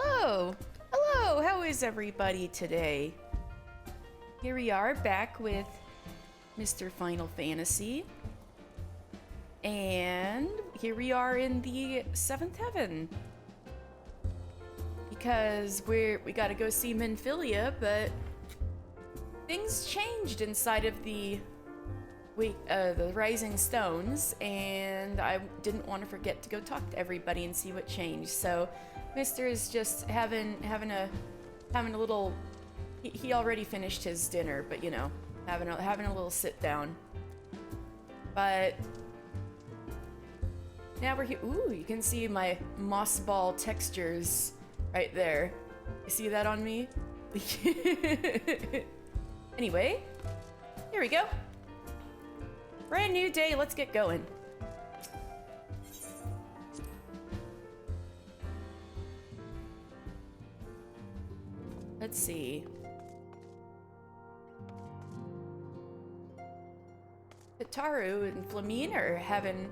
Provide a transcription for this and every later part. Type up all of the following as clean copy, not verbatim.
Hello! Hello! How is everybody today? Here we are back with Mr. Final Fantasy. And here we are in the 7th Heaven. Because we gotta go see Minfilia, but things changed inside of the Rising Stones, and I didn't want to forget to go talk to everybody and see what changed. So, Mister is just having a little. He already finished his dinner, but you know, having a little sit down. But now we're here. Ooh, you can see my moss ball textures right there. You see that on me? Anyway, here we go. Brand new day, let's get going. Let's see. Tataru and Flamine are having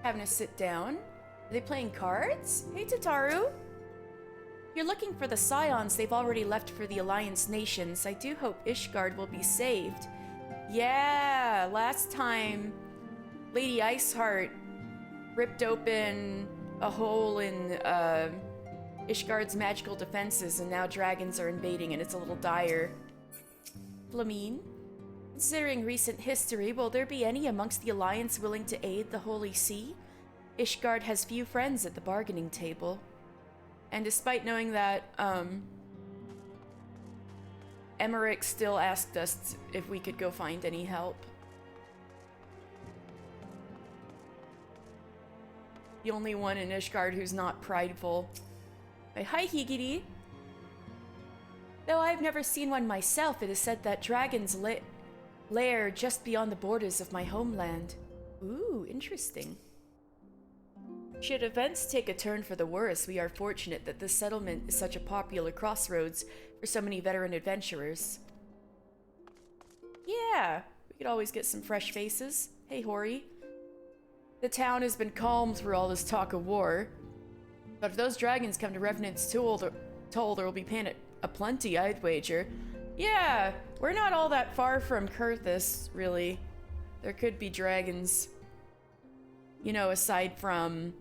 a sit down. Are they playing cards? Hey Tataru! You're looking for the Scions. They've already left for the Alliance nations. I do hope Ishgard will be saved. Yeah, last time Lady Iceheart ripped open a hole in Ishgard's magical defenses, and now dragons are invading, and it's a little dire. Flamine, considering recent history, will there be any amongst the Alliance willing to aid the Holy See? Ishgard has few friends at the bargaining table. And despite knowing that, Emmerich still asked us if we could go find any help. The only one in Ishgard who's not prideful. Hi, Higiri. Though I've never seen one myself, it is said that dragons lair just beyond the borders of my homeland. Ooh, interesting. Should events take a turn for the worse, we are fortunate that this settlement is such a popular crossroads for so many veteran adventurers. Yeah, we could always get some fresh faces. Hey, Hori. The town has been calm through all this talk of war. But if those dragons come to Revenant's Toll, there will be pain a plenty, I'd wager. Yeah, we're not all that far from Kurthus, really. There could be dragons. You know, aside from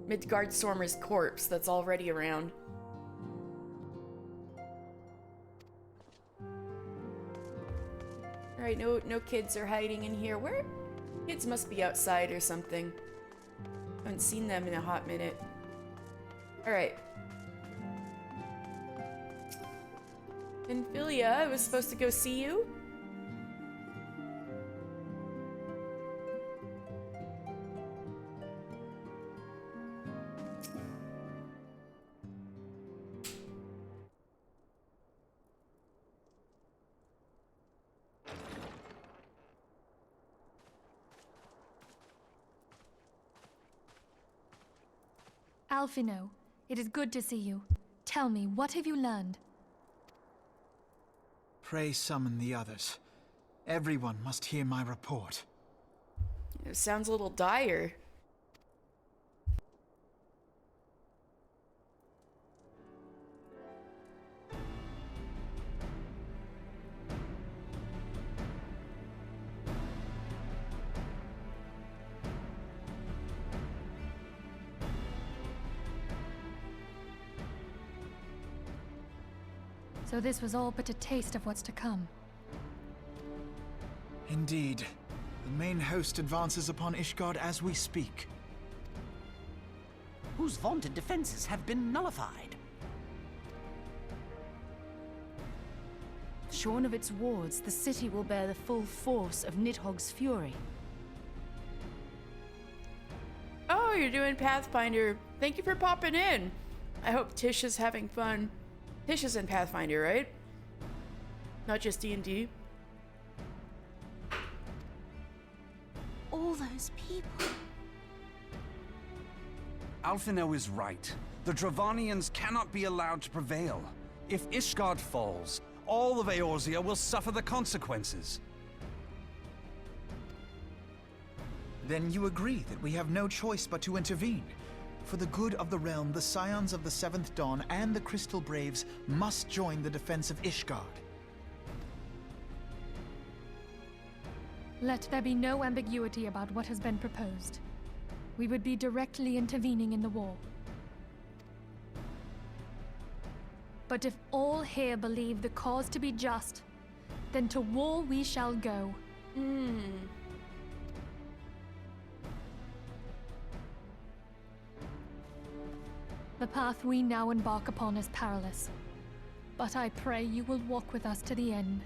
Midgard Stormer's corpse that's already around. Alright, no kids are hiding in here. Where? Kids must be outside or something. Haven't seen them in a hot minute. Alright. Minfilia, I was supposed to go see you? Alphino, it is good to see you. Tell me, what have you learned? Pray summon the others. Everyone must hear my report. It sounds a little dire. So this was all but a taste of what's to come. Indeed. The main host advances upon Ishgard as we speak. Whose vaunted defenses have been nullified. Shorn of its wards, the city will bear the full force of Nidhogg's fury. Oh, you're doing Pathfinder. Thank you for popping in. I hope Tish is having fun. Tish is in Pathfinder, right? Not just D&D. All those people. Alphino is right. The Dravanians cannot be allowed to prevail. If Ishgard falls, all of Eorzea will suffer the consequences. Then you agree that we have no choice but to intervene. For the good of the realm, the Scions of the Seventh Dawn and the Crystal Braves must join the defense of Ishgard. Let there be no ambiguity about what has been proposed. We would be directly intervening in the war. But if all here believe the cause to be just, then to war we shall go. The path we now embark upon is perilous, but I pray you will walk with us to the end.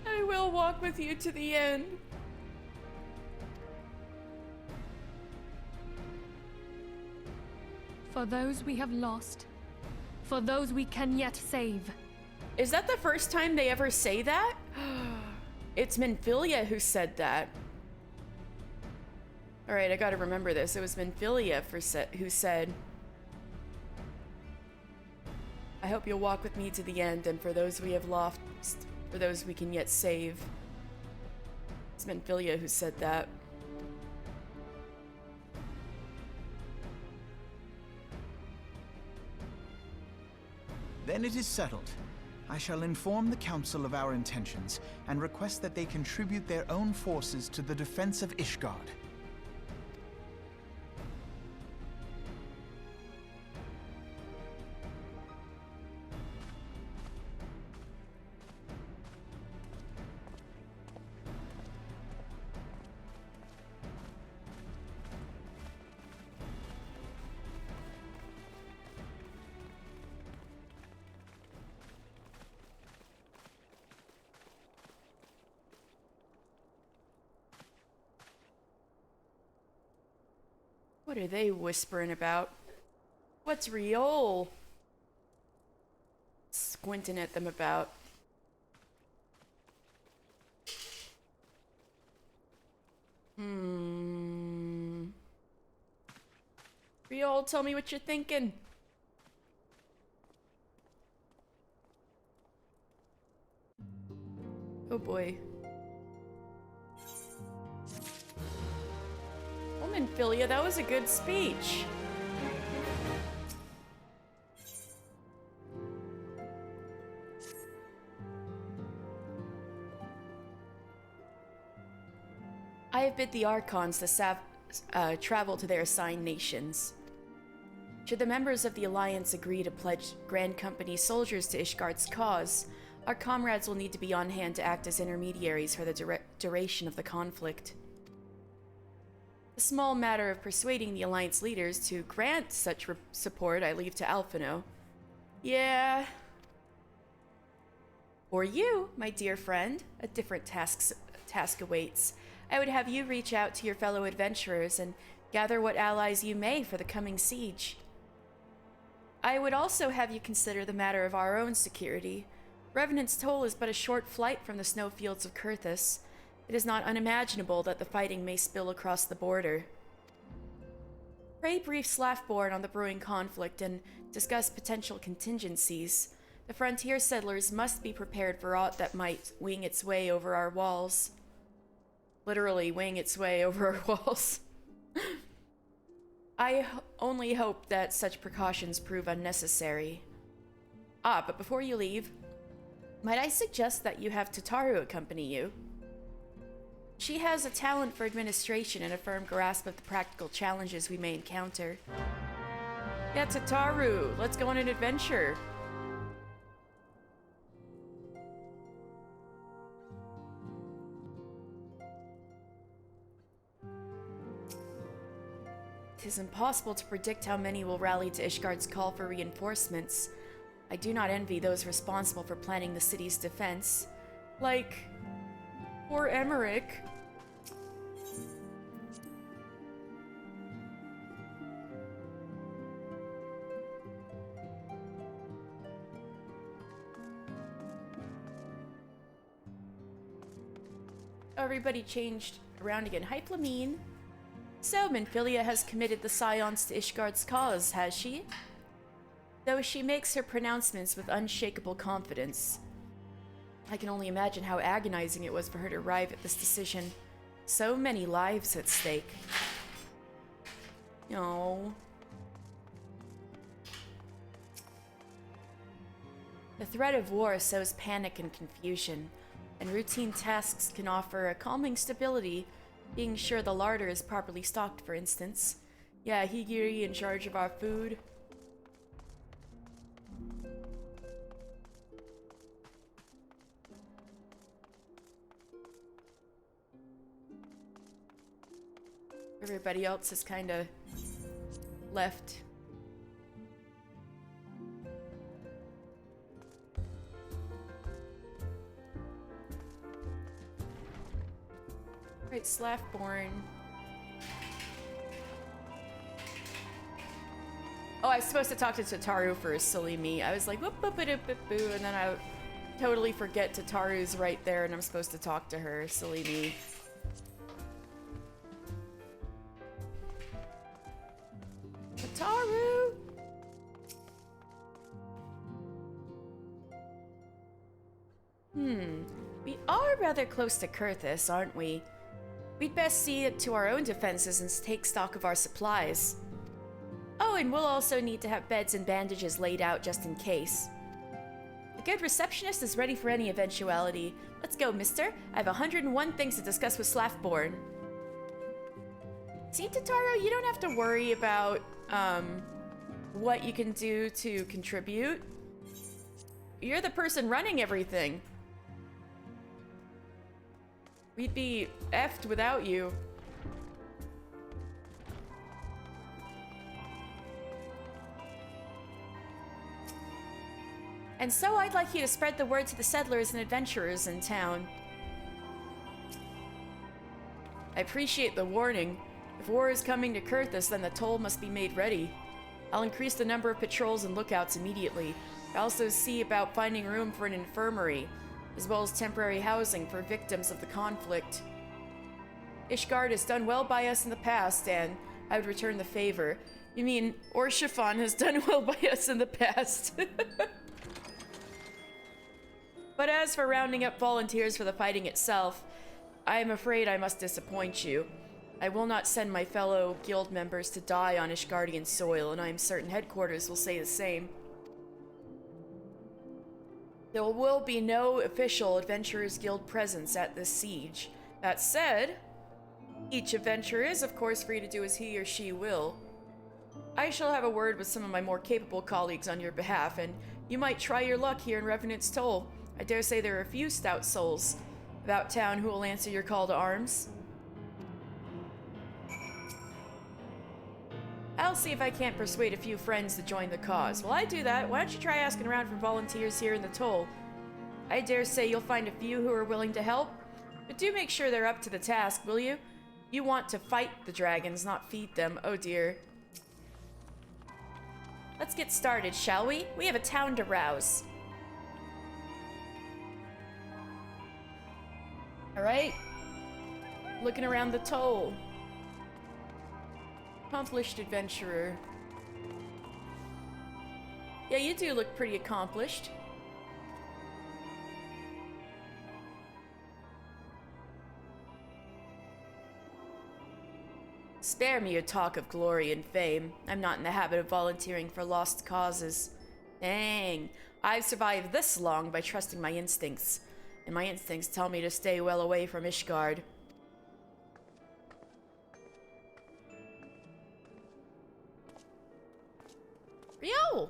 I will walk with you to the end. For those we have lost, for those we can yet save. Is that the first time they ever say that? It's Minfilia who said that. Alright, I gotta remember this. It was Minfilia who said, I hope you'll walk with me to the end, and for those we have lost, for those we can yet save. It's Minfilia who said that. Then it is settled. I shall inform the Council of our intentions and request that they contribute their own forces to the defense of Ishgard. What are they whispering about? What's Riol squinting at them about? Riol, tell me what you're thinking. Oh boy. Minfilia, that was a good speech. I have bid the Archons to travel to their assigned nations. Should the members of the Alliance agree to pledge Grand Company soldiers to Ishgard's cause, our comrades will need to be on hand to act as intermediaries for the duration of the conflict. The small matter of persuading the Alliance leaders to grant such support I leave to Alphino. Yeah. For you, my dear friend, a different task awaits. I would have you reach out to your fellow adventurers and gather what allies you may for the coming siege. I would also have you consider the matter of our own security. Revenant's Toll is but a short flight from the snowfields of Kurthus. It is not unimaginable that the fighting may spill across the border. Pray brief Slaffborn on the brewing conflict and discuss potential contingencies. The frontier settlers must be prepared for aught that might wing its way over our walls. Literally wing its way over our walls. I only hope that such precautions prove unnecessary. But before you leave, might I suggest that you have Tataru accompany you? She has a talent for administration and a firm grasp of the practical challenges we may encounter. Yeah, Tataru, let's go on an adventure. It is impossible to predict how many will rally to Ishgard's call for reinforcements. I do not envy those responsible for planning the city's defense. Like, poor Emmerich. Everybody changed around again. Hi, Flamine. So, Minfilia has committed the Scions to Ishgard's cause, has she? Though she makes her pronouncements with unshakable confidence. I can only imagine how agonizing it was for her to arrive at this decision. So many lives at stake. No. The threat of war sows panic and confusion, and routine tasks can offer a calming stability, being sure the larder is properly stocked, for instance. Yeah, Higiri in charge of our food. Everybody else is kind of left. Right, Slaffborn. Oh, I was supposed to talk to Tataru first, silly me. I was like, whoop, boop, boop, boop, boo, and then I totally forget Tataru's right there and I'm supposed to talk to her, silly me. Tataru! We are rather close to Kurthus, aren't we? We'd best see to our own defenses and take stock of our supplies. Oh, and we'll also need to have beds and bandages laid out just in case. A good receptionist is ready for any eventuality. Let's go, mister. I have 101 things to discuss with Slaffborn. See, Tataru, you don't have to worry about, what you can do to contribute. You're the person running everything. We'd be effed without you. And so I'd like you to spread the word to the settlers and adventurers in town. I appreciate the warning. If war is coming to Kurthus, then the toll must be made ready. I'll increase the number of patrols and lookouts immediately. I'll also see about finding room for an infirmary, as well as temporary housing for victims of the conflict. Ishgard has done well by us in the past, and I would return the favor. You mean Orshifon has done well by us in the past? But as for rounding up volunteers for the fighting itself, I am afraid I must disappoint you. I will not send my fellow guild members to die on Ishgardian soil, and I am certain headquarters will say the same. There will be no official Adventurers Guild presence at this siege. That said, each adventurer is, of course, free to do as he or she will. I shall have a word with some of my more capable colleagues on your behalf, and you might try your luck here in Revenant's Toll. I dare say there are a few stout souls about town who will answer your call to arms. I'll see if I can't persuade a few friends to join the cause. While I do that, why don't you try asking around for volunteers here in the Toll? I dare say you'll find a few who are willing to help, but do make sure they're up to the task, will you? You want to fight the dragons, not feed them. Oh dear. Let's get started, shall we? We have a town to rouse. Alright. Looking around the Toll. Accomplished adventurer. Yeah, you do look pretty accomplished. Spare me your talk of glory and fame. I'm not in the habit of volunteering for lost causes. Dang, I've survived this long by trusting my instincts. And my instincts tell me to stay well away from Ishgard. Rio!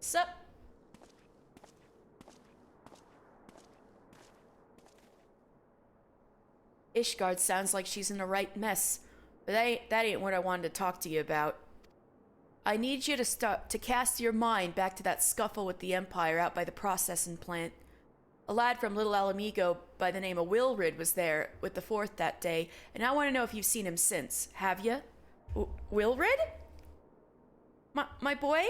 Sup? Ishgard sounds like she's in the right mess, but that ain't what I wanted to talk to you about. I need you to cast your mind back to that scuffle with the Empire out by the processing plant. A lad from Little Alamigo by the name of Wilrid was there with the Fourth that day, and I want to know if you've seen him since. Have you? Wilrid? My boy,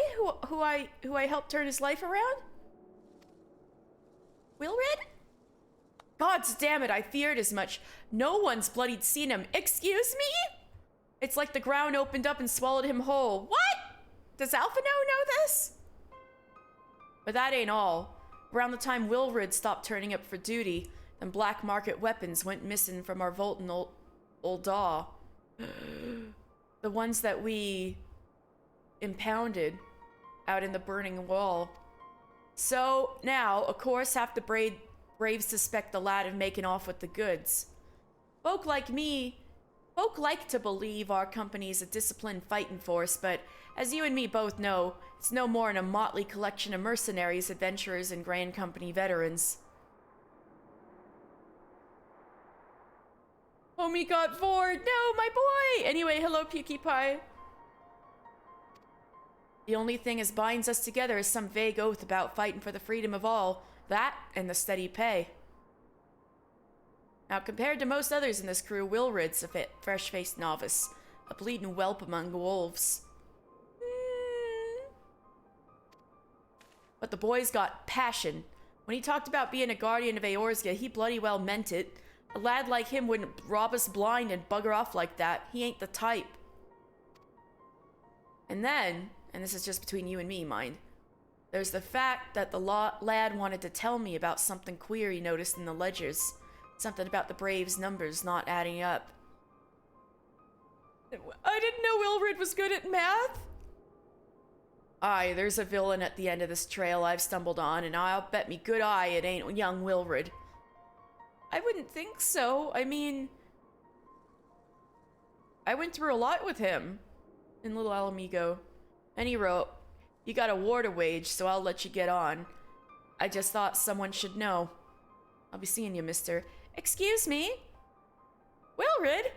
who I helped turn his life around? Wilrid? Gods damn it, I feared as much. No one's bloodied seen him. Excuse me? It's like the ground opened up and swallowed him whole. What? Does Alphino know this? But that ain't all. Around the time Wilrid stopped turning up for duty, then black market weapons went missing from our vault in Ul'dah. The ones that we impounded out in the burning wall. So now, of course, half the Braves suspect the lad of making off with the goods. Folk like me, folk like to believe our company's a disciplined fighting force, but as you and me both know, it's no more than a motley collection of mercenaries, adventurers, and Grand Company veterans. Homie got bored. No, my boy! Anyway, hello, Pukie Pie. The only thing as binds us together is some vague oath about fighting for the freedom of all. That and the steady pay. Now, compared to most others in this crew, Wilred's a fresh-faced novice. A bleeding whelp among wolves. But the boy's got passion. When he talked about being a guardian of Eorzea, he bloody well meant it. A lad like him wouldn't rob us blind and bugger off like that. He ain't the type. And then, and this is just between you and me, mind, there's the fact that the lad wanted to tell me about something queer he noticed in the ledgers. Something about the Braves' numbers not adding up. I didn't know Wilred was good at math. Aye, there's a villain at the end of this trail I've stumbled on, and I'll bet me good eye it ain't young Wilred. I wouldn't think so. I mean, I went through a lot with him in Little Alamigo. And he wrote, "You got a war to wage, so I'll let you get on. I just thought someone should know. I'll be seeing you, mister." Excuse me? Wilred?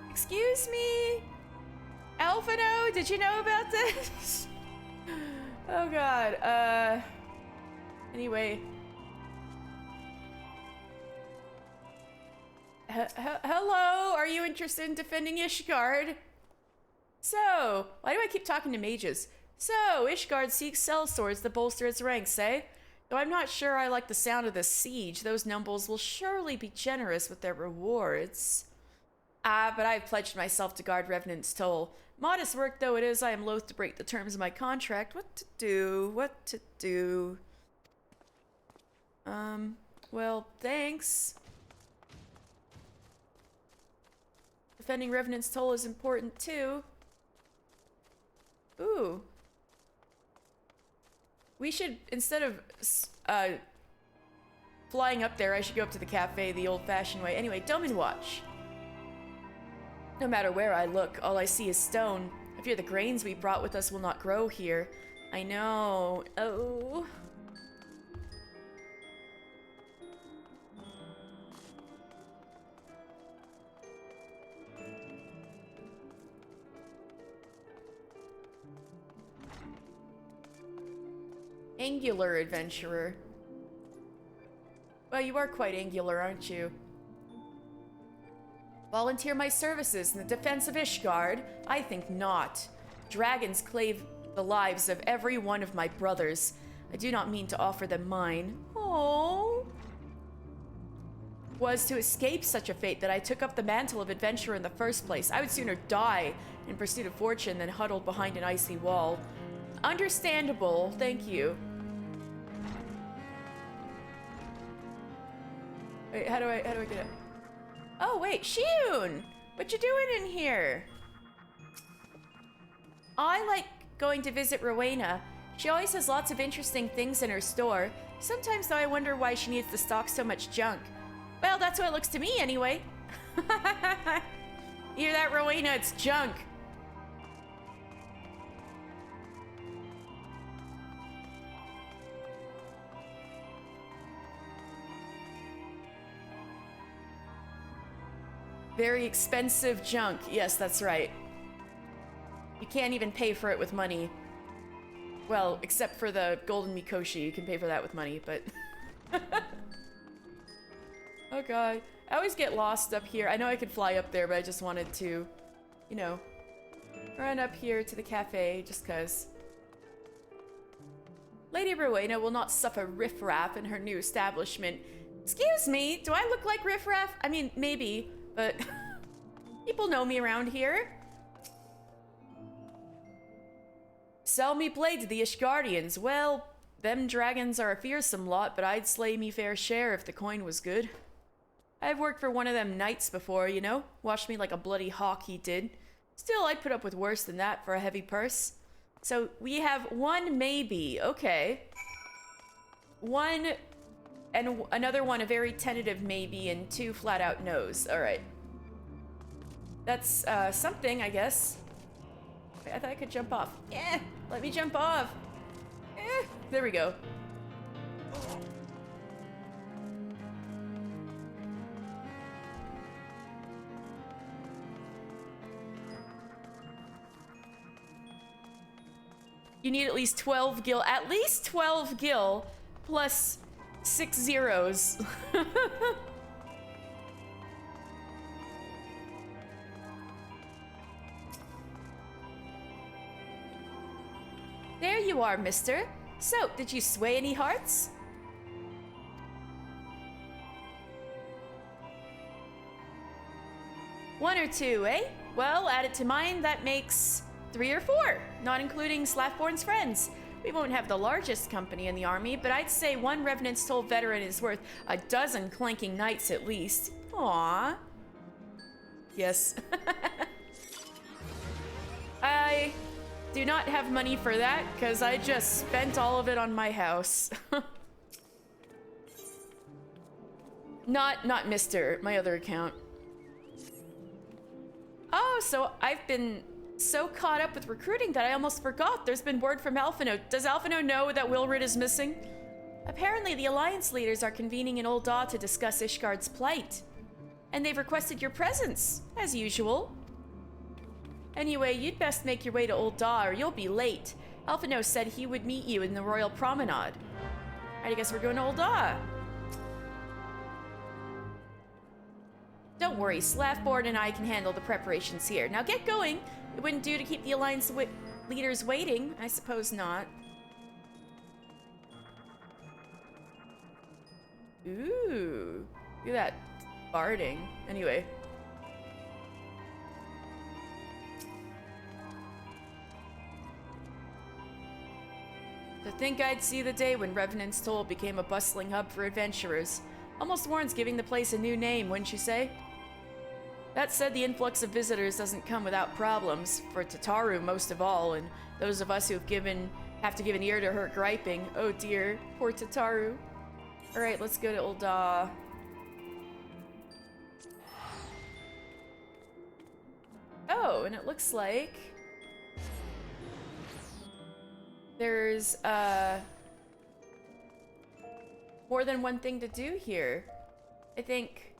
Excuse me? Alphino, did you know about this? Oh god, anyway. Hello, are you interested in defending Ishgard? So, why do I keep talking to mages? So, Ishgard seeks sellswords to bolster its ranks, eh? Though I'm not sure I like the sound of this siege, those Numbles will surely be generous with their rewards. Ah, but I've pledged myself to guard Revenant's Toll. Modest work though it is, I am loath to break the terms of my contract. What to do? Well, thanks. Defending Revenant's Toll is important too. Ooh. We should, instead of flying up there, I should go up to the cafe the old-fashioned way. Anyway, Domin Watch. No matter where I look, all I see is stone. I fear the grains we brought with us will not grow here. I know. Oh. Angular adventurer. Well, you are quite angular, aren't you? Volunteer my services in the defense of Ishgard? I think not. Dragons clave the lives of every one of my brothers. I do not mean to offer them mine. Oh. Was to escape such a fate that I took up the mantle of adventurer in the first place. I would sooner die in pursuit of fortune than huddled behind an icy wall. Understandable, thank you. Wait, how do I get it? Oh wait, Shiyun! What you doing in here? I like going to visit Rowena. She always has lots of interesting things in her store. Sometimes though I wonder why she needs to stock so much junk. Well, that's what it looks to me anyway. You hear that, Rowena? It's junk. Very expensive junk. Yes, that's right. You can't even pay for it with money. Well, except for the golden Mikoshi, you can pay for that with money, but... Oh god. I always get lost up here. I know I could fly up there, but I just wanted to, you know, run up here to the cafe, just cause. Lady Rowena will not suffer riffraff in her new establishment. Excuse me, do I look like riffraff? I mean, maybe. But people know me around here. Sell me blade to the Ishgardians. Well, them dragons are a fearsome lot, but I'd slay me fair share if the coin was good. I've worked for one of them knights before, you know? Washed me like a bloody hawk he did. Still, I'd put up with worse than that for a heavy purse. So, we have one maybe. Okay. One, and another one, a very tentative maybe, and two flat out no's. Alright. That's, something, I guess. Wait, I thought I could jump off. Yeah, let me jump off. There we go. You need at least 12 gil. At least 12 gil plus 6 zeros. There you are, mister. So, did you sway any hearts? One or two, eh? Well, add it to mine, that makes 3 or 4, not including Slathborn's friends. We won't have the largest company in the army, but I'd say one Revenant's Toll veteran is worth a dozen clanking knights at least. Aww. Yes. I do not have money for that, because I just spent all of it on my house. Not Mr., my other account. Oh, so I've been so caught up with recruiting that I almost forgot there's been word from Alphinaud. Does Alphinaud know that Wilrid is missing? Apparently, the Alliance leaders are convening in Ul'dah to discuss Ishgard's plight. And they've requested your presence, as usual. Anyway, you'd best make your way to Ul'dah or you'll be late. Alphinaud said he would meet you in the Royal Promenade. I guess we're going to Ul'dah. Don't worry, Slathborn and I can handle the preparations here. Now get going. It wouldn't do to keep the Alliance leaders waiting. I suppose not. Ooh. Look at that barding. Anyway. To think I'd see the day when Revenant's Toll became a bustling hub for adventurers. Almost warrants giving the place a new name, wouldn't you say? That said, the influx of visitors doesn't come without problems, for Tataru most of all, and those of us who've have to give an ear to her griping. Oh dear, poor Tataru. Alright, let's go to Ul'dah. Oh, and it looks like there's more than one thing to do here. I think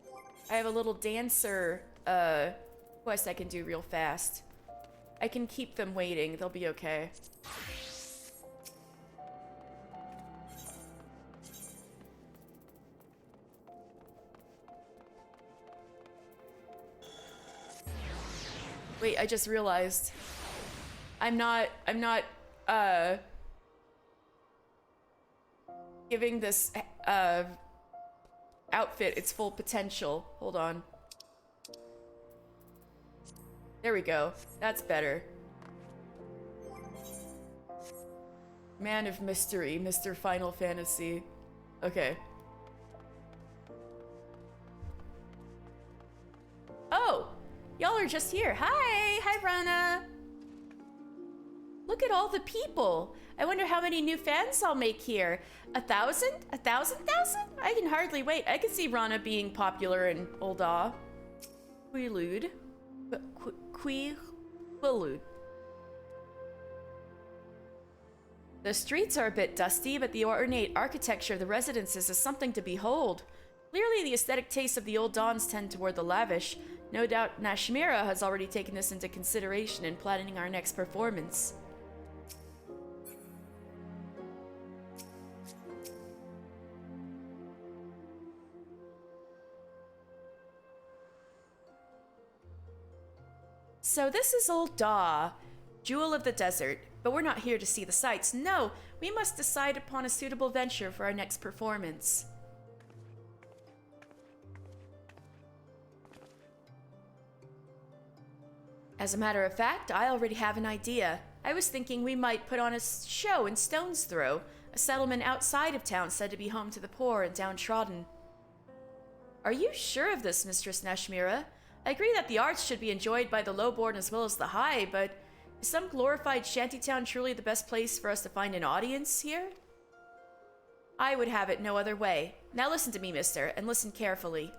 I have a little dancer quest I can do real fast. I can keep them waiting. They'll be okay. Wait, I just realized I'm not giving this outfit its full potential. Hold on. There we go. That's better. Man of Mystery, Mr. Final Fantasy. Okay. Oh! Y'all are just here. Hi! Hi, Rana! Look at all the people! I wonder how many new fans I'll make here. 1,000? 1,000,000? I can hardly wait. I can see Rana being popular in Ul'dah. Quaalude. Quaalude. The streets are a bit dusty, but the ornate architecture of the residences is something to behold. Clearly, the aesthetic tastes of the old Dons tend toward the lavish. No doubt Nashmira has already taken this into consideration in planning our next performance. So this is Ul'dah, Jewel of the Desert, but we're not here to see the sights. No, we must decide upon a suitable venture for our next performance. As a matter of fact, I already have an idea. I was thinking we might put on a show in Stone's Throw, a settlement outside of town said to be home to the poor and downtrodden. Are you sure of this, Mistress Nashmira? I agree that the arts should be enjoyed by the lowborn as well as the high, but is some glorified shantytown truly the best place for us to find an audience here? I would have it no other way. Now listen to me, mister, and listen carefully.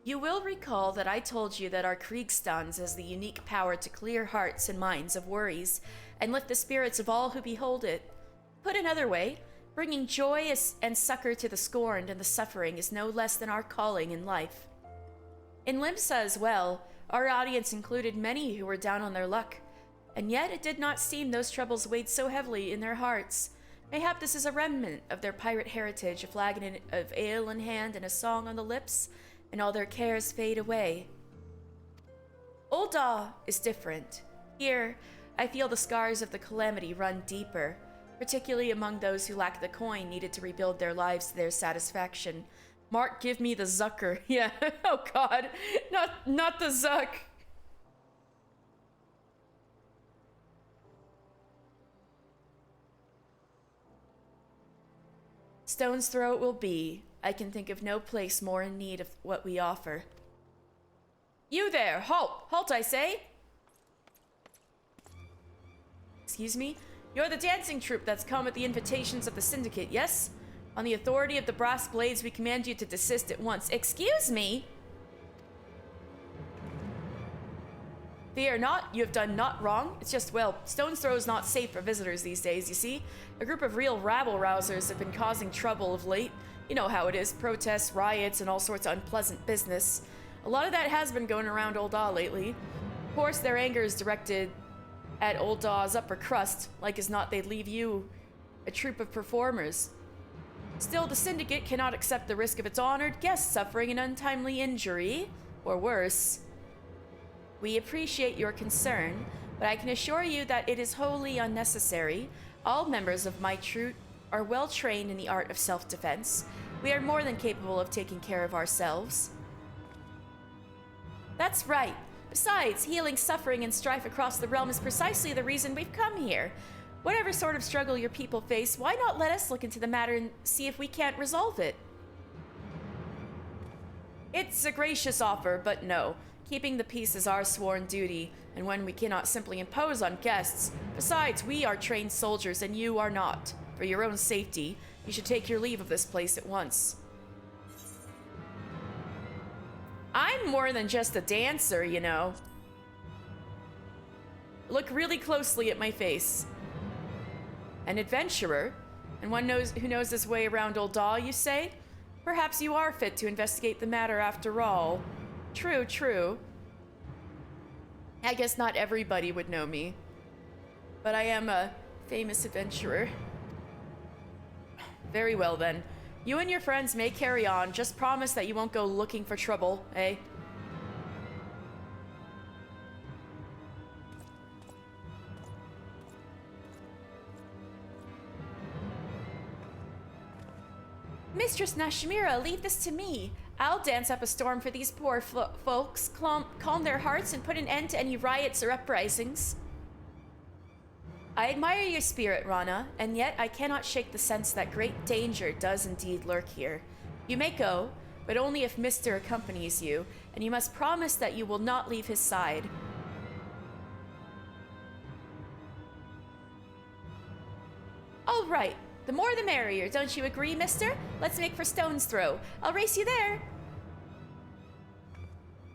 You will recall that I told you that our Kriegstands has the unique power to clear hearts and minds of worries and lift the spirits of all who behold it. Put another way, bringing joy and succor to the scorned and the suffering is no less than our calling in life. In Limsa as well, our audience included many who were down on their luck, and yet it did not seem those troubles weighed so heavily in their hearts. Mayhap this is a remnant of their pirate heritage, a flagon of ale in hand and a song on the lips, and all their cares fade away. Ul'dah is different. Here, I feel the scars of the calamity run deeper, particularly among those who lack the coin needed to rebuild their lives to their satisfaction. Mark, give me the Zucker. Yeah, oh god, not the Zuck. Stone's Throw it will be. I can think of no place more in need of what we offer. You there! Halt! Halt, I say! Excuse me? You're the dancing troupe that's come at the invitations of the Syndicate, yes? On the authority of the Brass Blades, we command you to desist at once. Excuse me? Fear not, you have done not wrong. It's just, well, Stone's Throw is not safe for visitors these days, you see. A group of real rabble-rousers have been causing trouble of late. You know how it is, protests, riots, and all sorts of unpleasant business. A lot of that has been going around Ul'dah lately. Of course, their anger is directed at Ul'dah's upper crust, like as not they'd leave you a troupe of performers. Still, the Syndicate cannot accept the risk of its honored guests suffering an untimely injury, or worse. We appreciate your concern, but I can assure you that it is wholly unnecessary. All members of my troupe are well trained in the art of self-defense. We are more than capable of taking care of ourselves. That's right. Besides, healing suffering and strife across the realm is precisely the reason we've come here. Whatever sort of struggle your people face, why not let us look into the matter and see if we can't resolve it? It's a gracious offer, but no. Keeping the peace is our sworn duty, and one we cannot simply impose on guests. Besides, we are trained soldiers and you are not. For your own safety, you should take your leave of this place at once. I'm more than just a dancer, you know. Look really closely at my face. An adventurer, and one who knows his way around Ul'dah, you say? Perhaps you are fit to investigate the matter after all. True, true. I guess not everybody would know me, but I am a famous adventurer. Very well then. You and your friends may carry on. Just promise that you won't go looking for trouble, eh? Mistress Nashmira, leave this to me. I'll dance up a storm for these poor folks, calm their hearts, and put an end to any riots or uprisings. I admire your spirit, Rana, and yet I cannot shake the sense that great danger does indeed lurk here. You may go, but only if Mister accompanies you, and you must promise that you will not leave his side. All right. The more the merrier, don't you agree, mister? Let's make for Stone's Throw. I'll race you there.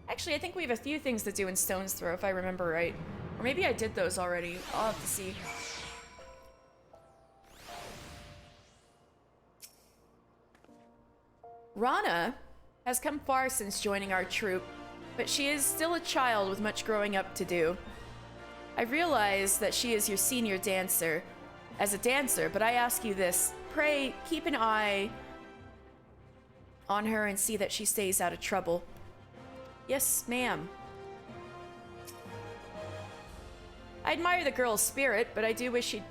Actually, I think we have a few things to do in Stone's Throw, if I remember right. Or maybe I did those already. I'll have to see. Rana has come far since joining our troupe, but she is still a child with much growing up to do. I realize that she is your senior dancer, as a dancer, but I ask you this. Pray, keep an eye on her and see that she stays out of trouble. Yes, ma'am. I admire the girl's spirit, but I do wish she'd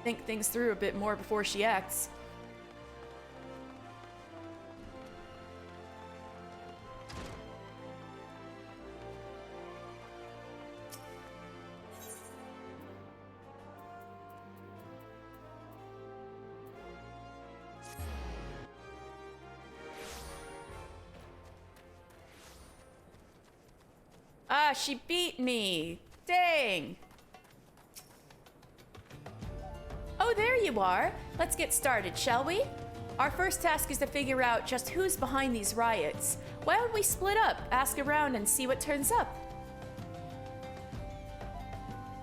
think things through a bit more before she acts. Ah, she beat me. Dang. Oh, there you are. Let's get started, shall we? Our first task is to figure out just who's behind these riots. Why don't we split up, ask around, and see what turns up?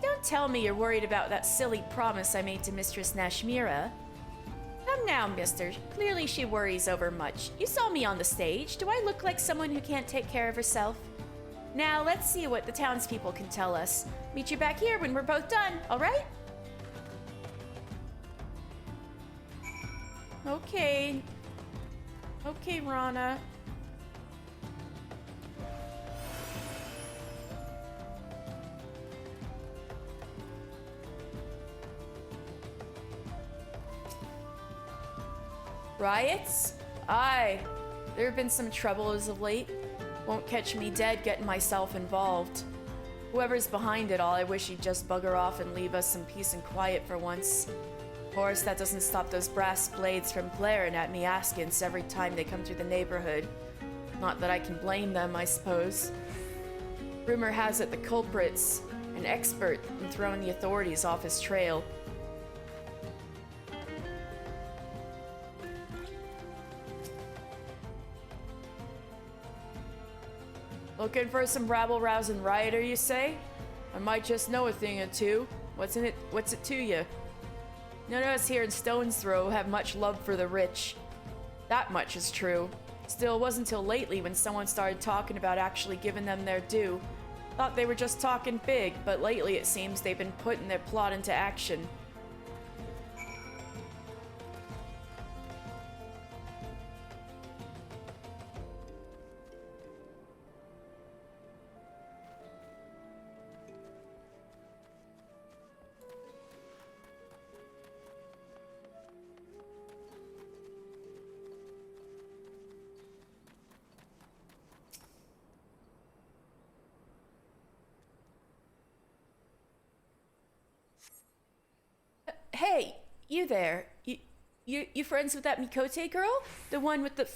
Don't tell me you're worried about that silly promise I made to Mistress Nashmira. Come now, mister. Clearly she worries over much. You saw me on the stage. Do I look like someone who can't take care of herself? Now, let's see what the townspeople can tell us. Meet you back here when we're both done, all right? Okay. Okay, Rana. Riots? Aye. There have been some trouble as of late. Won't catch me dead getting myself involved. Whoever's behind it all, I wish he'd just bugger off and leave us some peace and quiet for once. Of course, that doesn't stop those brass blades from glaring at me askance every time they come through the neighborhood. Not that I can blame them, I suppose. Rumor has it the culprit's an expert in throwing the authorities off his trail. Looking for some rabble-rousing rioter, you say? I might just know a thing or two. What's it to you? None of us here in Stone's Throw have much love for the rich. That much is true. Still, it wasn't until lately when someone started talking about actually giving them their due. Thought they were just talking big, but lately it seems they've been putting their plot into action. Hey, you there. You friends with that Mikote girl? The one with the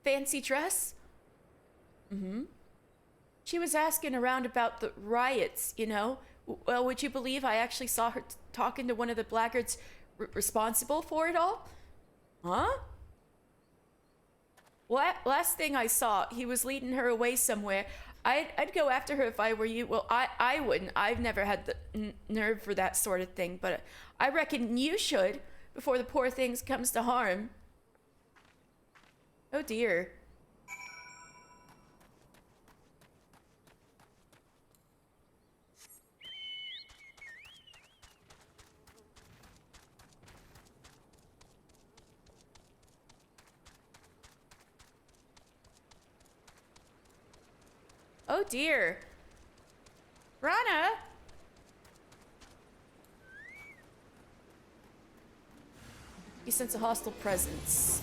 fancy dress? Mm-hmm. She was asking around about the riots, you know? Well, would you believe I actually saw her talking to one of the blackguards responsible for it all? Huh? Last thing I saw, he was leading her away somewhere. I'd go after her if I were you. Well, I wouldn't. I've never had the nerve for that sort of thing, but I reckon you should before the poor thing comes to harm. Oh dear. Oh dear. Rana! You sense a hostile presence.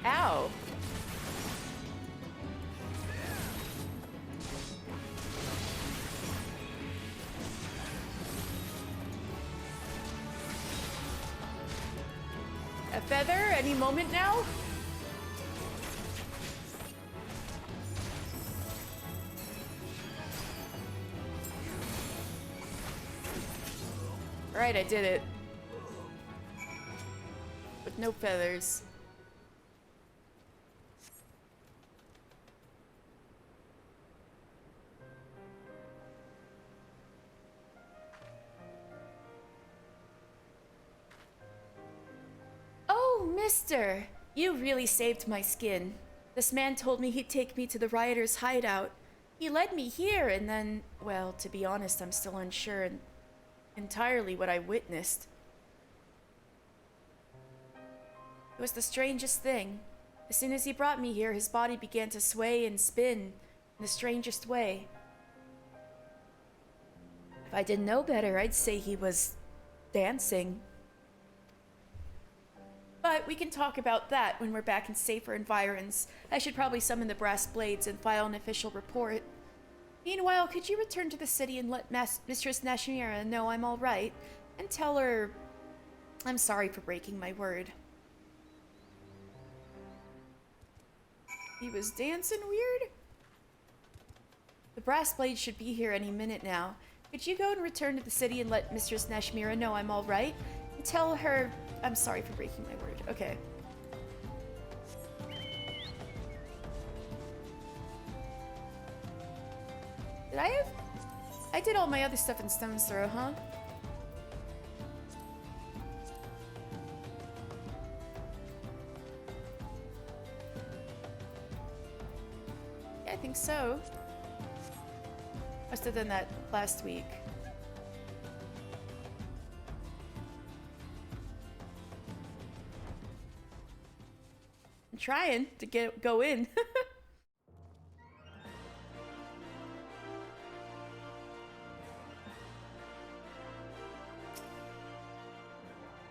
Ow. A feather any moment now? Alright, I did it. With no feathers. Mister, you really saved my skin. This man told me he'd take me to the rioters' hideout. He led me here and then, well, to be honest, I'm still unsure entirely what I witnessed. It was the strangest thing. As soon as he brought me here, his body began to sway and spin in the strangest way. If I didn't know better, I'd say he was dancing. But we can talk about that when we're back in safer environs. I should probably summon the brass blades and file an official report. Meanwhile, could you return to the city and let Mistress Nashmira know I'm all right, and tell her I'm sorry for breaking my word. He was dancing weird? The brass blade should be here any minute now. Could you go and return to the city and let Mistress Nashmira know I'm all right, and tell her I'm sorry for breaking my word. Okay. Did I have... I did all my other stuff in Stone's Throw, huh? Yeah, I think so. Must have done that last week. I'm trying to go in.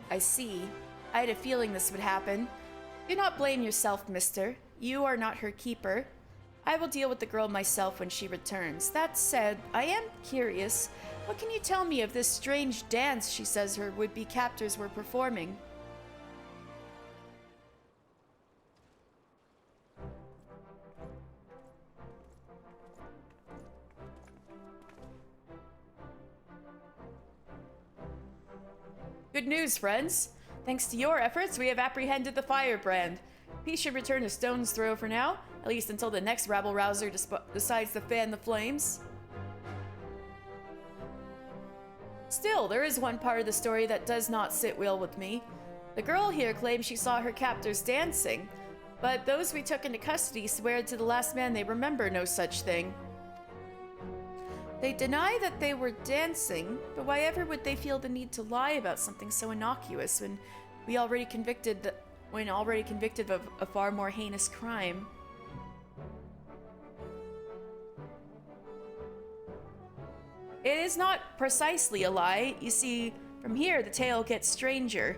I see. I had a feeling this would happen. Do not blame yourself, mister. You are not her keeper. I will deal with the girl myself when she returns. That said, I am curious. What can you tell me of this strange dance she says her would-be captors were performing? Good news, friends. Thanks to your efforts, we have apprehended the firebrand. Peace should return to Stone's Throw for now, at least until the next rabble-rouser decides to fan the flames. Still, there is one part of the story that does not sit well with me. The girl here claims she saw her captors dancing, but those we took into custody swear to the last man they remember no such thing. They deny that they were dancing, but why ever would they feel the need to lie about something so innocuous when already convicted of a far more heinous crime? It is not precisely a lie. You see, from here the tale gets stranger.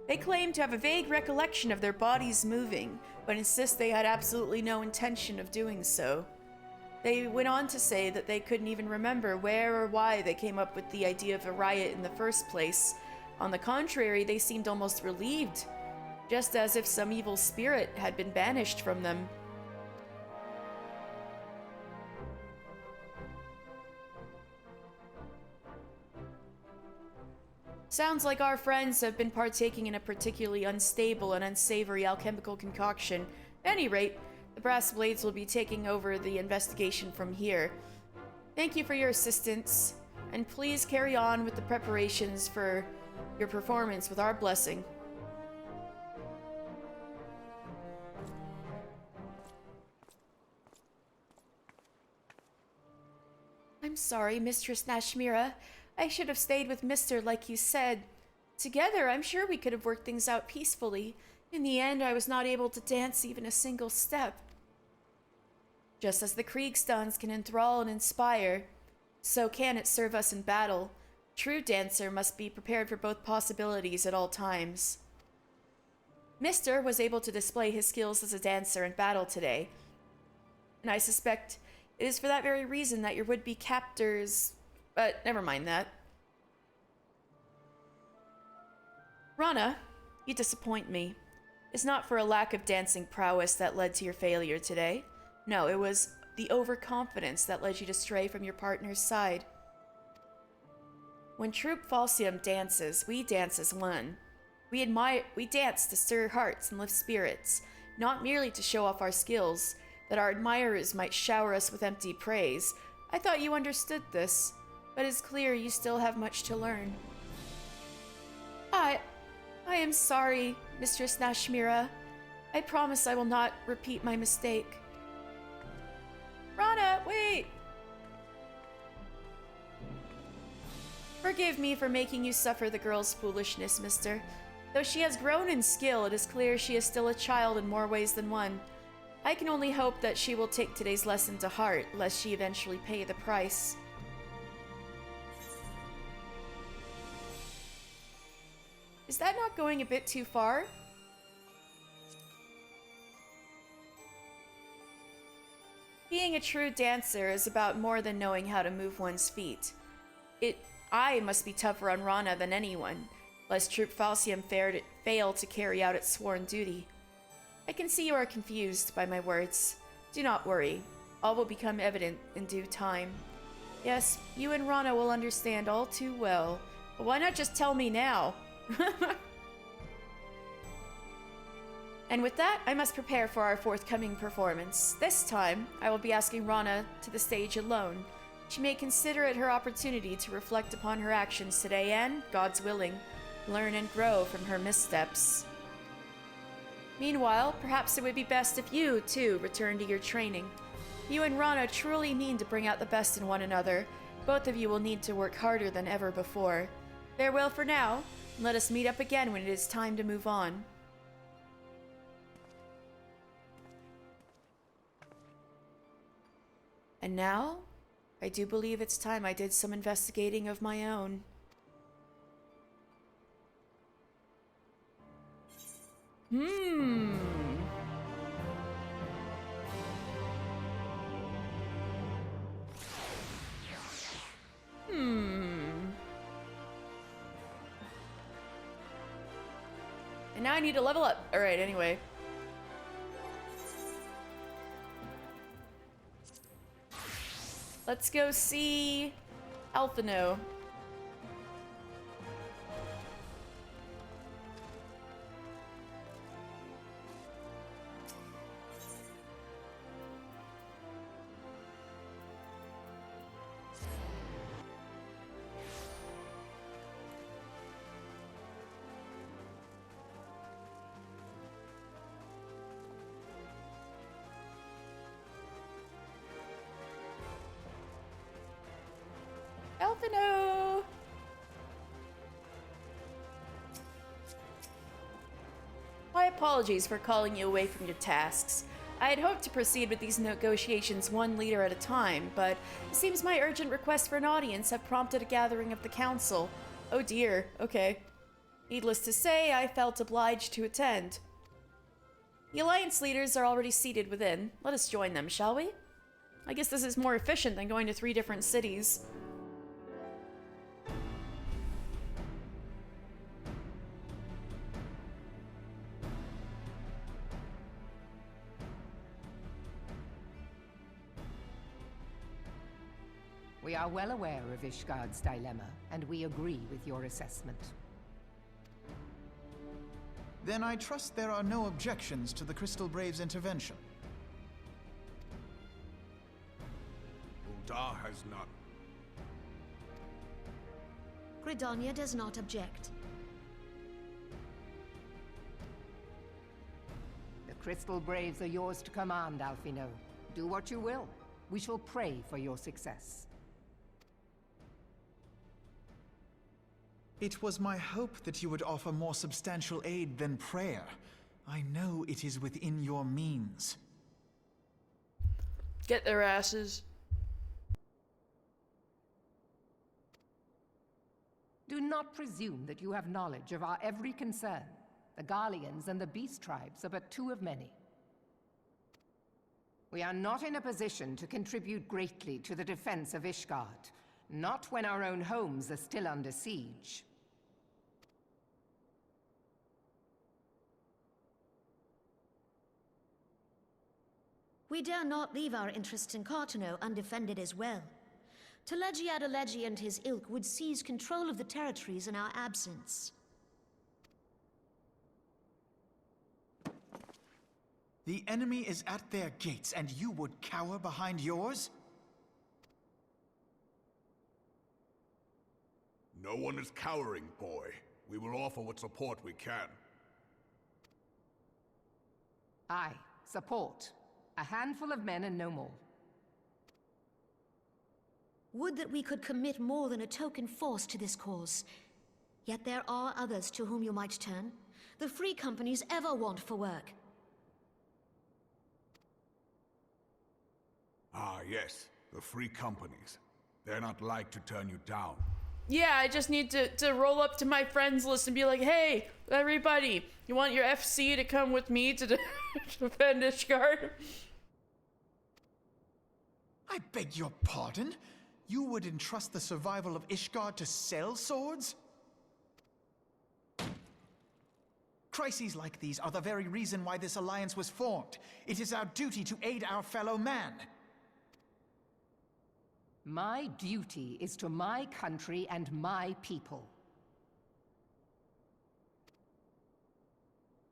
They claim to have a vague recollection of their bodies moving, but insist they had absolutely no intention of doing so. They went on to say that they couldn't even remember where or why they came up with the idea of a riot in the first place. On the contrary, they seemed almost relieved, just as if some evil spirit had been banished from them. Sounds like our friends have been partaking in a particularly unstable and unsavory alchemical concoction. At any rate, the Brass Blades will be taking over the investigation from here. Thank you for your assistance, and please carry on with the preparations for your performance with our blessing. I'm sorry, Mistress Nashmira. I should have stayed with Mister like you said. Together, I'm sure we could have worked things out peacefully. In the end, I was not able to dance even a single step. Just as the Kriegstons can enthrall and inspire, so can it serve us in battle. True dancer must be prepared for both possibilities at all times. Mister was able to display his skills as a dancer in battle today, and I suspect it is for that very reason that your would-be captors... But never mind that. Rana, you disappoint me. It's not for a lack of dancing prowess that led to your failure today. No, it was the overconfidence that led you to stray from your partner's side. When Troupe Falsium dances, we dance as one. We dance to stir hearts and lift spirits, not merely to show off our skills, that our admirers might shower us with empty praise. I thought you understood this, but it's clear you still have much to learn. I am sorry, Mistress Nashmira. I promise I will not repeat my mistake. Rana, wait! Forgive me for making you suffer the girl's foolishness, mister. Though she has grown in skill, it is clear she is still a child in more ways than one. I can only hope that she will take today's lesson to heart, lest she eventually pay the price. Is that not going a bit too far? Being a true dancer is about more than knowing how to move one's feet. I must be tougher on Rana than anyone, lest Troop Falcium fail to carry out its sworn duty. I can see you are confused by my words. Do not worry. All will become evident in due time. Yes, you and Rana will understand all too well. But why not just tell me now? And with that, I must prepare for our forthcoming performance. This time, I will be asking Rana to the stage alone. She may consider it her opportunity to reflect upon her actions today and, God's willing, learn and grow from her missteps. Meanwhile, perhaps it would be best if you, too, return to your training. You and Rana truly mean to bring out the best in one another. Both of you will need to work harder than ever before. Farewell for now, and let us meet up again when it is time to move on. And now, I do believe it's time I did some investigating of my own. And now I need to level up. Alright, anyway. Let's go see Alphino. Alphino! My apologies for calling you away from your tasks. I had hoped to proceed with these negotiations one leader at a time, but it seems my urgent request for an audience have prompted a gathering of the council. Oh dear, okay. Needless to say, I felt obliged to attend. The Alliance leaders are already seated within. Let us join them, shall we? I guess this is more efficient than going to 3 different cities. We are well aware of Ishgard's dilemma, and we agree with your assessment. Then I trust there are no objections to the Crystal Braves' intervention. Ul'dah has none. Gridania does not object. The Crystal Braves are yours to command, Alphino. Do what you will. We shall pray for your success. It was my hope that you would offer more substantial aid than prayer. I know it is within your means. Get their asses. Do not presume that you have knowledge of our every concern. The Garleans and the Beast Tribes are but 2 of many. We are not in a position to contribute greatly to the defense of Ishgard. Not when our own homes are still under siege. We dare not leave our interests in Carteneau undefended as well. Teleji Adeleji and his ilk would seize control of the territories in our absence. The enemy is at their gates, and you would cower behind yours? No one is cowering, boy. We will offer what support we can. Aye, support. A handful of men and no more. Would that we could commit more than a token force to this cause. Yet there are others to whom you might turn. The free companies ever want for work. Ah, yes. The free companies. They're not like to turn you down. Yeah, I just need to roll up to my friends list and be like, hey, everybody, you want your FC to come with me to defend Ishgard? I beg your pardon? You would entrust the survival of Ishgard to sell swords? Crises like these are the very reason why this alliance was formed. It is our duty to aid our fellow man. My duty is to my country and my people.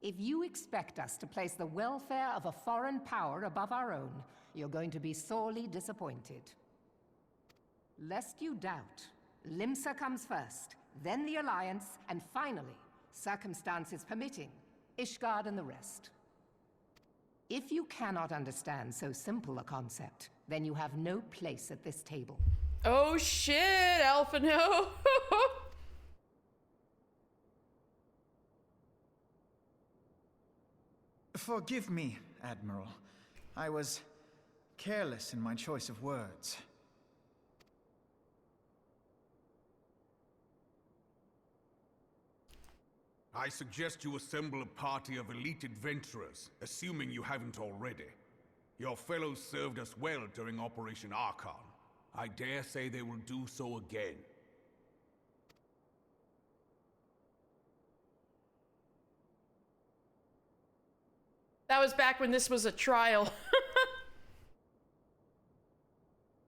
If you expect us to place the welfare of a foreign power above our own, you're going to be sorely disappointed. Lest you doubt, Limsa comes first, then the Alliance, and finally, circumstances permitting, Ishgard and the rest. If you cannot understand so simple a concept, then you have no place at this table. Oh shit, Alphino. Forgive me, Admiral. I was careless in my choice of words. I suggest you assemble a party of elite adventurers, assuming you haven't already. Your fellows served us well during Operation Archon. I dare say they will do so again. That was back when this was a trial.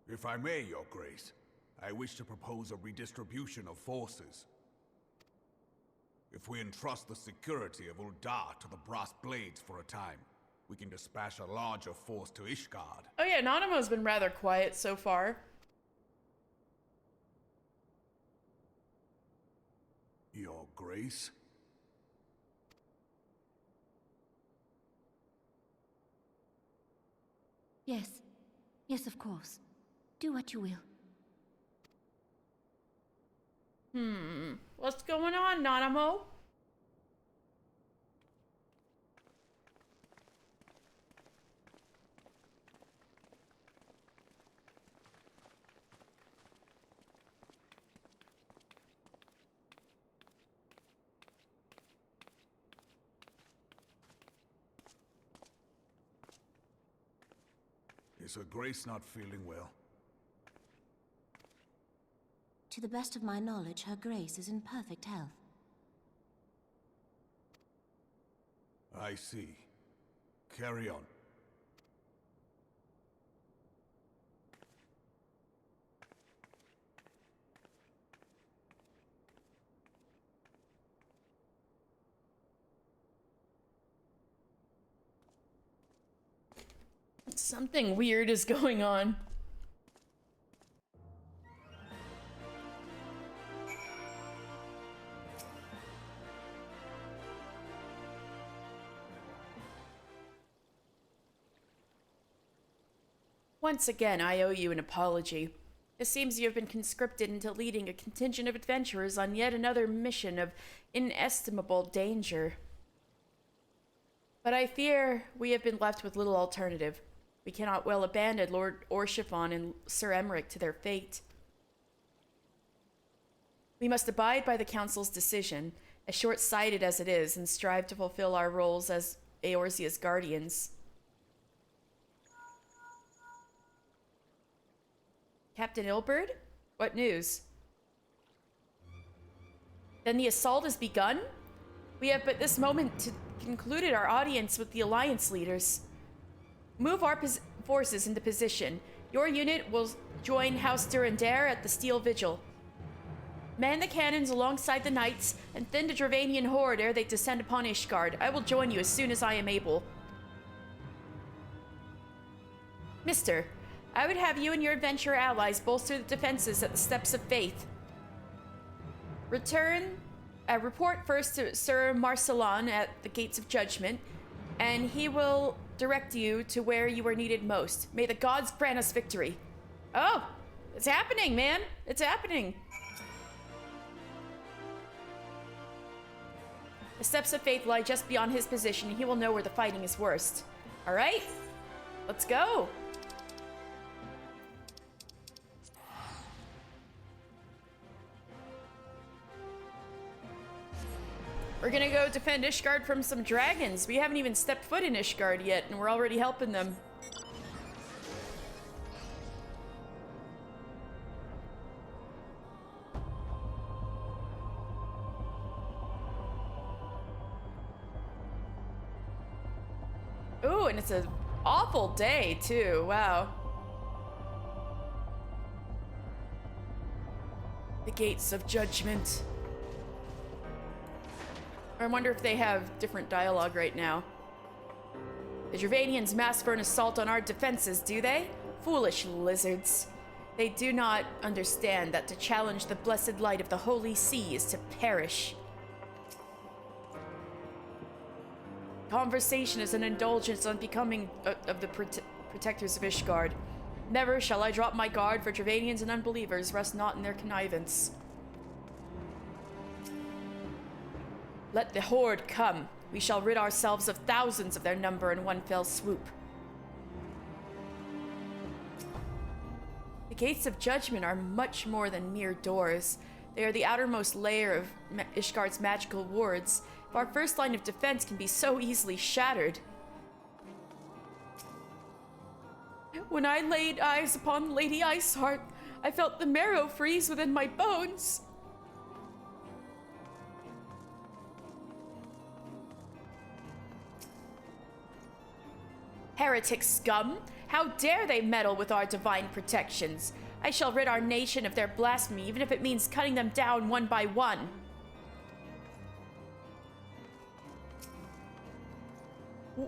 If I may, Your Grace, I wish to propose a redistribution of forces. If we entrust the security of Uldar to the Brass Blades for a time, we can dispatch a larger force to Ishgard. Oh yeah, Nanamo's been rather quiet so far. Your Grace? Yes. Yes, of course. Do what you will. What's going on, Nanamo? Is Her Grace not feeling well? To the best of my knowledge, Her Grace is in perfect health. I see. Carry on. Something weird is going on. Once again, I owe you an apology. It seems you have been conscripted into leading a contingent of adventurers on yet another mission of inestimable danger. But I fear we have been left with little alternative. We cannot well abandon Lord Orshiffon and Sir Emmerich to their fate. We must abide by the Council's decision, as short-sighted as it is, and strive to fulfill our roles as Eorzea's guardians. Captain Ilberd? What news? Then the assault has begun? We have but this moment concluded our audience with the Alliance leaders. Move our forces into position. Your unit will join House Durandare at the Steel Vigil. Man the cannons alongside the knights, and thin the Dravanian horde ere they descend upon Ishgard. I will join you as soon as I am able. Mister, I would have you and your adventurer allies bolster the defenses at the Steps of Faith. Report first to Sir Marcelon at the Gates of Judgment, and he will direct you to where you are needed most. May the gods grant us victory. Oh, it's happening, man. It's happening. The Steps of Faith lie just beyond his position, and he will know where the fighting is worst. All right, let's go. We're gonna go defend Ishgard from some dragons. We haven't even stepped foot in Ishgard yet, and we're already helping them. Ooh, and it's an awful day, too. Wow. The gates of judgment. I wonder if they have different dialogue right now. The Dravanians mass for an assault on our defenses, do they? Foolish lizards. They do not understand that to challenge the blessed light of the Holy Sea is to perish. Conversation is an indulgence on becoming of the protectors of Ishgard. Never shall I drop my guard, for Dravanians and unbelievers rest not in their connivance. Let the horde come. We shall rid ourselves of thousands of their number in one fell swoop. The gates of judgment are much more than mere doors. They are the outermost layer of Ishgard's magical wards. If our first line of defense can be so easily shattered. When I laid eyes upon Lady Iceheart, I felt the marrow freeze within my bones. Heretic scum! How dare they meddle with our divine protections? I shall rid our nation of their blasphemy, even if it means cutting them down one by one.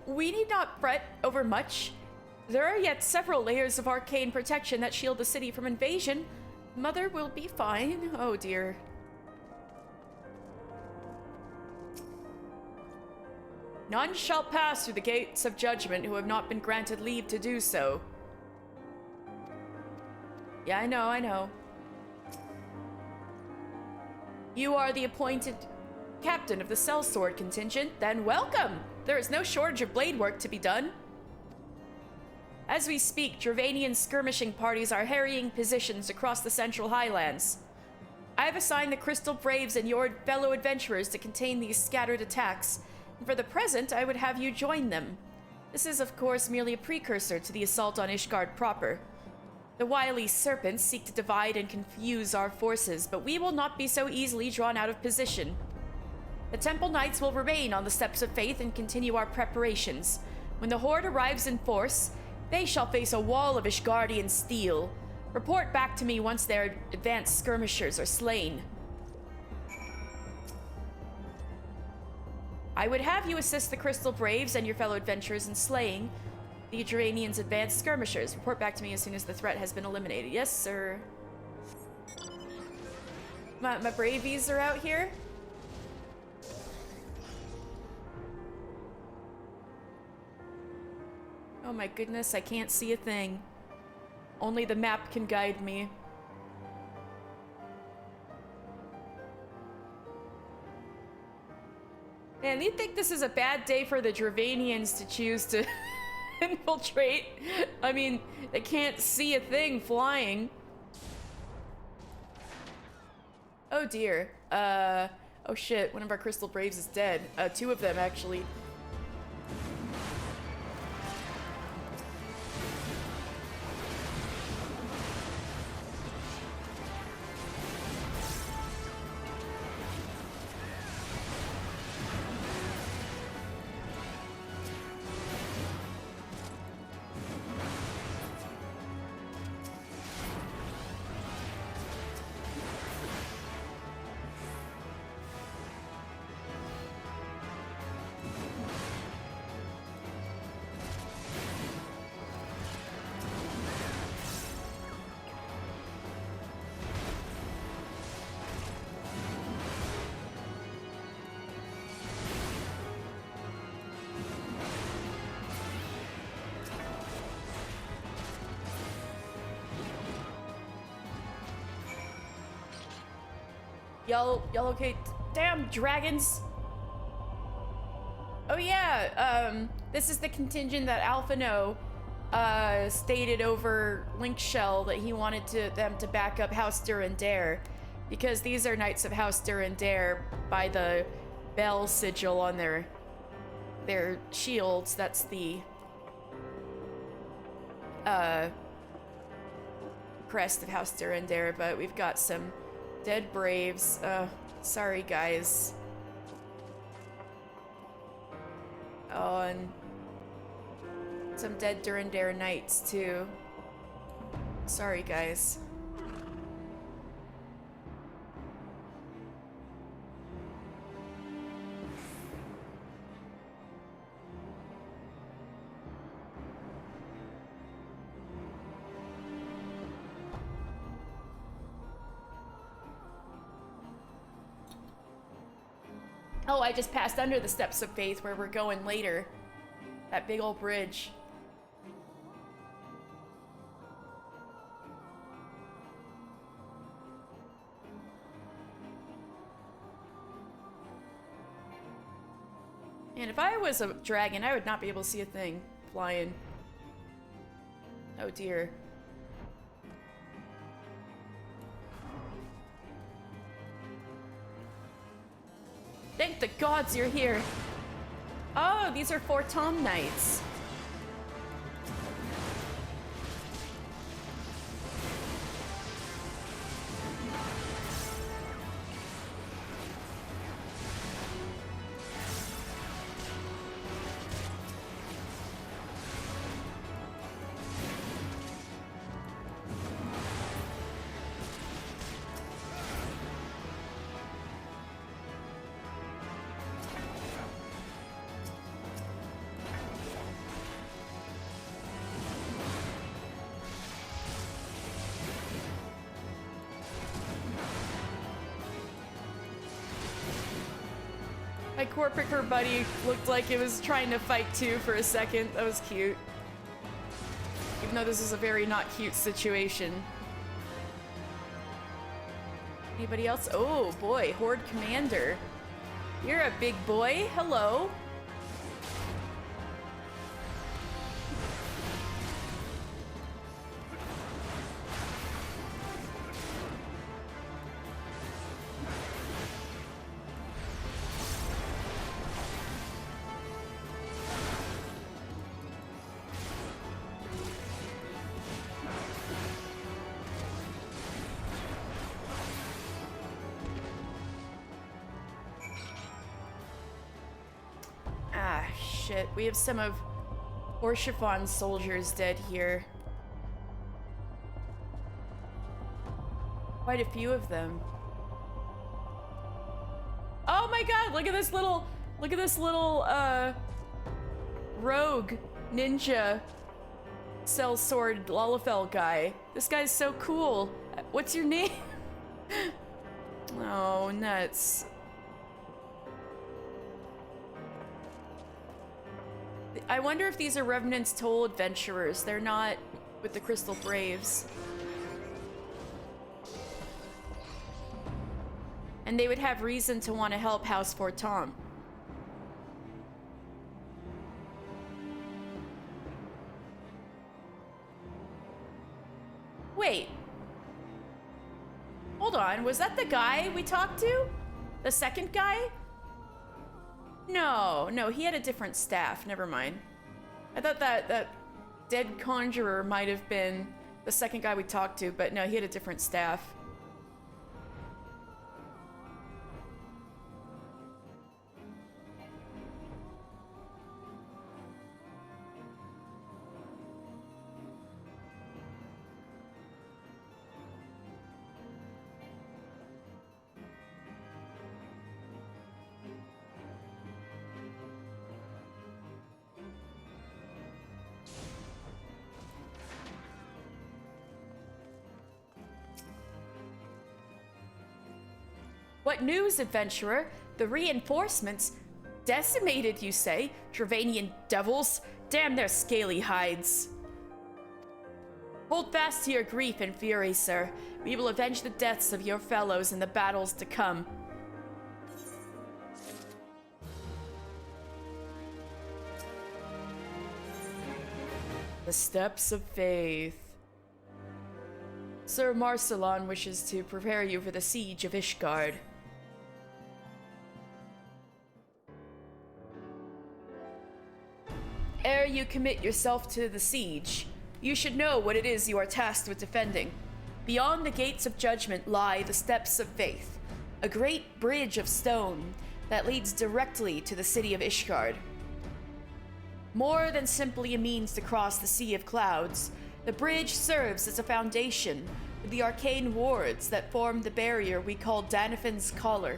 We need not fret over much. There are yet several layers of arcane protection that shield the city from invasion. Mother will be fine. Oh dear. None shall pass through the gates of judgment who have not been granted leave to do so. Yeah, I know. You are the appointed captain of the sellsword contingent, then welcome! There is no shortage of blade work to be done. As we speak, Dravanian skirmishing parties are harrying positions across the Central Highlands. I have assigned the Crystal Braves and your fellow adventurers to contain these scattered attacks, and for the present, I would have you join them. This is, of course, merely a precursor to the assault on Ishgard proper. The wily serpents seek to divide and confuse our forces, but we will not be so easily drawn out of position. The Temple Knights will remain on the steps of faith and continue our preparations. When the Horde arrives in force, they shall face a wall of Ishgardian steel. Report back to me once their advanced skirmishers are slain. I would have you assist the Crystal Braves and your fellow adventurers in slaying the Dravanians' advanced skirmishers. Report back to me as soon as the threat has been eliminated. Yes, sir. My Bravies are out here. Oh my goodness, I can't see a thing. Only the map can guide me. Man, you'd think this is a bad day for the Dravanians to choose to infiltrate. I mean, they can't see a thing flying. Oh dear. Oh shit, one of our Crystal Braves is dead. Two of them, actually. Y'all okay? Damn dragons! Oh yeah, this is the contingent that Alphino stated over Link Shell that he wanted them to back up House Durandare, because these are Knights of House Durandare by the bell sigil on their shields. That's the crest of House Durandare, but we've got some dead Braves. Sorry guys. Oh, and some dead Durandare knights too. Sorry, guys. Oh, I just passed under the Steps of Faith where we're going later. That big old bridge. And if I was a dragon, I would not be able to see a thing flying. Oh dear. Thank the gods you're here. Oh, these are Fort Tom Knights. My Corpicker buddy looked like it was trying to fight too for a second. That was cute. Even though this is a very not cute situation. Anybody else? Oh boy, Horde Commander. You're a big boy. Hello. Shit, we have some of Orshiffon's soldiers dead here. Quite a few of them. Oh my god, look at this little rogue ninja sellsword Lalafell guy. This guy's so cool. What's your name? Oh, nuts. I wonder if these are Revenant's Toll adventurers. They're not with the Crystal Braves. And they would have reason to want to help House Fort Tom. Wait. Hold on, was that the guy we talked to? The second guy? No, he had a different staff. Never mind. I thought that dead conjurer might have been the second guy we talked to, but no, he had a different staff. What news, adventurer? The reinforcements? Decimated, you say? Dravanian devils? Damn their scaly hides. Hold fast to your grief and fury, sir. We will avenge the deaths of your fellows in the battles to come. The Steps of Faith. Sir Marcelon wishes to prepare you for the siege of Ishgard. Ere you commit yourself to the siege, you should know what it is you are tasked with defending. Beyond the gates of judgment lie the Steps of Faith, a great bridge of stone that leads directly to the city of Ishgard. More than simply a means to cross the Sea of Clouds, the bridge serves as a foundation for the arcane wards that form the barrier we call Danafin's Collar.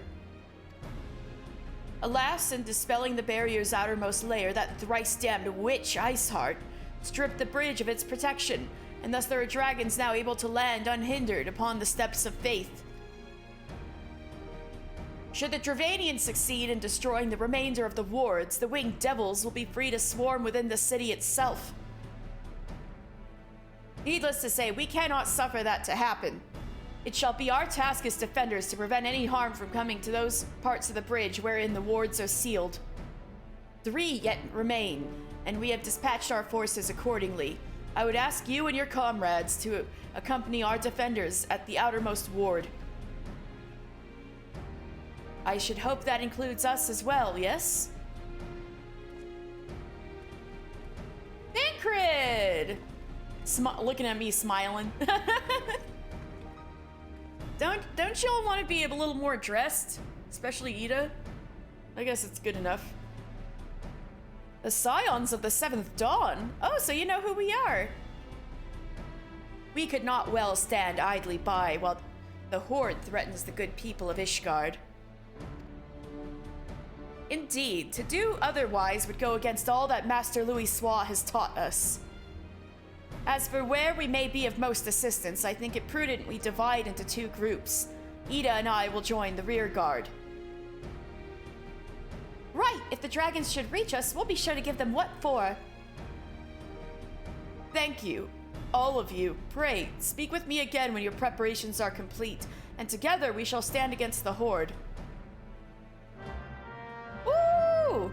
Alas, in dispelling the barrier's outermost layer, that thrice-damned witch Iceheart stripped the bridge of its protection, and thus there are dragons now able to land unhindered upon the steps of faith. Should the Dravanians succeed in destroying the remainder of the wards, the winged devils will be free to swarm within the city itself. Needless to say, we cannot suffer that to happen. It shall be our task as defenders to prevent any harm from coming to those parts of the bridge wherein the wards are sealed. 3 yet remain, and we have dispatched our forces accordingly. I would ask you and your comrades to accompany our defenders at the outermost ward. I should hope that includes us as well, yes? Thancred! Looking at me smiling. Don't y'all want to be a little more dressed? Especially Ida? I guess it's good enough. The Scions of the Seventh Dawn? Oh, so you know who we are. We could not well stand idly by while the Horde threatens the good people of Ishgard. Indeed, to do otherwise would go against all that Master Louisoix has taught us. As for where we may be of most assistance, I think it prudent we divide into 2 groups. Ida and I will join the rear guard. Right, if the dragons should reach us, we'll be sure to give them what for. Thank you, all of you. Pray, speak with me again when your preparations are complete, and together we shall stand against the Horde. Woo!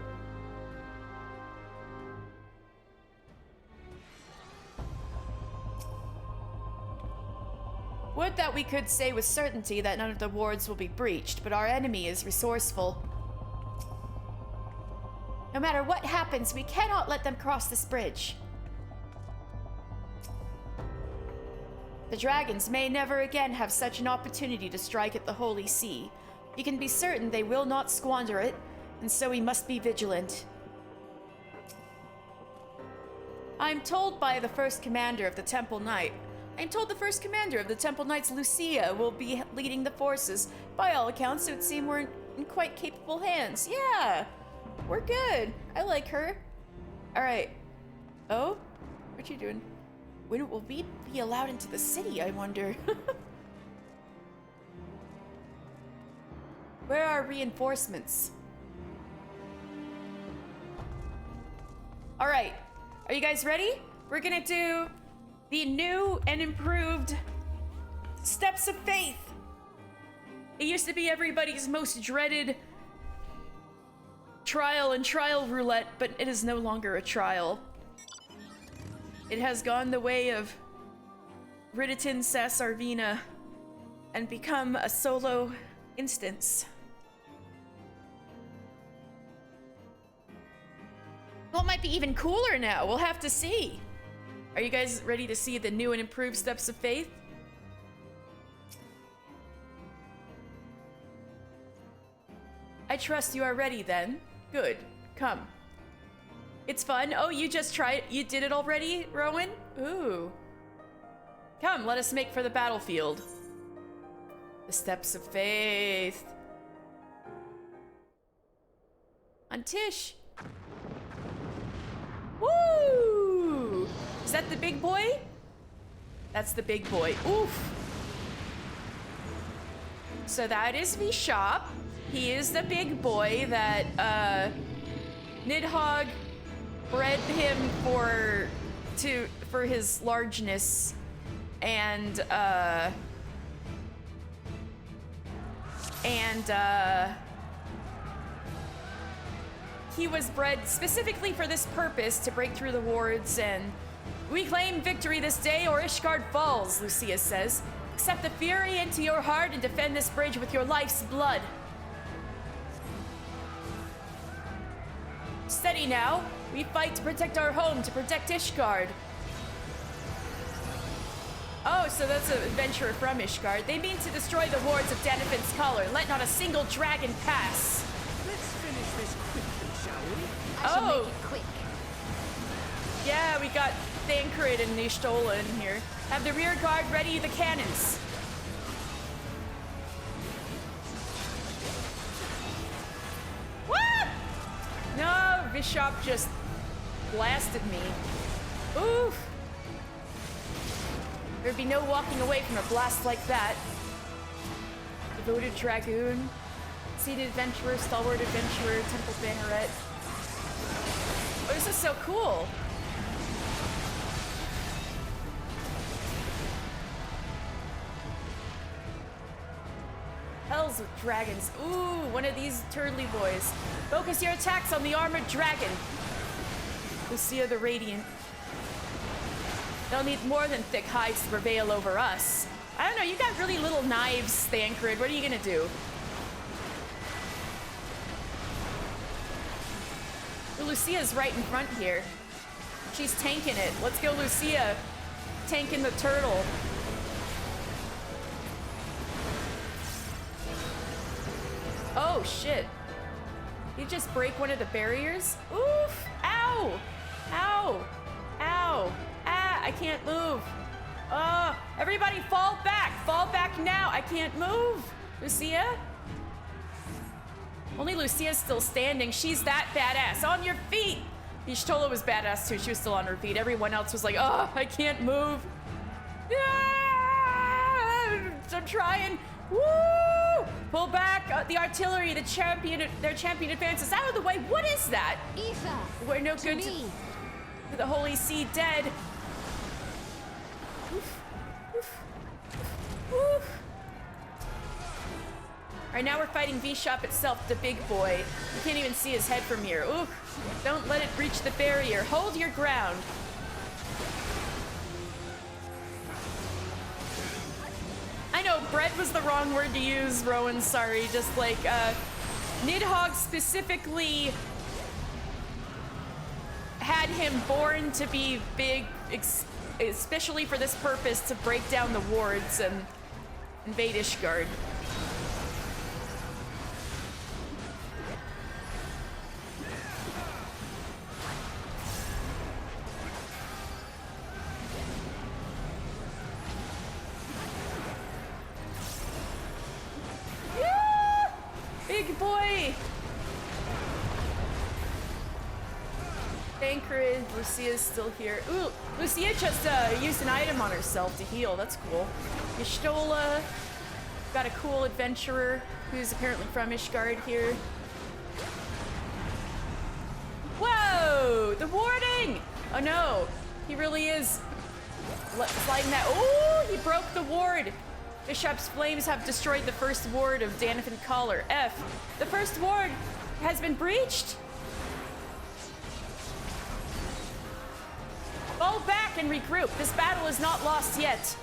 Would that we could say with certainty that none of the wards will be breached, but our enemy is resourceful. No matter what happens, we cannot let them cross this bridge. The dragons may never again have such an opportunity to strike at the Holy See. You can be certain they will not squander it, and so we must be vigilant. I'm told by the first commander of the Temple Knight. I'm told the first commander of the Temple Knights, Lucia, will be leading the forces. By all accounts, it would seem we're in quite capable hands. Yeah, we're good. I like her. All right. Oh, what you doing? When will we be allowed into the city, I wonder? Where are reinforcements? All right, are you guys ready? We're gonna do the new and improved Steps of Faith. It used to be everybody's most dreaded trial and trial roulette, but it is no longer a trial. It has gone the way of Riditin Sas Arvina and become a solo instance. Well, it might be even cooler now. We'll have to see. Are you guys ready to see the new and improved Steps of Faith? I trust you are ready then. Good. Come. It's fun. Oh, you just tried. You did it already, Rowan? Ooh. Come, let us make for the battlefield. The Steps of Faith. On Tish. Woo! Is that the big boy? That's the big boy. Oof. So that is Vishop. He is the big boy that Nidhogg bred him for his largeness, and he was bred specifically for this purpose, to break through the wards, and we claim victory this day or Ishgard falls, Lucia says. Accept the fury into your heart and defend this bridge with your life's blood. Steady now. We fight to protect our home, to protect Ishgard. Oh, so that's an adventurer from Ishgard. They mean to destroy the wards of Danafin's Collar. Let not a single dragon pass. Let's finish this quickly, shall we? Oh. Make it quick. Yeah, we got Thancred and Y'shtola in here. Have the rear guard ready the cannons. What? No, Bishop just blasted me. Oof. There'd be no walking away from a blast like that. Devoted Dragoon. Seated Adventurer, Stalwart Adventurer, Temple Banneret. Oh, this is so cool. Hells with dragons. Ooh, one of these turtly boys. Focus your attacks on the armored dragon. Lucia the Radiant. They'll need more than thick hides to prevail over us. I don't know, you got really little knives, Thancred. What are you gonna do? Lucia's right in front here. She's tanking it. Let's go, Lucia. Tanking the turtle. Oh, shit. You just break one of the barriers? Oof! Ow! Ow! Ow! Ah! I can't move. Oh! Everybody fall back! Fall back now! I can't move! Lucia? Only Lucia's still standing. She's that badass. On your feet! Y'shtola was badass too. She was still on her feet. Everyone else was like, oh, I can't move. Ah! I'm trying. Woo! Pull back the artillery. Their champion advances out of the way. What is that? Aoife, We're no good to the Holy See dead. Oof. Oof. Oof. Right now we're fighting Bishop itself, the big boy. You can't even see his head from here. Ooh, don't let it breach the barrier. Hold your ground. I know, bread was the wrong word to use, Rowan, sorry. Just like, Nidhogg specifically had him born to be big, especially for this purpose, to break down the wards and invade Ishgard. Big boy! Thancred, Lucia's still here. Ooh, Lucia just used an item on herself to heal. That's cool. Y'shtola, got a cool adventurer who's apparently from Ishgard here. Whoa! The warding! Oh no, he really is sliding that. Ooh, he broke the ward. Bishop's flames have destroyed the first ward of Danathan Collar. F. The first ward has been breached. Fall back and regroup. This battle is not lost yet.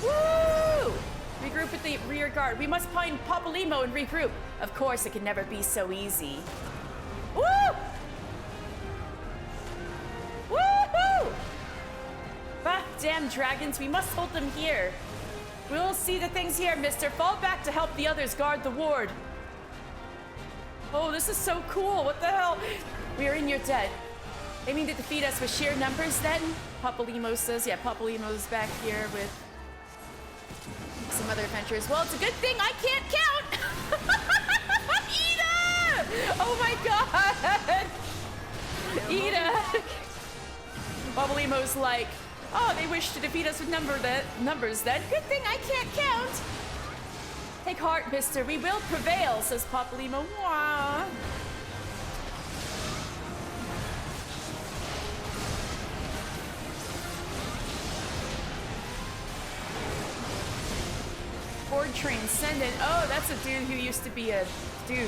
Woo! Regroup at the rear guard. We must find Papalymo and regroup. Of course, it can never be so easy. Woo! Woohoo! Ah, damn dragons, we must hold them here. We'll see the things here, mister. Fall back to help the others guard the ward. Oh, this is so cool. What the hell? We are in your debt. Aiming to defeat us with sheer numbers then? Papalymo says. Yeah, Papalymo's back here with some other adventurers. Well, it's a good thing I can't count. Ida! Oh my god! Ida! Papalymo's like, oh, they wish to defeat us with numbers then. Good thing I can't count. Take heart, mister. We will prevail, says Papalymo. Wah. Board Transcendent. Oh, that's a dude who used to be a dude.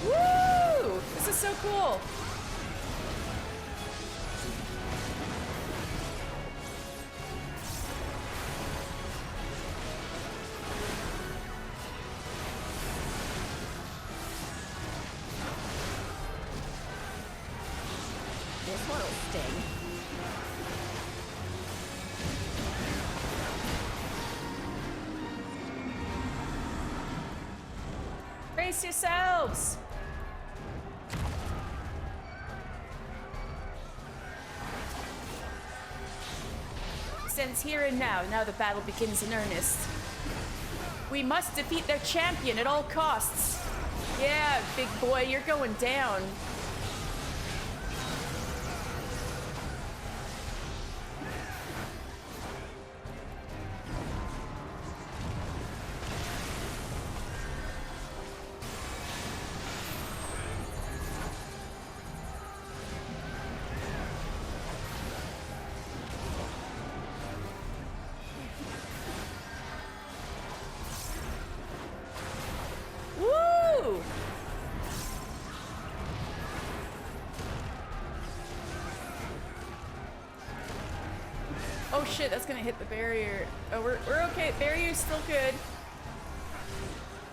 Woo! This is so cool. This one'll sting. Brace yourselves! Since here and now the battle begins in earnest. We must defeat their champion at all costs. Yeah, big boy, you're going down. Woo! Oh shit, that's gonna hit the barrier. Oh, we're okay. Barrier's still good.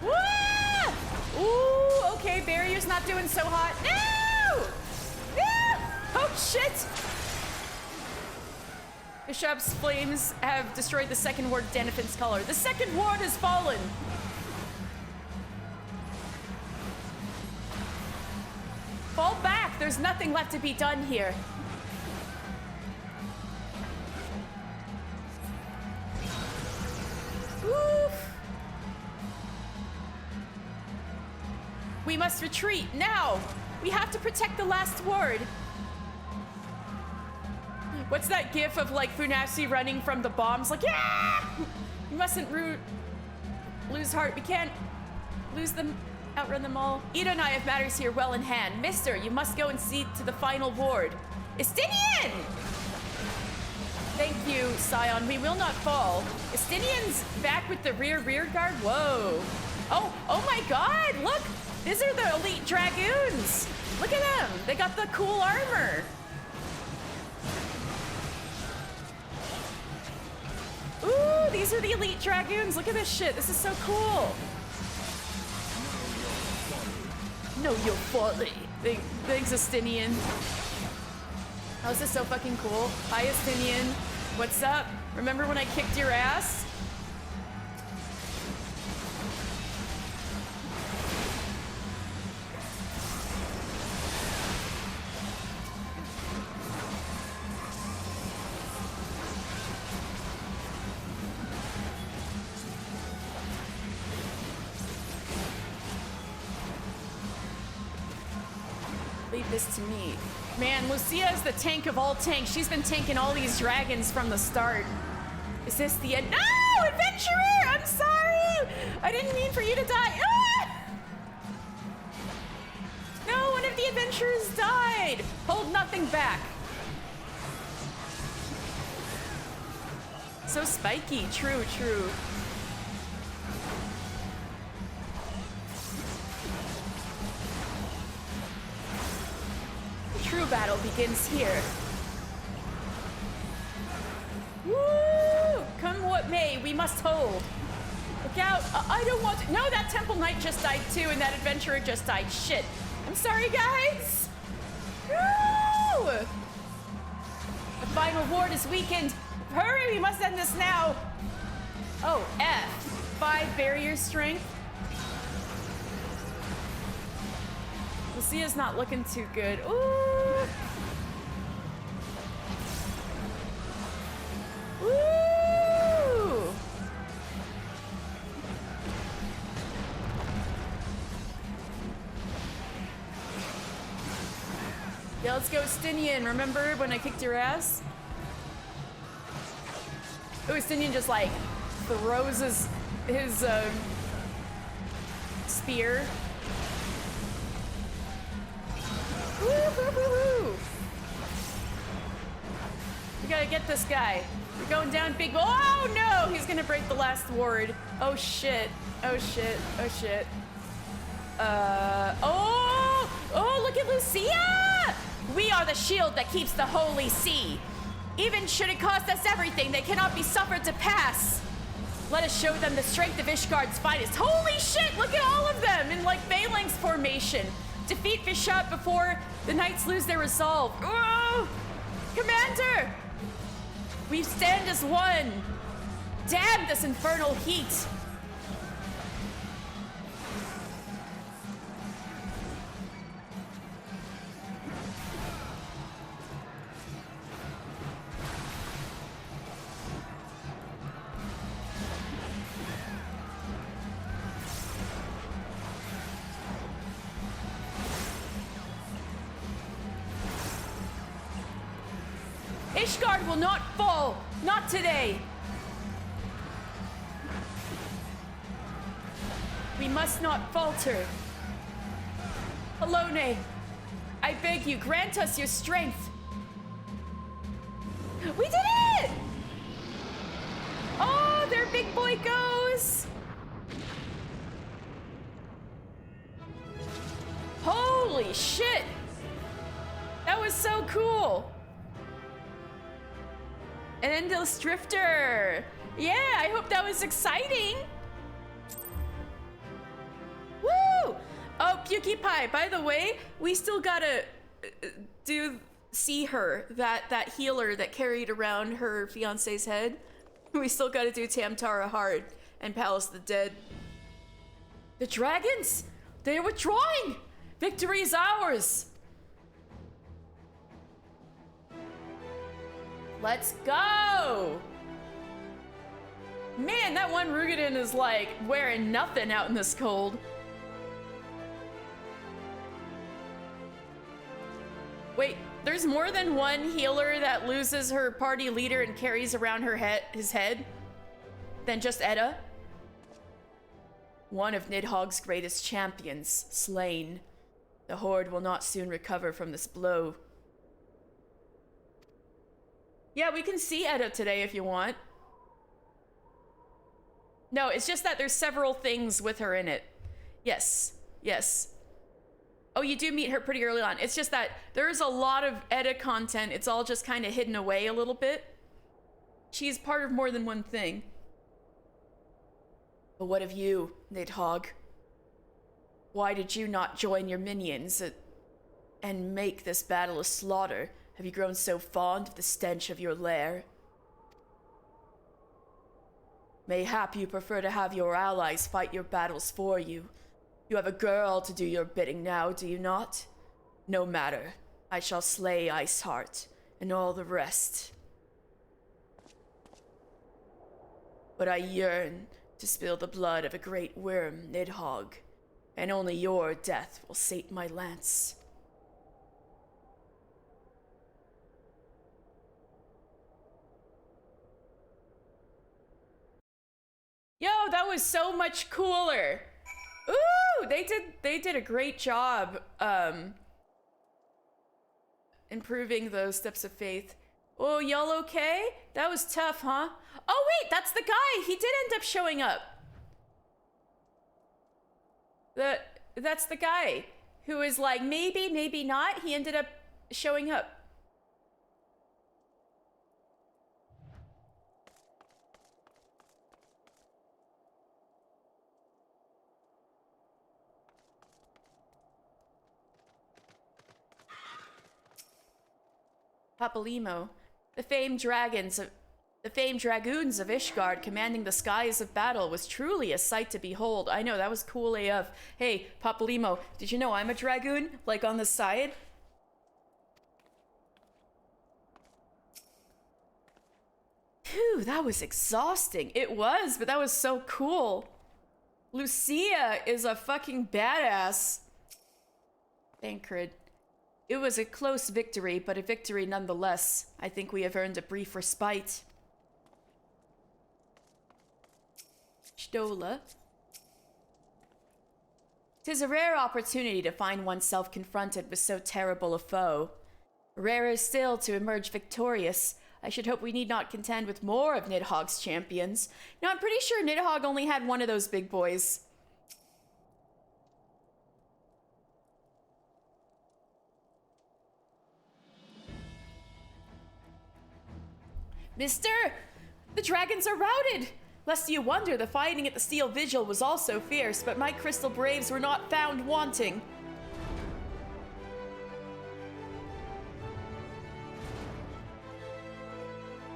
Woo! Ooh, okay, barrier's not doing so hot. No! No! Oh shit! Bishop's flames have destroyed the second ward of Denethyn's color. The second ward has fallen! Fall back! There's nothing left to be done here. Woof! We must retreat now! We have to protect the last ward. What's that gif of like Funasi running from the bombs? Like, yeah! We mustn't lose heart. We can't lose them, outrun them all. Ida and I have matters here well in hand. Mister, you must go and see to the final ward. Estinian! Thank you, Scion. We will not fall. Estinian's back with the rear guard. Whoa. Oh my god, look! These are the elite dragoons! Look at them! They got the cool armor! Ooh, these are the elite dragoons. Look at this shit. This is so cool. Know your folly. Thanks, Estinian. Oh, this is so fucking cool. Hi, Estinian. What's up? Remember when I kicked your ass? Leave this to me. Man, Lucia is the tank of all tanks. She's been tanking all these dragons from the start. Is this the end? No! Adventurer! I'm sorry! I didn't mean for you to die. Ah! No, one of the adventurers died! Hold nothing back. So spiky. True, true. True battle begins here. Woo! Come what may, we must hold. Look out! I don't want to. No, that Temple Knight just died too, and that adventurer just died. Shit. I'm sorry, guys. Woo! The final ward is weakened. Hurry! We must end this now. Oh, F. 5 barrier strength. Lucia's not looking too good. Ooh! Ooh! Yeah, let's go Estinian. Remember when I kicked your ass? Oh, Estinian just like throws his spear. Woo, woo, woo, woo. We gotta get this guy. We're going down big. Oh no! He's gonna break the last ward. Oh shit. Oh shit. Oh shit. Oh, look at Lucia! We are the shield that keeps the Holy See. Even should it cost us everything, they cannot be suffered to pass. Let us show them the strength of Ishgard's finest. Holy shit! Look at all of them in like phalanx formation. Defeat Bishop before the knights lose their resolve. Oh! Commander! We stand as one. Damn this infernal heat. Ishgard will not fall! Not today! We must not falter. Alone, I beg you, grant us your strength. We did it! Oh, their big boy goes! Holy shit! That was so cool! An endless drifter! Yeah, I hope that was exciting! Woo! Oh, PewDiePie, by the way, we still gotta see her, that healer that carried around her fiance's head. We still gotta do Tamtara hard and Palace of the Dead. The dragons! They're withdrawing! Victory is ours! Let's go! Man, that one Rugadin is like wearing nothing out in this cold. Wait, there's more than one healer that loses her party leader and carries around his head than just Edda? One of Nidhogg's greatest champions, slain. The Horde will not soon recover from this blow. Yeah, we can see Edda today if you want. No, it's just that there's several things with her in it. Yes, yes. Oh, you do meet her pretty early on. It's just that there's a lot of Edda content. It's all just kind of hidden away a little bit. She's part of more than one thing. But what of you, Nidhogg? Why did you not join your minions and make this battle a slaughter? Have you grown so fond of the stench of your lair? Mayhap you prefer to have your allies fight your battles for you. You have a girl to do your bidding now, do you not? No matter. I shall slay Iceheart and all the rest. But I yearn to spill the blood of a great worm, Nidhogg, and only your death will sate my lance. Yo, that was so much cooler. Ooh, they did a great job improving those steps of faith. Oh, y'all okay? That was tough, huh? Oh wait, that's the guy. He did end up showing up. That's the guy who is like maybe, maybe not. He ended up showing up. Papalymo, the famed dragoons of Ishgard commanding the skies of battle was truly a sight to behold. I know, that was cool AF. Hey, Papalymo, did you know I'm a dragoon? Like on the side? Phew, that was exhausting. It was, but that was so cool. Lucia is a fucking badass. Thancred. It was a close victory, but a victory nonetheless. I think we have earned a brief respite. Stola. 'Tis a rare opportunity to find oneself confronted with so terrible a foe. Rarer still to emerge victorious. I should hope we need not contend with more of Nidhogg's champions. Now, I'm pretty sure Nidhogg only had one of those big boys. Mister, the dragons are routed! Lest you wonder, the fighting at the Steel Vigil was also fierce, but my Crystal Braves were not found wanting.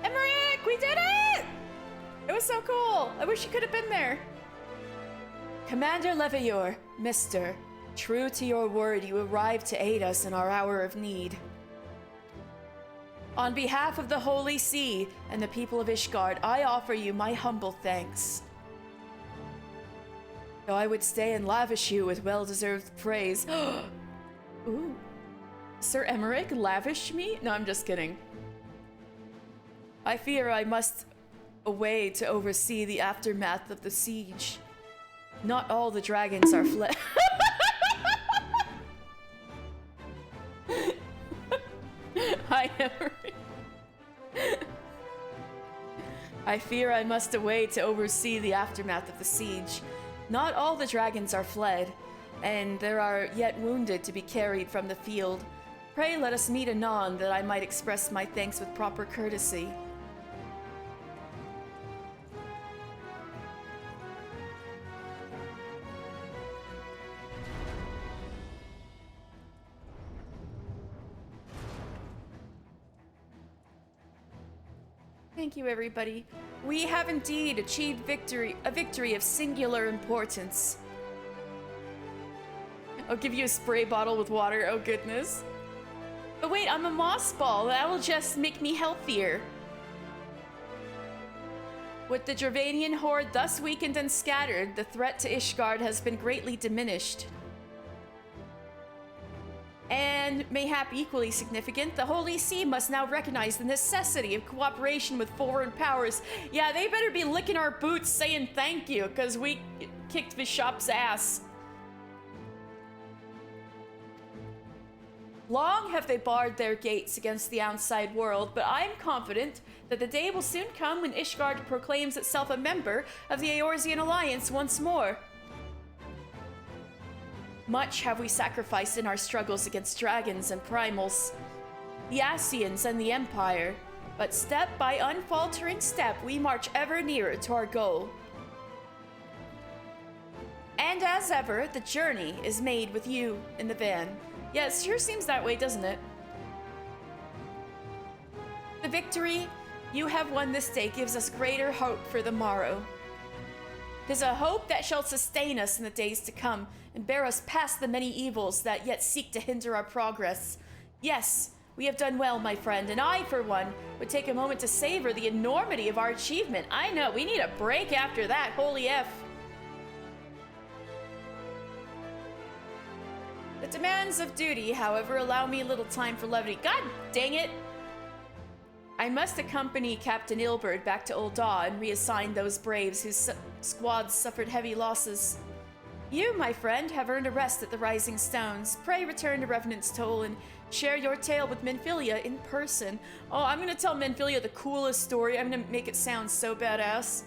Emmerich, we did it! It was so cool. I wish you could have been there. Commander Levayor, Mister, true to your word, you arrived to aid us in our hour of need. On behalf of the Holy See and the people of Ishgard, I offer you my humble thanks. Though I would stay and lavish you with well-deserved praise. Ooh. Sir Emmerich, lavish me? No, I'm just kidding. I fear I must away to oversee the aftermath of the siege. Not all the dragons are fled. I am. I fear I must away to oversee the aftermath of the siege. Not all the dragons are fled, and there are yet wounded to be carried from the field. Pray let us meet anon, that I might express my thanks with proper courtesy. Thank you, everybody. We have indeed achieved victory, a victory of singular importance. I'll give you a spray bottle with water, oh goodness. But wait, I'm a moss ball. That will just make me healthier. With the Dravanian horde thus weakened and scattered, the threat to Ishgard has been greatly diminished. And mayhap equally significant, the Holy See must now recognize the necessity of cooperation with foreign powers. Yeah, they better be licking our boots saying thank you, because we kicked Bishop's ass. Long have they barred their gates against the outside world, but I am confident that the day will soon come when Ishgard proclaims itself a member of the Eorzean Alliance once more. Much have we sacrificed in our struggles against dragons and primals, the Ascians and the Empire, but step by unfaltering step we march ever nearer to our goal. And as ever, the journey is made with you in the van. Yeah, it sure seems that way, doesn't it? The victory you have won this day gives us greater hope for the morrow. 'Tis a hope that shall sustain us in the days to come and bear us past the many evils that yet seek to hinder our progress. Yes, we have done well, my friend, and I, for one, would take a moment to savor the enormity of our achievement. I know, we need a break after that, holy F. The demands of duty, however, allow me a little time for levity. God dang it! I must accompany Captain Ilberd back to Ul'dah and reassign those braves whose squads suffered heavy losses. You, my friend, have earned a rest at the Rising Stones. Pray return to Revenant's Toll and share your tale with Minfilia in person. Oh, I'm gonna tell Minfilia the coolest story. I'm gonna make it sound so badass.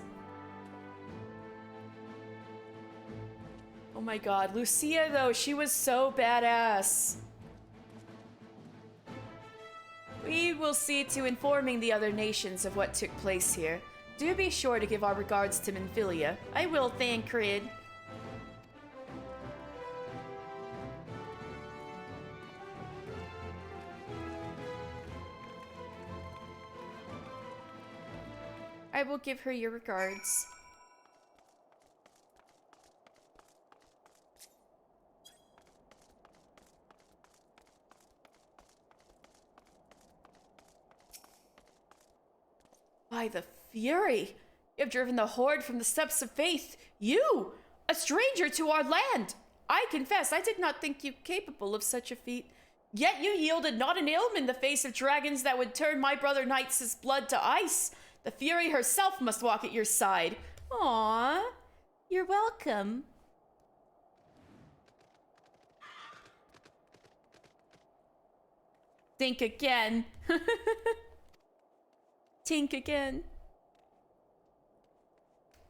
Oh my god, Lucia though, she was so badass. We will see to informing the other nations of what took place here. Do be sure to give our regards to Minfilia. I will, Thancred. I will give her your regards. By the Fury! You have driven the Horde from the steps of faith! You! A stranger to our land! I confess, I did not think you capable of such a feat. Yet you yielded not an ilm in the face of dragons that would turn my brother knights' blood to ice. The Fury herself must walk at your side. Aww. You're welcome. Think again. Tink again.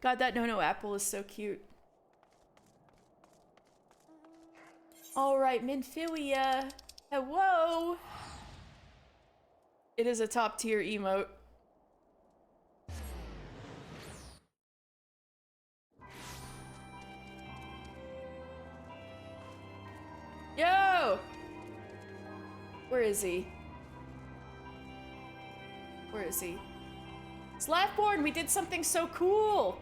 God, that no apple is so cute. Alright, Minfilia. Hello. It is a top tier emote. Yo! Where is he? Where is he? Slathborn, we did something so cool!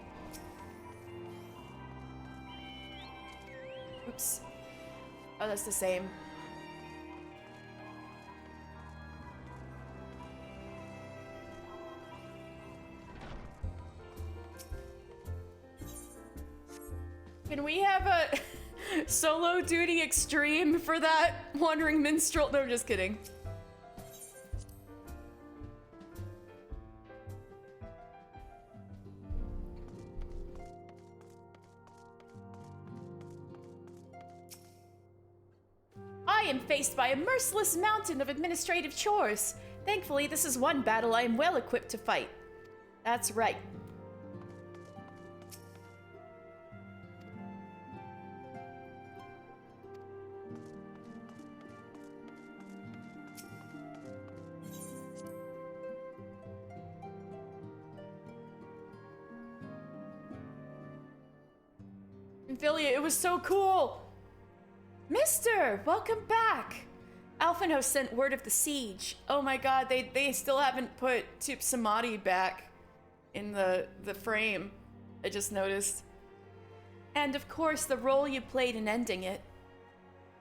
Oops. Oh, that's the same. Can we have a solo duty extreme for that wandering minstrel? No, just kidding. am faced by a merciless mountain of administrative chores. Thankfully, this is one battle I am well equipped to fight. That's right. Ophelia, it was so cool! Mister, welcome back! Alphonse sent word of the siege. Oh my god, they still haven't put Tup Samadhi back in the frame. I just noticed. And of course, the role you played in ending it.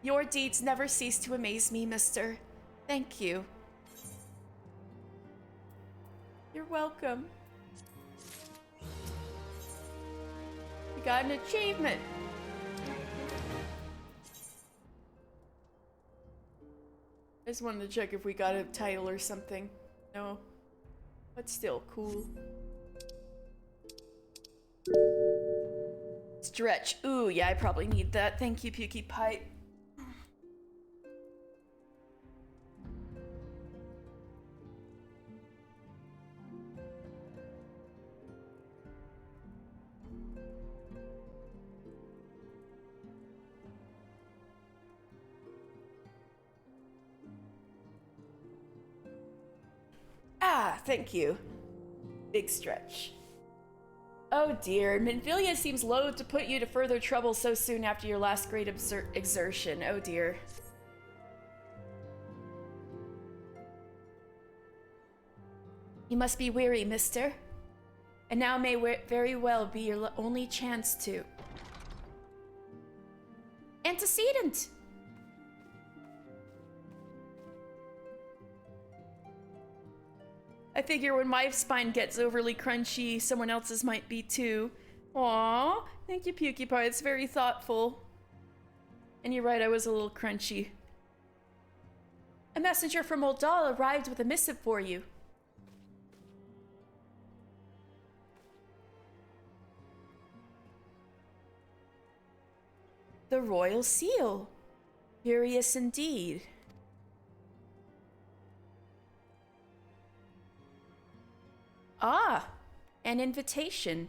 Your deeds never cease to amaze me, mister. Thank you. You're welcome. We got an achievement. I just wanted to check if we got a title or something. No. But still, cool. Stretch. Ooh, yeah, I probably need that. Thank you, Pukey Pie. Ah, thank you. Big stretch. Oh dear, Minfilia seems loath to put you to further trouble so soon after your last great exertion. Oh dear. You must be weary, mister. And now may very well be your only chance to... Antecedent! I figure when my spine gets overly crunchy, someone else's might be too. Aww, thank you, Pukey Pie. It's very thoughtful. And you're right, I was a little crunchy. A messenger from Ul'dah arrived with a missive for you. The Royal Seal. Curious indeed. Ah, an invitation.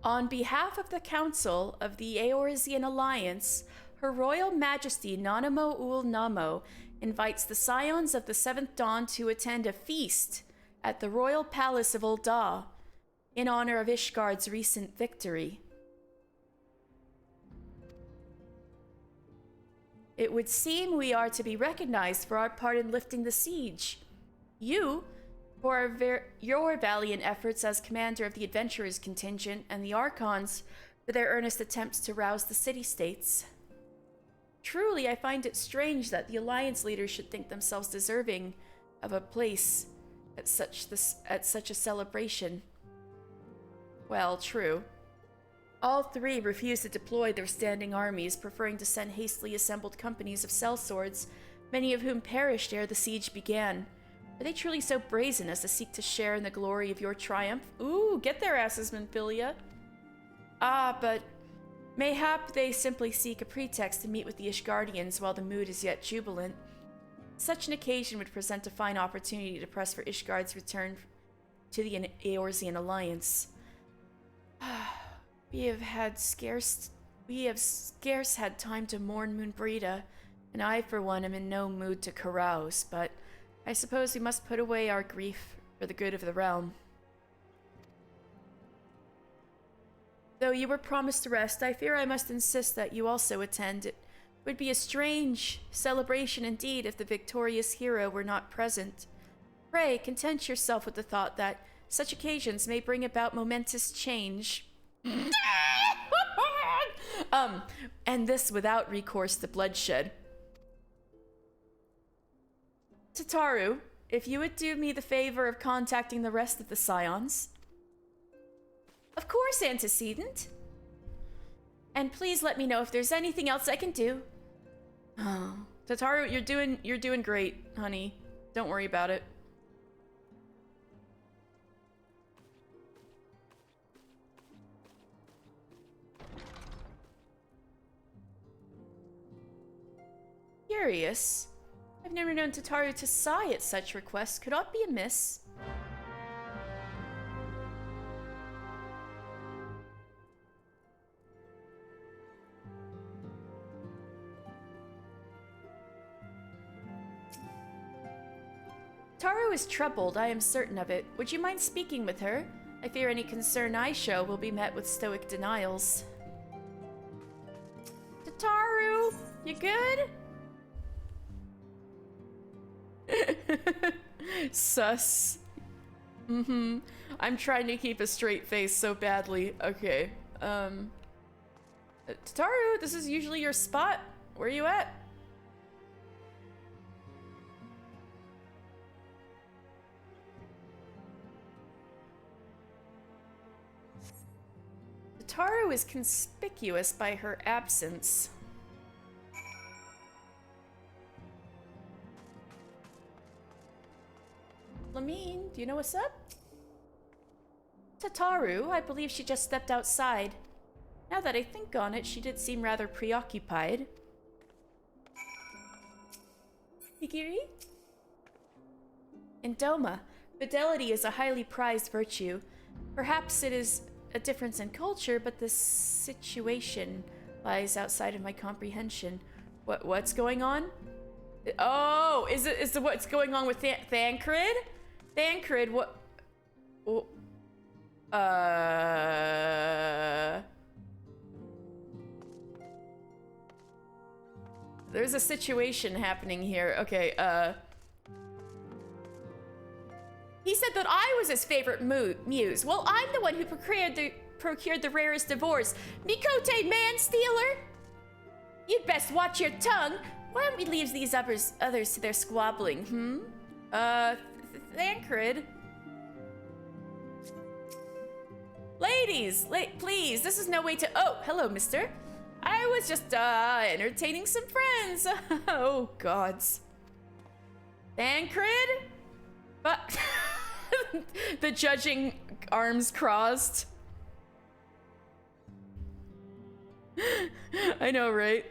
On behalf of the Council of the Eorzean Alliance, Her Royal Majesty Nanamo Ul Namo invites the Scions of the Seventh Dawn to attend a feast at the Royal Palace of Ul'dah in honor of Ishgard's recent victory. It would seem we are to be recognized for our part in lifting the siege. You, for your valiant efforts as commander of the Adventurers contingent, and the Archons for their earnest attempts to rouse the city-states. Truly, I find it strange that the Alliance leaders should think themselves deserving of a place at such a celebration. Well, true. All three refused to deploy their standing armies, preferring to send hastily assembled companies of sellswords, many of whom perished ere the siege began. Are they truly so brazen as to seek to share in the glory of your triumph? Ooh, get their asses, Minfilia. Ah, but mayhap they simply seek a pretext to meet with the Ishgardians while the mood is yet jubilant. Such an occasion would present a fine opportunity to press for Ishgard's return to the Eorzean Alliance. We have scarce had time to mourn Moonbrita, and I, for one, am in no mood to carouse, but I suppose we must put away our grief for the good of the realm. Though you were promised rest, I fear I must insist that you also attend. It would be a strange celebration indeed if the victorious hero were not present. Pray, content yourself with the thought that such occasions may bring about momentous change. And this without recourse to bloodshed. Tataru, if you would do me the favor of contacting the rest of the Scions. Of course, Antecedent. And please let me know if there's anything else I can do. Oh, Tataru, you're doing great, honey. Don't worry about it. Curious. I've never known Tataru to sigh at such requests. Could aught be amiss? Taru is troubled, I am certain of it. Would you mind speaking with her? I fear any concern I show will be met with stoic denials. Tataru, you good? Sus. I'm trying to keep a straight face so badly. Okay. Tataru, this is usually your spot. Where are you at? Tataru is conspicuous by her absence. Flamine, do you know what's up? Tataru, I believe she just stepped outside. Now that I think on it, she did seem rather preoccupied. Higiri? Indoma, fidelity is a highly prized virtue. Perhaps it is a difference in culture, but the situation lies outside of my comprehension. What's going on? Oh, is it what's going on with Thancred? Thancred, what? Oh, there's a situation happening here. Okay, he said that I was his favorite muse. Well, I'm the one who procured the rarest divorce. Mikote man-stealer! You'd best watch your tongue. Why don't we leave these others to their squabbling, Thancred. Ladies, please, this is no way to— Oh, hello, mister. I was just, entertaining some friends. Oh, gods. Thancred? But the judging arms crossed. I know, right?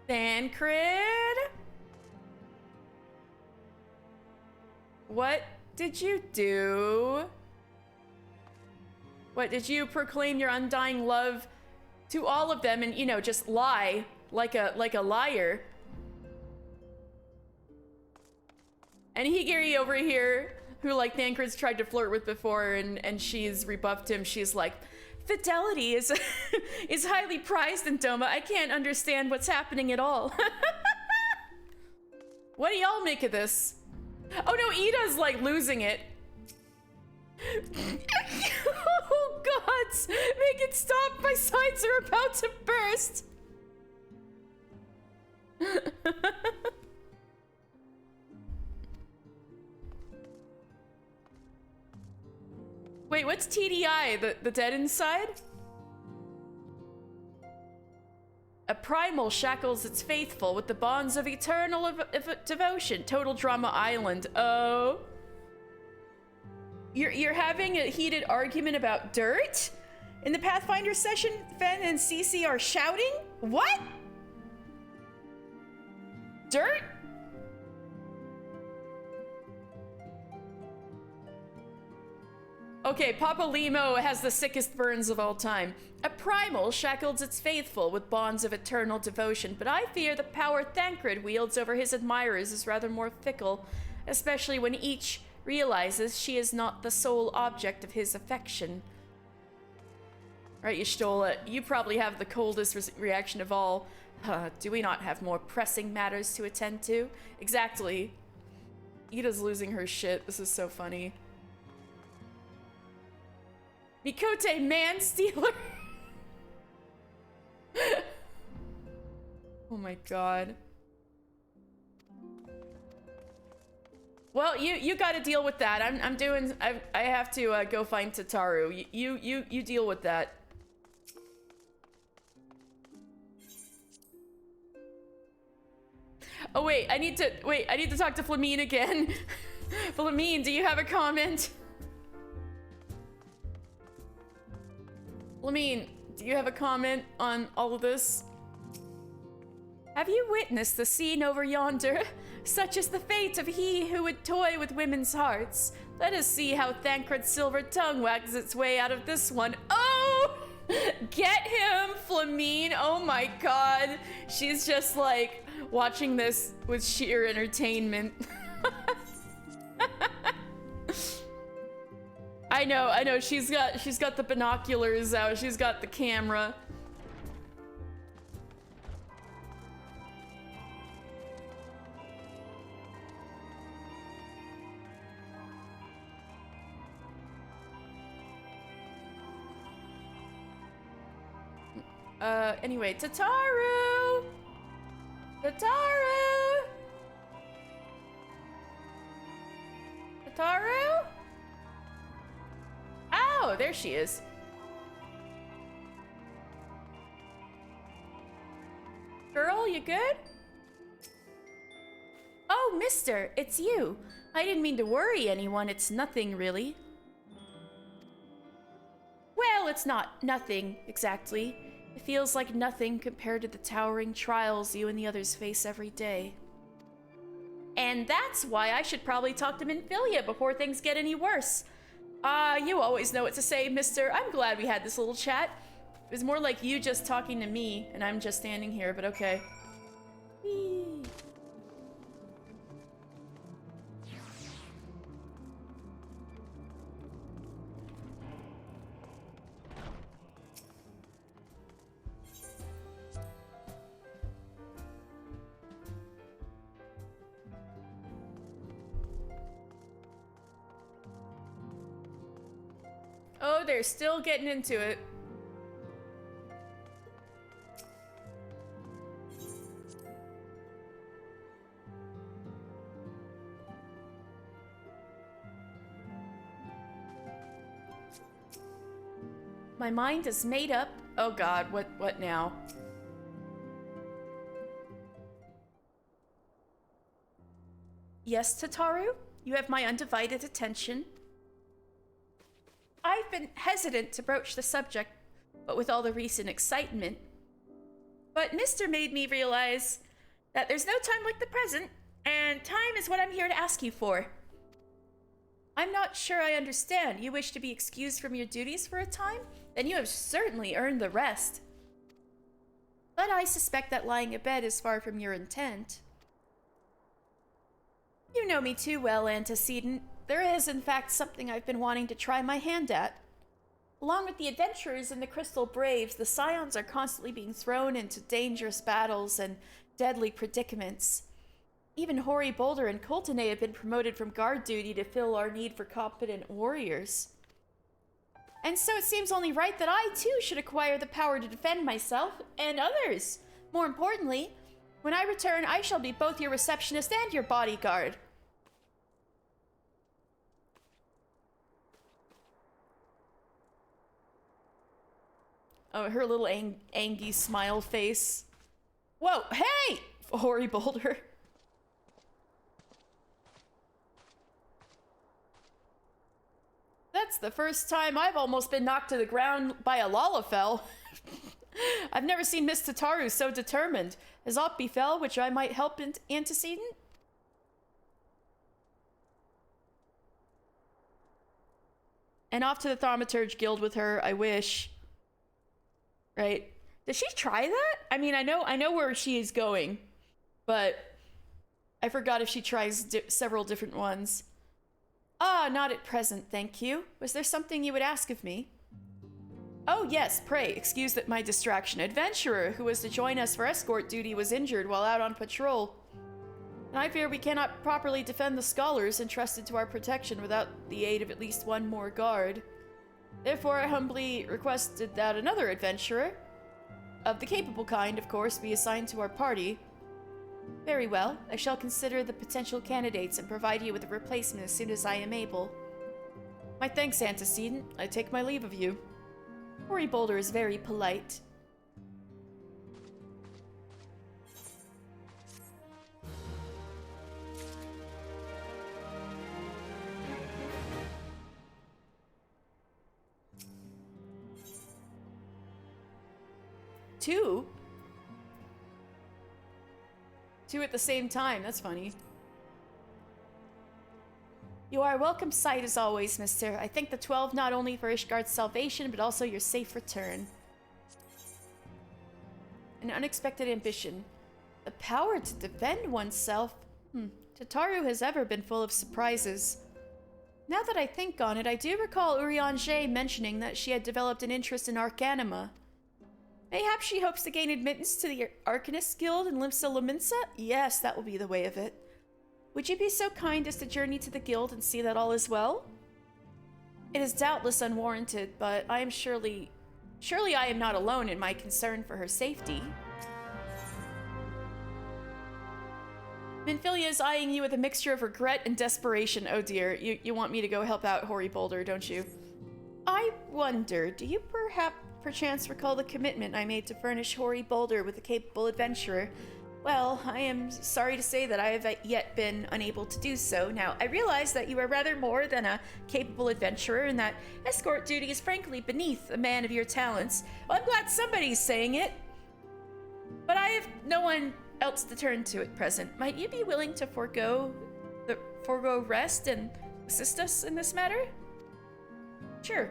Thancred? What did you do? What, did you proclaim your undying love to all of them and, you know, just lie like a liar? And Higiri over here, who like Thancred's tried to flirt with before and she's rebuffed him, she's like, fidelity is is highly prized in Doma. I can't understand what's happening at all. What do y'all make of this? Oh no, Ida's like losing it. Oh gods, make it stop, my sides are about to burst. Wait, what's TDI? The dead inside? A primal shackles its faithful with the bonds of eternal devotion. Total Drama Island. Oh. You're having a heated argument about dirt? In the Pathfinder session, Fen and Cece are shouting? What? Dirt? Okay, Papa Limo has the sickest burns of all time. A primal shackles its faithful with bonds of eternal devotion, but I fear the power Thancred wields over his admirers is rather more fickle, especially when each realizes she is not the sole object of his affection. Right, Y'shtola, you probably have the coldest reaction of all. Do we not have more pressing matters to attend to? Exactly. Ida's losing her shit. This is so funny. Mikote man-stealer. Oh my god. Well, you got to deal with that. I have to go find Tataru. You deal with that. Oh wait, I need to talk to Flamine again. Flamine, do you have a comment? Flamine, do you have a comment on all of this? Have you witnessed the scene over yonder? Such is the fate of he who would toy with women's hearts. Let us see how Thancred's silver tongue wags its way out of this one. Oh! Get him, Flamine! Oh my god. She's just like watching this with sheer entertainment. I know, she's got the binoculars out, she's got the camera. Anyway, Tataru! Tataru! Tataru? Oh, there she is. Girl, you good? Oh, mister, it's you. I didn't mean to worry anyone, it's nothing really. Well, it's not nothing, exactly. It feels like nothing compared to the towering trials you and the others face every day. And that's why I should probably talk to Minfilia before things get any worse. You always know what to say, mister. I'm glad we had this little chat. It was more like you just talking to me, and I'm just standing here, but okay. Whee. Oh, they're still getting into it. My mind is made up. Oh god, what now? Yes, Tataru? You have my undivided attention. I've been hesitant to broach the subject, but with all the recent excitement. But Mister made me realize that there's no time like the present, and time is what I'm here to ask you for. I'm not sure I understand. You wish to be excused from your duties for a time? Then you have certainly earned the rest. But I suspect that lying abed is far from your intent. You know me too well, Antecedent. There is, in fact, something I've been wanting to try my hand at. Along with the adventurers and the Crystal Braves, the Scions are constantly being thrown into dangerous battles and deadly predicaments. Even Hoary Boulder and Coultonay have been promoted from guard duty to fill our need for competent warriors. And so it seems only right that I, too, should acquire the power to defend myself and others. More importantly, when I return, I shall be both your receptionist and your bodyguard. Oh, her little angry smile face. Whoa, hey! Hoary Boulder. That's the first time I've almost been knocked to the ground by a Lalafell. I've never seen Miss Tataru so determined. Has aught befell which I might help Antecedent? And off to the Thaumaturge Guild with her, I wish. Right? Did she try that? I mean, I know where she is going, but I forgot if she tries several different ones. Ah, not at present, thank you. Was there something you would ask of me? Oh yes, pray, excuse that my distraction. Adventurer, who was to join us for escort duty, was injured while out on patrol. And I fear we cannot properly defend the scholars entrusted to our protection without the aid of at least one more guard. Therefore, I humbly requested that another adventurer, of the capable kind, of course, be assigned to our party. Very well, I shall consider the potential candidates and provide you with a replacement as soon as I am able. My thanks, Antecedent. I take my leave of you. Hoary Boulder is very polite. Two? Two at the same time. That's funny. You are a welcome sight as always, mister. I thank the 12 not only for Ishgard's salvation, but also your safe return. An unexpected ambition. The power to defend oneself. Tataru has ever been full of surprises. Now that I think on it, I do recall Urianger mentioning that she had developed an interest in Arcanima. Mayhaps she hopes to gain admittance to the Arcanist Guild in Limsa Lominsa? Yes, that will be the way of it. Would you be so kind as to journey to the guild and see that all is well? It is doubtless unwarranted, but I am surely I am not alone in my concern for her safety. Minfilia is eyeing you with a mixture of regret and desperation. Oh dear, you want me to go help out Hoary Boulder, don't you? I wonder, do you perchance recall the commitment I made to furnish Hoary Boulder with a capable adventurer? Well, I am sorry to say that I have yet been unable to do so. Now, I realize that you are rather more than a capable adventurer and that escort duty is frankly beneath a man of your talents. Well, I'm glad somebody's saying it. But I have no one else to turn to at present. Might you be willing to forego rest and assist us in this matter? Sure.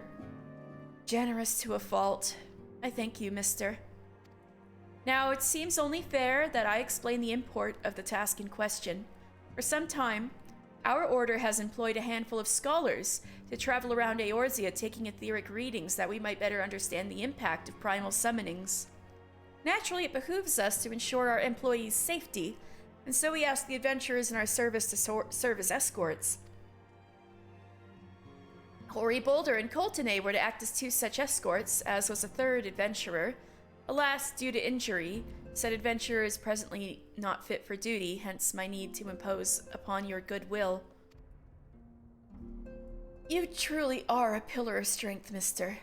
Generous to a fault. I thank you, mister. Now, it seems only fair that I explain the import of the task in question. For some time, our order has employed a handful of scholars to travel around Eorzea taking etheric readings that we might better understand the impact of primal summonings. Naturally, it behooves us to ensure our employees' safety, and so we ask the adventurers in our service to serve as escorts. Hoary Boulder and Coltonay were to act as two such escorts, as was a third adventurer. Alas, due to injury, said adventurer is presently not fit for duty, hence my need to impose upon your goodwill. You truly are a pillar of strength, mister.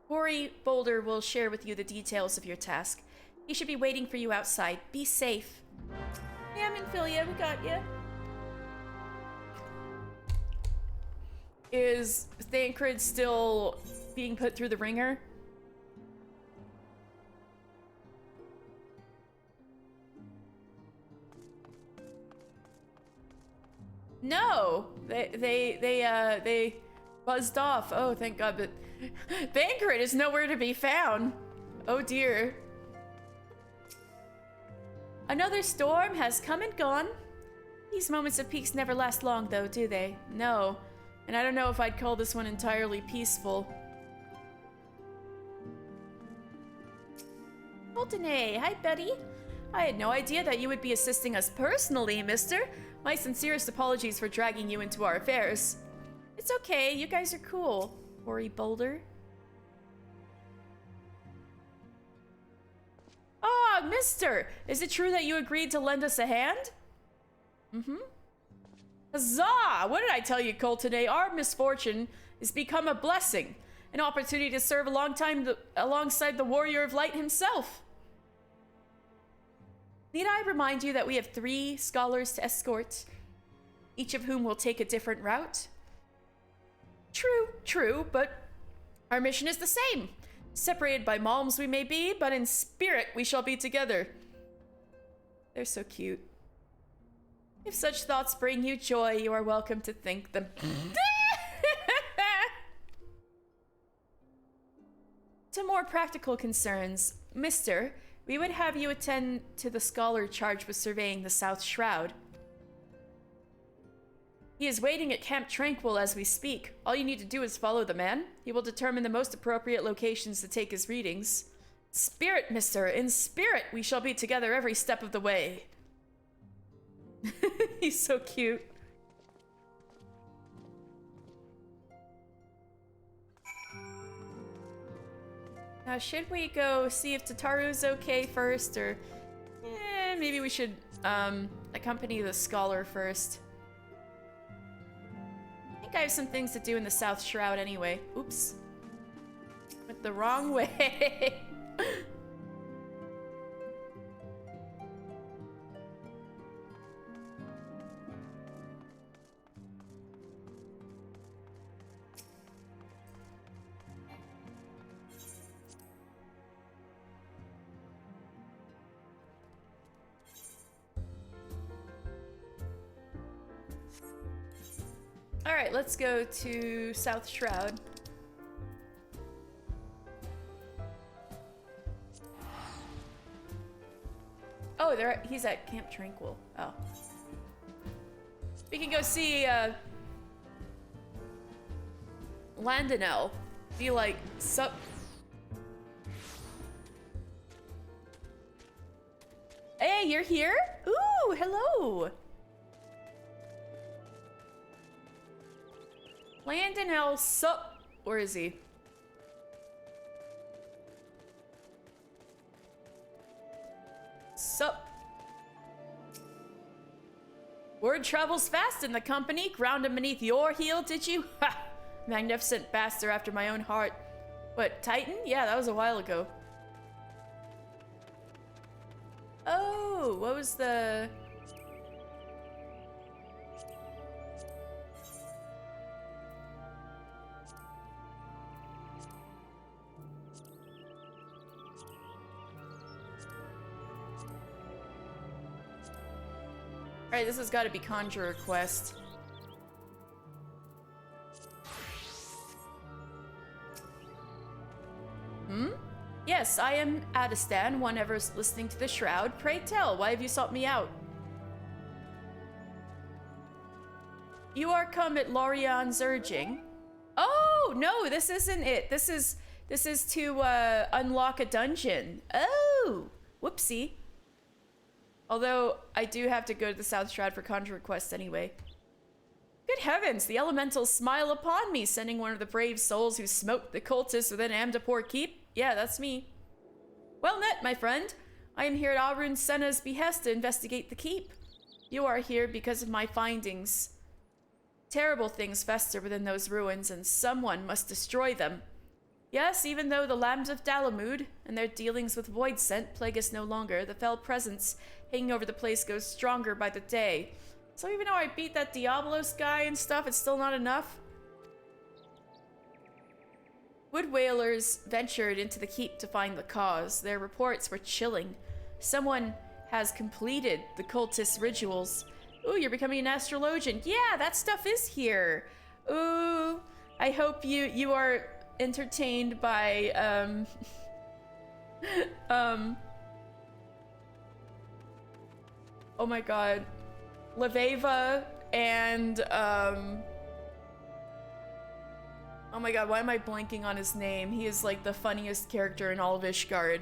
Hoary Boulder will share with you the details of your task. He should be waiting for you outside. Be safe. Yeah, Minfilia, we got you. Is Thancred still being put through the ringer? No, they buzzed off. Oh, thank God, but Thancred is nowhere to be found. Oh dear. Another storm has come and gone. These moments of peace never last long, though, do they? No, and I don't know if I'd call this one entirely peaceful. Coltonay, hi, Betty. I had no idea that you would be assisting us personally, mister. My sincerest apologies for dragging you into our affairs. It's okay, you guys are cool, Hoary Boulder. Ah, mister! Is it true that you agreed to lend us a hand? Huzzah! What did I tell you, Coltonay? Our misfortune has become a blessing. An opportunity to serve alongside the Warrior of Light himself. Need I remind you that we have 3 scholars to escort, each of whom will take a different route? True, but our mission is the same. Separated by malms we may be, but in spirit we shall be together. They're so cute. If such thoughts bring you joy, you are welcome to think them. To more practical concerns, mister, we would have you attend to the scholar charged with surveying the South Shroud. He is waiting at Camp Tranquil as we speak. All you need to do is follow the man. He will determine the most appropriate locations to take his readings. Spirit, mister, in spirit we shall be together every step of the way. He's so cute. Now, should we go see if Tataru's okay first, or maybe we should accompany the scholar first? I think I have some things to do in the South Shroud anyway. Oops. Went the wrong way. Alright, let's go to South Shroud. Oh, he's at Camp Tranquil. Oh. We can go see, Landonel. Be like, sup? Hey, you're here? Ooh, hello! Landonel, sup? Where is he? Sup? Word travels fast in the company. Ground him beneath your heel, did you? Ha! Magnificent bastard after my own heart. What, Titan? Yeah, that was a while ago. Oh, what was the... Alright, this has got to be Conjurer Quest. Yes, I am Adistan, one ever listening to the Shroud. Pray tell, why have you sought me out? You are come at Lorian's urging. Oh, no, this isn't it. This is to unlock a dungeon. Oh, whoopsie. Although, I do have to go to the South Shroud for Conjurer Quest anyway. Good heavens, the elementals smile upon me, sending one of the brave souls who smote the cultists within Amdapor Keep. Yeah, that's me. Well met, my friend. I am here at Arun Senna's behest to investigate the keep. You are here because of my findings. Terrible things fester within those ruins, and someone must destroy them. Yes, even though the Lambs of Dalamud and their dealings with Voidsent plague us no longer, the fell presence hanging over the place grows stronger by the day. So even though I beat that Diablos guy and stuff, it's still not enough. Wood Whalers ventured into the keep to find the cause. Their reports were chilling. Someone has completed the cultist rituals. Ooh, you're becoming an astrologian. Yeah, that stuff is here. Ooh, I hope you are entertained by, oh my god. Leveva and, oh my god, why am I blanking on his name? He is like the funniest character in all of Ishgard.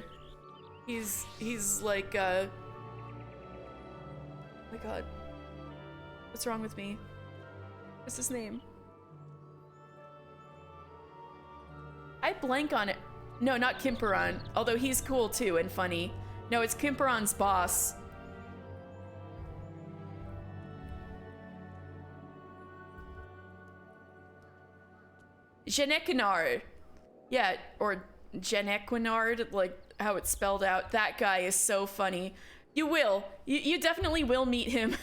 He's like, oh my god. What's wrong with me? What's his name? I blank on it. No, not Kimperon. Although he's cool too and funny. No, it's Kimperon's boss. Genequinard. Yeah, or Genequinard, like how it's spelled out. That guy is so funny. You will. You definitely will meet him.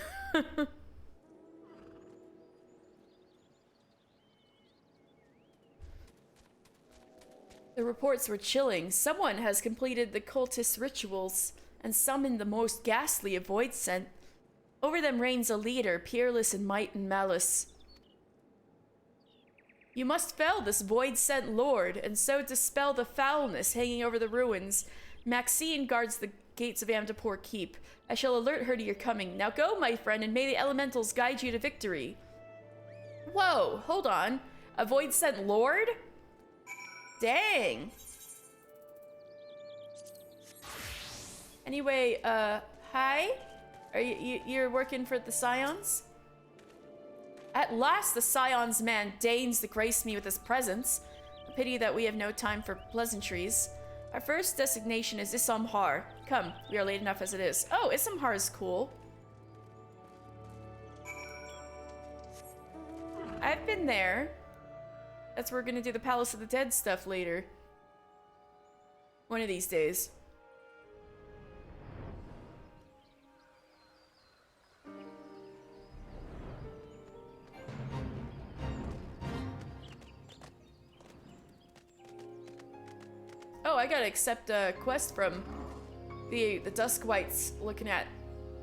The reports were chilling. Someone has completed the cultist rituals and summoned the most ghastly of Voidsent. Over them reigns a leader, peerless in might and malice. You must fell this Voidsent lord, and so dispel the foulness hanging over the ruins. Maxine guards the gates of Amdapor Keep. I shall alert her to your coming. Now go, my friend, and may the elementals guide you to victory. Whoa, hold on. A Voidsent lord? Dang. Anyway, hi? Are you're working for the Scions? At last the Scion's man deigns to grace me with his presence. A pity that we have no time for pleasantries. Our first destination is Isambhar. Come, we are late enough as it is. Oh, Isambhar is cool. I've been there. That's where we're gonna do the Palace of the Dead stuff later. One of these days. Oh, I gotta accept a quest from the Duskwights looking at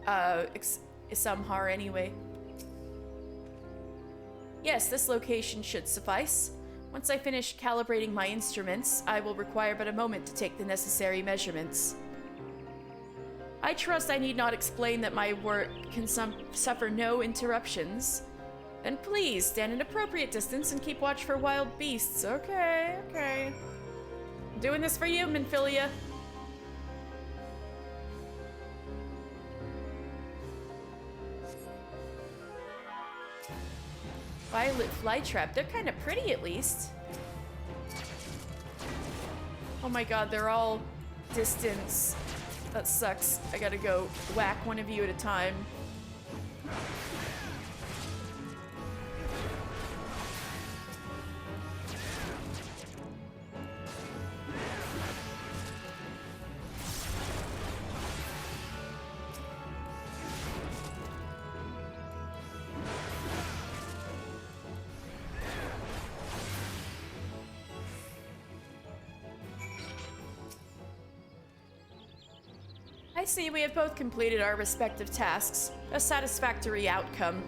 Isambhar anyway. Yes, this location should suffice. Once I finish calibrating my instruments, I will require but a moment to take the necessary measurements. I trust I need not explain that my work can suffer no interruptions. Then please stand an appropriate distance and keep watch for wild beasts. Okay, okay. I'm doing this for you, Minfilia. Violet Flytrap. They're kind of pretty, at least. Oh my god, they're all distance. That sucks. I gotta go whack one of you at a time. I see we have both completed our respective tasks. A satisfactory outcome.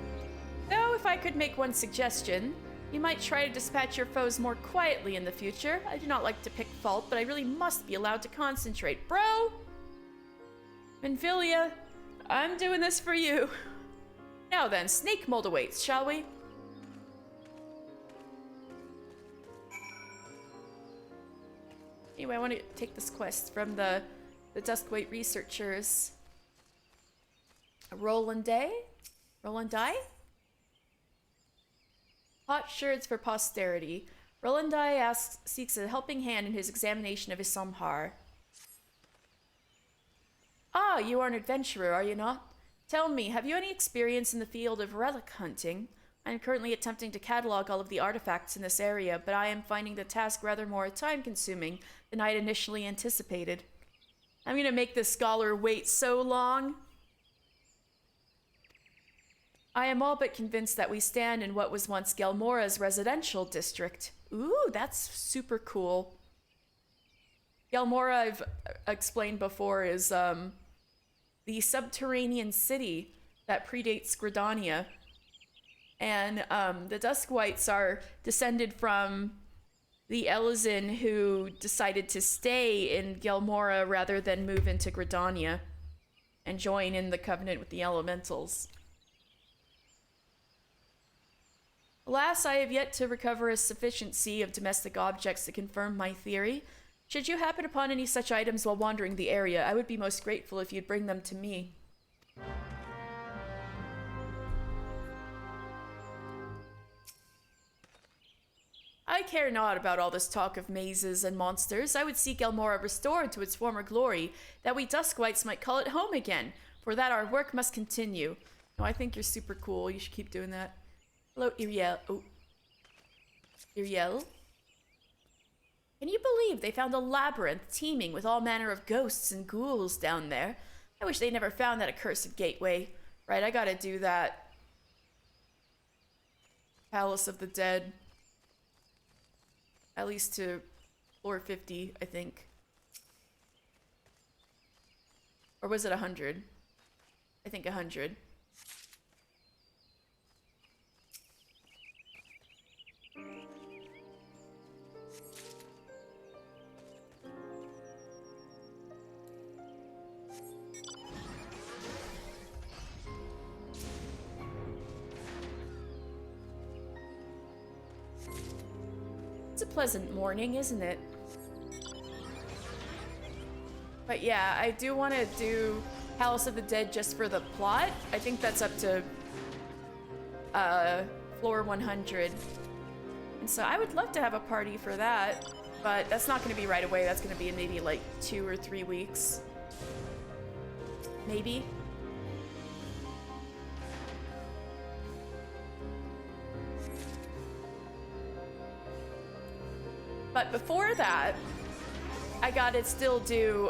Though, if I could make one suggestion, you might try to dispatch your foes more quietly in the future. I do not like to pick fault, but I really must be allowed to concentrate. Bro! Minfilia, I'm doing this for you. Now then, snake mold awaits, shall we? Anyway, I want to take this quest from the Duskweight researchers. Rolandai? Hot sherds for posterity. Rolandai seeks a helping hand in his examination of Isambhar. Ah, you are an adventurer, are you not? Tell me, have you any experience in the field of relic hunting? I am currently attempting to catalog all of the artifacts in this area, but I am finding the task rather more time-consuming than I had initially anticipated. I'm gonna make the scholar wait so long. I am all but convinced that we stand in what was once Gelmora's residential district. Ooh, that's super cool. Gelmora, I've explained before, is the subterranean city that predates Gridania. And the Duskwights are descended from the Elizin who decided to stay in Gelmora rather than move into Gridania and join in the covenant with the elementals. Alas, I have yet to recover a sufficiency of domestic objects to confirm my theory. Should you happen upon any such items while wandering the area, I would be most grateful if you'd bring them to me. I care not about all this talk of mazes and monsters. I would see Gelmora restored to its former glory, that we Duskwights might call it home again, for that our work must continue. No, I think you're super cool. You should keep doing that. Hello, Iriel. Oh. Iriel? Can you believe they found a labyrinth teeming with all manner of ghosts and ghouls down there? I wish they never found that accursed gateway. Right, I gotta do that. Palace of the Dead. At least to floor 50, I think. Or was it 100? I think 100. It's a pleasant morning, isn't it? But yeah, I do want to do Palace of the Dead just for the plot. I think that's up to floor 100. And so I would love to have a party for that, but that's not going to be right away. That's going to be in maybe like 2 or 3 weeks. Maybe. But before that, I gotta still do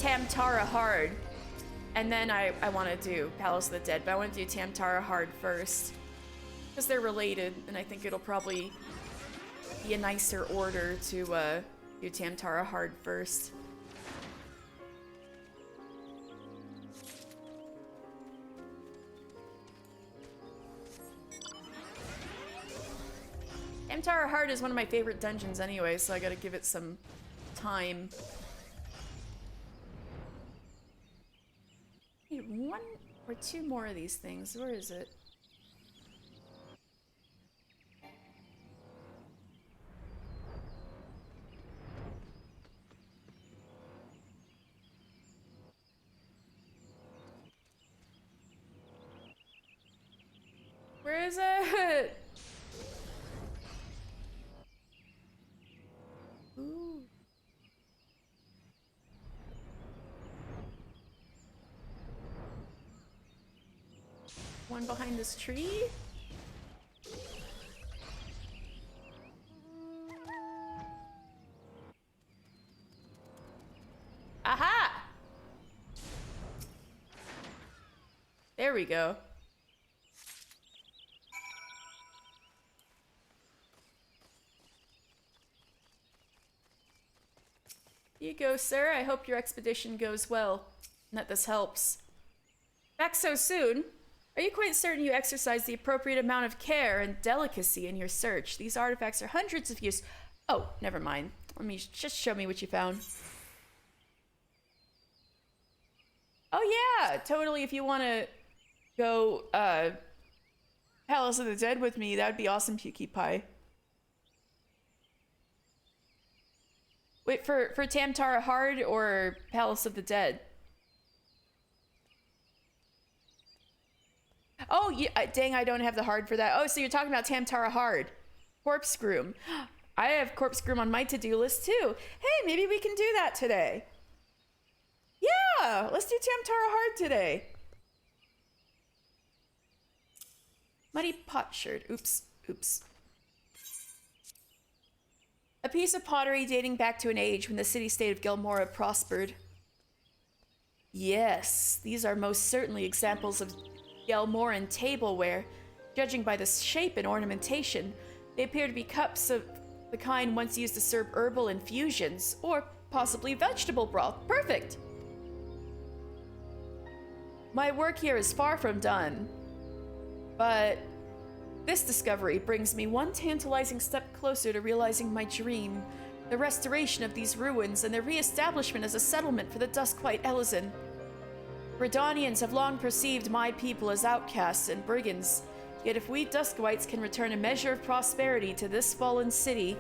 Tamtara Hard. And then I want to do Palace of the Dead, but I want to do Tamtara Hard first. Because they're related, and I think it'll probably be a nicer order to do Tamtara Hard first. Tamtara Heart is one of my favorite dungeons anyway, so I gotta give it some time. I need 1 or 2 more of these things. Where is it? Where is it? Ooh. One behind this tree? Aha! There we go. Here you go, sir. I hope your expedition goes well, and that this helps. Back so soon? Are you quite certain you exercise the appropriate amount of care and delicacy in your search? These artifacts are hundreds of years... Oh, never mind. Let me just show me what you found. Oh yeah, totally. If you want to go, Palace of the Dead with me, that would be awesome, Pukie Pie. Wait, for Tamtara Hard or Palace of the Dead? Oh, yeah, dang, I don't have the hard for that. Oh, so you're talking about Tamtara Hard. Corpse Groom. I have Corpse Groom on my to-do list too. Hey, maybe we can do that today. Yeah, let's do Tamtara Hard today. Muddy potsherd. Oops, oops. A piece of pottery dating back to an age when the city-state of Gelmora prospered. Yes, these are most certainly examples of Gelmoran tableware. Judging by the shape and ornamentation, they appear to be cups of the kind once used to serve herbal infusions, or possibly vegetable broth. Perfect! My work here is far from done, but this discovery brings me one tantalizing step closer to realizing my dream, the restoration of these ruins and their re-establishment as a settlement for the Duskwhite Elezen. Redanians have long perceived my people as outcasts and brigands, yet if we Duskwhites can return a measure of prosperity to this fallen city,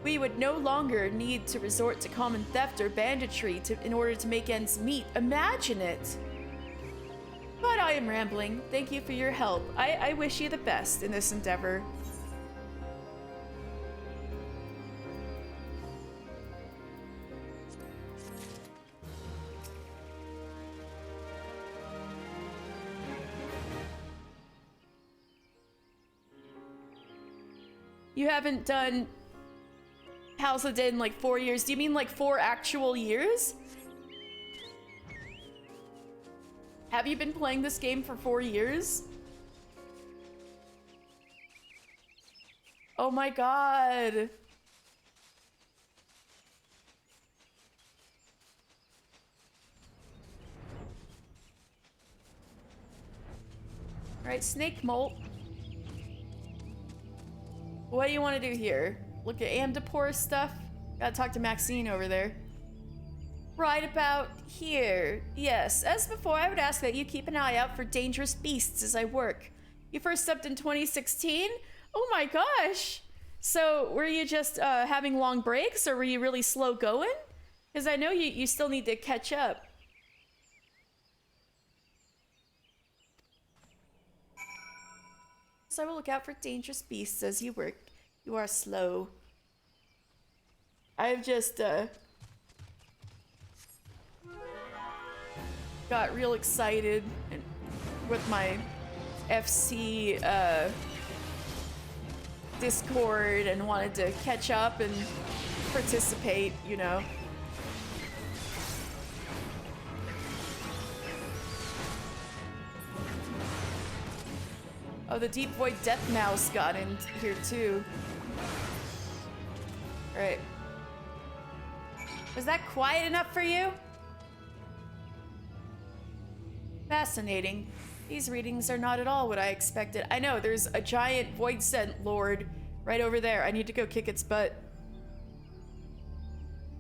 we would no longer need to resort to common theft or banditry in order to make ends meet. Imagine it! But I am rambling. Thank you for your help. I wish you the best in this endeavor. You haven't done Palace of the Dead in like 4 years. Do you mean like 4 actual years? Have you been playing this game for 4 years? Oh my god. Alright, Snake Molt. What do you want to do here? Look at Amdapor stuff? Gotta talk to Maxine over there. Right about here. Yes, as before, I would ask that you keep an eye out for dangerous beasts as I work. You first subbed in 2016? Oh my gosh! So, were you just having long breaks, or were you really slow going? Because I know you still need to catch up. So I will look out for dangerous beasts as you work. You are slow. I've just, got real excited with my FC, Discord and wanted to catch up and participate, you know. Oh, the Deep Void Death Mouse got in here too. Alright. Was that quiet enough for you? Fascinating. These readings are not at all what I expected. I know, there's a giant Voidsent Lord Right over there. I need to go kick its butt.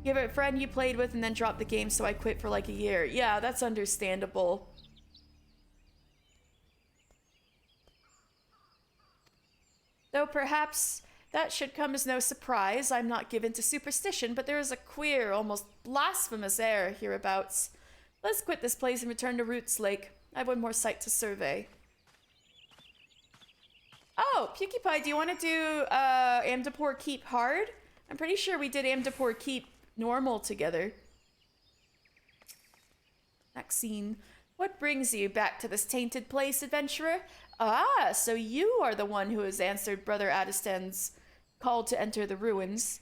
Give it a friend you played with and then drop the game, so I quit for like a year. Yeah, that's understandable. Though perhaps that should come as no surprise. I'm not given to superstition, but there is a queer, almost blasphemous air hereabouts. Let's quit this place and return to Roots Lake. I have one more site to survey. Oh, PewDiePie, do you want to do Amdapor Keep hard? I'm pretty sure we did Amdapor Keep normal together. Maxine, what brings you back to this tainted place, adventurer? Ah, so you are the one who has answered Brother Adestan's call to enter the ruins.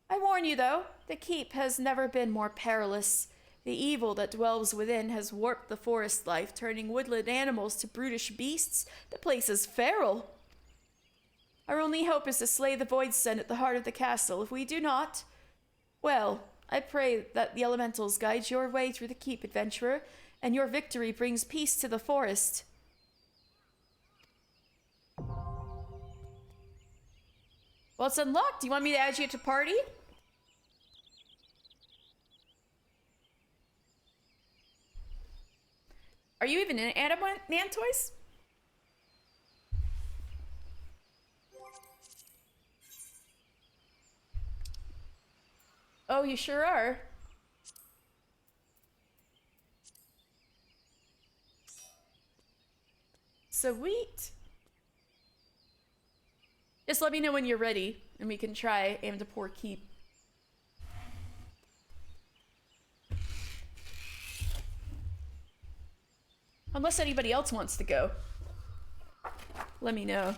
I warn you, though, the keep has never been more perilous. The evil that dwells within has warped the forest life, turning woodland animals to brutish beasts. The place is feral. Our only hope is to slay the Voidson at the heart of the castle. If we do not, well, I pray that the elementals guide your way through the keep, adventurer, and your victory brings peace to the forest. Well, it's unlocked. Do you want me to add you to party? Are you even in Adamantoise? Oh, you sure are. Sweet. Just let me know when you're ready, and we can try Amdapor Keep. Unless anybody else wants to go. Let me know.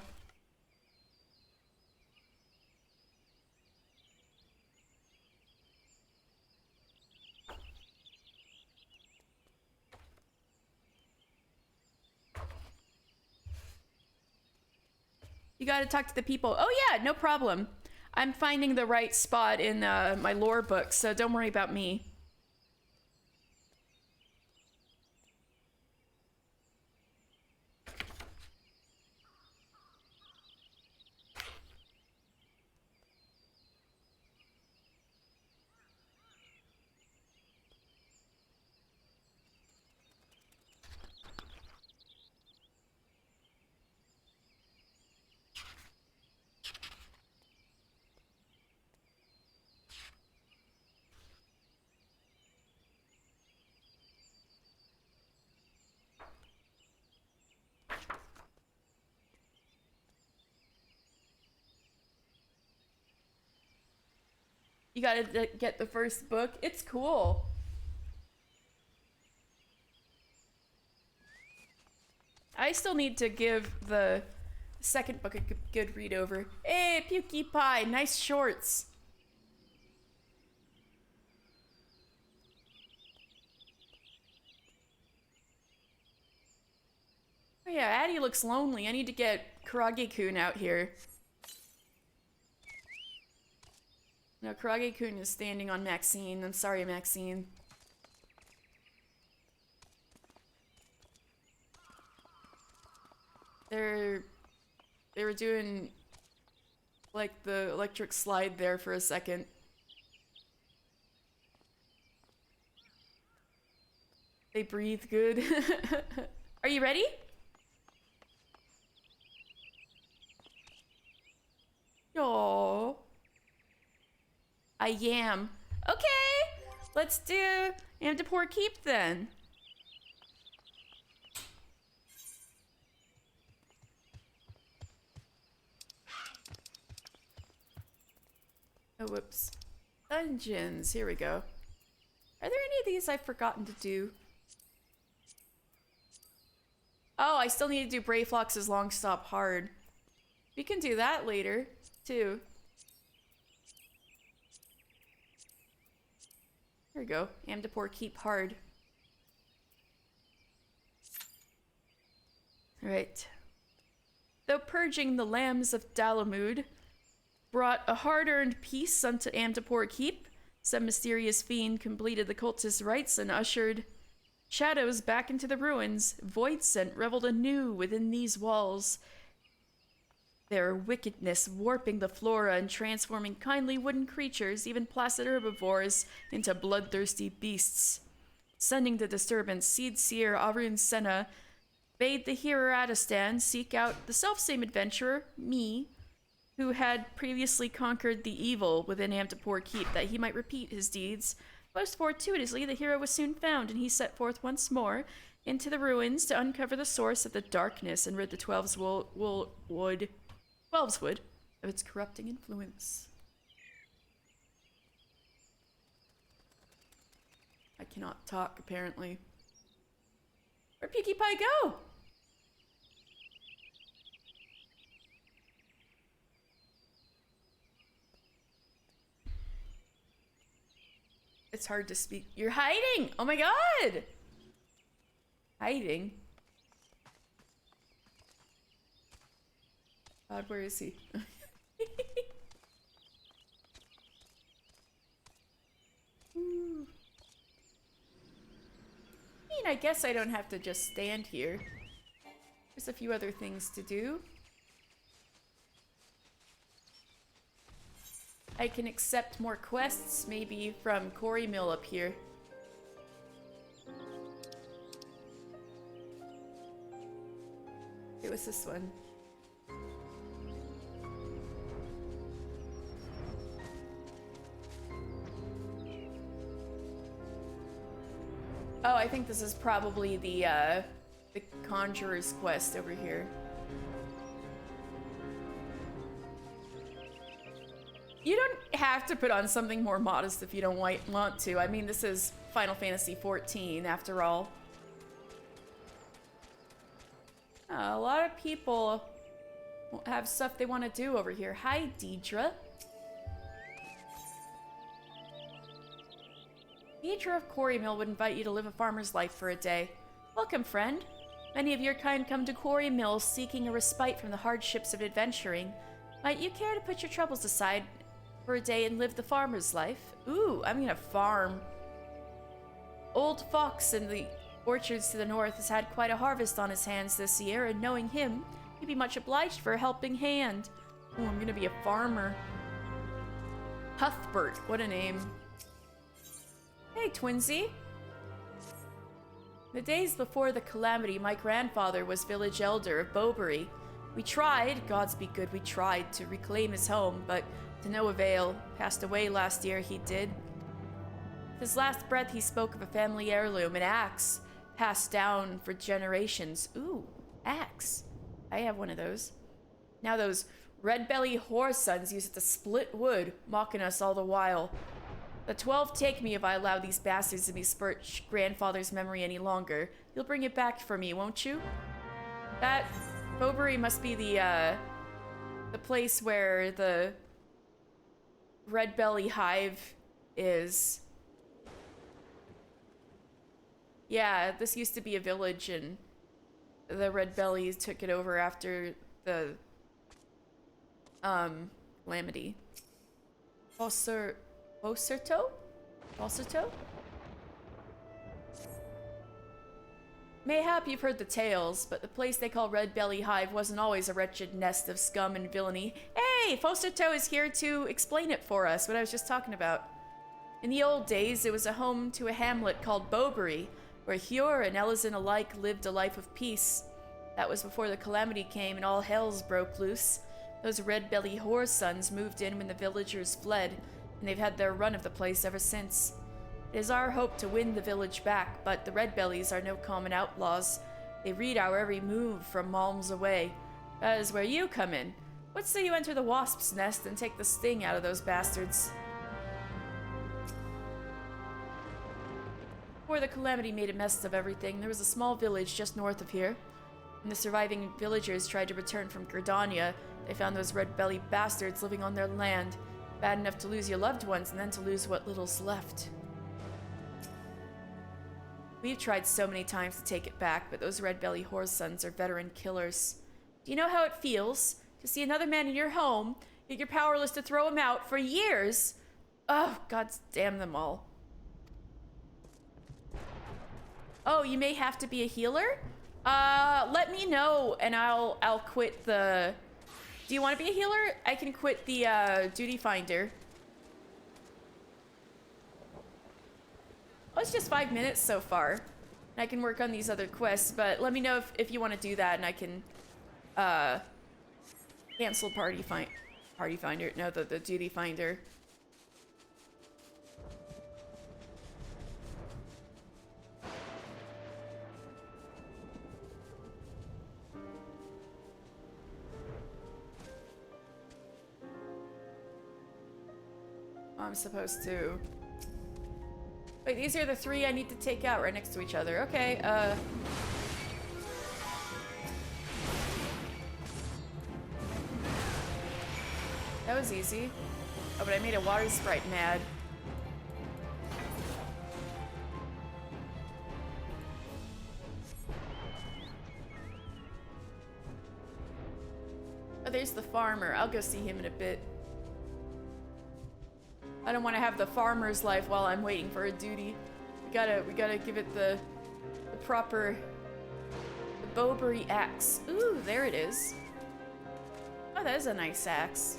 You gotta talk to the people. Oh yeah, no problem. I'm finding the right spot in my lore book, so don't worry about me. You gotta get the first book. It's cool. I still need to give the second book a good read over. Hey, PewDiePie, nice shorts. Oh yeah, Addie looks lonely. I need to get Kurage-kun out here. No, Kurage-kun is standing on Maxine. I'm sorry, Maxine. They were doing like the electric slide there for a second. They breathe good. Are you ready? Aww. I am. Okay, let's do Amdapor Keep then. Oh, whoops. Dungeons, here we go. Are there any of these I've forgotten to do? Oh, I still need to do Brayflox's Long Stop hard. We can do that later, too. Here we go. Amdapor Keep hard. Right. Though purging the lambs of Dalamud brought a hard-earned peace unto Amdapor Keep, some mysterious fiend completed the cultist rites and ushered shadows back into the ruins. Voidsent reveled anew within these walls. their wickedness warping the flora and transforming kindly wooden creatures, even placid herbivores, into bloodthirsty beasts. Sending the disturbance, Seed Seer Arun Senna bade the hero Adistan seek out the selfsame adventurer, me, who had previously conquered the evil within Amtapor Keep, that he might repeat his deeds. Most fortuitously, the hero was soon found, and he set forth once more into the ruins to uncover the source of the darkness and rid the Twelveswood of its corrupting influence. I cannot talk, apparently. Where'd Pinkie Pie go? It's hard to speak. You're hiding! Oh my god! Hiding? God, where is he? Ooh. I mean, I guess I don't have to just stand here. There's a few other things to do. I can accept more quests, maybe from Quarry Mill up here. It was this one. Oh, I think this is probably the Conjurer's quest over here. You don't have to put on something more modest if you don't want to. I mean, this is Final Fantasy XIV, after all. A lot of people have stuff they want to do over here. Hi, Deidre. Deidre of Quarry Mill would invite you to live a farmer's life for a day. Welcome, friend. Many of your kind come to Quarry Mill seeking a respite from the hardships of adventuring. Might you care to put your troubles aside for a day and live the farmer's life? Ooh, I'm gonna farm. Old Fox in the orchards to the north has had quite a harvest on his hands this year, and knowing him, he'd be much obliged for a helping hand. Ooh, I'm gonna be a farmer. Huthbert, what a name. Hey, Twinsy. The days before the calamity, my grandfather was village elder of Bowbury. We tried, gods be good, we tried to reclaim his home, but to no avail. Passed away last year, he did. With his last breath, he spoke of a family heirloom, an axe, passed down for generations. Ooh, axe. I have one of those. Now those red-belly whore sons use it to split wood, mocking us all the while. The 12 take me if I allow these bastards to besmirch grandfather's memory any longer. You'll bring it back for me, won't you? That Bowbury must be the place where the Red Belly Hive is. Yeah, this used to be a village, and the Red Bellies took it over after the calamity. Boserto? Mayhap you've heard the tales, but the place they call Red Belly Hive wasn't always a wretched nest of scum and villainy. Hey, Fosterto is here to explain it for us, what I was just talking about. In the old days, it was a home to a hamlet called Bowbury, where Hure and Elizin alike lived a life of peace. That was before the calamity came and all hells broke loose. Those Red Belly whore sons moved in when the villagers fled, and they've had their run of the place ever since. It is our hope to win the village back, but the Red Bellies are no common outlaws. They read our every move from malms away. That is where you come in. What say you enter the wasp's nest and take the sting out of those bastards? Before the calamity made a mess of everything, there was a small village just north of here. When the surviving villagers tried to return from Gridania, they found those Red Belly bastards living on their land. Bad enough to lose your loved ones and then to lose what little's left. We've tried so many times to take it back, but those Red Belly whore sons are veteran killers. Do you know how it feels to see another man in your home, yet you're powerless to throw him out for years? Oh, God damn them all. Oh, you may have to be a healer? Let me know and I'll quit the Do you want to be a healer? I can quit the duty finder. Oh, it's just 5 minutes so far. And I can work on these other quests, but let me know if you want to do that and I can cancel party finder. No, the duty finder. I'm supposed to... Wait, these are the 3 I need to take out right next to each other. Okay, that was easy. Oh, but I made a water sprite mad. Oh, there's the farmer. I'll go see him in a bit. I don't want to have the farmer's life while I'm waiting for a duty. We gotta give it the proper Bowberry axe. Ooh, there it is. Oh, that is a nice axe.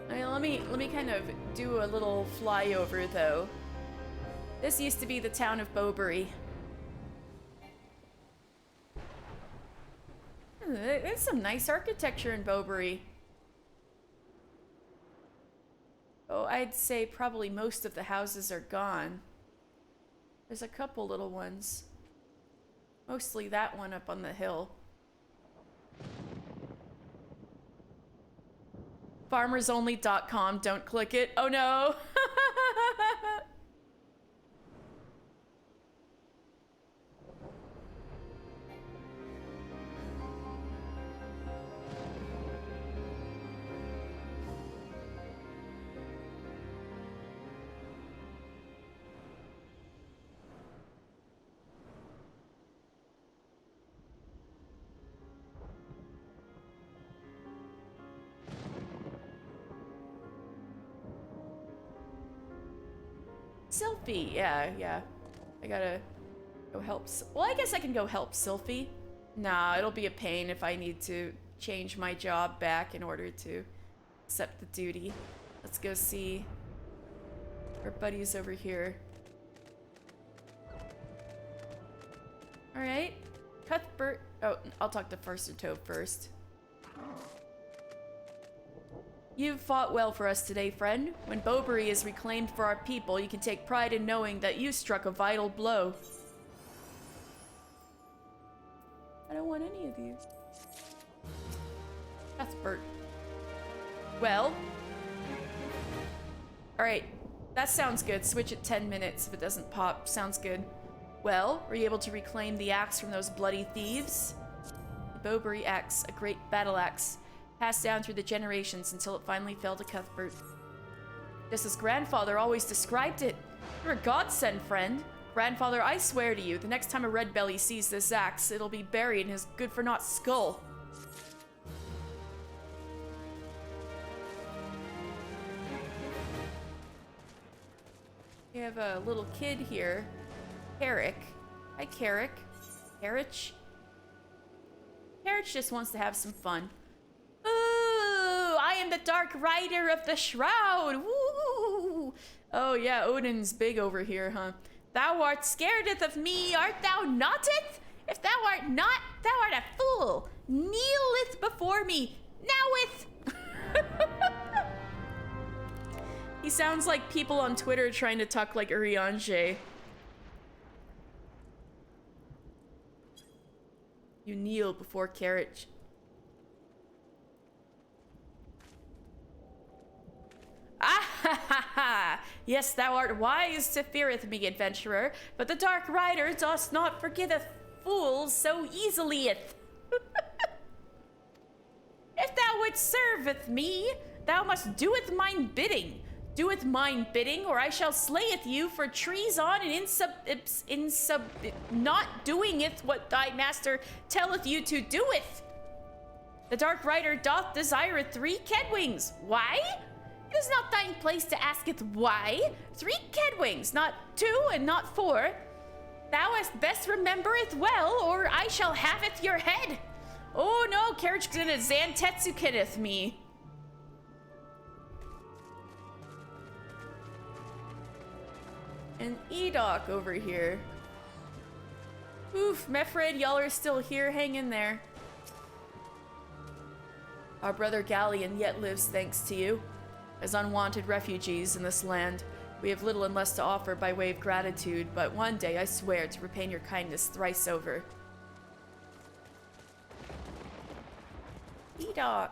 I mean, let me kind of do a little flyover though. This used to be the town of Bowberry. There's some nice architecture in Bowberry. Oh, I'd say probably most of the houses are gone. There's a couple little ones. Mostly that one up on the hill. Farmersonly.com, don't click it. Oh no! Sylphie, yeah. I gotta go help. Well, I guess I can go help Sylphie. Nah, it'll be a pain if I need to change my job back in order to accept the duty. Let's go see our buddies over here. Alright. Cuthbert. Oh, I'll talk to Farcitor first. You've fought well for us today, friend. When Bowberry is reclaimed for our people, you can take pride in knowing that you struck a vital blow. I don't want any of these. Cuthbert. Well. Alright, that sounds good. Switch at 10 minutes if it doesn't pop. Sounds good. Well, were you able to reclaim the axe from those bloody thieves? The Bowberry axe, a great battle axe. Passed down through the generations until it finally fell to Cuthbert. Just as Grandfather always described it. You're a godsend, friend. Grandfather, I swear to you, the next time a red belly sees this axe, it'll be buried in his good-for-naught skull. We have a little kid here. Carrick. Hi, Carrick. Carrick? Carrick just wants to have some fun. Ooh, I am the Dark Rider of the Shroud. Woo! Oh yeah, Odin's big over here, huh? Thou art scaredeth of me, art thou not it? If thou art not, thou art a fool. Kneeleth before me, noweth. He sounds like people on Twitter trying to talk like Urianger. You kneel before Carrick. Ah ha ha ha! Yes, thou art wise to feareth me, adventurer, but the Dark Rider doth not forgiveth fools so easily-eth. If thou wouldst serveth me, thou must doeth mine bidding. Doeth mine bidding, or I shall slayeth you for treason and not doingeth what thy master telleth you to doeth. The Dark Rider doth desireth 3 Kedwings. Why? It is not thine place to asketh why. 3 Kedwings, not 2 and not 4. Thou hast best remembereth well, or I shall have it your head. Oh no, Carriage gonna Zantetsu Kenneth me. And Edok over here. Oof, Mefred, y'all are still here. Hang in there. Our brother Galleon yet lives thanks to you. As unwanted refugees in this land, we have little and less to offer by way of gratitude, but one day I swear to repay your kindness thrice over. Edok.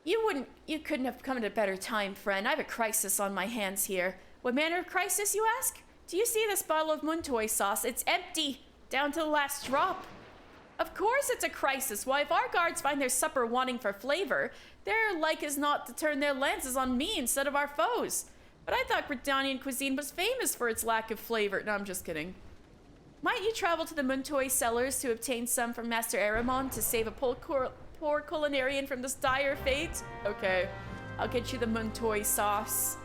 You couldn't have come at a better time, friend. I have a crisis on my hands here. What manner of crisis, you ask? Do you see this bottle of Muntoy sauce? It's empty, down to the last drop. Of course it's a crisis. Why, if our guards find their supper wanting for flavor, their like is not to turn their lances on me instead of our foes. But I thought Gridanian cuisine was famous for its lack of flavor. No, I'm just kidding. Might you travel to the Muntoy cellars to obtain some from Master Aramon to save a poor culinarian from this dire fate? Okay, I'll get you the Muntoy sauce.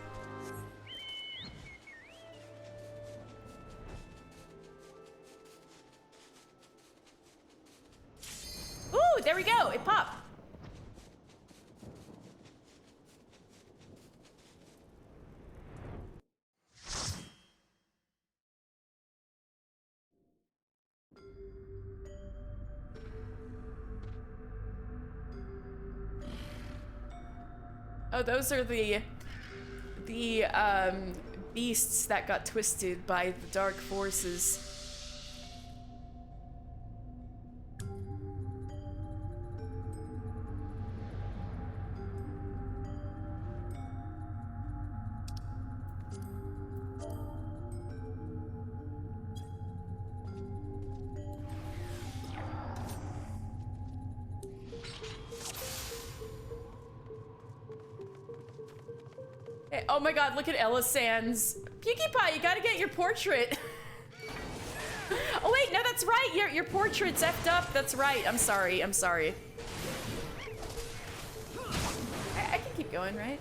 Ooh, there we go, it popped. Oh, those are the beasts that got twisted by the dark forces. Oh my god, look at Elisand's. PewDiePie, you gotta get your portrait. Oh wait, no, that's right. Your portrait's effed up. That's right. I'm sorry. I'm sorry. I can keep going, right?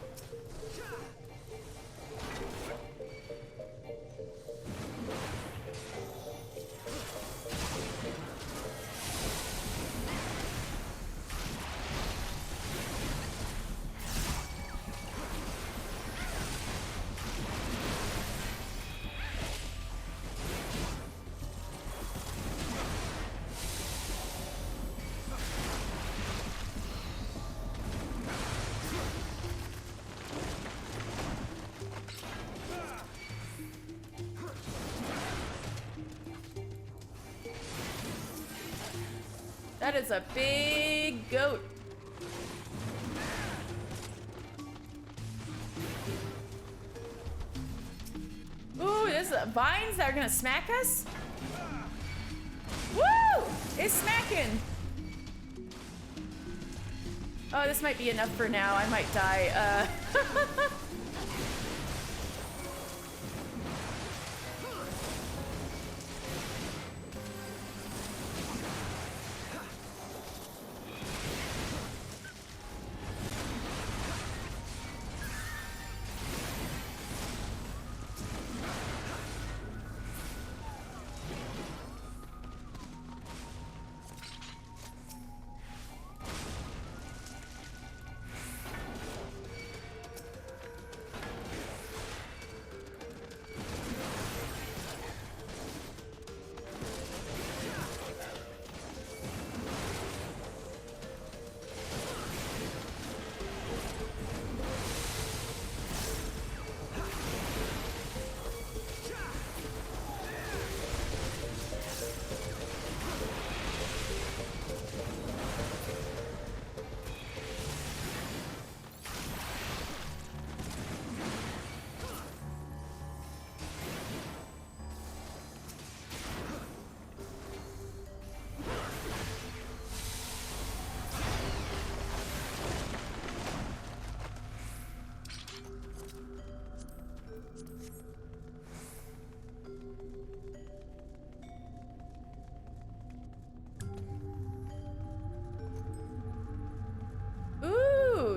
That is a big goat. Ooh, there's vines that are gonna smack us. Woo! It's smacking. Oh, this might be enough for now. I might die.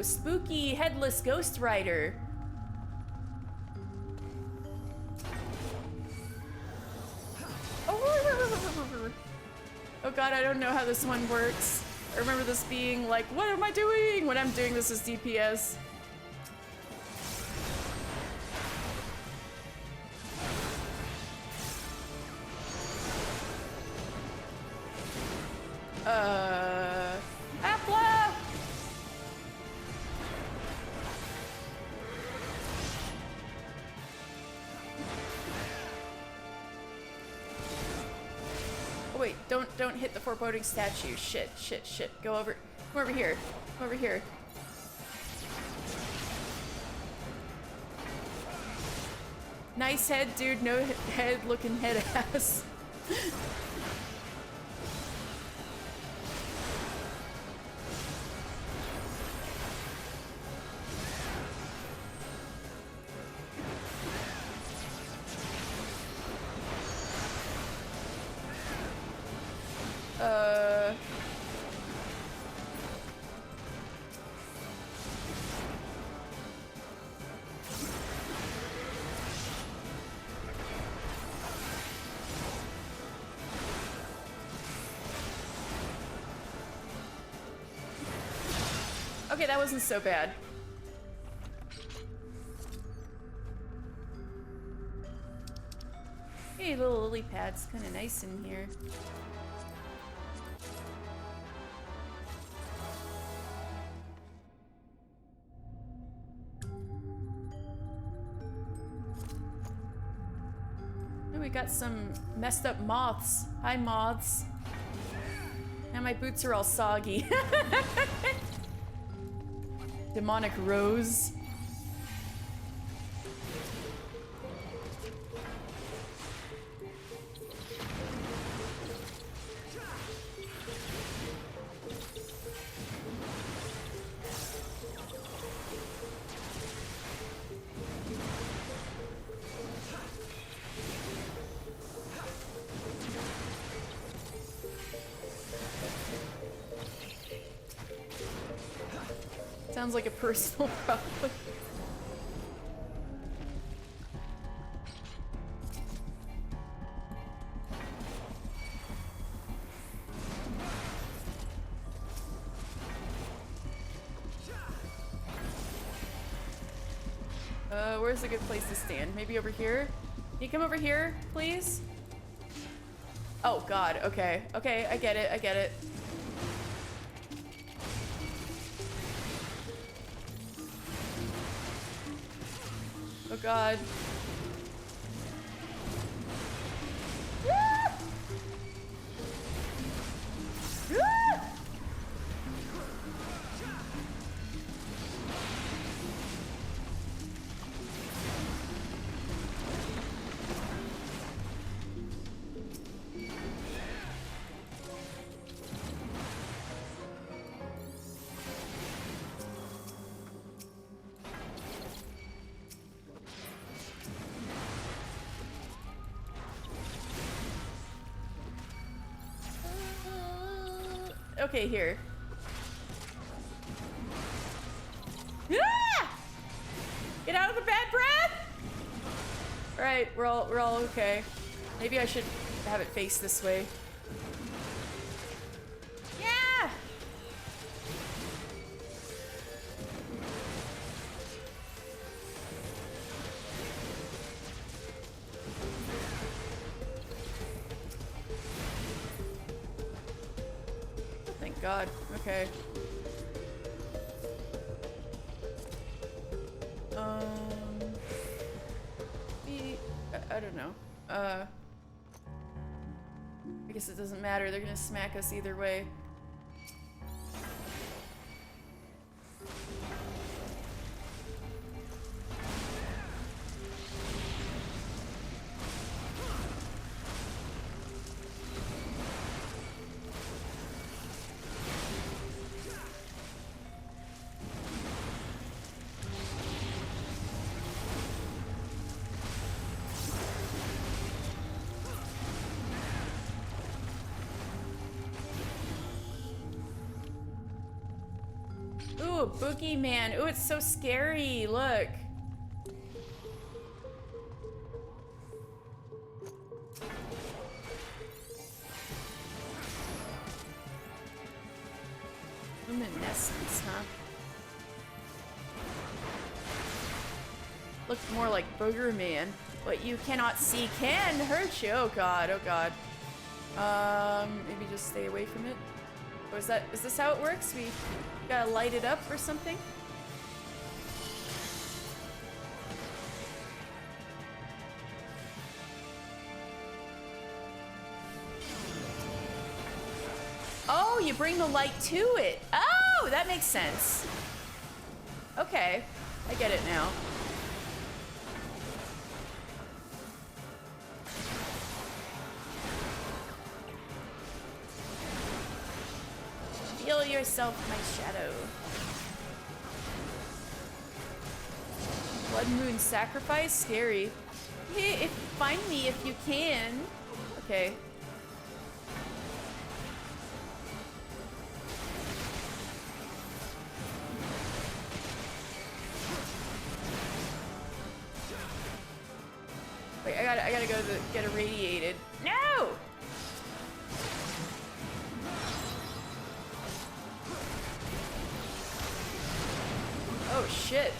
Spooky headless ghost rider. Oh, god, I don't know how this one works. I remember this being like, what am I doing when I'm doing this as DPS? Apla! Oh wait, don't hit the foreboding statue. Shit. Go over. Come over here. Come over here. Nice head, dude. No head looking head ass. Okay, that wasn't so bad. Hey, little lily pad's kind of nice in here. Oh, we got some messed up moths. Hi, moths. Now my boots are all soggy. Demonic rose. Sounds like a personal problem. Where's a good place to stand? Maybe over here? Can you come over here, please? Oh god, okay. Okay, I get it. Oh god. Ah! Ah! Okay, here. Ah! Get out of the bad breath! Alright, we're all okay. Maybe I should have it face this way. Yeah! Thank God. Okay. I don't know. I guess it doesn't matter. They're gonna smack us either way. Ooh, boogeyman. Ooh, it's so scary. Look. looked more like Booger Man. What you cannot see can hurt you. Oh god, oh god. Maybe just stay away from it. Or is this how it works? We gotta light it up or something? Oh, you bring the light to it. Oh, that makes sense. Okay, I get it now. Feel yourself, my shadow. Blood Moon Sacrifice? Scary. Hey, find me if you can. Okay. Wait, I gotta go get irradiated. No! Oh shit.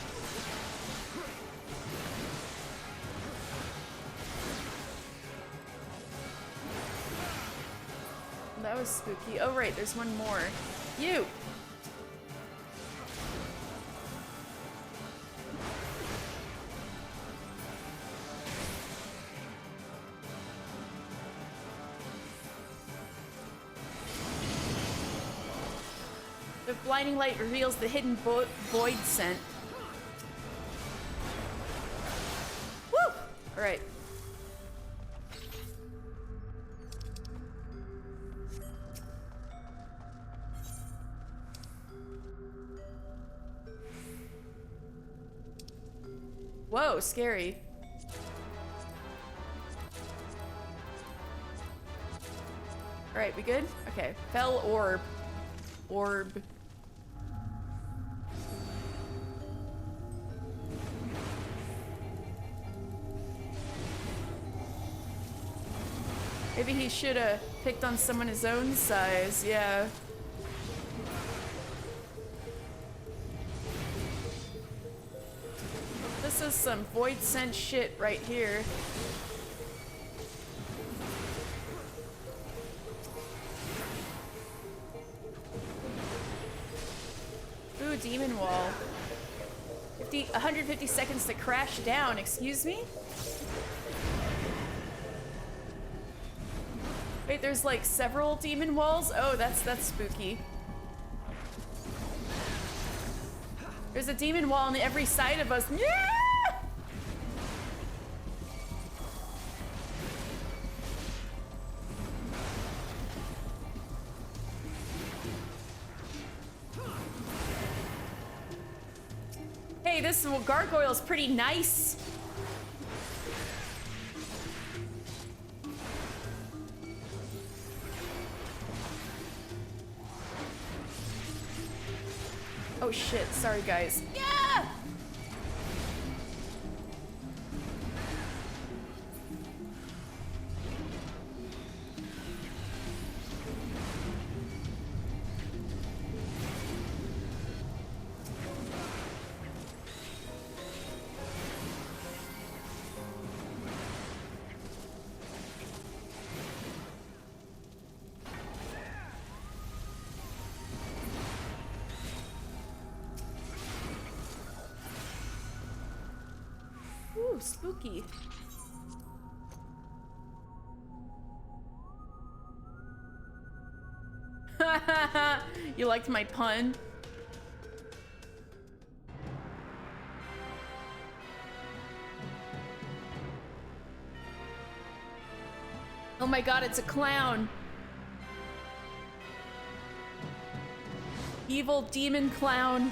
That was spooky. Oh right, there's one more. You! The blinding light reveals the hidden void scent. Woo! Alright. Whoa, scary. Alright, we good? Okay. Fell orb. Orb. Maybe he should have picked on someone his own size, yeah. This is some void scent shit right here. Ooh, demon wall. 150 seconds to crash down, excuse me? Wait, there's like several demon walls? Oh, that's spooky. There's a demon wall on every side of us. Yeah! Hey, this gargoyle's pretty nice. Oh shit, sorry guys. Yeah! Ooh, spooky. You liked my pun? Oh my god, it's a clown. Evil demon clown.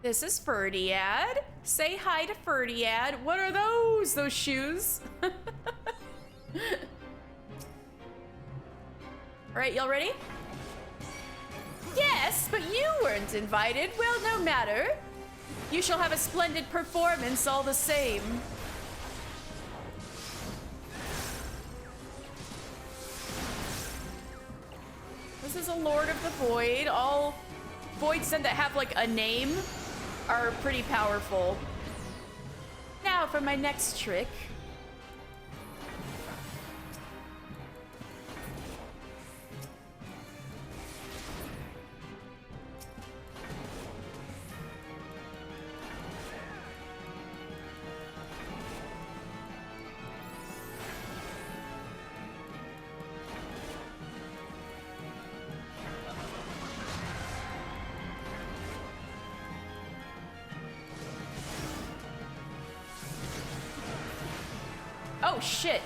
This is Ferdiad. Say hi to Ferdiad. What are those? Those shoes? Alright, y'all ready? Yes, but you weren't invited. Well, no matter. You shall have a splendid performance all the same. This is a Lord of the Void. All Void Sent that have like a name are pretty powerful. Now for my next trick. Oh shit.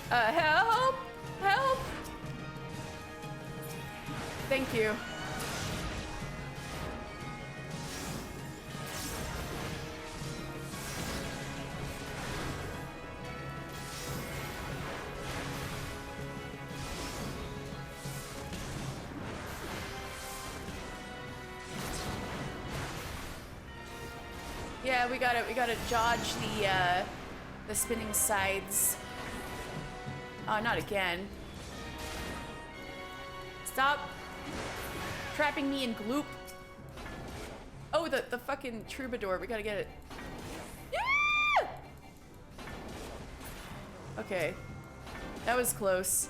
Help! Help! Thank you. Yeah, we gotta dodge the spinning sides. Oh, not again. Stop trapping me in gloop. Oh, the fucking troubadour. We gotta get it. Yeah! Okay. That was close.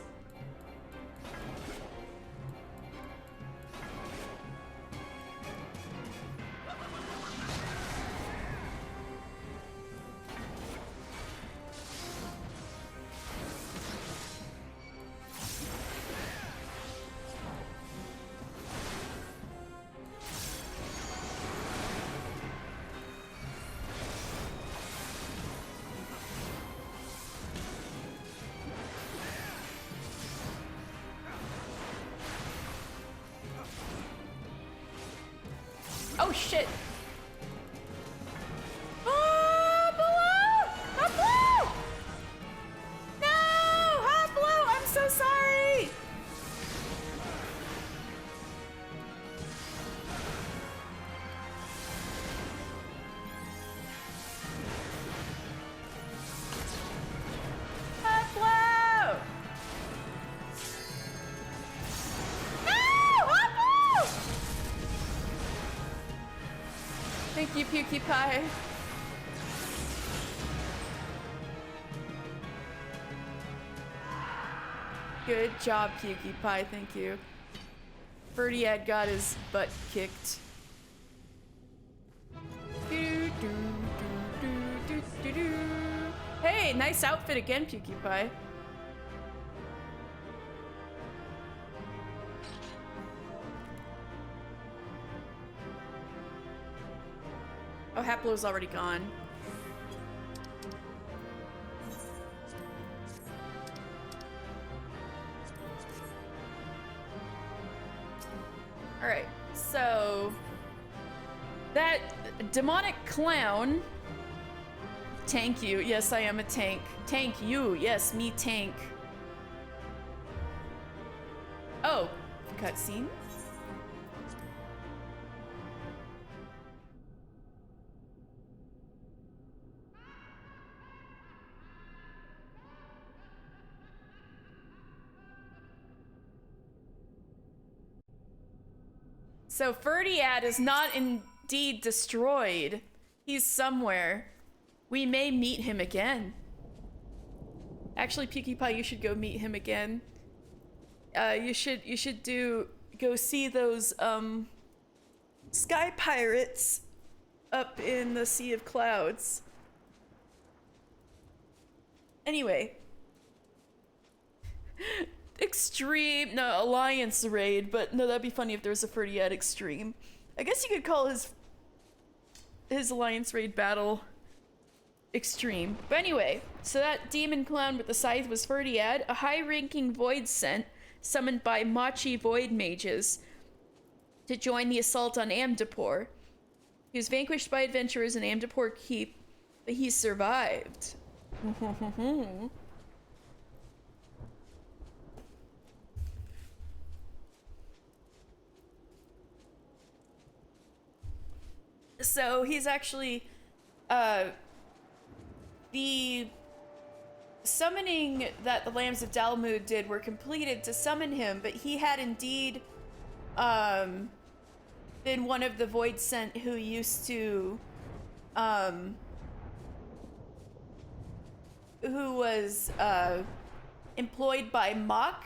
Oh shit! Oh, below! Up below! No! Up below! I'm so sorry! Up below! No! Up below! Thank you, Pukie Pie. Good job, Pukie Pie, thank you. Birdiad got his butt kicked. Hey, nice outfit again, Pukie Pie. Oh, Haplo's already gone. Alright, so... that demonic clown... Tank you. Yes, I am a tank. Tank you. Yes, me tank. Oh, cutscene? So Ferdiad is not indeed destroyed. He's somewhere. We may meet him again. Actually, Pukie Pie, you should go meet him again. You should go see those sky pirates up in the Sea of Clouds. Anyway. Extreme, no, Alliance raid, but no, that'd be funny if there was a Ferdiad Extreme. I guess you could call his Alliance raid battle Extreme. But anyway, so that demon clown with the scythe was Ferdiad, a high-ranking Void Sent summoned by Machi Void Mages to join the assault on Amdapor. He was vanquished by adventurers in Amdapor Keep, but he survived. So he's actually the summoning that the Lambs of Dalmud did were completed to summon him, but he had indeed been one of the Void Sent who used to who was employed by Mach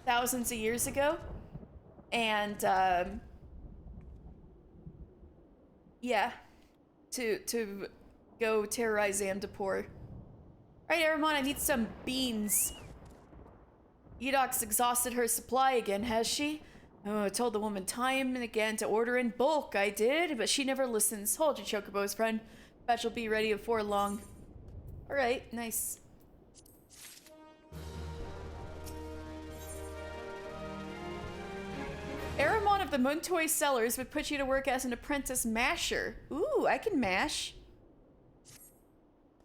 thousands of years ago, and yeah, to go terrorize Amdapor. Right, Aramon, I need some beans. Edok's exhausted her supply again, has she? Oh, I told the woman time and again to order in bulk. I did, but she never listens. Hold your chocobos, friend. Batch will be ready before long. Alright, nice. Aramon of the Muntoy Cellars would put you to work as an apprentice masher. Ooh, I can mash.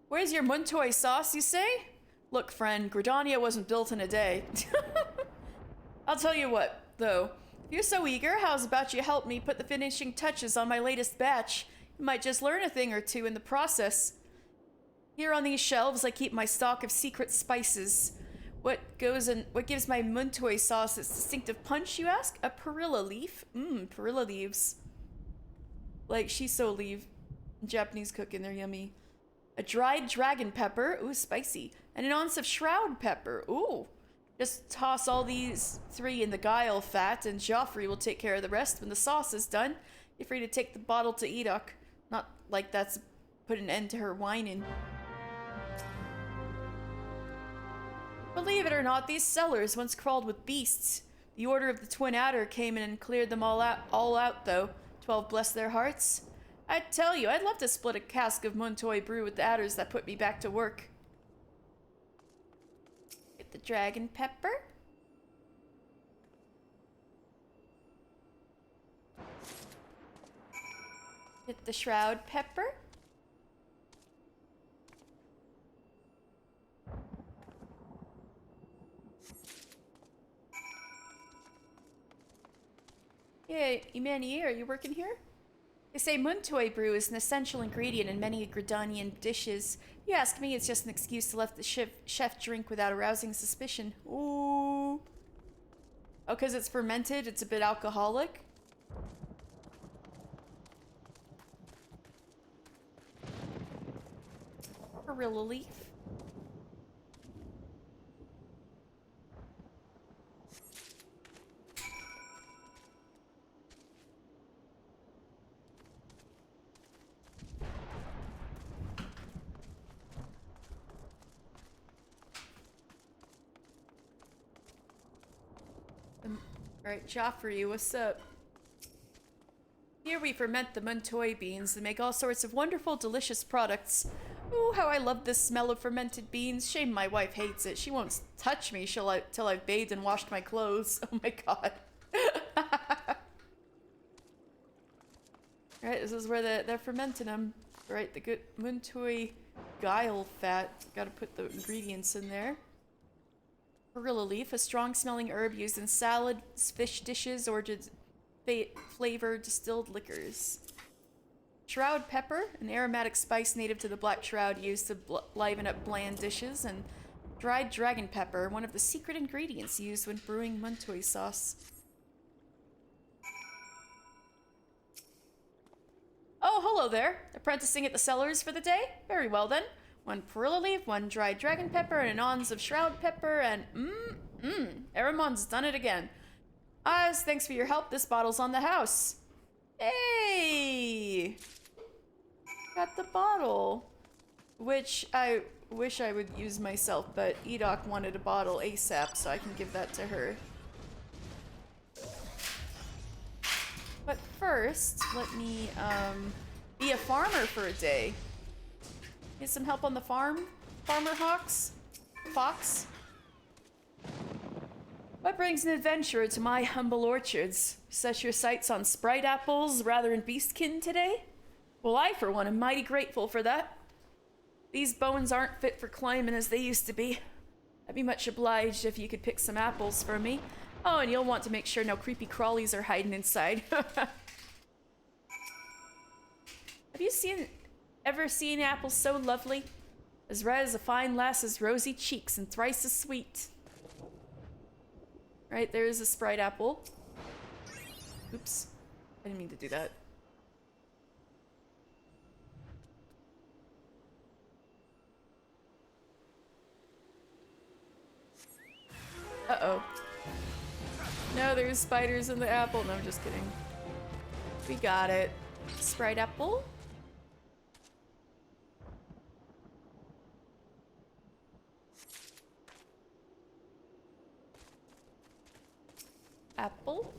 Where's your Muntoy sauce, you say? Look, friend, Gridania wasn't built in a day. I'll tell you what, though. If you're so eager, how's about you help me put the finishing touches on my latest batch? You might just learn a thing or two in the process. Here on these shelves, I keep my stock of secret spices. What gives my Muntoy sauce its distinctive punch, you ask? A perilla leaf? Perilla leaves. Like shiso leaf. Japanese cooking, they're yummy. A dried dragon pepper, ooh, spicy. And an ounce of shroud pepper, ooh. Just toss all these 3 in the guile fat, and Joffrey will take care of the rest when the sauce is done. You're free to take the bottle to Edok. Not like that's put an end to her whining. Believe it or not, these cellars once crawled with beasts. The Order of the Twin Adder came in and cleared them all out though. 12 bless their hearts. I tell you, I'd love to split a cask of Muntoy brew with the adders that put me back to work. Get the dragon pepper. Get the shroud pepper. Yeah, Imani, are you working here? They say Muntoy brew is an essential ingredient in many Gridanian dishes. If you ask me, it's just an excuse to let the chef drink without arousing suspicion. Ooh. Oh, because it's fermented, it's a bit alcoholic? Perilla leaf. Alright, Joffrey, what's up? Here we ferment the Muntoy beans and make all sorts of wonderful, delicious products. Ooh, how I love the smell of fermented beans. Shame my wife hates it. She won't touch me till I've bathed and washed my clothes. Oh my god. Alright, this is where they're fermenting them. Right, the good Muntoy guile fat. Gotta put the ingredients in there. Perilla leaf, a strong-smelling herb used in salads, fish dishes, or flavored distilled liquors. Shroud pepper, an aromatic spice native to the Black Shroud used to liven up bland dishes. And dried dragon pepper, one of the secret ingredients used when brewing Muntoy sauce. Oh, hello there. Apprenticing at the cellars for the day? Very well then. 1 perilla leaf, 1 dried dragon pepper, and an ounce of shroud pepper, and Aramon's done it again. Thanks for your help. This bottle's on the house. Hey! Got the bottle. Which I wish I would use myself, but Edok wanted a bottle ASAP, so I can give that to her. But first, let me, be a farmer for a day. Need some help on the farm? Farmer Fox? What brings an adventurer to my humble orchards? Set your sights on sprite apples rather than beastkin today? Well, I, for one, am mighty grateful for that. These bones aren't fit for climbing as they used to be. I'd be much obliged if you could pick some apples for me. Oh, and you'll want to make sure no creepy crawlies are hiding inside. Have you ever seen apples so lovely? As red as a fine lass's rosy cheeks and thrice as sweet. Right, there is a Sprite apple. Oops. I didn't mean to do that. Uh-oh. No, there's spiders in the apple. No, I'm just kidding. We got it. Sprite apple. Apple.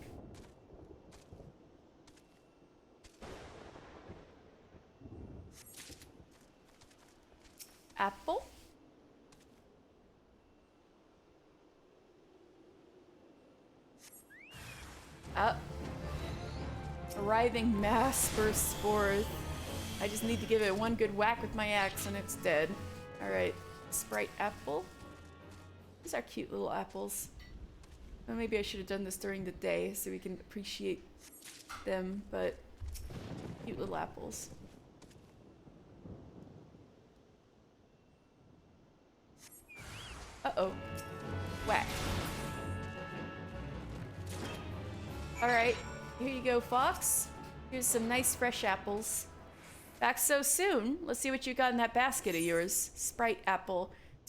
Apple. Up. A writhing mass bursts forth. I just need to give it one good whack with my axe and it's dead. Alright. Sprite apple. These are cute little apples. Well, maybe I should have done this during the day so we can appreciate them, but cute little apples. Uh-oh. Whack. Alright, here you go, Fox. Here's some nice fresh apples. Back so soon. Let's see what you got in that basket of yours. Sprite apple. A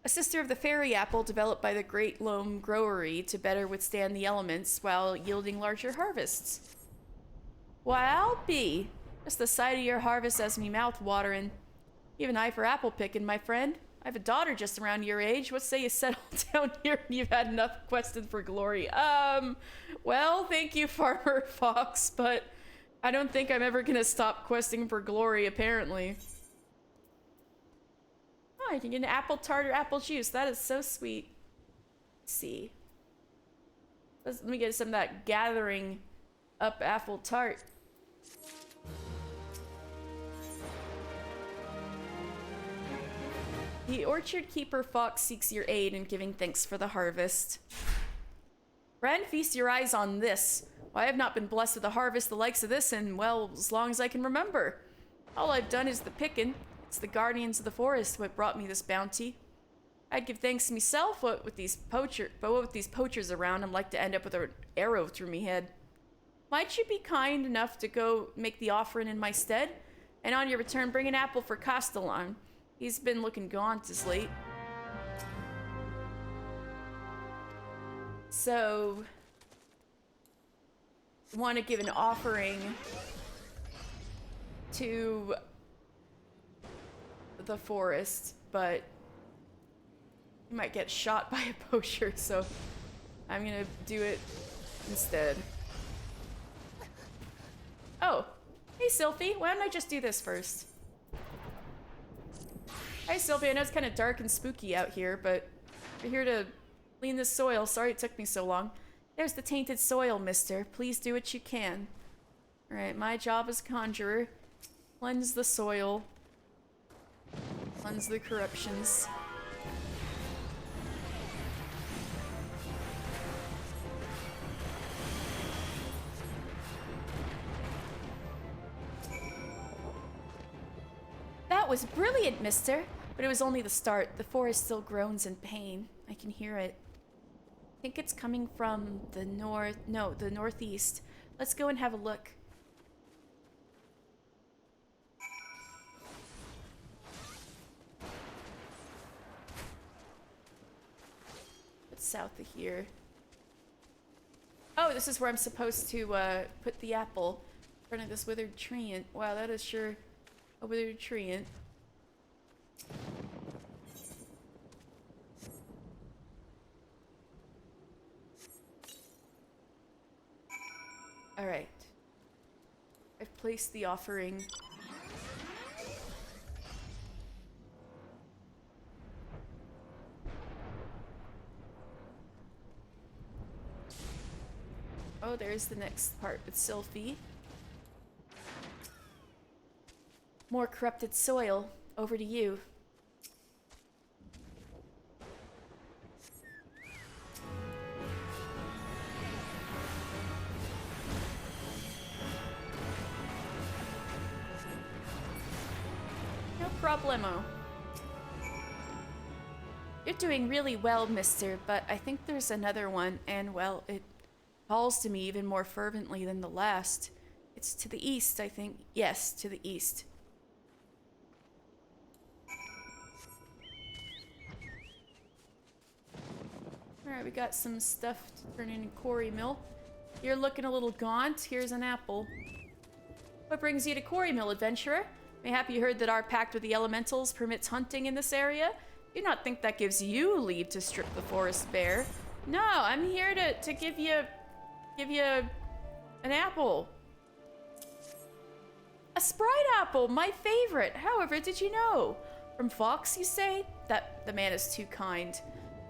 sister of the fairy apple developed by the Great Loam Growery to better withstand the elements while yielding larger harvests. Why, I'll be. Just the sight of your harvest has me mouth watering. You have an eye for apple picking, my friend. I have a daughter just around your age. What say you settle down here and you've had enough questing for glory? Well, thank you, Farmer Fox, but I don't think I'm ever gonna stop questing for glory, apparently. Oh, you can get an apple tart or apple juice. That is so sweet. Let's see. Let me get some of that gathering up apple tart. The orchard keeper Fox seeks your aid in giving thanks for the harvest. Friend, feast your eyes on this. Why, I have not been blessed with a harvest the likes of this in, well, as long as I can remember. All I've done is the pickin'. It's the guardians of the forest what brought me this bounty. I'd give thanks to myself, what with these poachers around, I'd like to end up with an arrow through me head. Might you be kind enough to go make the offering in my stead? And on your return, bring an apple for Castellan. He's been looking gaunt as late. So, want to give an offering to the forest, but you might get shot by a poacher, so I'm gonna do it instead. Oh, hey Sylphie, why don't I just do this first? Hi Sylphie, I know it's kind of dark and spooky out here, but we're here to clean this soil. Sorry it took me so long. There's the tainted soil, mister. Please do what you can. Alright, my job as conjurer. Cleanse the soil. Cleanse the corruptions. That was brilliant, mister. But it was only the start. The forest still groans in pain. I can hear it. I think it's coming from the the northeast. Let's go and have a look. What's south of here? Oh, this is where I'm supposed to put the apple in front of this withered treant. Wow, that is sure a withered treant. All right. I've placed the offering. Oh, there's the next part with Sylphie. More corrupted soil. Over to you. No problemo. You're doing really well, mister, but I think there's another one, and well, it calls to me even more fervently than the last. It's to the east, I think. Yes, to the east. Alright, we got some stuff to turn in Quarry Mill. You're looking a little gaunt. Here's an apple. What brings you to Quarry Mill, adventurer? Mayhap you heard that our pact with the elementals permits hunting in this area? Do not think that gives you leave to strip the forest bare. No, I'm here to give you an apple. A Sprite apple, my favorite. However, did you know? From Fox, you say? That the man is too kind.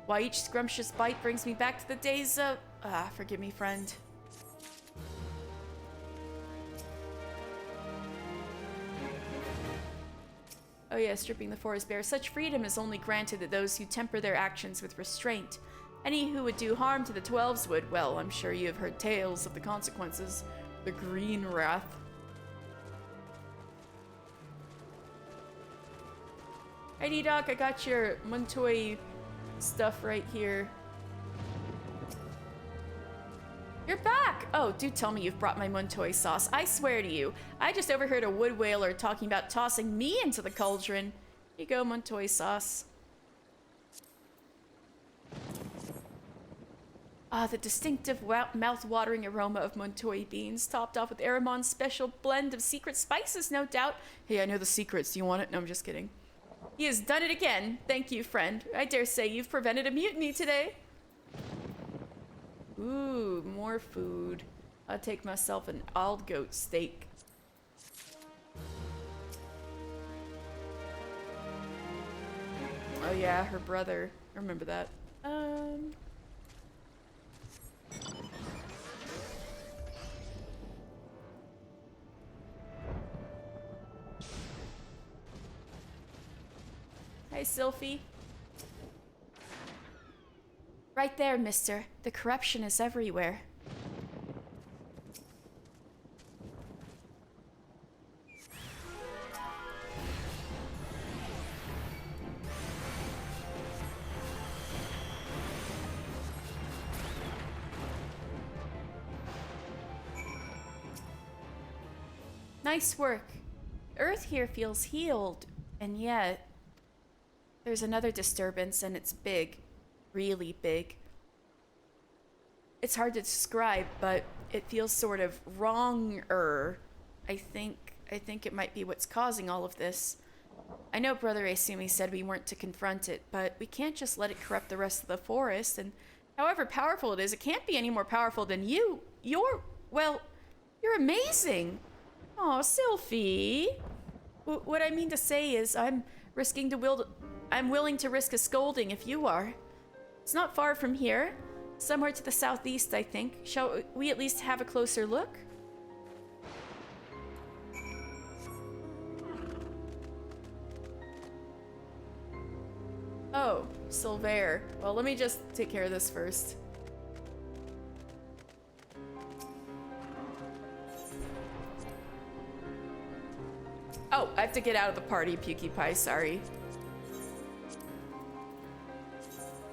Why, each scrumptious bite brings me back to the days of... forgive me, friend. Oh yeah, stripping the forest bare. Such freedom is only granted to those who temper their actions with restraint. Any who would do harm to the 12s would, well, I'm sure you have heard tales of the consequences. The Green Wrath. Hey D-Doc, I got your Montoy stuff right here. You're back! Oh, do tell me you've brought my Montoy sauce. I swear to you, I just overheard a wood whaler talking about tossing me into the cauldron. Here you go, Montoy sauce. Ah, the distinctive mouth-watering aroma of Montoy beans, topped off with Aramon's special blend of secret spices, no doubt. Hey, I know the secrets. Do you want it? No, I'm just kidding. He has done it again. Thank you, friend. I dare say you've prevented a mutiny today. Ooh, more food. I'll take myself an old goat steak. Oh yeah, her brother. I remember that. Hey, Sylphie. Right there, mister. The corruption is everywhere. Nice work. Earth here feels healed, and yet there's another disturbance, and it's big. Really big. It's hard to describe, but it feels sort of wrong-er. I think it might be what's causing all of this. I know Brother Asumi said we weren't to confront it, but we can't just let it corrupt the rest of the forest, and however powerful it is, it can't be any more powerful than you. You're amazing! Aw, Sylphie. What I mean to say is, I'm willing to risk a scolding if you are. It's not far from here. Somewhere to the southeast, I think. Shall we at least have a closer look? Oh, Silver. Well, let me just take care of this first. Oh, I have to get out of the party, Pukey Pie, sorry.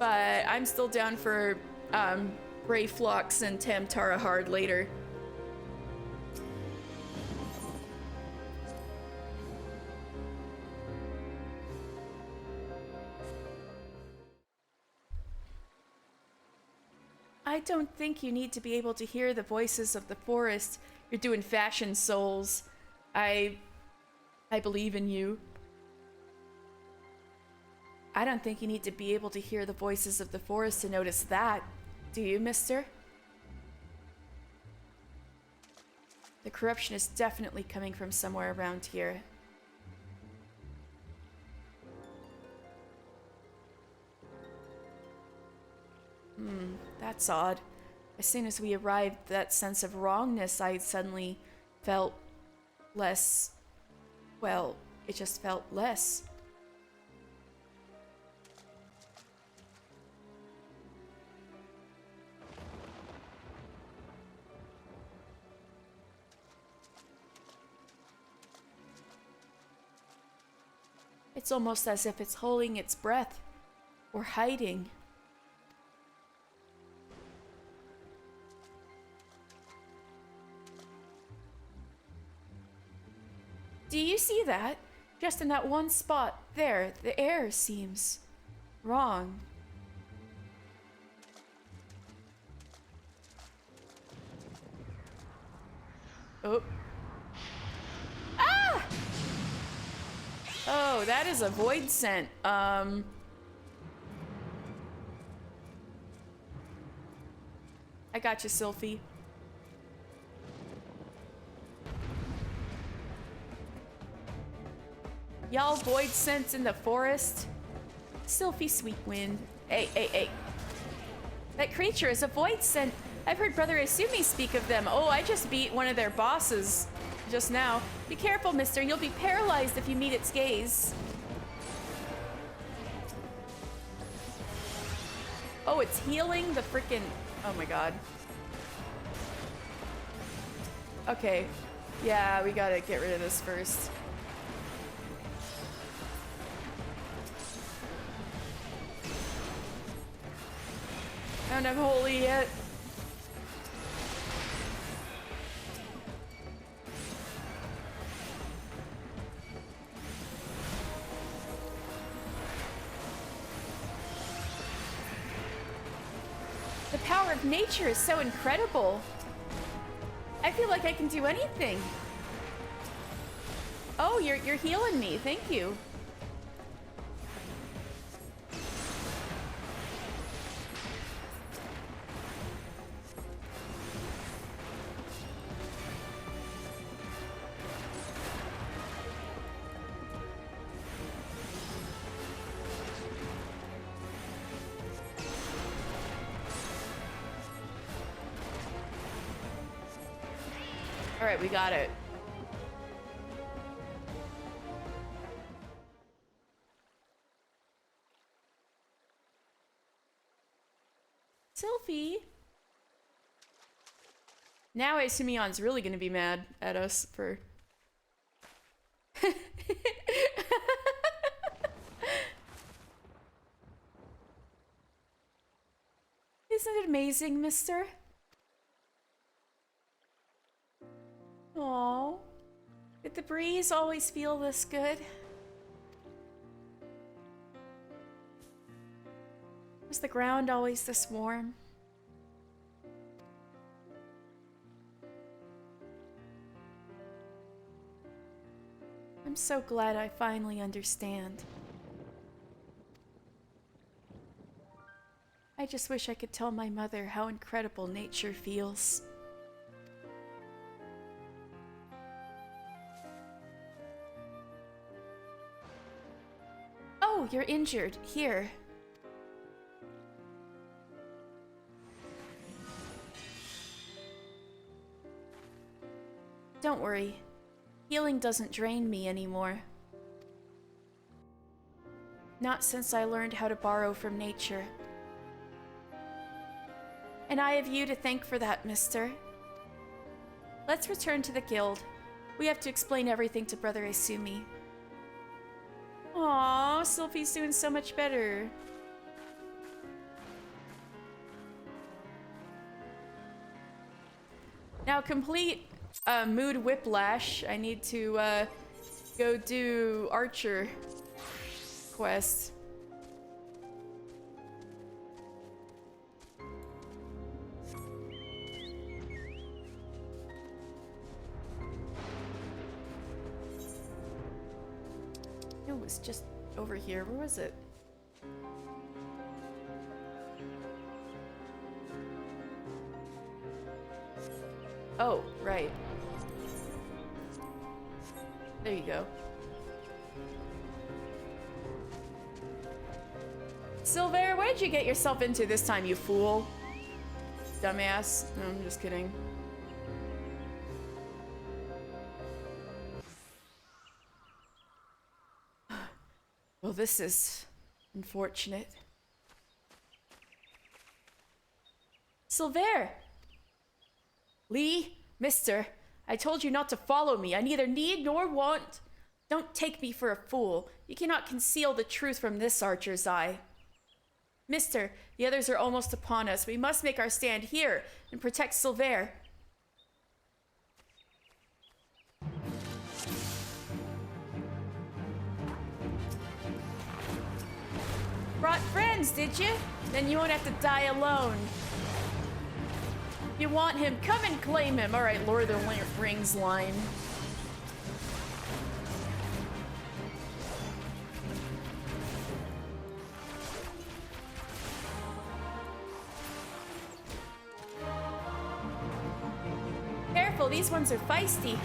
But I'm still down for Ray Phlox and Tamtara Hard later. I don't think you need to be able to hear the voices of the forest. You're doing fashion, souls. I believe in you. I don't think you need to be able to hear the voices of the forest to notice that. Do you, mister? The corruption is definitely coming from somewhere around here. That's odd. As soon as we arrived, that sense of wrongness, I suddenly felt less... well, it just felt less. It's almost as if it's holding its breath. Or hiding. Do you see that? Just in that one spot there, the air seems wrong. Oh. Ah! Oh, that is a void scent. I got you, Sylphie. Y'all void scents in the forest. Sylphie Sweetwind. Hey, hey, hey. That creature is a void scent. I've heard Brother Asumi speak of them. Oh, I just beat one of their bosses just now. Be careful, mister. You'll be paralyzed if you meet its gaze. Oh, it's healing the frickin'... Oh my god. Okay. Yeah, we gotta get rid of this first. I don't have holy yet. The power of nature is so incredible. I feel like I can do anything. Oh, you're healing me. Thank you. All right, we got it. Sylphie. Now Asumion's really gonna be mad at us for... Isn't it amazing, mister? Aww. Did the breeze always feel this good? Was the ground always this warm? I'm so glad I finally understand. I just wish I could tell my mother how incredible nature feels. Oh, you're injured. Here. Don't worry. Healing doesn't drain me anymore. Not since I learned how to borrow from nature. And I have you to thank for that, mister. Let's return to the guild. We have to explain everything to Brother Asumi. Aww, Sylphie's doing so much better. Now, complete Mood Whiplash. I need to go do Archer quest. It was just over here. Where was it? Oh, right. There you go. Silver, what did you get yourself into this time, you fool? Dumbass. No, I'm just kidding. Well, this is unfortunate. Silver! Lee, mister, I told you not to follow me. I neither need nor want. Don't take me for a fool. You cannot conceal the truth from this archer's eye. Mister, the others are almost upon us. We must make our stand here and protect Silver. Brought friends, did you? Then you won't have to die alone. You want him? Come and claim him. All right, Lord of the Rings line. Careful, these ones are feisty.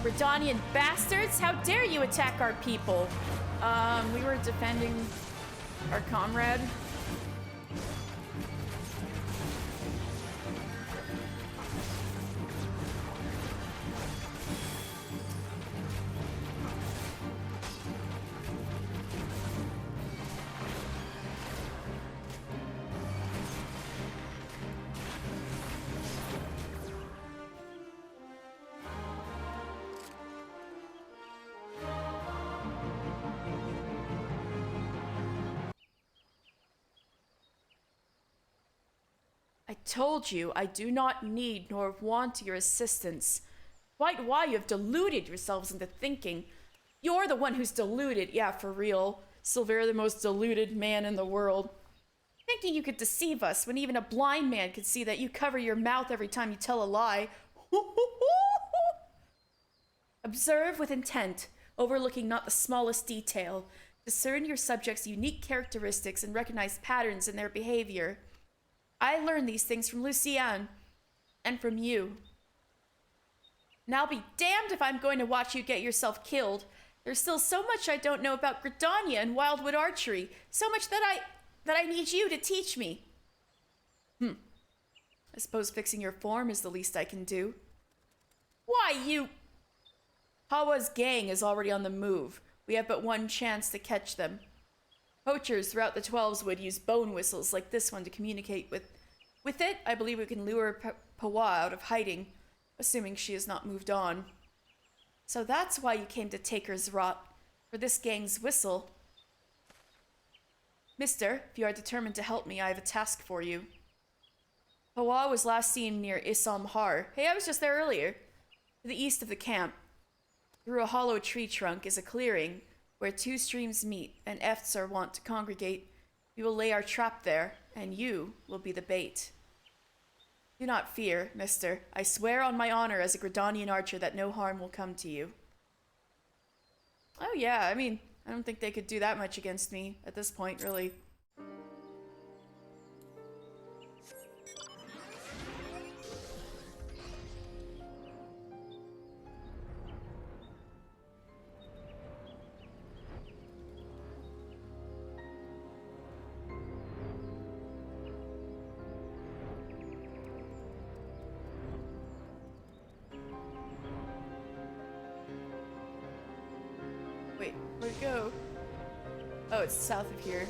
Redanian bastards! How dare you attack our people? We were defending our comrade. I told you I do not need nor want your assistance. Quite why you have deluded yourselves into thinking. You're the one who's deluded, yeah, for real. Silver, the most deluded man in the world. Thinking you could deceive us when even a blind man could see that you cover your mouth every time you tell a lie. Observe with intent, overlooking not the smallest detail. Discern your subjects' unique characteristics and recognize patterns in their behavior. I learned these things from Lucienne and from you. Now I'll be damned if I'm going to watch you get yourself killed. There's still so much I don't know about Gridania and Wildwood archery. So much that I need you to teach me. I suppose fixing your form is the least I can do. Why, you... Hawa's gang is already on the move. We have but one chance to catch them. Poachers throughout the Twelves would use bone whistles like this one to communicate with. With it, I believe we can lure Pawa out of hiding, assuming she has not moved on. So that's why you came to Taker's Rot, for this gang's whistle. Mister, if you are determined to help me, I have a task for you. Pawa was last seen near Isam Har. Hey, I was just there earlier. To the east of the camp, through a hollow tree trunk, is a clearing where two streams meet, and Efts are wont to congregate. We will lay our trap there, and you will be the bait. Do not fear, mister. I swear on my honor as a Gridanian archer that no harm will come to you. Oh yeah, I mean, I don't think they could do that much against me at this point, really. Wait, where'd it go? Oh, it's south of here.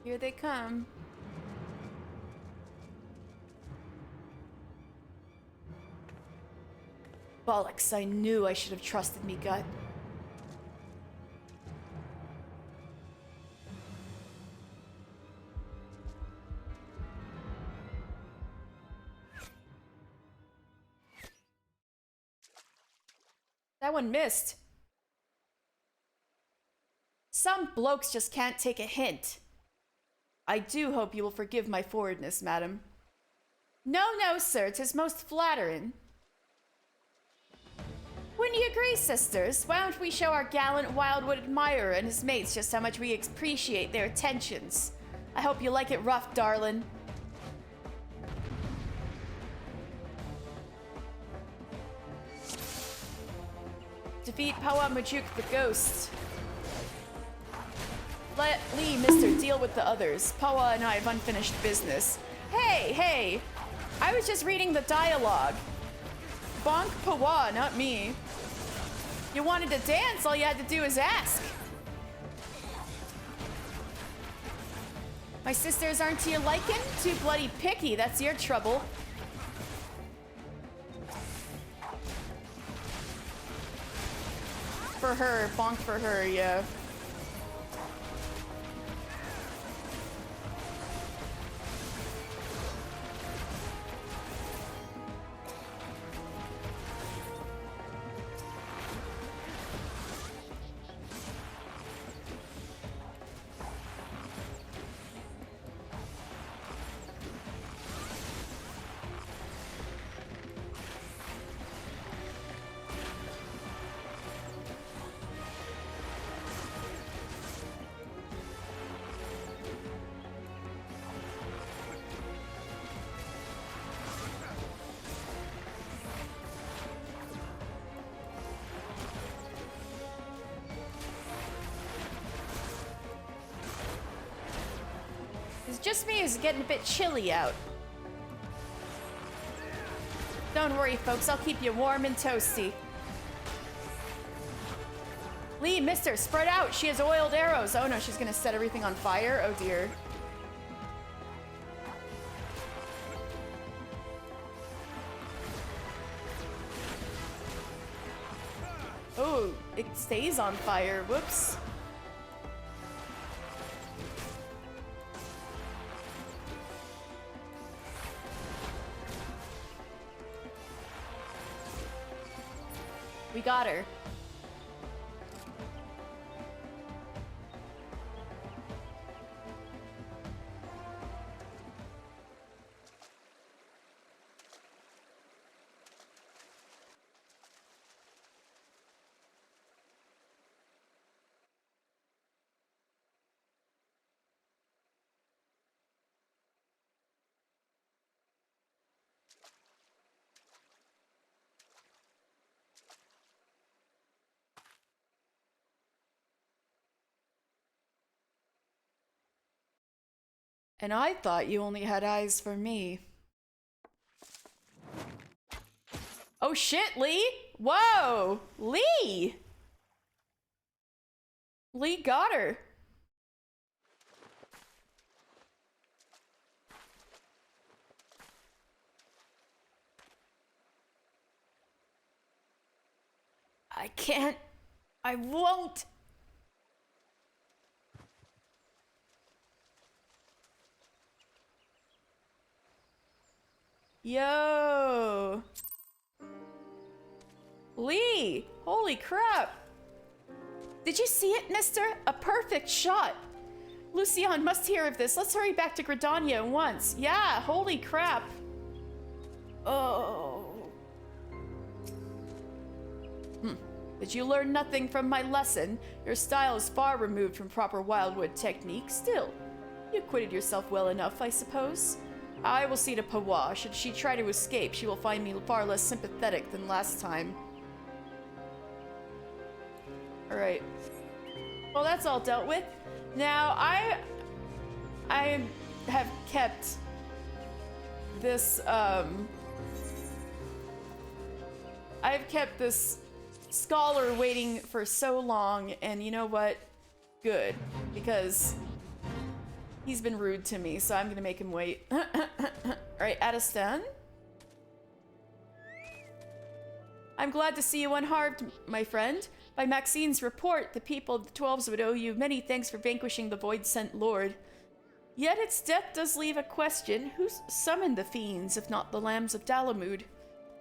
Here they come. Bollocks, I knew I should have trusted me gut. That one missed. Some blokes just can't take a hint. I do hope you will forgive my forwardness, madam. No, no, sir, 'tis most flattering. Wouldn't you agree, sisters? Why don't we show our gallant Wildwood admirer and his mates just how much we appreciate their attentions? I hope you like it rough, darling. Defeat Pawa Majuk the Ghost. Let Lee, Mister, deal with the others. Pawa and I have unfinished business. Hey, hey! I was just reading the dialogue. Bonk Pawa, not me. You wanted to dance, all you had to do is ask. My sisters aren't to your liking? Too bloody picky, that's your trouble. For her, bonk for her, yeah. Just me, is getting a bit chilly out. Don't worry, folks, I'll keep you warm and toasty. Lee, Mister, spread out. She has oiled arrows. Oh no, she's gonna set everything on fire. Oh dear. Oh, it stays on fire. Whoops. We got her. And I thought you only had eyes for me. Oh shit, Lee! Whoa! Lee! Lee got her. I can't. I won't. Yo! Lee! Holy crap! Did you see it, mister? A perfect shot! Lucian must hear of this. Let's hurry back to Gridania at once. Yeah, holy crap. Oh. But you learn nothing from my lesson. Your style is far removed from proper Wildwood technique. Still, you acquitted yourself well enough, I suppose. I will see to Pawa. Should she try to escape, she will find me far less sympathetic than last time. Alright. Well, that's all dealt with. Now, I have kept this, I've kept this scholar waiting for so long, and you know what? Good. Because he's been rude to me, so I'm gonna make him wait. Alright, Adestan. I'm glad to see you unharmed, my friend. By Maxine's report, the people of the Twelves would owe you many thanks for vanquishing the Void-Sent Lord. Yet its death does leave a question. Who summoned the fiends, if not the Lambs of Dalamud?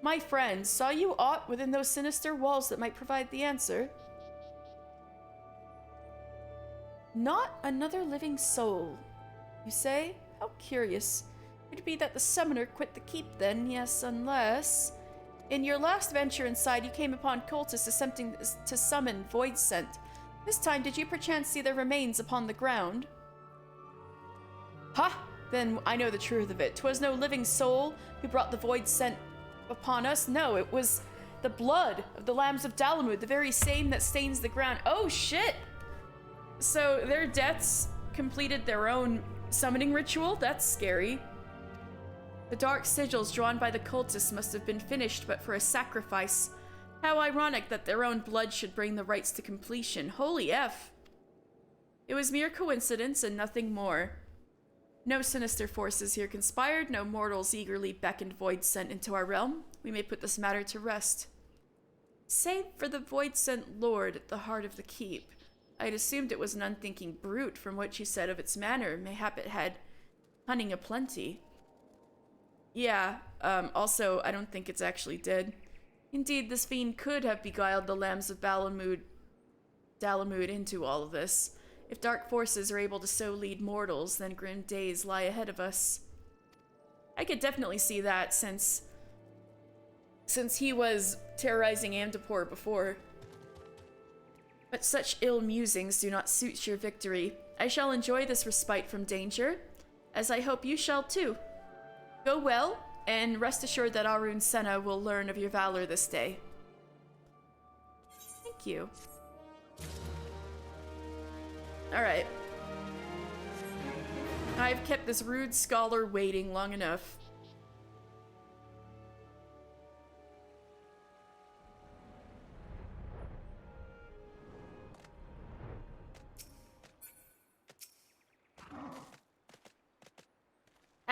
My friend, saw you aught within those sinister walls that might provide the answer? Not another living soul, you say? How curious. Could it be that the summoner quit the keep then? Yes, unless... In your last venture inside, you came upon cultists attempting to summon Void Scent. This time, did you perchance see their remains upon the ground? Ha! Then I know the truth of it. 'Twas no living soul who brought the Void Scent upon us. No, it was the blood of the Lambs of Dalamud, the very same that stains the ground. Oh, shit! So their deaths completed their own summoning ritual? That's scary. The dark sigils drawn by the cultists must have been finished but for a sacrifice. How ironic that their own blood should bring the rites to completion. Holy F. It was mere coincidence and nothing more. No sinister forces here conspired, no mortals eagerly beckoned Void Scent into our realm. We may put this matter to rest. Save for the Void Scent Lord at the heart of the keep. I had assumed it was an unthinking brute from what you said of its manner. Mayhap it had cunning aplenty. Yeah, also, I don't think it's actually dead. Indeed, this fiend could have beguiled the Lambs of Dalamud into all of this. If dark forces are able to so lead mortals, then grim days lie ahead of us. I could definitely see that since he was terrorizing Amdapor before. But such ill musings do not suit your victory. I shall enjoy this respite from danger, as I hope you shall too. Go well, and rest assured that Arun Senna will learn of your valor this day. Thank you. Alright. I've kept this rude scholar waiting long enough.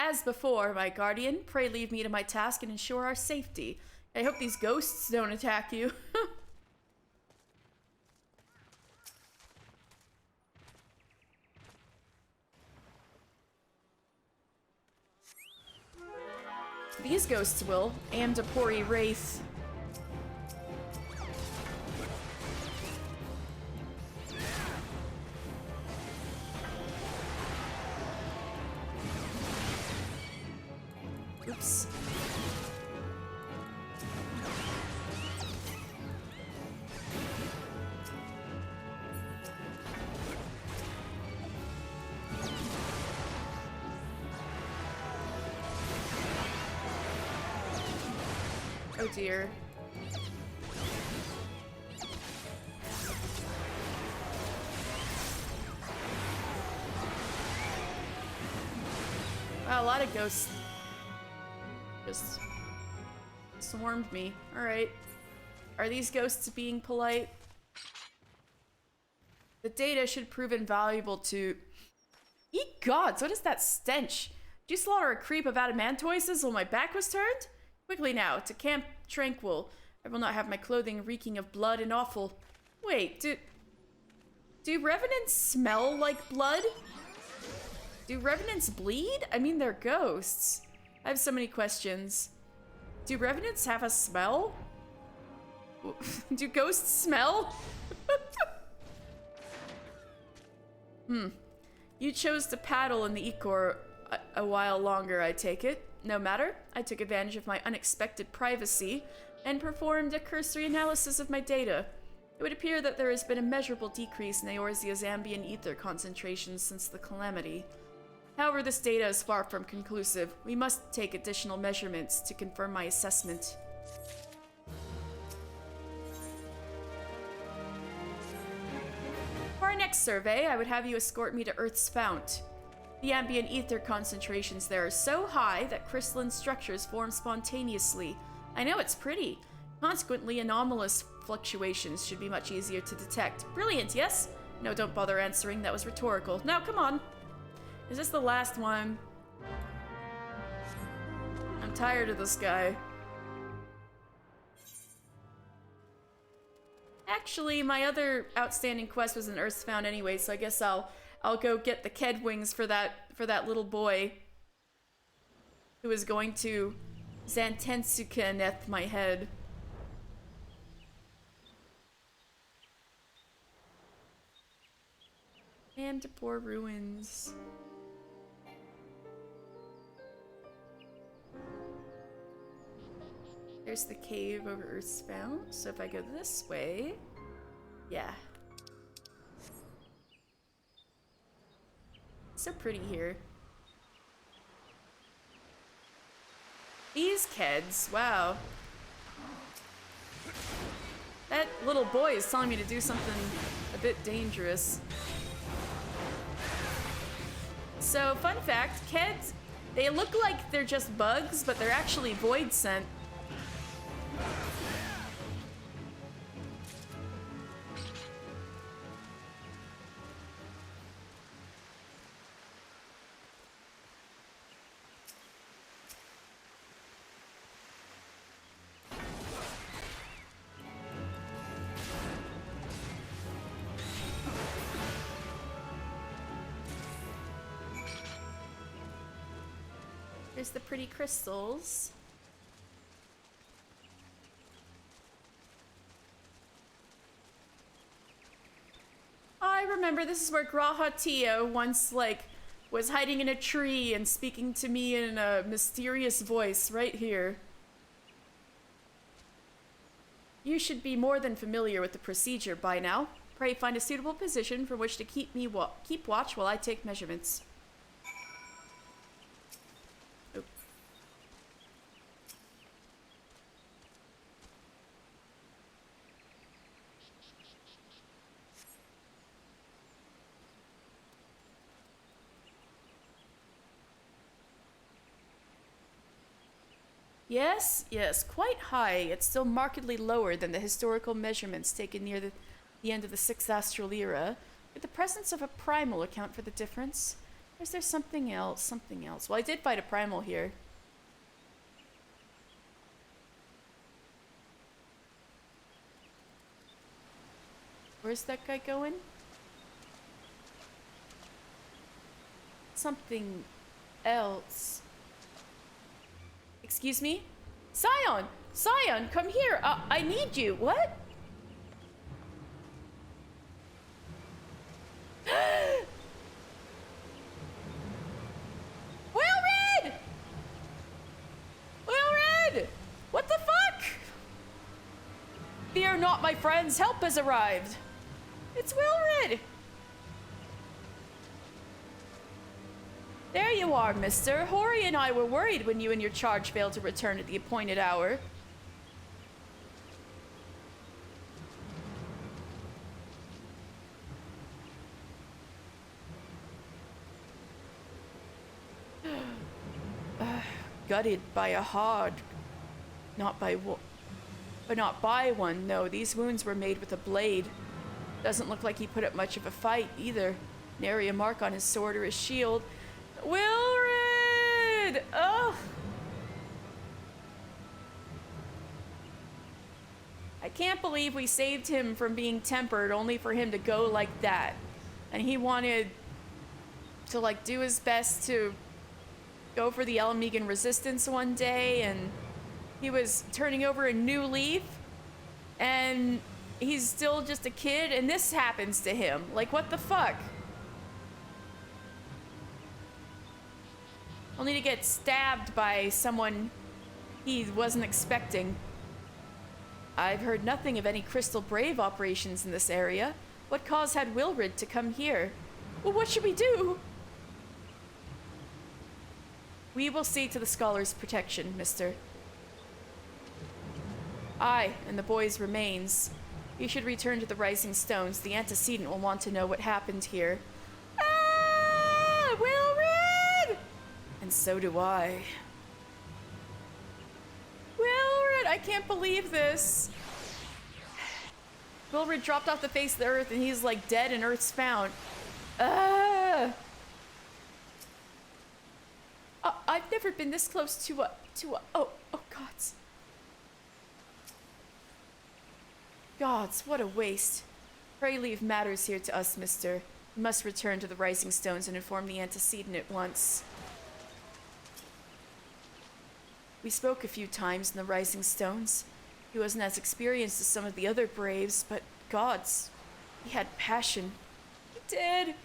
As before, my guardian, pray leave me to my task and ensure our safety. I hope these ghosts don't attack you. These ghosts will. Amdapori Wraith. Oops. Oh dear. Wow, a lot of ghosts just swarmed me. Alright. Are these ghosts being polite? The data should prove invaluable to... Eat gods, what is that stench? Did you slaughter a creep of adamantoises while my back was turned? Quickly now, to Camp Tranquil. I will not have my clothing reeking of blood and offal. Wait, do revenants smell like blood? Do revenants bleed? I mean, they're ghosts. I have so many questions. Do revenants have a smell? Do ghosts smell? You chose to paddle in the Icor a while longer, I take it. No matter, I took advantage of my unexpected privacy and performed a cursory analysis of my data. It would appear that there has been a measurable decrease in Eorzea's ambient ether concentrations since the calamity. However, this data is far from conclusive. We must take additional measurements to confirm my assessment. For our next survey, I would have you escort me to Earth's fount. The ambient ether concentrations there are so high that crystalline structures form spontaneously. I know it's pretty. Consequently, anomalous fluctuations should be much easier to detect. Brilliant, yes? No, don't bother answering. That was rhetorical. Now, come on. Is this the last one? I'm tired of this guy. Actually, my other outstanding quest was in Earth's Fount anyway, so I guess I'll go get the Ked wings for that little boy who is going to Zantensukeneth my head. Amdapor ruins. There's the cave over Earth's Fount. So if I go this way, yeah. So pretty here. These kids, wow. That little boy is telling me to do something a bit dangerous. So, fun fact, Keds, they look like they're just bugs, but they're actually void sent. There's the pretty crystals. I remember this is where Grahatia once, like, was hiding in a tree and speaking to me in a mysterious voice right here. You should be more than familiar with the procedure by now. Pray find a suitable position from which to keep watch while I take measurements. Yes, yes, quite high. It's still markedly lower than the historical measurements taken near the end of the 6th Astral Era. Could the presence of a primal account for the difference? Or is there something else? Something else. Well, I did fight a primal here. Where's that guy going? Something else. Excuse me? Scion! Scion, come here! I need you! What? Wilred! Wilred! What the fuck? Fear not, my friends, help has arrived! It's Wilred! There you are, mister. Hori and I were worried when you and your charge failed to return at the appointed hour. Gutted by a hard. Not by one, no. These wounds were made with a blade. Doesn't look like he put up much of a fight, either. Nary a mark on his sword or his shield. Wilred! Oh! I can't believe we saved him from being tempered only for him to go like that. And he wanted to, like, do his best to go for the Elmegan resistance one day, and he was turning over a new leaf, and he's still just a kid, and this happens to him. Like, what the fuck? Only to get stabbed by someone he wasn't expecting. I've heard nothing of any Crystal Brave operations in this area. What cause had Wilred to come here? Well, what should we do? We will see to the scholar's protection, mister. I and the boy's remains. You should return to the Rising Stones. The antecedent will want to know what happened here. Ah! Wilred! And so do I. Wilred, I can't believe this. Wilred dropped off the face of the earth and he's like dead in Earth's Fount. I've never been this close to a, oh gods. Gods, what a waste. Pray leave matters here to us, mister. We must return to the Rising Stones and inform the antecedent at once. We spoke a few times in the Rising Stones. He wasn't as experienced as some of the other Braves, but gods, he had passion. He did.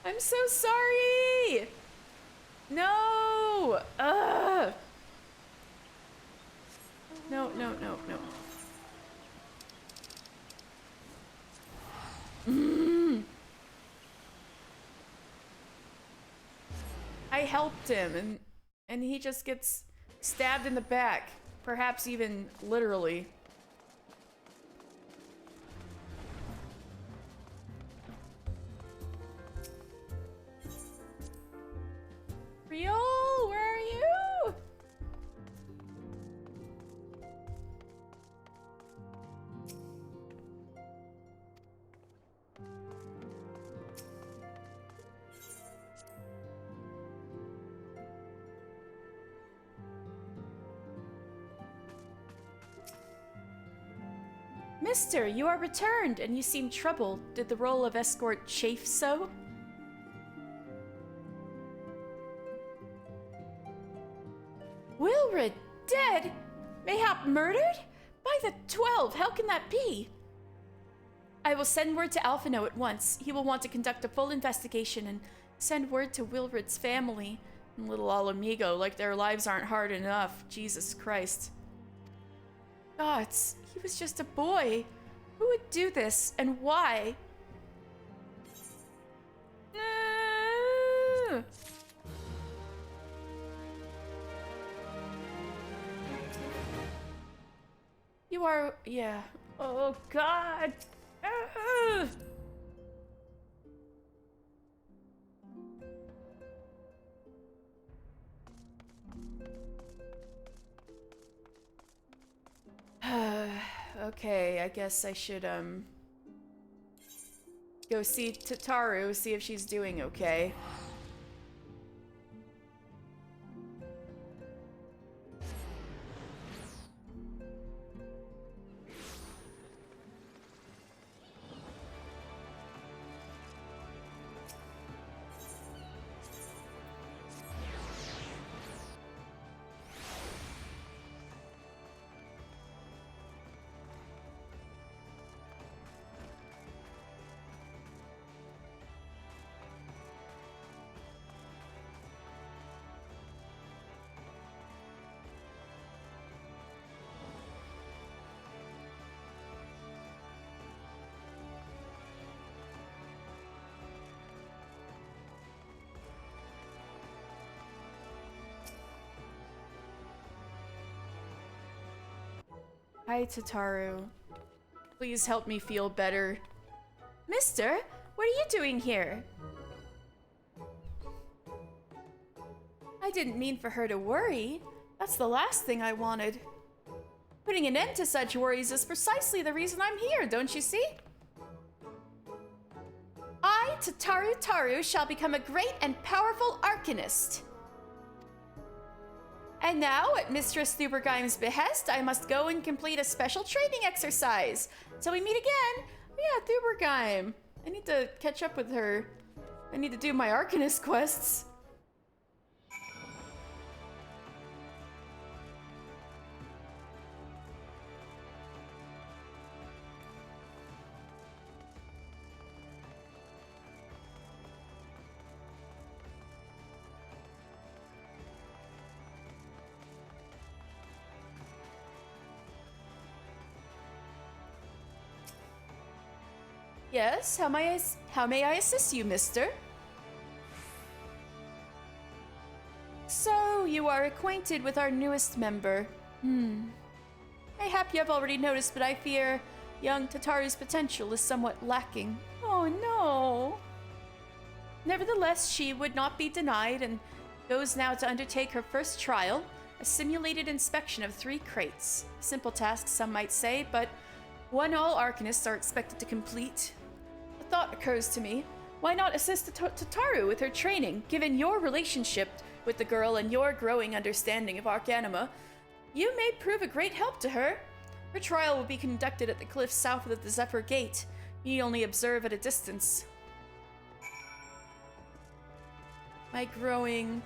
I'm so sorry. No. No, no, no, no. I helped him, and he just gets stabbed in the back. Perhaps even literally. Riol, where are you? Mister, you are returned, and you seem troubled. Did the role of escort chafe so? Wilred dead? Mayhap murdered? By the 12, how can that be? I will send word to Alphino at once. He will want to conduct a full investigation and send word to Wilred's family. And little Alamigo, like their lives aren't hard enough. Jesus Christ. Gods, he was just a boy. Who would do this, and why? You are, yeah. Oh, God. Okay, I guess I should, go see Tataru, see if she's doing okay. Hi, Tataru. Please help me feel better. Mister, what are you doing here? I didn't mean for her to worry. That's the last thing I wanted. Putting an end to such worries is precisely the reason I'm here, don't you see? I, Tataru Taru, shall become a great and powerful arcanist. And now, at Mistress Thubergeim's behest, I must go and complete a special training exercise. Till we meet again. Yeah, Thubergeim. I need to catch up with her. I need to do my Arcanist quests. Yes, how may I assist you, mister? So, you are acquainted with our newest member. Mayhap you have already noticed, but I fear young Tataru's potential is somewhat lacking. Oh no! Nevertheless, she would not be denied and goes now to undertake her first trial, a simulated inspection of 3 crates. Simple task, some might say, but one all Arcanists are expected to complete. A thought occurs to me. Why not assist Tataru with her training, given your relationship with the girl and your growing understanding of Arcanima? You may prove a great help to her. Her trial will be conducted at the cliff south of the Zephyr Gate. You need only observe at a distance. My growing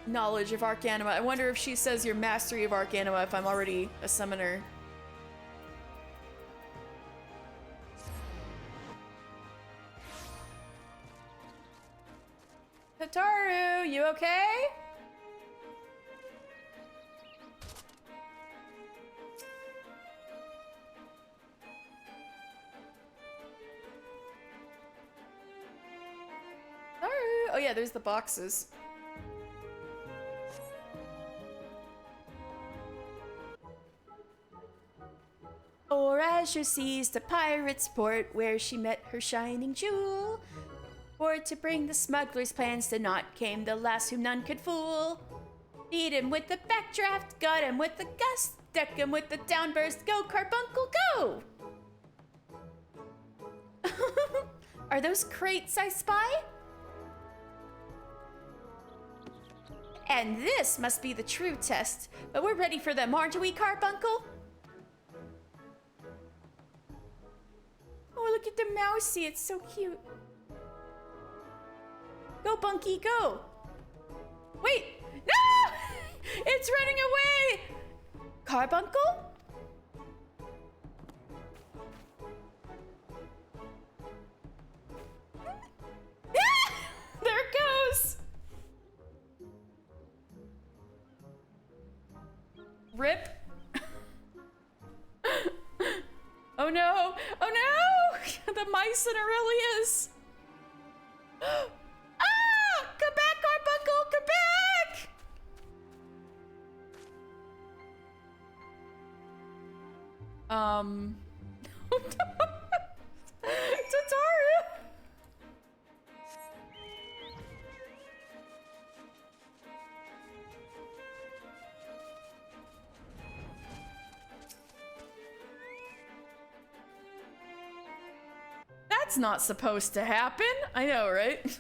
knowledge of Arcanima. I wonder if she says your mastery of Arcanima if I'm already a summoner. Tataru, you okay? Oh yeah, there's the boxes. Or Azure sees the pirate's port where she met her shining jewel. For to bring the smuggler's plans to naught came the lass whom none could fool. Beat him with the backdraft, got him with the gust, deck him with the downburst, go Carbuncle, go! Are those crates I spy? And this must be the true test, but we're ready for them, aren't we, Carbuncle? Oh, look at the mousey, it's so cute. Go, Bunky, go! Wait! No! It's running away! Carbuncle? There it goes! Rip. Oh no! Oh no! The mice in Aurelius! Ah! Come back, Carbuncle! Come back! Tataru! That's not supposed to happen. I know, right?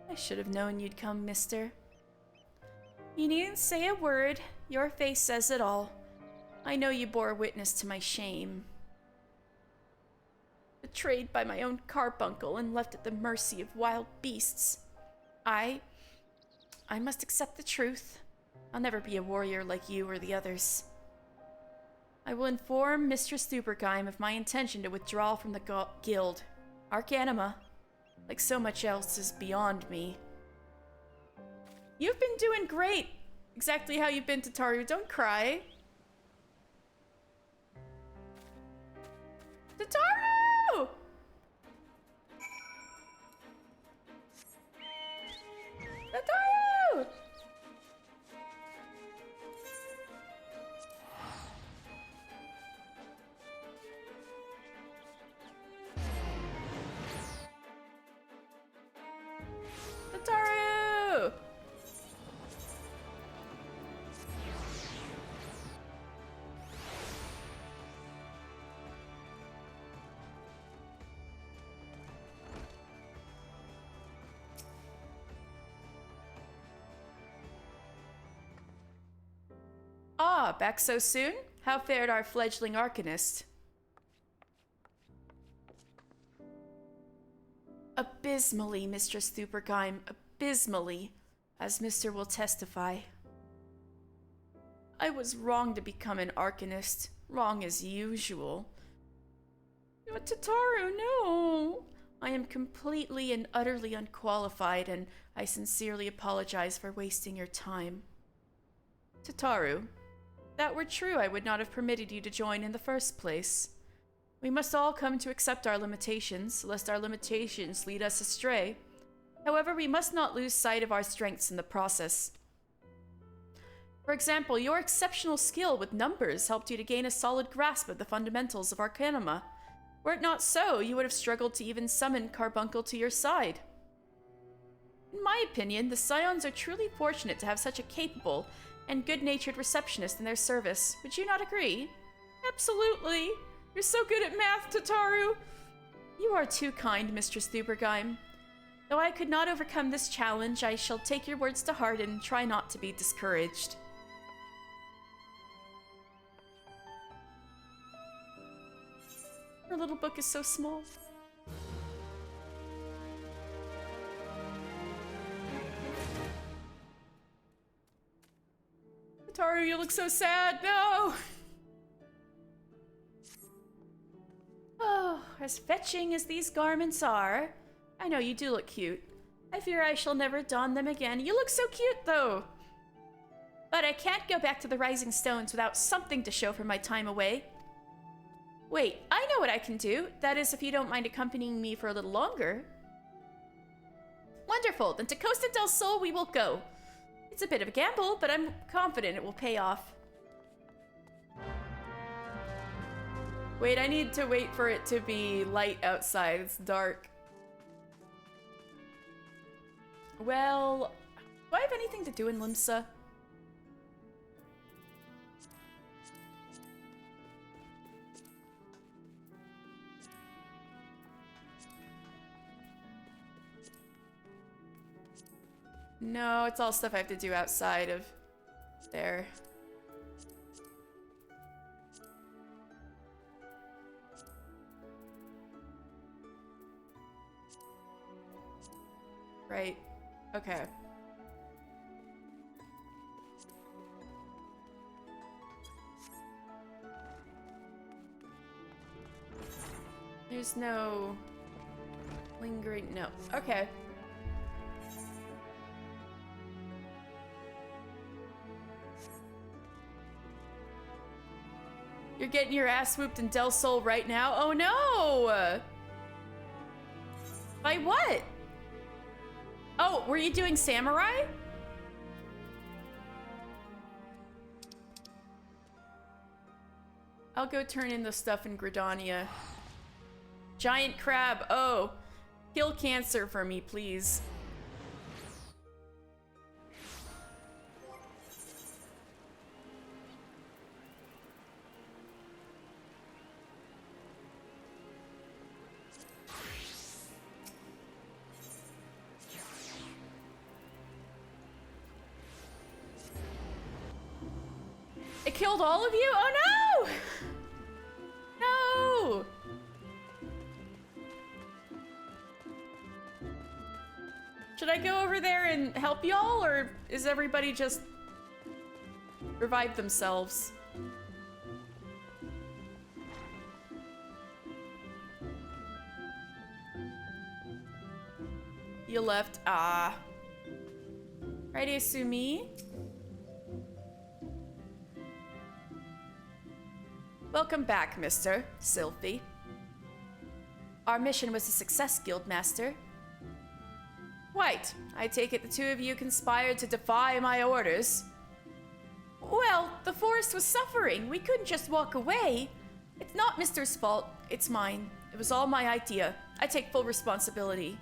I should have known you'd come, mister. You needn't say a word. Your face says it all. I know you bore witness to my shame. Betrayed by my own carbuncle and left at the mercy of wild beasts. I must accept the truth. I'll never be a warrior like you or the others. I will inform Mistress Thubergeim of my intention to withdraw from the guild. Arcanima, like so much else, is beyond me. You've been doing great. Exactly how you've been, Tataru. Don't cry. Tataru! Tataru! Tataru! Ah, back so soon? How fared our fledgling arcanist? Abysmally, Mistress Thubergeim, abysmally, as Mister will testify. I was wrong to become an arcanist, wrong as usual. But Tataru, no! I am completely and utterly unqualified, and I sincerely apologize for wasting your time. Tataru, if that were true, I would not have permitted you to join in the first place. We must all come to accept our limitations, lest our limitations lead us astray. However, we must not lose sight of our strengths in the process. For example, your exceptional skill with numbers helped you to gain a solid grasp of the fundamentals of Arcanima. Were it not so, you would have struggled to even summon Carbuncle to your side. In my opinion, the Scions are truly fortunate to have such a capable and good-natured receptionist in their service. Would you not agree? Absolutely! You're so good at math, Tataru! You are too kind, Mistress Thubergeim. Though I could not overcome this challenge, I shall take your words to heart and try not to be discouraged. Her little book is so small. Tataru, you look so sad. No! Oh, as fetching as these garments are, I know you do look cute. I fear I shall never don them again. You look so cute, though. But I can't go back to the Rising Stones without something to show for my time away. Wait, I know what I can do. That is, if you don't mind accompanying me for a little longer. Wonderful. Then to Costa del Sol we will go. It's a bit of a gamble, but I'm confident it will pay off. Wait, I need to wait for it to be light outside. It's dark. Well, do I have anything to do in Limsa? No, it's all stuff I have to do outside of there. Right. Okay. There's no lingering. No. Okay. You're getting your ass whooped in Del Sol right now? Oh no! By what? Oh, were you doing samurai? I'll go turn in the stuff in Gridania. Giant crab. Oh, kill cancer for me, please. It killed all of you? Oh no! No! Should I go over there and help y'all, or is everybody just revive themselves? You left. Ah. Right, Asumi? Welcome back, Mr. Sylphie. Our mission was a success, Guildmaster. Quite. I take it the two of you conspired to defy my orders. Well, the forest was suffering. We couldn't just walk away. It's not Mister's fault. It's mine. It was all my idea. I take full responsibility.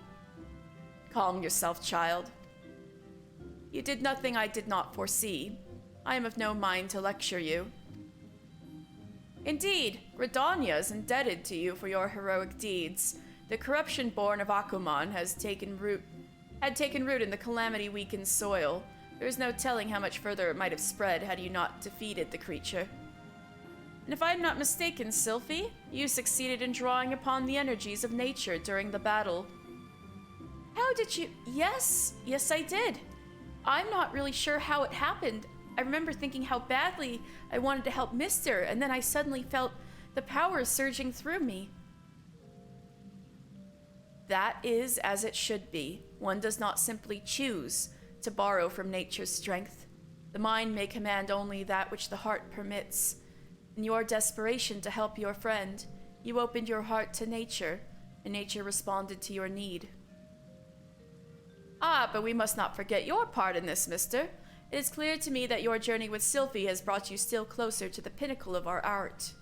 Calm yourself, child. You did nothing I did not foresee. I am of no mind to lecture you. Indeed, Gridania is indebted to you for your heroic deeds. The corruption born of Akuman had taken root in the calamity-weakened soil. There is no telling how much further it might have spread had you not defeated the creature. And if I am not mistaken, Sylphie, you succeeded in drawing upon the energies of nature during the battle. How did you... Yes, I did. I'm not really sure how it happened. I remember thinking how badly I wanted to help Mister, and then I suddenly felt the power surging through me. That is as it should be. One does not simply choose to borrow from nature's strength. The mind may command only that which the heart permits. In your desperation to help your friend, you opened your heart to nature, and nature responded to your need. Ah, but we must not forget your part in this, Mister. It is clear to me that your journey with Sylphie has brought you still closer to the pinnacle of our art.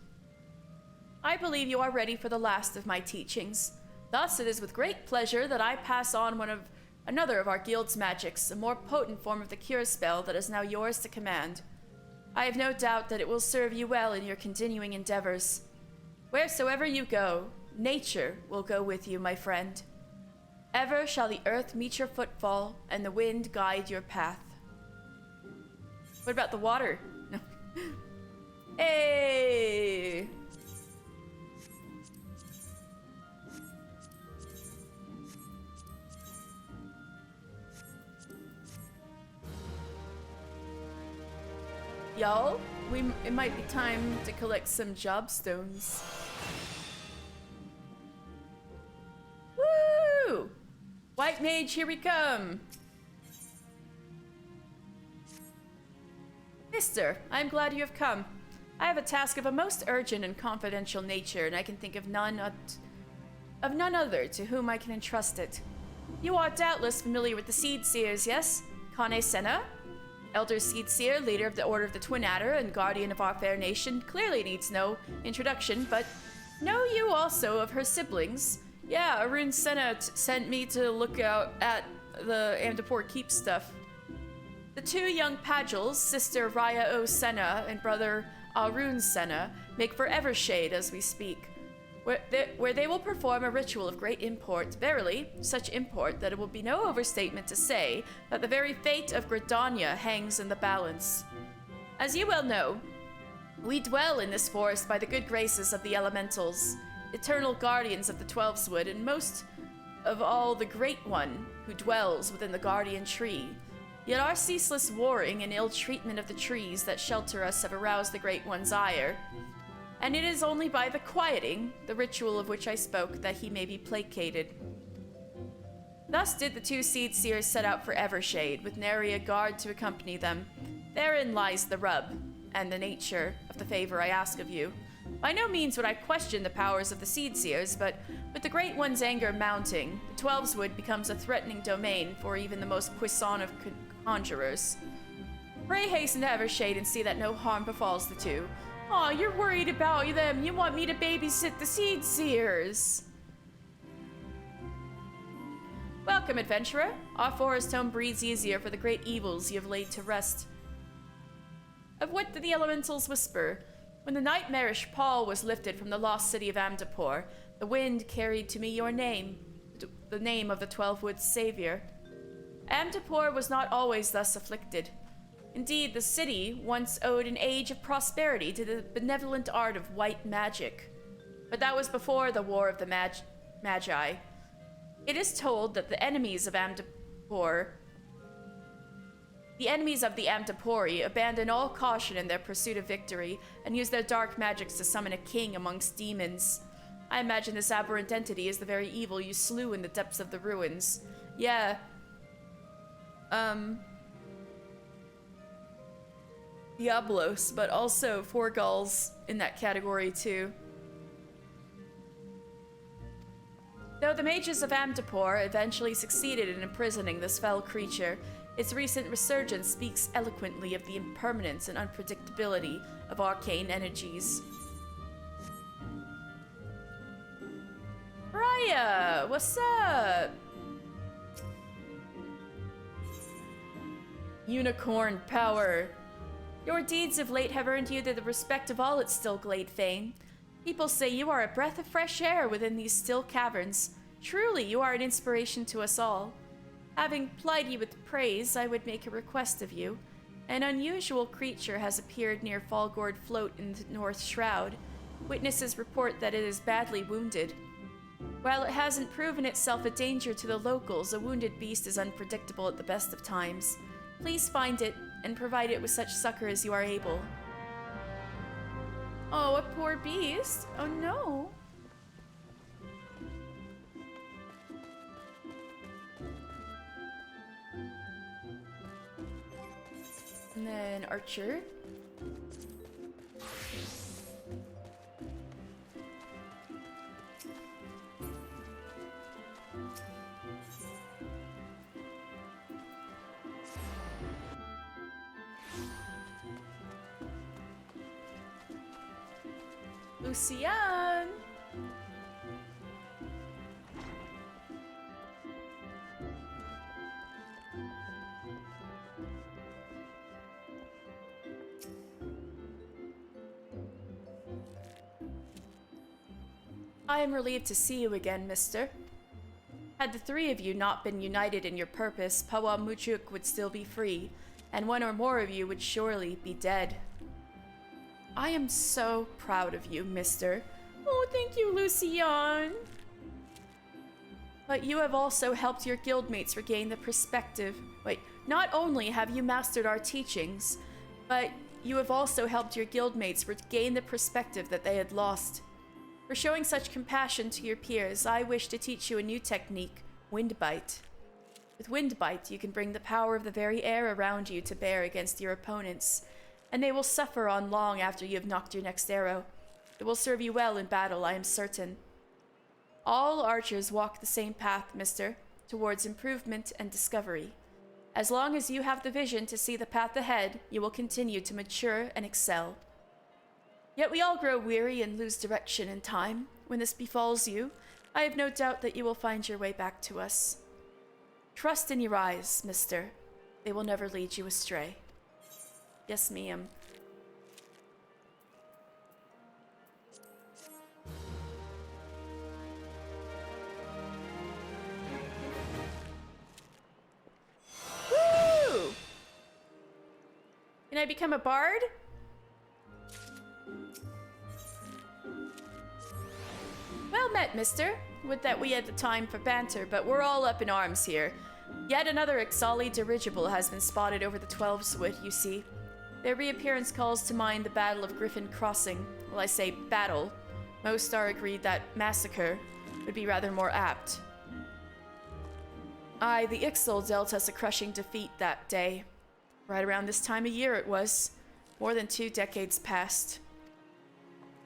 I believe you are ready for the last of my teachings. Thus, it is with great pleasure that I pass on another of our guild's magics, a more potent form of the cure spell that is now yours to command. I have no doubt that it will serve you well in your continuing endeavors. Wheresoever you go, nature will go with you, my friend. Ever shall the earth meet your footfall, and the wind guide your path. What about the water? No. Hey! Y'all, it might be time to collect some job stones. Woo! White mage, here we come! Mister, I am glad you have come. I have a task of a most urgent and confidential nature, and I can think of none other to whom I can entrust it. You are doubtless familiar with the Seed Seers, yes? Kane Senna? Elder Seed Seer, leader of the Order of the Twin Adder, and guardian of our fair nation, clearly needs no introduction, but know you also of her siblings? Yeah, Arun Senna sent me to look out at the Amdapor Keep stuff. The two young Pagels, sister Raya O. Senna and brother Arun Senna, make for Evershade as we speak, where they will perform a ritual of great import, verily, such import that it will be no overstatement to say that the very fate of Gridania hangs in the balance. As you well know, we dwell in this forest by the good graces of the elementals, eternal guardians of the Twelveswood, and most of all the Great One who dwells within the guardian tree. Yet our ceaseless warring and ill treatment of the trees that shelter us have aroused the Great One's ire, and it is only by the quieting, the ritual of which I spoke, that he may be placated. Thus did the two Seed Seers set out for Evershade, with nary a guard to accompany them. Therein lies the rub, and the nature of the favor I ask of you. By no means would I question the powers of the Seed Seers, but with the Great One's anger mounting, the Twelveswood becomes a threatening domain for even the most puissant of conjurers. Pray hasten to Evershade and see that no harm befalls the two. Aw, you're worried about them. You want me to babysit the Seed Seers. Welcome, adventurer. Our forest home breathes easier for the great evils you have laid to rest. Of what did the elementals whisper? When the nightmarish pall was lifted from the lost city of Amdapor, the wind carried to me your name, the name of the Twelvewood's savior. Amdapor was not always thus afflicted. Indeed, the city once owed an age of prosperity to the benevolent art of white magic. But that was before the War of the Magi. It is told that the enemies of Amdapor, the enemies of the Amdapori, abandon all caution in their pursuit of victory and use their dark magics to summon a king amongst demons. I imagine this aberrant entity is the very evil you slew in the depths of the ruins. Yeah. Diablos, but also Forgulls in that category too. Though the mages of Amdapor eventually succeeded in imprisoning this fell creature, its recent resurgence speaks eloquently of the impermanence and unpredictability of arcane energies. Raya, what's up? Unicorn power. Your deeds of late have earned you the respect of all at Stillglade fame. People say you are a breath of fresh air within these still caverns. Truly, you are an inspiration to us all. Having plied you with praise, I would make a request of you. An unusual creature has appeared near Fallgourd Float in the North Shroud. Witnesses report that it is badly wounded. While it hasn't proven itself a danger to the locals, a wounded beast is unpredictable at the best of times. Please find it and provide it with such succor as you are able. Oh, a poor beast? Oh no. And then Archer. Lucian! I am relieved to see you again, mister. Had the three of you not been united in your purpose, Pawamuchuk would still be free, and one or more of you would surely be dead. I am so proud of you, mister. Oh, thank you, Lucian. But you have also helped your guildmates regain the perspective. Wait, not only have you mastered our teachings, but you have also helped your guildmates regain the perspective that they had lost. For showing such compassion to your peers, I wish to teach you a new technique, Windbite. With Windbite, you can bring the power of the very air around you to bear against your opponents, and they will suffer on long after you have knocked your next arrow. It will serve you well in battle, I am certain. All archers walk the same path, mister. towards improvement and discovery. As long as you have the vision to see the path ahead, you will continue to mature and excel. Yet we all grow weary and lose direction in time. When this befalls you, I have no doubt that you will find your way back to us. Trust in your eyes, mister. They will never lead you astray. Yes, ma'am. Woo! Can I become a bard? Well met, mister. Would that we had the time for banter, but we're all up in arms here. Yet another Ixali dirigible has been spotted over the Twelveswood, you see. Their reappearance calls to mind the Battle of Griffin Crossing. Well, I say battle. Most are agreed that massacre would be rather more apt. Aye, the Ixal dealt us a crushing defeat that day. Right around this time of year it was. More than 2 decades past.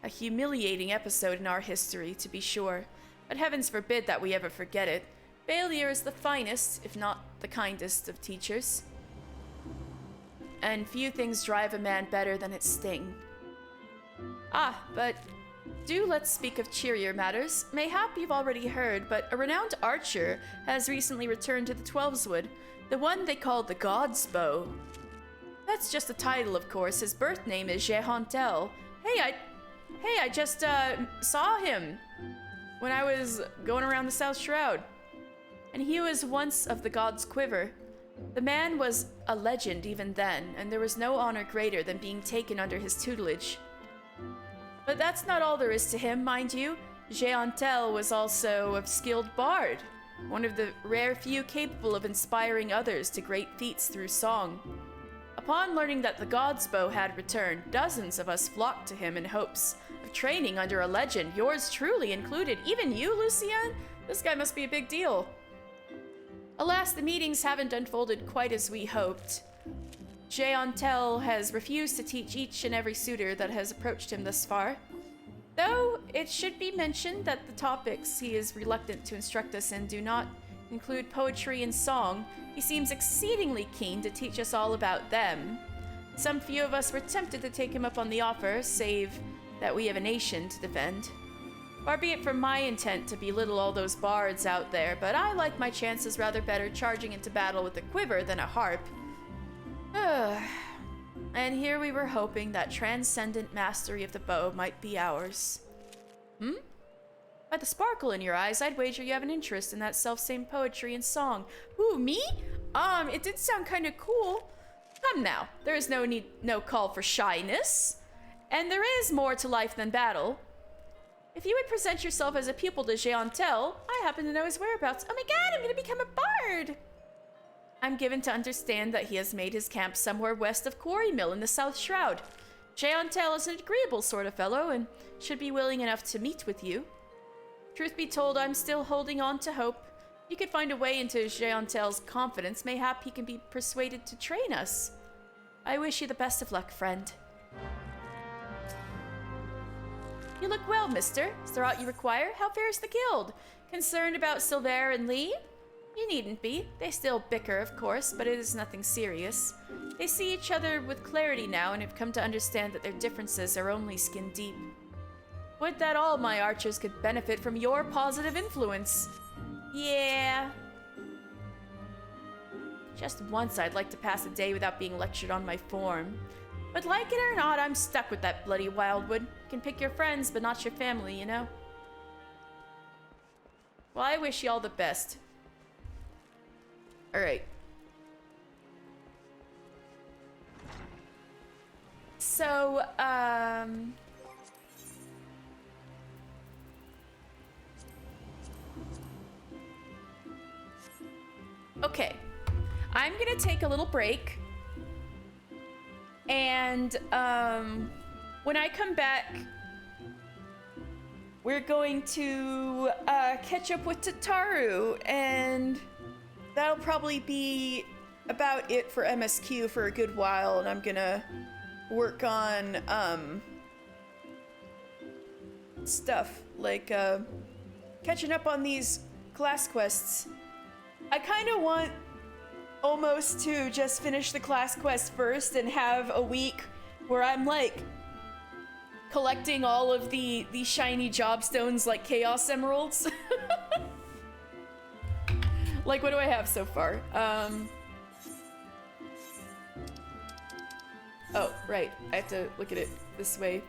A humiliating episode in our history, to be sure, but heavens forbid that we ever forget it. Failure is the finest, if not the kindest, of teachers. And few things drive a man better than its sting. Ah, but let's speak of cheerier matters. Mayhap you've already heard, but a renowned archer has recently returned to the Twelveswood, the one they call the God's Bow. That's just a title, of course. His birth name is Jehantel. Hey, I just saw him when I was going around the South Shroud. And he was once of the God's Quiver. The man was a legend even then, and there was no honor greater than being taken under his tutelage. But that's not all there is to him, mind you. Jehantel was also a skilled bard, one of the rare few capable of inspiring others to great feats through song. Upon learning that the God's Bow had returned, dozens of us flocked to him in hopes of training under a legend, yours truly included. Even you, Lucienne? This guy must be a big deal. Alas, the meetings haven't unfolded quite as we hoped. Jehantel has refused to teach each and every suitor that has approached him thus far. Though, it should be mentioned that the topics he is reluctant to instruct us in do not include poetry and song. He seems exceedingly keen to teach us all about them. Some few of us were tempted to take him up on the offer, save that we have a nation to defend. Far be it from my intent to belittle all those bards out there, but I like my chances rather better charging into battle with a quiver than a harp. And here we were hoping that transcendent mastery of the bow might be ours. By the sparkle in your eyes, I'd wager you have an interest in that self-same poetry and song. Ooh, me? It did sound kind of cool. Come now, there is no call for shyness. And there is more to life than battle. If you would present yourself as a pupil to Jehantel, I happen to know his whereabouts. Oh my god, I'm gonna become a bard! I'm given to understand that he has made his camp somewhere west of Quarry Mill in the South Shroud. Jehantel is an agreeable sort of fellow and should be willing enough to meet with you. Truth be told, I'm still holding on to hope. You could find a way into Jehantel's confidence. Mayhap he can be persuaded to train us. I wish you the best of luck, friend. You look well, mister. Is there aught you require? How fares the guild? Concerned about Silver and Lee? You needn't be. They still bicker, of course, but it is nothing serious. They see each other with clarity now and have come to understand that their differences are only skin deep. Would that all my archers could benefit from your positive influence. Yeah. Just once I'd like to pass a day without being lectured on my form. But like it or not, I'm stuck with that bloody Wildwood. You can pick your friends, but not your family, you know? Well, I wish you all the best. Alright. So, okay. I'm gonna take a little break. And, when I come back, we're going to, catch up with Tataru, and that'll probably be about it for MSQ for a good while, and I'm gonna work on, stuff, like, catching up on these class quests. I kind of want almost to just finish the class quest first and have a week where I'm like collecting all of the shiny jobstones like Chaos Emeralds. Like, what do I have so far? Oh, right. I have to look at it this way.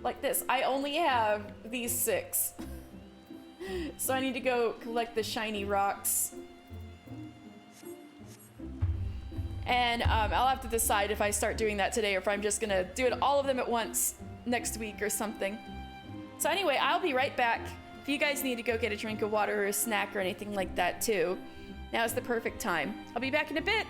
Like this. I only have these 6. So I need to go collect the shiny rocks. And I'll have to decide if I start doing that today or if I'm just gonna do it all of them at once next week or something. So anyway, I'll be right back. If you guys need to go get a drink of water or a snack or anything like that too, now's the perfect time. I'll be back in a bit.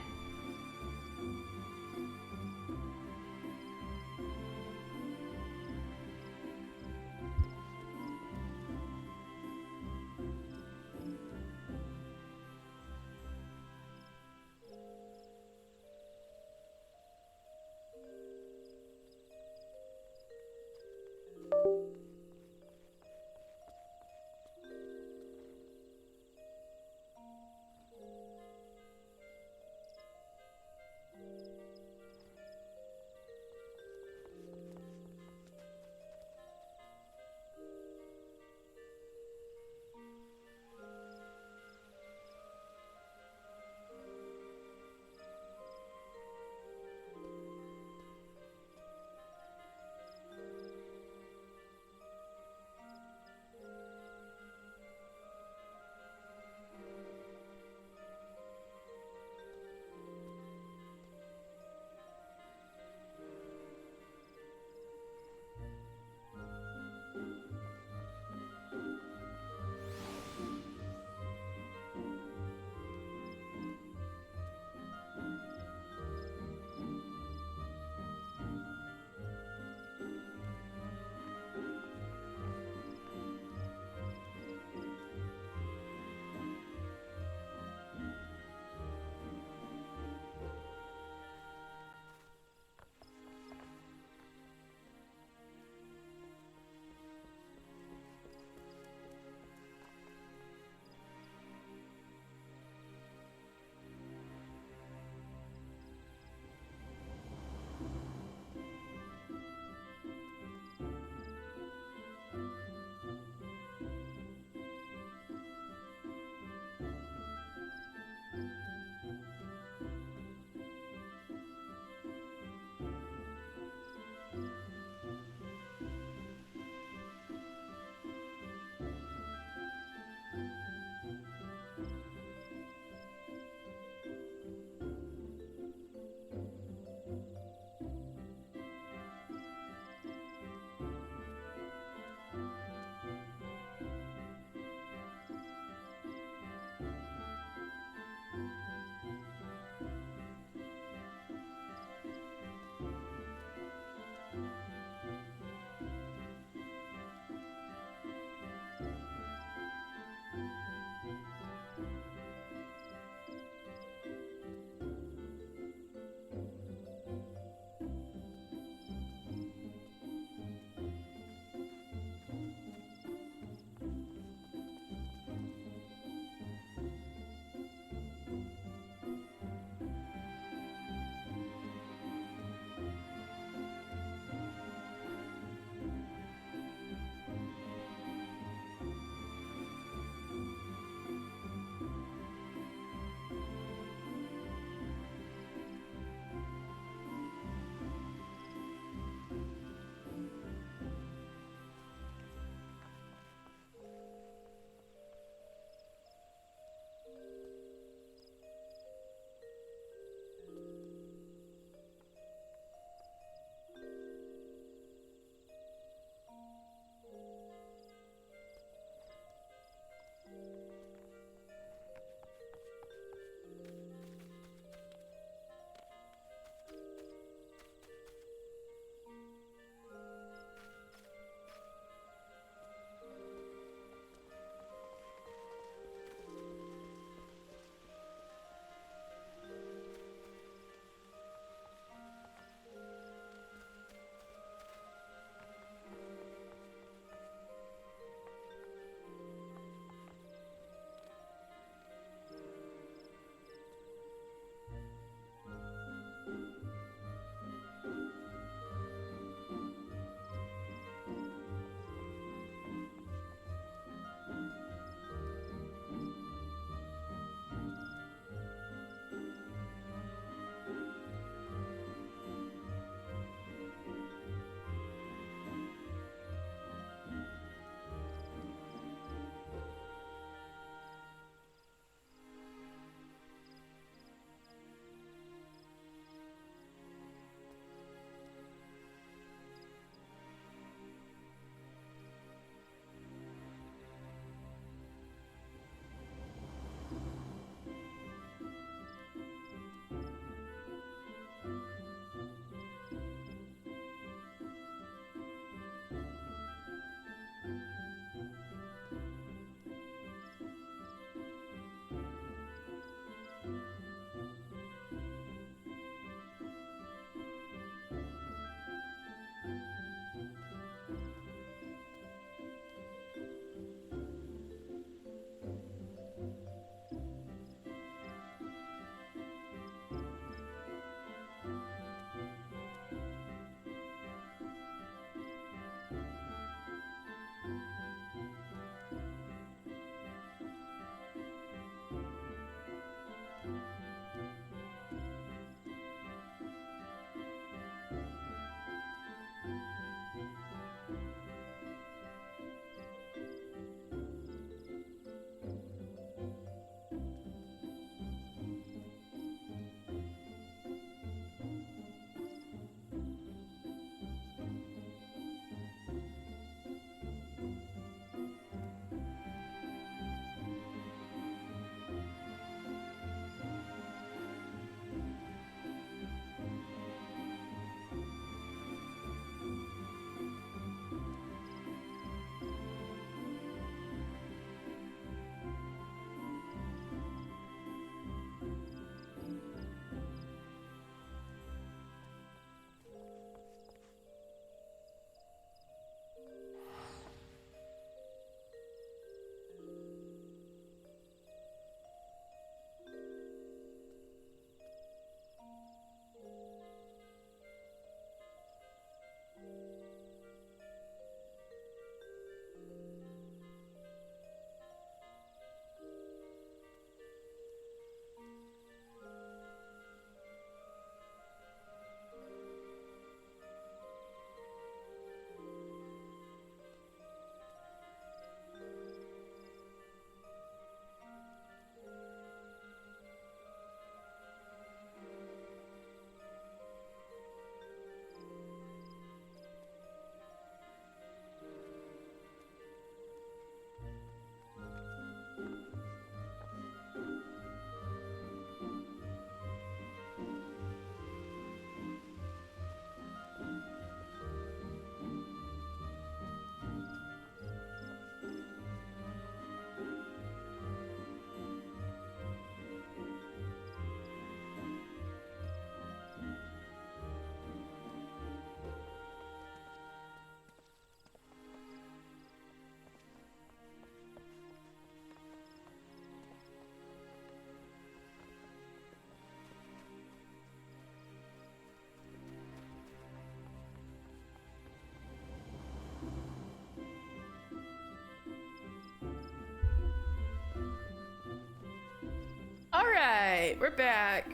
Alright, we're back.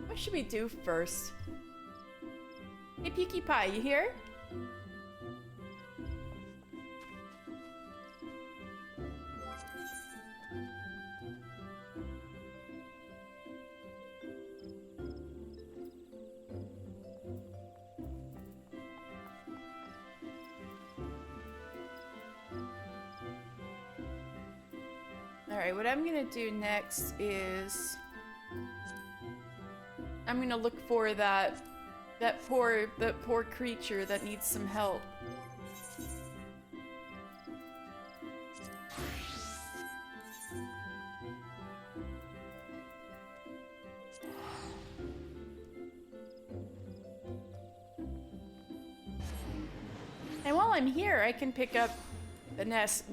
What should we do first? Hey, Pinkie Pie, you here? Alright, what I'm gonna do next is I'm gonna look for that poor creature that needs some help. And while I'm here, I can pick up the next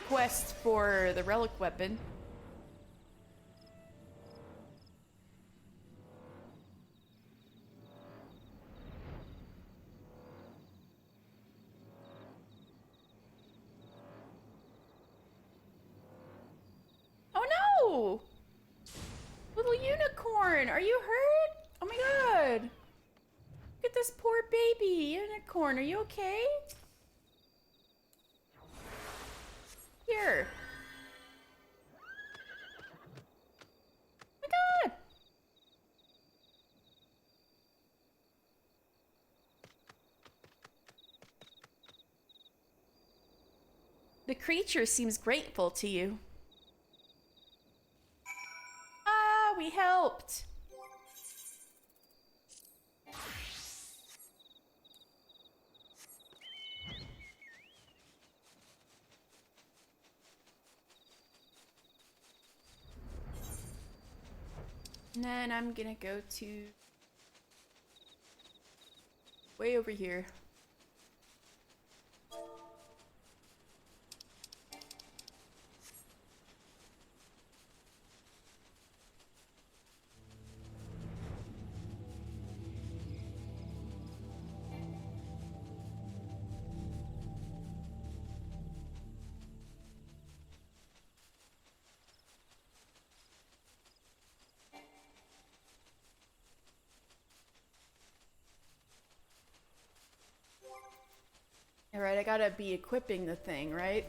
quest for the relic weapon. Oh no! Little unicorn, are you hurt? Oh my god! Look at this poor baby unicorn, are you okay? Here. Oh my god! The creature seems grateful to you. Ah, we helped. And then I'm gonna go to way over here. Alright, I gotta be equipping the thing, right?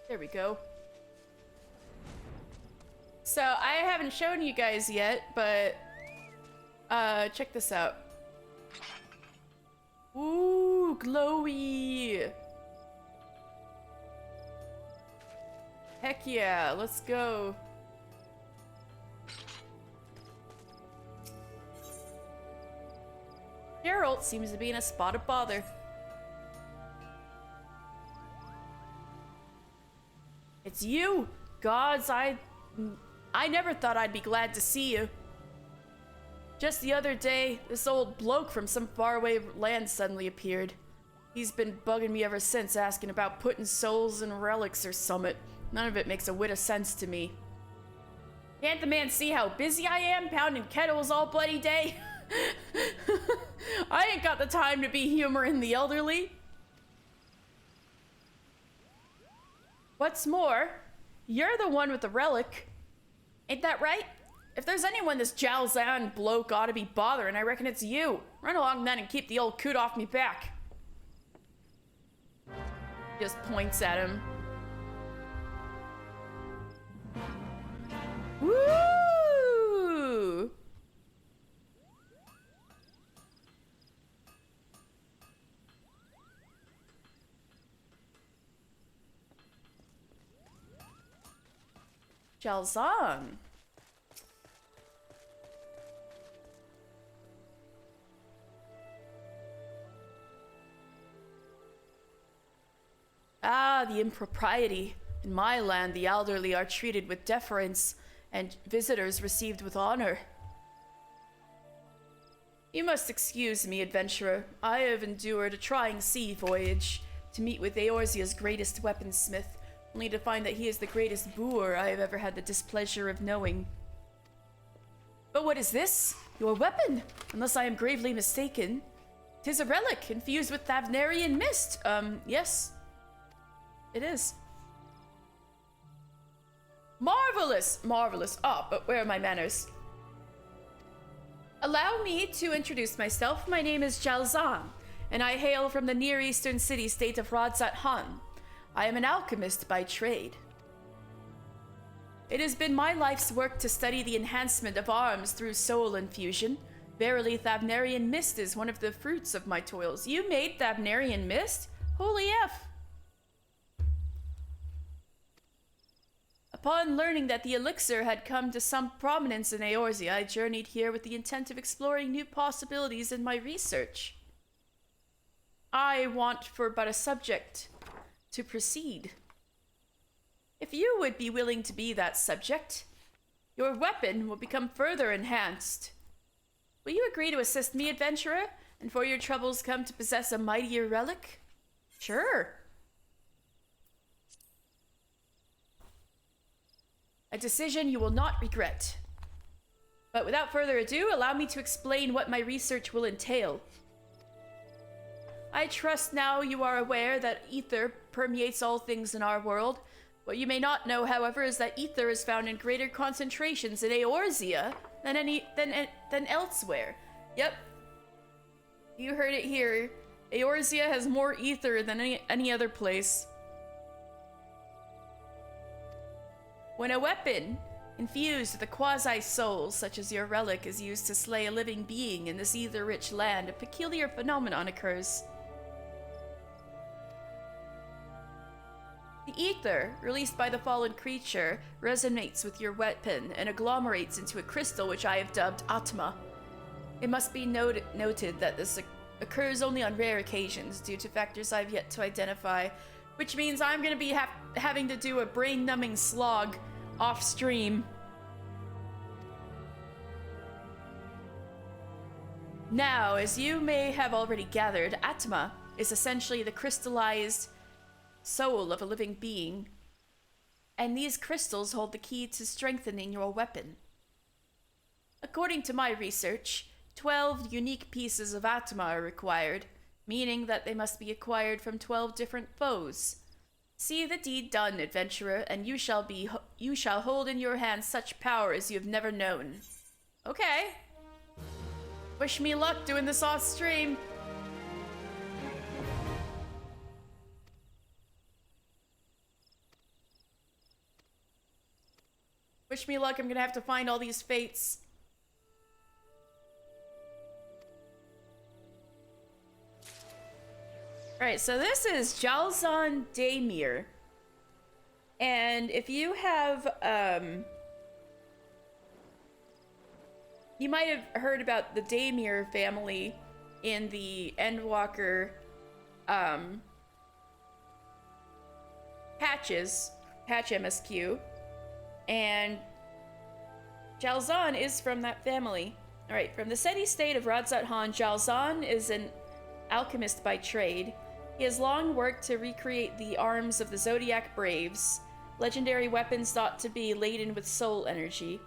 There we go. So, I haven't shown you guys yet, but check this out. Ooh, glowy! Heck yeah, let's go. Geralt seems to be in a spot of bother. It's you! Gods, I never thought I'd be glad to see you. Just the other day, this old bloke from some faraway land suddenly appeared. He's been bugging me ever since, asking about putting souls in relics or summit. None of it makes a whit of sense to me. Can't the man see how busy I am, pounding kettles all bloody day? I ain't got the time to be humoring the elderly. What's more, you're the one with the relic. Ain't that right? If there's anyone this Jalzan bloke ought to be bothering, I reckon it's you. Run along then and keep the old coot off me back. Just points at him. Woo! Jalzan. Ah, the impropriety. In my land, the elderly are treated with deference, and visitors received with honor. You must excuse me, adventurer. I have endured a trying sea voyage to meet with Eorzea's greatest weaponsmith, only to find that he is the greatest boor I have ever had the displeasure of knowing. But what is this? Your weapon? Unless I am gravely mistaken. 'Tis a relic infused with Thavnarian mist. Yes. It is. Marvelous! Marvelous. Ah, but where are my manners? Allow me to introduce myself. My name is Jalzan, and I hail from the Near Eastern city-state of Radzat Han. I am an alchemist by trade. It has been my life's work to study the enhancement of arms through soul infusion. Verily, Thavnarian mist is one of the fruits of my toils. You made Thavnarian mist? Holy F! Upon learning that the elixir had come to some prominence in Eorzea, I journeyed here with the intent of exploring new possibilities in my research. I want for but a subject to proceed. If you would be willing to be that subject, your weapon will become further enhanced. Will you agree to assist me, adventurer, and for your troubles come to possess a mightier relic? Sure. A decision you will not regret. But without further ado, allow me to explain what my research will entail. I trust now you are aware that ether permeates all things in our world. What you may not know, however, is that ether is found in greater concentrations in Eorzea than elsewhere. Yep. You heard it here. Eorzea has more ether than any other place. When a weapon infused with a quasi-soul, such as your relic, is used to slay a living being in this ether-rich land, a peculiar phenomenon occurs. The ether, released by the fallen creature, resonates with your weapon and agglomerates into a crystal which I have dubbed Atma. It must be noted that this occurs only on rare occasions due to factors I've yet to identify, which means I'm going to be having to do a brain-numbing slog off-stream. Now, as you may have already gathered, Atma is essentially the crystallized soul of a living being, and these crystals hold the key to strengthening your weapon. According to my research, 12 unique pieces of Atma are required, meaning that they must be acquired from 12 different foes. See the deed done, adventurer, and you shall hold in your hands such power as you have never known. Okay. Wish me luck doing this off stream. Wish me luck, I'm gonna have to find all these fates. Alright, so this is Jalzan Daymir. And if you have, you might have heard about the Daymir family in the Endwalker, Patch MSQ. And Jalzan is from that family. Alright, from the city-state of Radzat Han, Jalzan is an alchemist by trade. He has long worked to recreate the arms of the Zodiac Braves, legendary weapons thought to be laden with soul energy.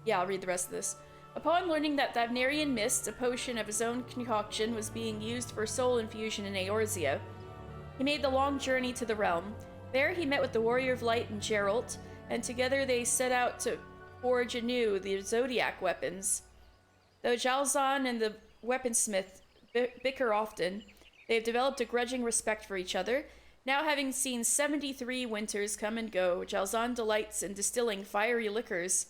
Yeah, I'll read the rest of this. Upon learning that Thavnarian Mist, a potion of his own concoction, was being used for soul infusion in Eorzea, he made the long journey to the realm. There he met with the Warrior of Light and Geralt, and together they set out to forge anew the Zodiac weapons. Though Jalzan and the weaponsmith bicker often, they have developed a grudging respect for each other. Now having seen 73 winters come and go, Jalzan delights in distilling fiery liquors.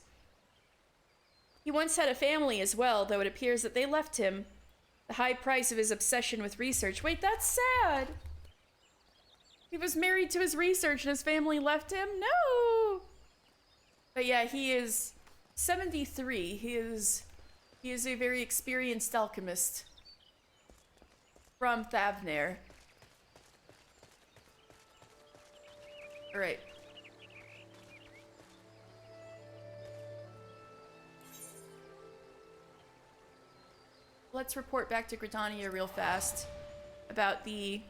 He once had a family as well, though it appears that they left him. The high price of his obsession with research. Wait, that's sad! He was married to his research and his family left him? No! But yeah, he is 73. He is a very experienced alchemist from Thavnair. Alright. Let's report back to Gridania real fast about the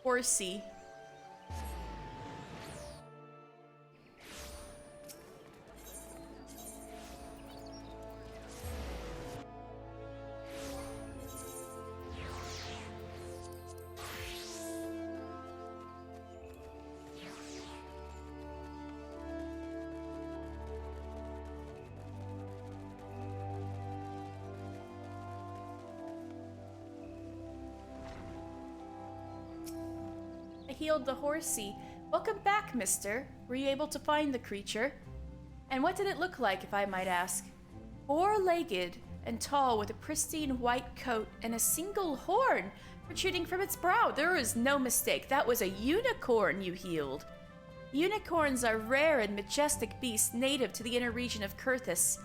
horsey. Healed the horsey. Welcome back, mister. Were you able to find the creature? And what did it look like, if I might ask? Four-legged and tall with a pristine white coat and a single horn protruding from its brow. There is no mistake. That was a unicorn you healed. Unicorns are rare and majestic beasts native to the inner region of Kurthus.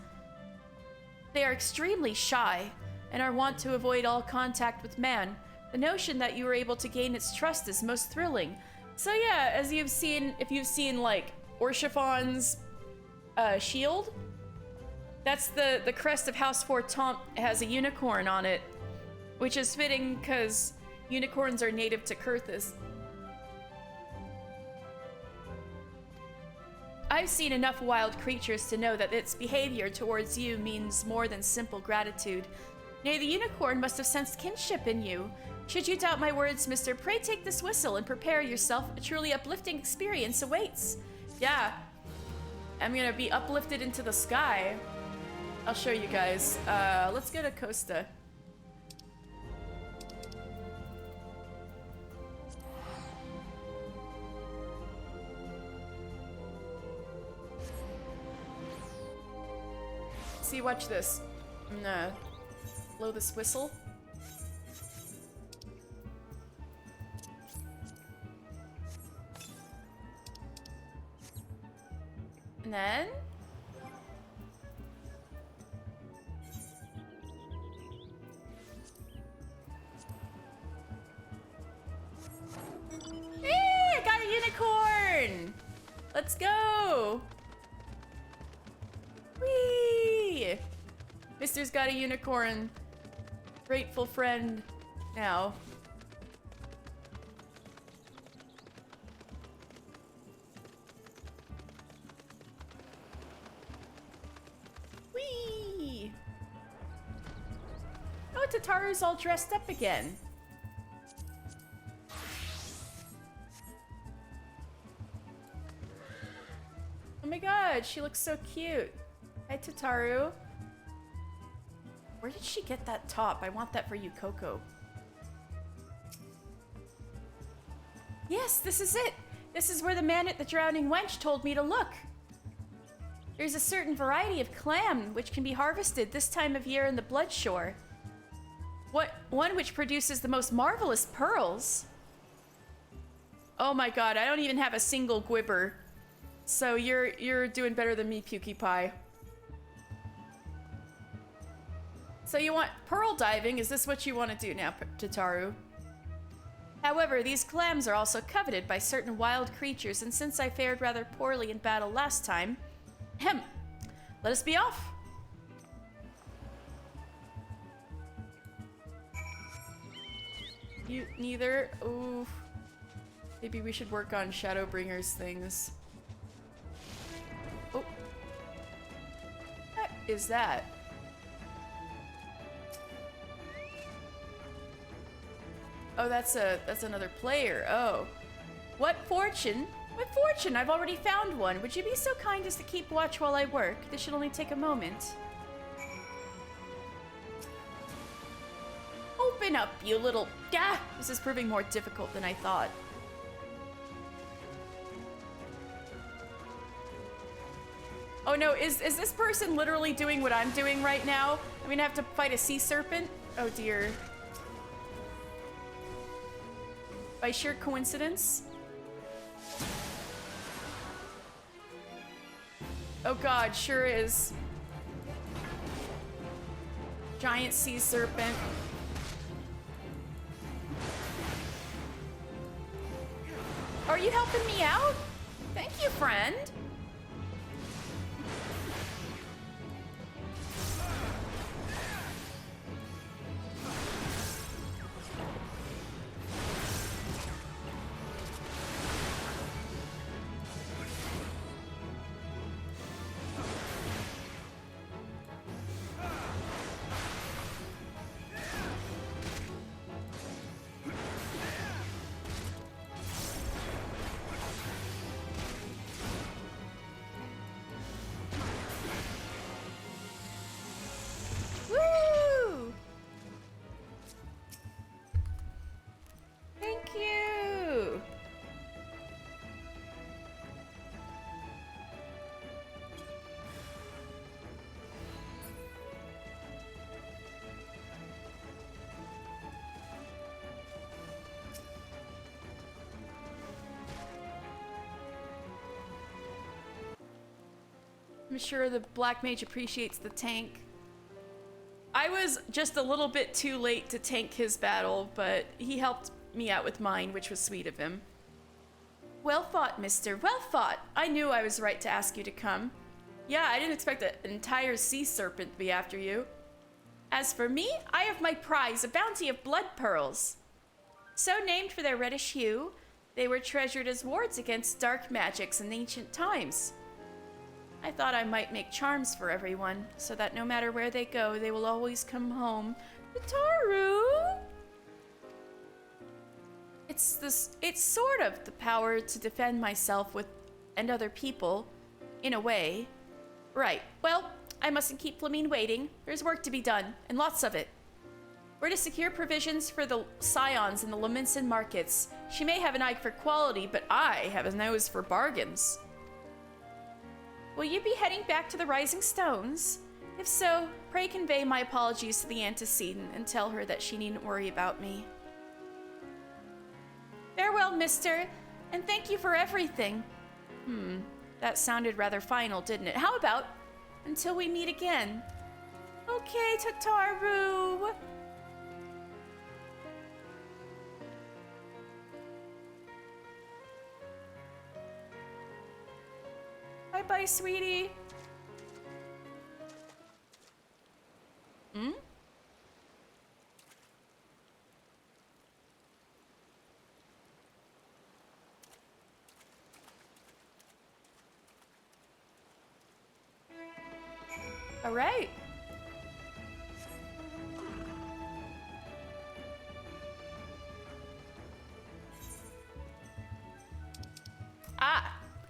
They are extremely shy and are wont to avoid all contact with man. The notion that you were able to gain its trust is most thrilling. So yeah, as you've seen, if you've seen like Orshafon's shield, that's the crest of House Fortemps. It has a unicorn on it, which is fitting because unicorns are native to Kurthus. I've seen enough wild creatures to know that its behavior towards you means more than simple gratitude. Nay, the unicorn must have sensed kinship in you. Should you doubt my words, mister, pray take this whistle and prepare yourself. A truly uplifting experience awaits. Yeah, I'm gonna be uplifted into the sky. I'll show you guys. Let's go to Costa. See, watch this. I'm gonna blow this whistle. And then... hey, I got a unicorn! Let's go! Whee! Mister's got a unicorn. Grateful friend now. Whee! Oh, Tataru's all dressed up again. Oh my god, she looks so cute. Hi, Tataru. Where did she get that top? I want that for you, Coco. Yes, this is it. This is where the man at the Drowning Wench told me to look. There's a certain variety of clam which can be harvested this time of year in the Bloodshore. One which produces the most marvelous pearls. Oh my god, I don't even have a single gwibber. So you're doing better than me, Pukey Pie. So you want pearl diving? Is this what you want to do now, Tataru? However, these clams are also coveted by certain wild creatures, and since I fared rather poorly in battle last time, let us be off. You neither. Ooh. Maybe we should work on Shadowbringer's things. Oh. What is that? Oh, that's another player. Oh. What fortune? What fortune? I've already found one. Would you be so kind as to keep watch while I work? This should only take a moment. Open up, you little... Gah! This is proving more difficult than I thought. Oh no, is this person literally doing what I'm doing right now? I'm gonna have to fight a sea serpent? Oh dear. By sheer coincidence? Oh god, sure is. Giant sea serpent. Are you helping me out? Thank you, friend. I'm sure the Black Mage appreciates the tank. I was just a little bit too late to tank his battle, but he helped me out with mine, which was sweet of him. Well fought, mister. Well fought. I knew I was right to ask you to come. Yeah, I didn't expect an entire sea serpent to be after you. As for me, I have my prize, a bounty of blood pearls. So named for their reddish hue, they were treasured as wards against dark magics in ancient times. I thought I might make charms for everyone, so that no matter where they go, they will always come home. Taru! It's sort of the power to defend myself with and other people, in a way. Right, well, I mustn't keep Flamine waiting. There's work to be done, and lots of it. We're to secure provisions for the scions in the Lominsan markets. She may have an eye for quality, but I have a nose for bargains. Will you be heading back to the Rising Stones? If so, pray convey my apologies to the antecedent and tell her that she needn't worry about me. Farewell, mister, and thank you for everything. That sounded rather final, didn't it? How about until we meet again? Okay, Tataru. Bye-bye, sweetie. All right.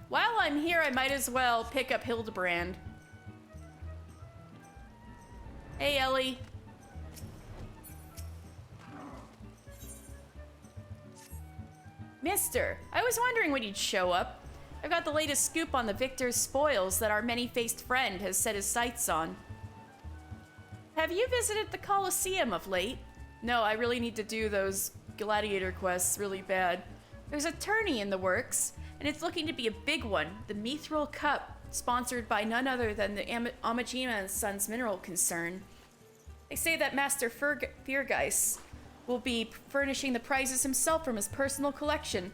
While I'm here, I might as well pick up Hildebrand. Hey, Ellie. Mister, I was wondering when you'd show up. I've got the latest scoop on the Victor's spoils that our many-faced friend has set his sights on. Have you visited the Colosseum of late? No, I really need to do those gladiator quests really bad. There's a tourney in the works, and it's looking to be a big one, the Mithril Cup, sponsored by none other than the Amajima and Sons Mineral Concern. They say that Master Fiergeist will be furnishing the prizes himself from his personal collection.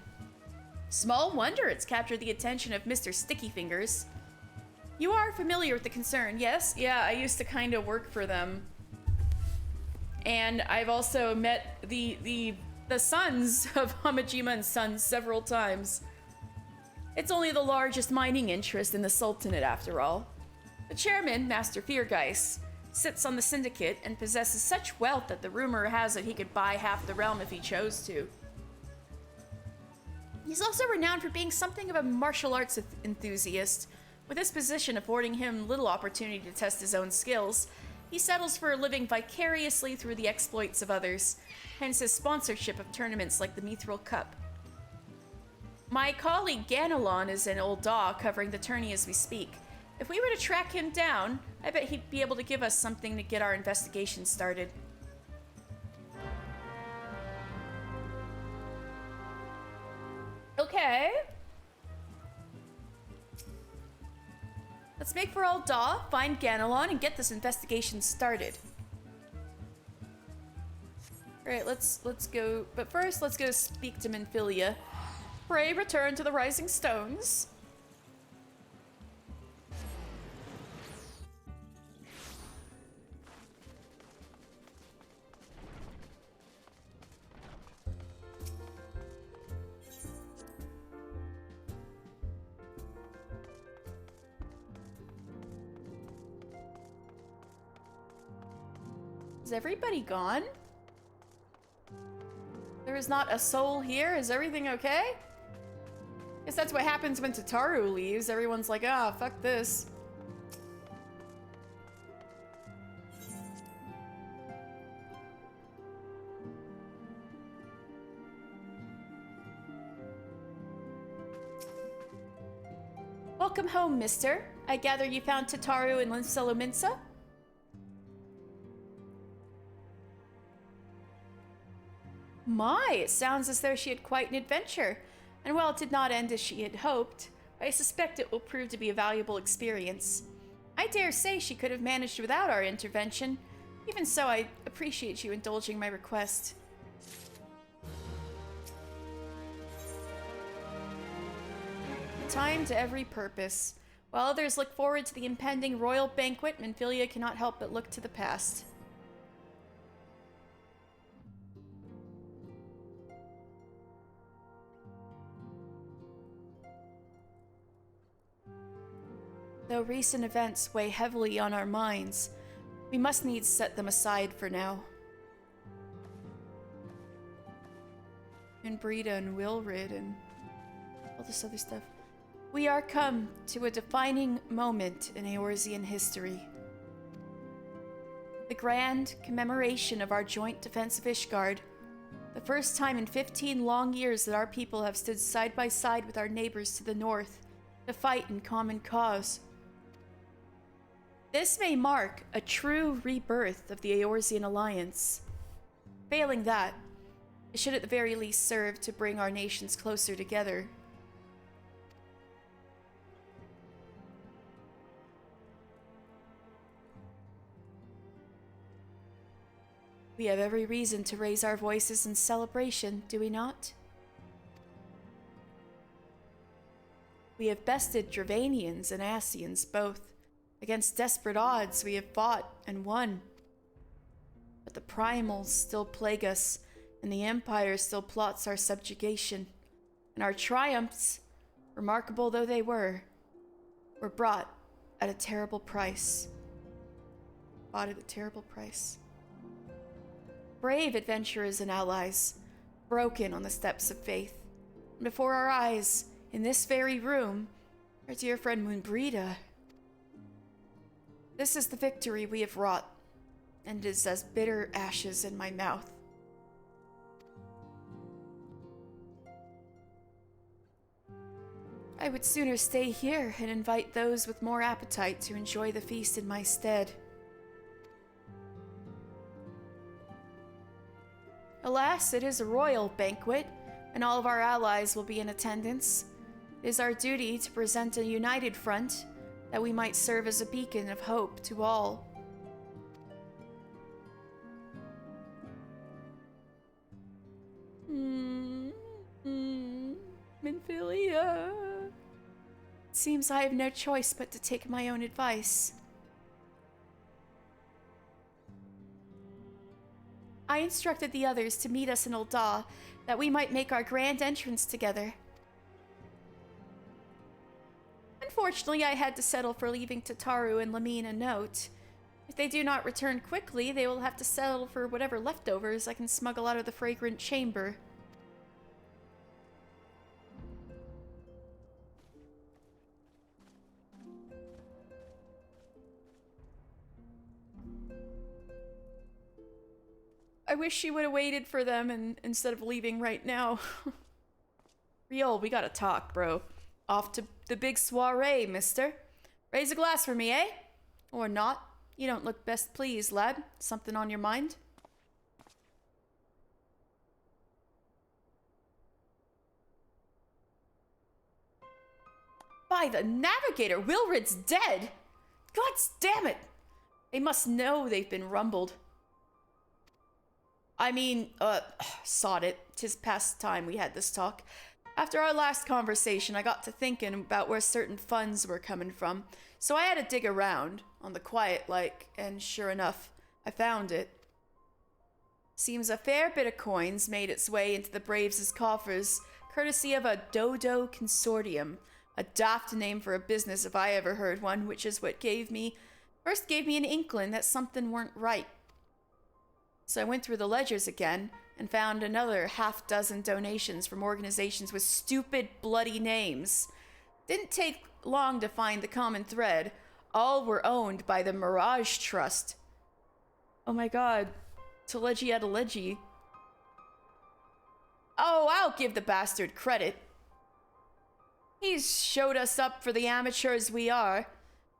Small wonder it's captured the attention of Mr. Sticky Fingers. You are familiar with the concern, yes? Yeah, I used to kind of work for them. And I've also met the sons of Hamajima and Sons several times. It's only the largest mining interest in the Sultanate, after all. The chairman, Master Fiergeist, sits on the syndicate and possesses such wealth that the rumor has it he could buy half the realm if he chose to. He's also renowned for being something of a martial arts enthusiast. With this position affording him little opportunity to test his own skills, he settles for living vicariously through the exploits of others, hence his sponsorship of tournaments like the Mithril Cup. My colleague Ganelon is in Ul'dah covering the tourney as we speak. If we were to track him down, I bet he'd be able to give us something to get our investigation started. Okay. Let's make for Ul'dah, find Ganelon, and get this investigation started. Alright, let's go. But first, let's go speak to Minfilia. Pray return to the Rising Stones. Is everybody gone? There is not a soul here? Is everything okay? Guess that's what happens when Tataru leaves. Everyone's like, ah, fuck this. Welcome home, mister. I gather you found Tataru in Limsa Lominsa? My, it sounds as though she had quite an adventure. And while it did not end as she had hoped, I suspect it will prove to be a valuable experience. I dare say she could have managed without our intervention. Even so, I appreciate you indulging my request. Time to every purpose. While others look forward to the impending royal banquet, Minfilia cannot help but look to the past. Though recent events weigh heavily on our minds, we must needs set them aside for now. And Brita and Wilrid and all this other stuff. We are come to a defining moment in Eorzean history. The grand commemoration of our joint defense of Ishgard. The first time in 15 long years that our people have stood side by side with our neighbors to the north to fight in common cause. This may mark a true rebirth of the Eorzean Alliance. Failing that, it should at the very least serve to bring our nations closer together. We have every reason to raise our voices in celebration, do we not? We have bested Dravanians and Ascians both. Against desperate odds, we have fought and won. But the primals still plague us, and the Empire still plots our subjugation. And our triumphs, remarkable though they were brought at a terrible price. Bought at a terrible price. Brave adventurers and allies, broken on the steps of faith. And before our eyes, in this very room, our dear friend Moonbrita. This is the victory we have wrought, and is as bitter ashes in my mouth. I would sooner stay here and invite those with more appetite to enjoy the feast in my stead. Alas, it is a royal banquet, and all of our allies will be in attendance. It is our duty to present a united front, that we might serve as a beacon of hope to all. Minfilia. It seems I have no choice but to take my own advice. I instructed the others to meet us in Ul'dah, that we might make our grand entrance together. Unfortunately, I had to settle for leaving Tataru and Lamine a note. If they do not return quickly, they will have to settle for whatever leftovers I can smuggle out of the fragrant chamber. I wish she would have waited for them instead of leaving right now. Riol, we gotta talk, bro. Off to the big soiree, mister. Raise a glass for me, eh? Or not. You don't look best pleased, lad. Something on your mind? By the Navigator, Wilrid's dead! Gods damn it! They must know they've been rumbled. I mean, sod it. 'Tis past time we had this talk. After our last conversation, I got to thinking about where certain funds were coming from, so I had to dig around, on the quiet like, and sure enough, I found it. Seems a fair bit of coins made its way into the Braves' coffers, courtesy of a Dodo Consortium, a daft name for a business if I ever heard one, which is what first gave me an inkling that something weren't right. So I went through the ledgers again, and found another half-dozen donations from organizations with stupid, bloody names. Didn't take long to find the common thread. All were owned by the Mirage Trust. Oh my god. Teleji Adeleji. Oh, I'll give the bastard credit. He's showed us up for the amateurs we are.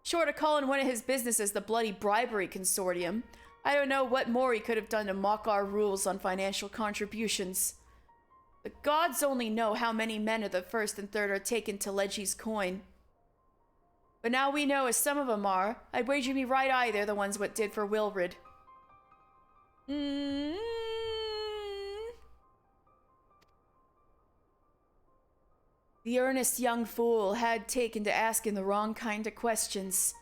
Short of calling one of his businesses the Bloody Bribery Consortium, I don't know what more he could have done to mock our rules on financial contributions. The gods only know how many men of the first and third are taking Teleji's coin. But now we know as some of them are. I'd wager me right eye they're the ones what did for Wilrid. The earnest young fool had taken to asking the wrong kind of questions.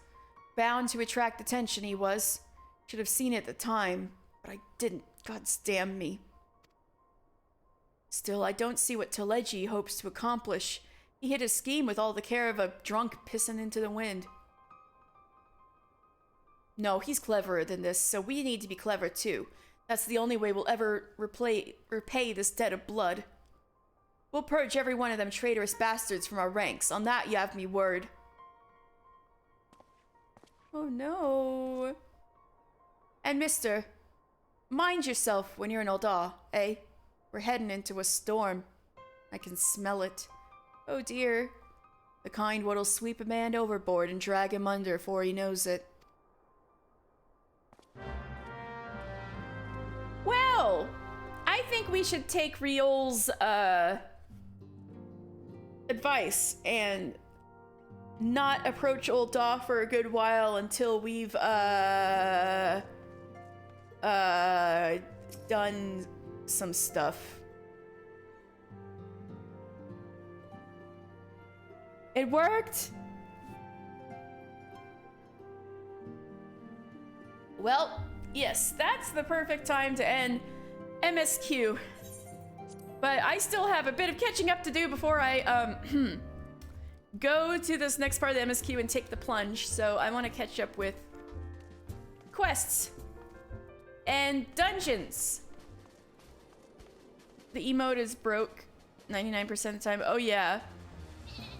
Bound to attract attention he was. Should have seen it at the time, but I didn't. God's damn me. Still, I don't see what Teleji hopes to accomplish. He hit his scheme with all the care of a drunk pissing into the wind. No, he's cleverer than this, so we need to be clever too. That's the only way we'll ever repay this debt of blood. We'll purge every one of them traitorous bastards from our ranks. On that you have me word. Oh no. And mister, mind yourself when you're in Ul'dah, eh? We're heading into a storm. I can smell it. Oh dear. The kind what'll sweep a man overboard and drag him under before he knows it. Well, I think we should take Riol's advice and not approach Ul'dah for a good while until we've done some stuff. It worked. Well, yes, that's the perfect time to end MSQ. But I still have a bit of catching up to do before I go to this next part of the MSQ and take the plunge. So I want to catch up with quests and dungeons. The emote is broke 99% of the time. Oh yeah.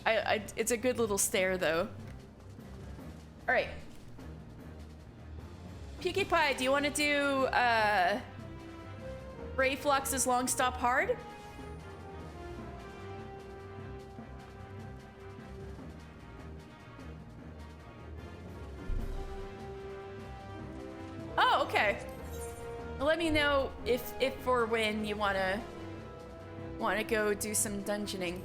It's a good little stare though. All right. PewDiePie, do you want to do Brayflux's Long Stop Hard? Oh, okay. Let me know if or when you wanna go do some dungeoning.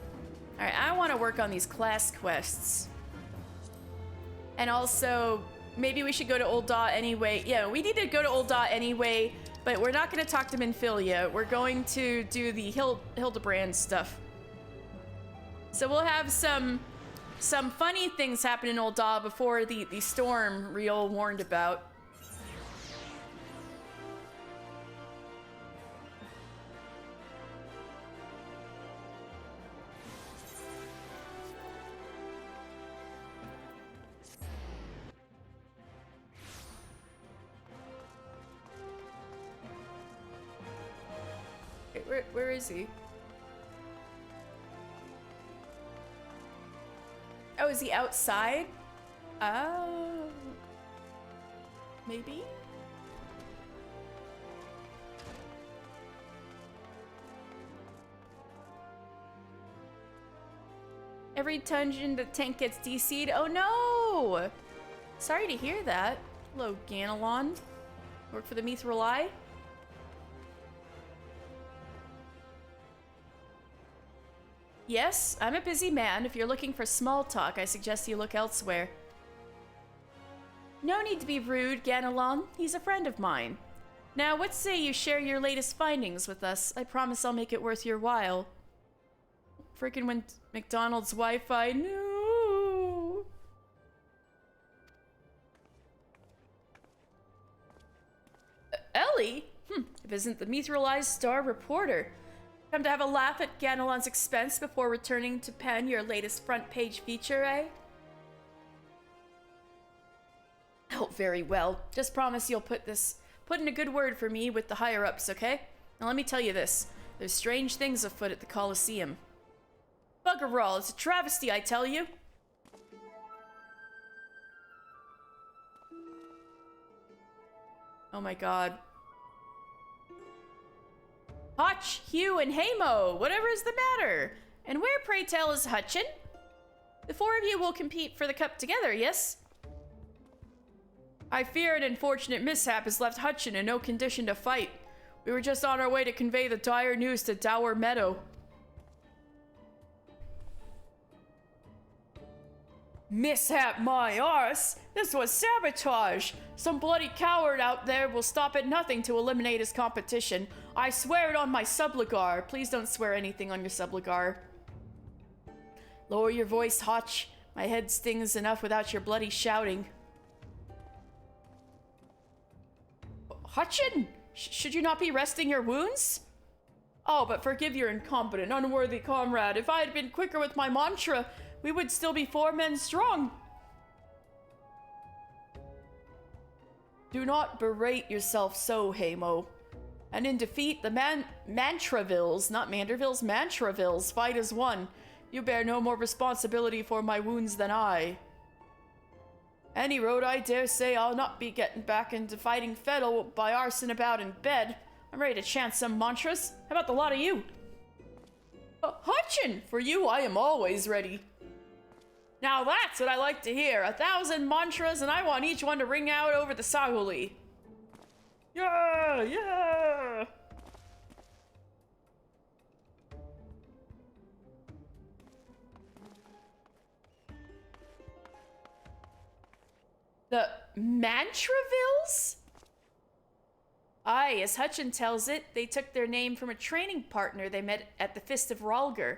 All right, I want to work on these class quests, and also maybe we should go to Ul'dah anyway. Yeah, we need to go to Ul'dah anyway, but we're not going to talk to Minfilia. We're going to do the Hildebrand stuff. So we'll have some funny things happen in Ul'dah before the storm Riol warned about. Where is he? Oh, is he outside? Oh. Maybe? Every dungeon the tank gets DC'd. Oh no! Sorry to hear that. Hello, Ganelon. Work for the Mithril Eye? Yes, I'm a busy man. If you're looking for small talk, I suggest you look elsewhere. No need to be rude, Ganelon. He's a friend of mine. Now, what say you share your latest findings with us? I promise I'll make it worth your while. Frickin' when McDonald's Wi-Fi. No! Ellie? If isn't the Mithril Eye's star reporter. Come to have a laugh at Ganelon's expense before returning to pen your latest front page feature, eh? Oh, very well. Just promise you'll put in a good word for me with the higher-ups, okay? Now let me tell you this. There's strange things afoot at the Colosseum. Bugger all, it's a travesty, I tell you. Oh my god. Hotch, Hugh, and Haymo, whatever is the matter? And where, pray tell, is Hutchin? The four of you will compete for the cup together, yes? I fear an unfortunate mishap has left Hutchin in no condition to fight. We were just on our way to convey the dire news to Dower Meadow. Mishap my arse! This was sabotage! Some bloody coward out there will stop at nothing to eliminate his competition. I swear it on my subligar. Please don't swear anything on your subligar. Lower your voice, Hotch. My head stings enough without your bloody shouting. Hutchin! Should you not be resting your wounds? Oh, but forgive your incompetent, unworthy comrade. If I had been quicker with my mantra, we would still be 4 men strong. Do not berate yourself so, Hamo. And in defeat, the Mantravilles, not Mandervilles, Mantravilles, fight as one. You bear no more responsibility for my wounds than I. Any road, I dare say I'll not be getting back into fighting Fettle by arson about in bed. I'm ready to chant some mantras. How about the lot of you? Hutchin! For you, I am always ready. Now that's what I like to hear. 1,000 mantras, and I want each one to ring out over the Sahuli. Yeah! Yeah! The Mantravilles? Aye, as Hutchin tells it, they took their name from a training partner they met at the Fist of Rhalgr.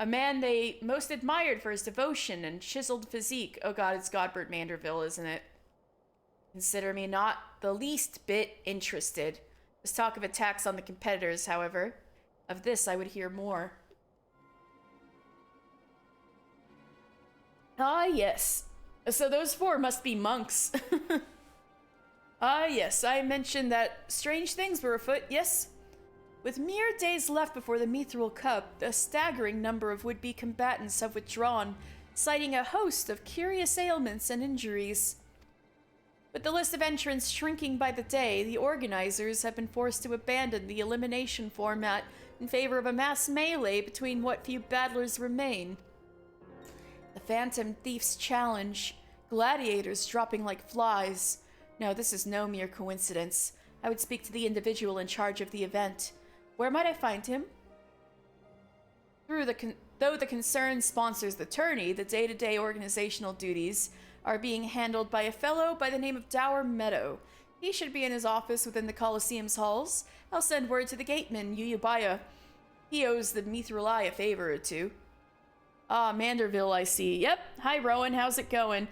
A man they most admired for his devotion and chiseled physique. Oh god, it's Godbert Manderville, isn't it? Consider me not the least bit interested. There's talk of attacks on the competitors, however. Of this I would hear more. Ah, yes. So those 4 must be monks. Ah, yes, I mentioned that strange things were afoot, yes? With mere days left before the Mithril Cup, a staggering number of would-be combatants have withdrawn, citing a host of curious ailments and injuries. With the list of entrants shrinking by the day, the organizers have been forced to abandon the elimination format in favor of a mass melee between what few battlers remain. The Phantom Thief's Challenge, gladiators dropping like flies. No, this is no mere coincidence. I would speak to the individual in charge of the event. Where might I find him? Though the concern sponsors the tourney, the day-to-day organizational duties are being handled by a fellow by the name of Dour Meadow. He should be in his office within the Colosseum's halls. I'll send word to the gateman, Yuyubaya. He owes the Mithril Eye a favor or two. Ah, Manderville, I see. Yep. Hi, Rowan. How's it going?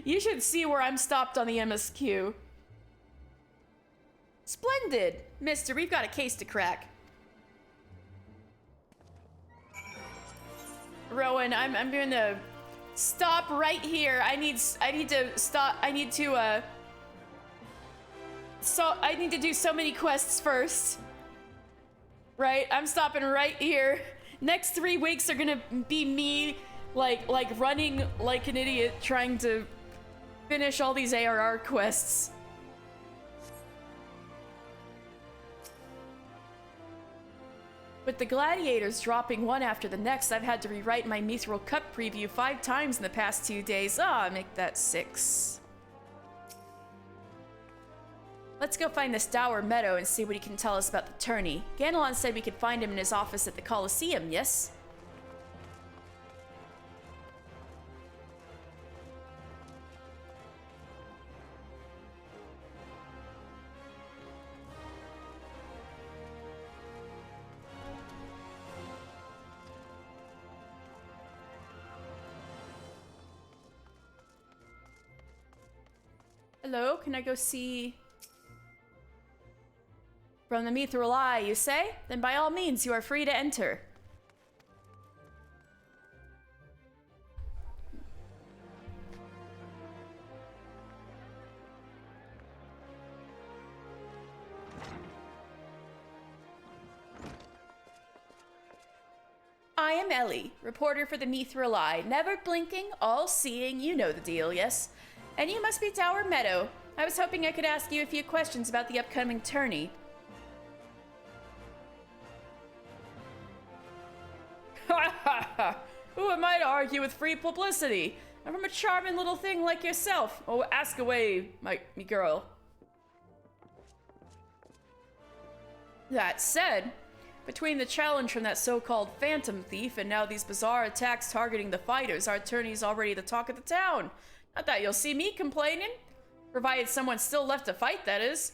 You should see where I'm stopped on the MSQ. Splendid! Mister, we've got a case to crack. Rowan, I'm gonna stop right here. I need to stop. I need to do so many quests first. Right? I'm stopping right here. Next 3 weeks are gonna be me like running like an idiot trying to finish all these ARR quests. With the gladiators dropping one after the next, I've had to rewrite my Mithril Cup preview 5 times in the past 2 days. Ah, make that 6. Let's go find this Dour Meadow and see what he can tell us about the tourney. Ganelon said we could find him in his office at the Colosseum, yes? Hello, can I go see... From the Mithril Eye, you say? Then by all means, you are free to enter. I am Ellie, reporter for the Mithril Eye. Never blinking, all-seeing, you know the deal, yes? And you must be Dour Meadow. I was hoping I could ask you a few questions about the upcoming tourney. Ha ha ha! Who am I to argue with free publicity? I'm from a charming little thing like yourself. Oh, ask away, me girl. That said, Between the challenge from that so-called Phantom Thief and now these bizarre attacks targeting the fighters, our attorney's already the talk of the town. Not that you'll see me complaining. Provided someone's still left to fight, that is.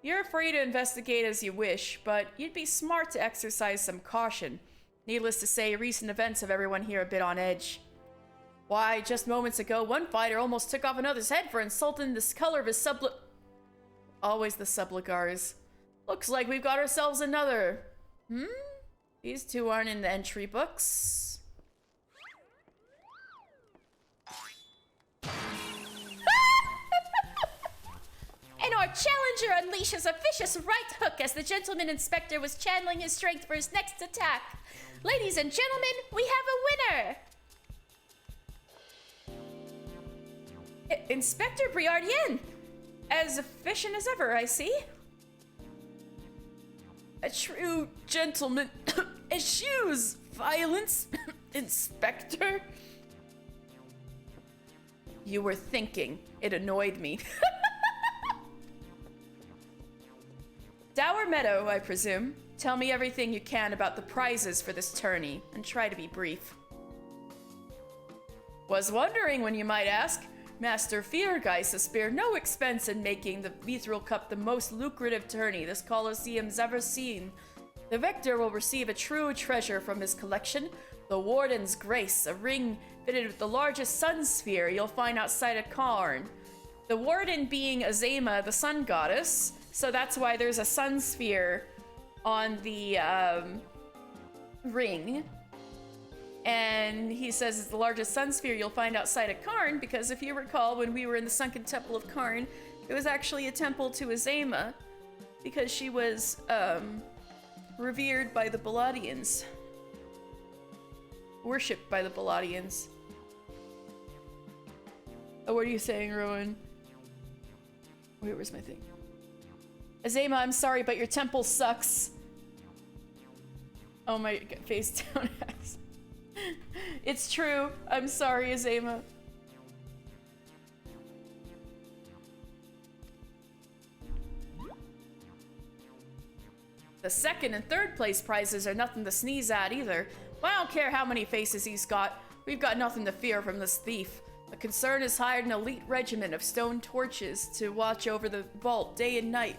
You're free to investigate as you wish, but you'd be smart to exercise some caution. Needless to say, recent events have everyone here a bit on edge. Why, just moments ago, one fighter almost took off another's head for insulting the color of his Always the subligars. Looks like we've got ourselves another. These two aren't in the entry books. And our challenger unleashes a vicious right hook as the gentleman inspector was channeling his strength for his next attack. Ladies and gentlemen, we have a winner! Inspector Briardien! As efficient as ever, I see. A true gentleman eschews violence, Inspector. You were thinking. It annoyed me. Dower Meadow, I presume. Tell me everything you can about the prizes for this tourney, and try to be brief. Was wondering when you might ask. Master Feargeist has spared no expense in making the Mithril Cup the most lucrative tourney this Colosseum's ever seen. The victor will receive a true treasure from his collection, the Warden's Grace, a ring fitted with the largest sun sphere you'll find outside of Karn. The Warden being Azema, the sun goddess, so that's why there's a sun sphere on the ring. And he says it's the largest sun sphere you'll find outside of Karn, because if you recall, when we were in the Sunken Temple of Karn, it was actually a temple to Azema, because she was revered by the Baladians. Worshipped by the Baladians. Oh, what are you saying, Rowan? Wait, where's my thing? Azema, I'm sorry, but your temple sucks. Oh my, face down ass. It's true. I'm sorry, Azema. The second and third place prizes are nothing to sneeze at either. But I don't care how many faces he's got. We've got nothing to fear from this thief. The concern has hired an elite regiment of stone torches to watch over the vault day and night.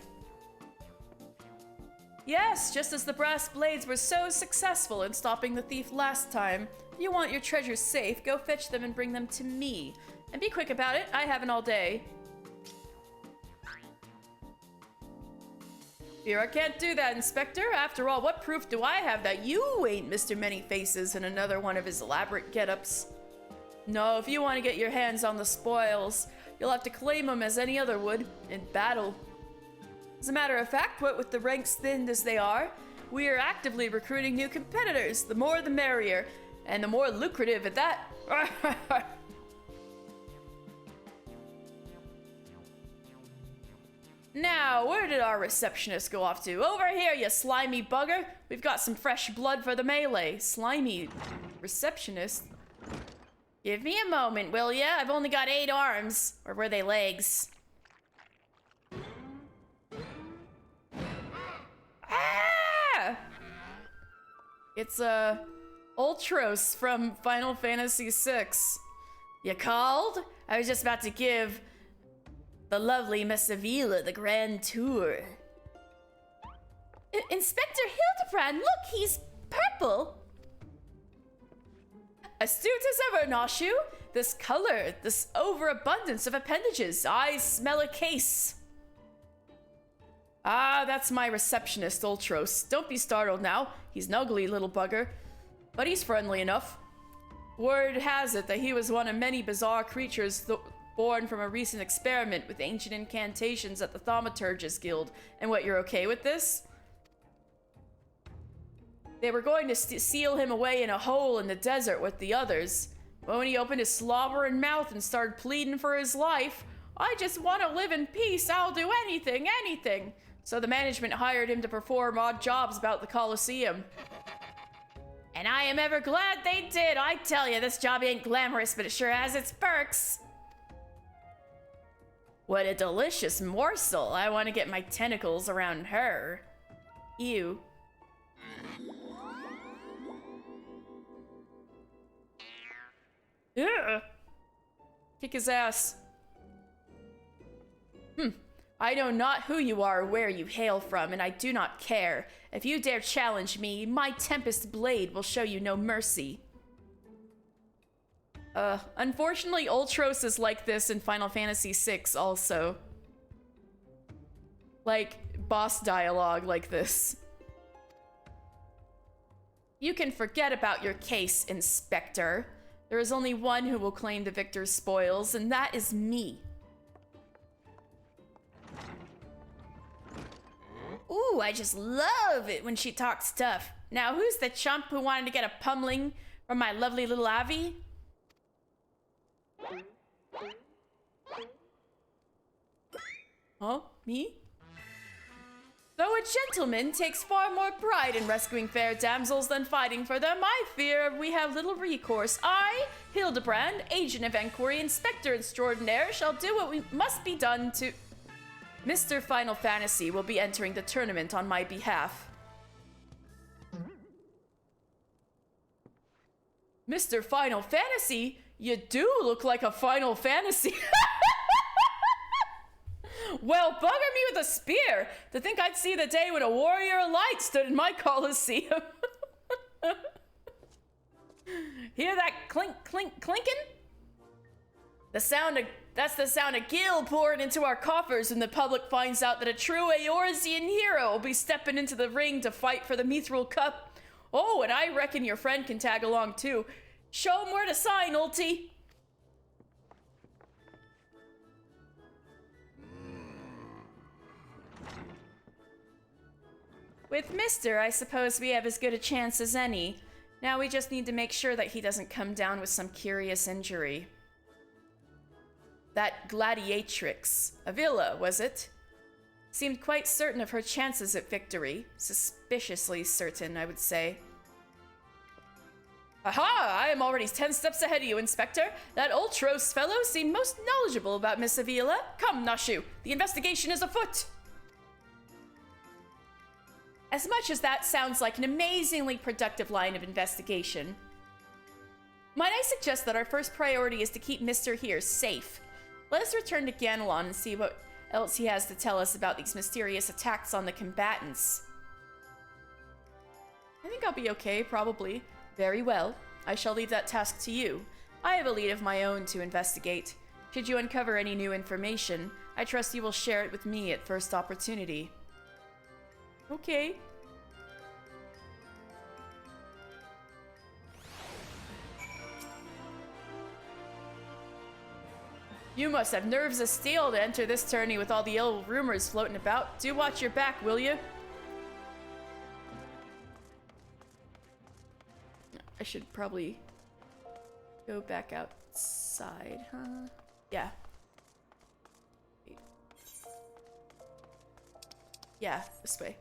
Yes, just as the brass blades were so successful in stopping the thief last time. If you want your treasures safe, go fetch them and bring them to me. And be quick about it, I haven't all day. Fear I can't do that, Inspector. After all, what proof do I have that you ain't Mr. Many Faces in another one of his elaborate get-ups? No, if you want to get your hands on the spoils, you'll have to claim them as any other would, in battle. As a matter of fact, what with the ranks thinned as they are, we are actively recruiting new competitors. The more the merrier, and the more lucrative at that. Now, where did our receptionist go off to? Over here, you slimy bugger. We've got some fresh blood for the melee. Slimy receptionist? Give me a moment, will ya? I've only got 8 arms. Or were they legs? Ah! It's Ultros from Final Fantasy VI. You called? I was just about to give the lovely Miss Avila the grand tour. Inspector Hildebrand, look, he's purple. Astute as ever, Noshu. This color, this overabundance of appendages. I smell a case. Ah, that's my receptionist, Ultros. Don't be startled now. He's an ugly little bugger, but he's friendly enough. Word has it that he was one of many bizarre creatures born from a recent experiment with ancient incantations at the Thaumaturges Guild. And what, you're okay with this? They were going to seal him away in a hole in the desert with the others. But when he opened his slobbering mouth and started pleading for his life, I just want to live in peace, I'll do anything, anything. So the management hired him to perform odd jobs about the Colosseum. And I am ever glad they did. I tell you, this job ain't glamorous, but it sure has its perks. What a delicious morsel. I want to get my tentacles around her. Ew. Ugh. Kick his ass. I know not who you are or where you hail from, and I do not care. If you dare challenge me, my Tempest Blade will show you no mercy. Unfortunately, Ultros is like this in Final Fantasy VI also. Like, boss dialogue like this. You can forget about your case, Inspector. There is only one who will claim the victor's spoils, and that is me. Ooh, I just love it when she talks tough. Now, who's the chump who wanted to get a pummeling from my lovely little Avi? Huh? Me? Though a gentleman takes far more pride in rescuing fair damsels than fighting for them, I fear we have little recourse. I, Hildebrand, agent of Enquiry, Inspector Extraordinaire, shall do what we must be done to... Mr. Final Fantasy will be entering the tournament on my behalf. Mr. Final Fantasy? You do look like a Final Fantasy. Well, bugger me with a spear to think I'd see the day when a warrior of light stood in my coliseum. Hear that clink, clink, clinking? That's the sound of gil pouring into our coffers when the public finds out that a true Eorzean hero will be stepping into the ring to fight for the Mithril Cup. Oh, and I reckon your friend can tag along too. Show him where to sign, Ulti. With Mister, I suppose we have as good a chance as any. Now we just need to make sure that he doesn't come down with some curious injury. That gladiatrix, Avila, was it? Seemed quite certain of her chances at victory. Suspiciously certain, I would say. Aha! I am already 10 steps ahead of you, Inspector. That Ultros fellow seemed most knowledgeable about Miss Avila. Come, Nashu, the investigation is afoot! As much as that sounds like an amazingly productive line of investigation, might I suggest that our first priority is to keep Mr. here safe? Let us return to Ganelon and see what else he has to tell us about these mysterious attacks on the combatants. I think I'll be okay, probably. Very well. I shall leave that task to you. I have a lead of my own to investigate. Should you uncover any new information, I trust you will share it with me at first opportunity. Okay. You must have nerves of steel to enter this tourney with all the ill rumors floating about. Do watch your back, will you? I should probably go back outside, huh? Yeah. Yeah, this way.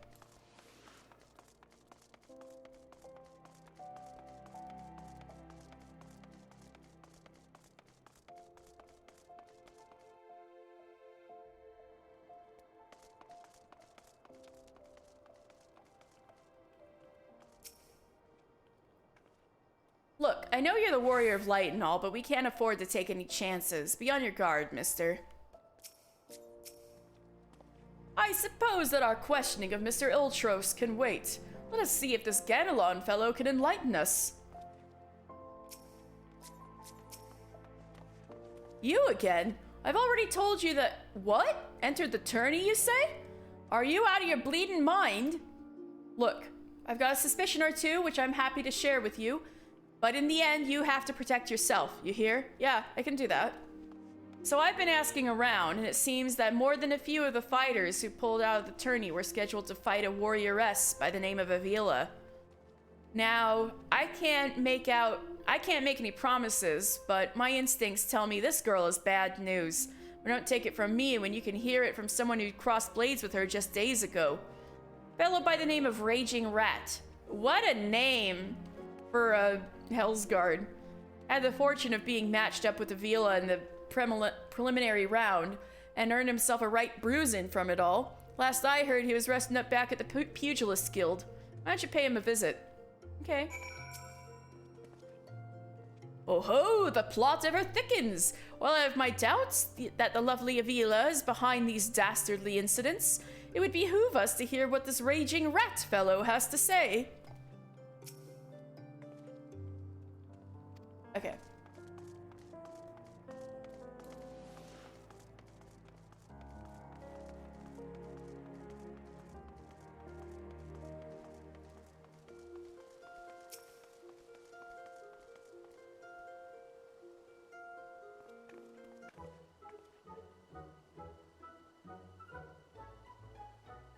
Look, I know you're the Warrior of Light and all, but we can't afford to take any chances. Be on your guard, mister. I suppose that our questioning of Mr. Ultros can wait. Let us see if this Ganelon fellow can enlighten us. You again? I've already told you that... What? Entered the tourney, you say? Are you out of your bleeding mind? Look, I've got a suspicion or two, which I'm happy to share with you. But in the end, you have to protect yourself, you hear? Yeah, I can do that. So I've been asking around, and it seems that more than a few of the fighters who pulled out of the tourney were scheduled to fight a warrioress by the name of Avila. Now, I can't make any promises, but my instincts tell me this girl is bad news. But don't take it from me when you can hear it from someone who crossed blades with her just days ago. Fellow by the name of Raging Rat. What a name for a Hellsguard. Had the fortune of being matched up with Avila in the preliminary round and earned himself a right bruising from it all. Last I heard, he was resting up back at the Pugilist Guild. Why don't you pay him a visit? Okay. Oh ho, the plot ever thickens. While I have my doubts that the lovely Avila is behind these dastardly incidents, it would behoove us to hear what this raging rat fellow has to say. Okay.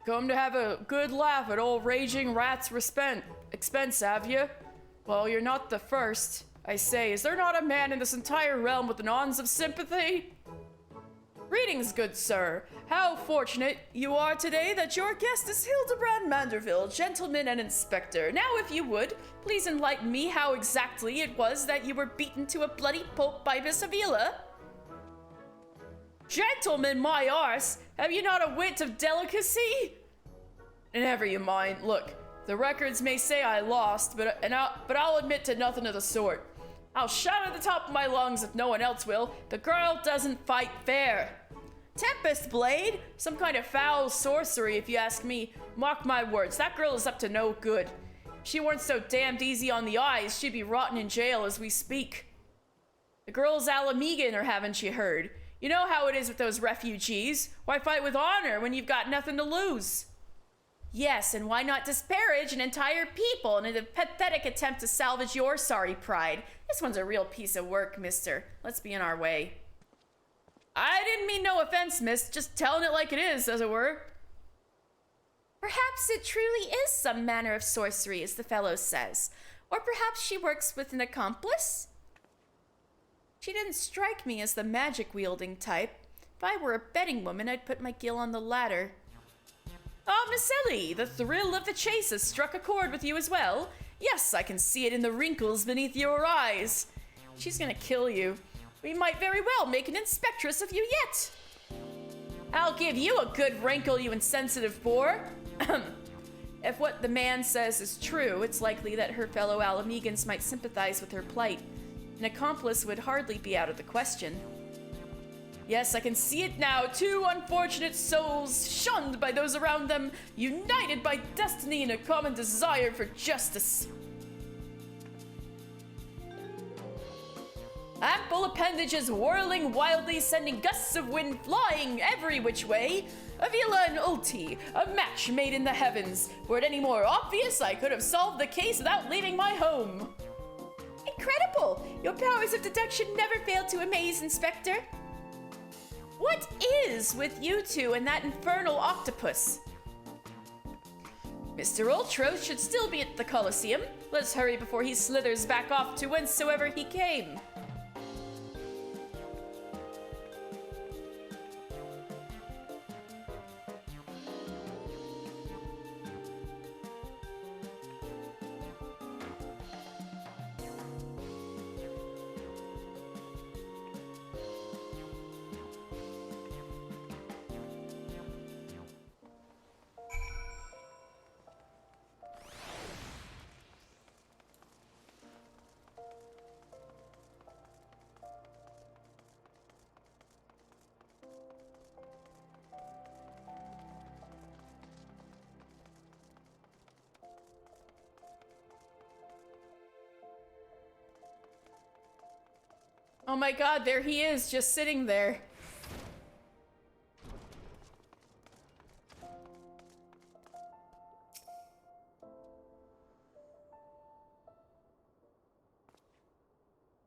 Come to have a good laugh at old Raging Rat's expense, have you? Well, you're not the first. I say, is there not a man in this entire realm with an ounce of sympathy? Greetings, good sir. How fortunate you are today that your guest is Hildebrand Manderville, gentleman and inspector. Now, if you would, please enlighten me how exactly it was that you were beaten to a bloody pulp by Miss Avila. Gentlemen, my arse, have you not a whit of delicacy? Never you mind. Look, the records may say I lost, but I'll admit to nothing of the sort. I'll shout at the top of my lungs if no one else will. The girl doesn't fight fair. Tempest Blade? Some kind of foul sorcery, if you ask me. Mark my words, that girl is up to no good. If she weren't so damned easy on the eyes, she'd be rotting in jail as we speak. The girl's Alamegan, or haven't you heard? You know how it is with those refugees. Why fight with honor when you've got nothing to lose? Yes, and why not disparage an entire people in a pathetic attempt to salvage your sorry pride? This one's a real piece of work, mister. Let's be on our way. I didn't mean no offense, miss. Just telling it like it is, as it were. Perhaps it truly is some manner of sorcery, as the fellow says. Or perhaps she works with an accomplice? She didn't strike me as the magic-wielding type. If I were a betting woman, I'd put my gill on the latter. Ah, Miss Ellie, the thrill of the chase has struck a chord with you as well. Yes, I can see it in the wrinkles beneath your eyes. She's gonna kill you. We might very well make an inspectress of you yet. I'll give you a good wrinkle, you insensitive boor. If what the man says is true, it's likely that her fellow Alamegans might sympathize with her plight. An accomplice would hardly be out of the question. Yes, I can see it now. Two unfortunate souls, shunned by those around them, united by destiny and a common desire for justice. Ample appendages whirling wildly, sending gusts of wind flying every which way. Avila and Ulti, a match made in the heavens. Were it any more obvious, I could have solved the case without leaving my home. Incredible! Your powers of deduction never fail to amaze, Inspector. What is with you two and that infernal octopus? Mr. Ultros should still be at the Colosseum. Let's hurry before he slithers back off to whencesoever he came. Oh my god, there he is, just sitting there.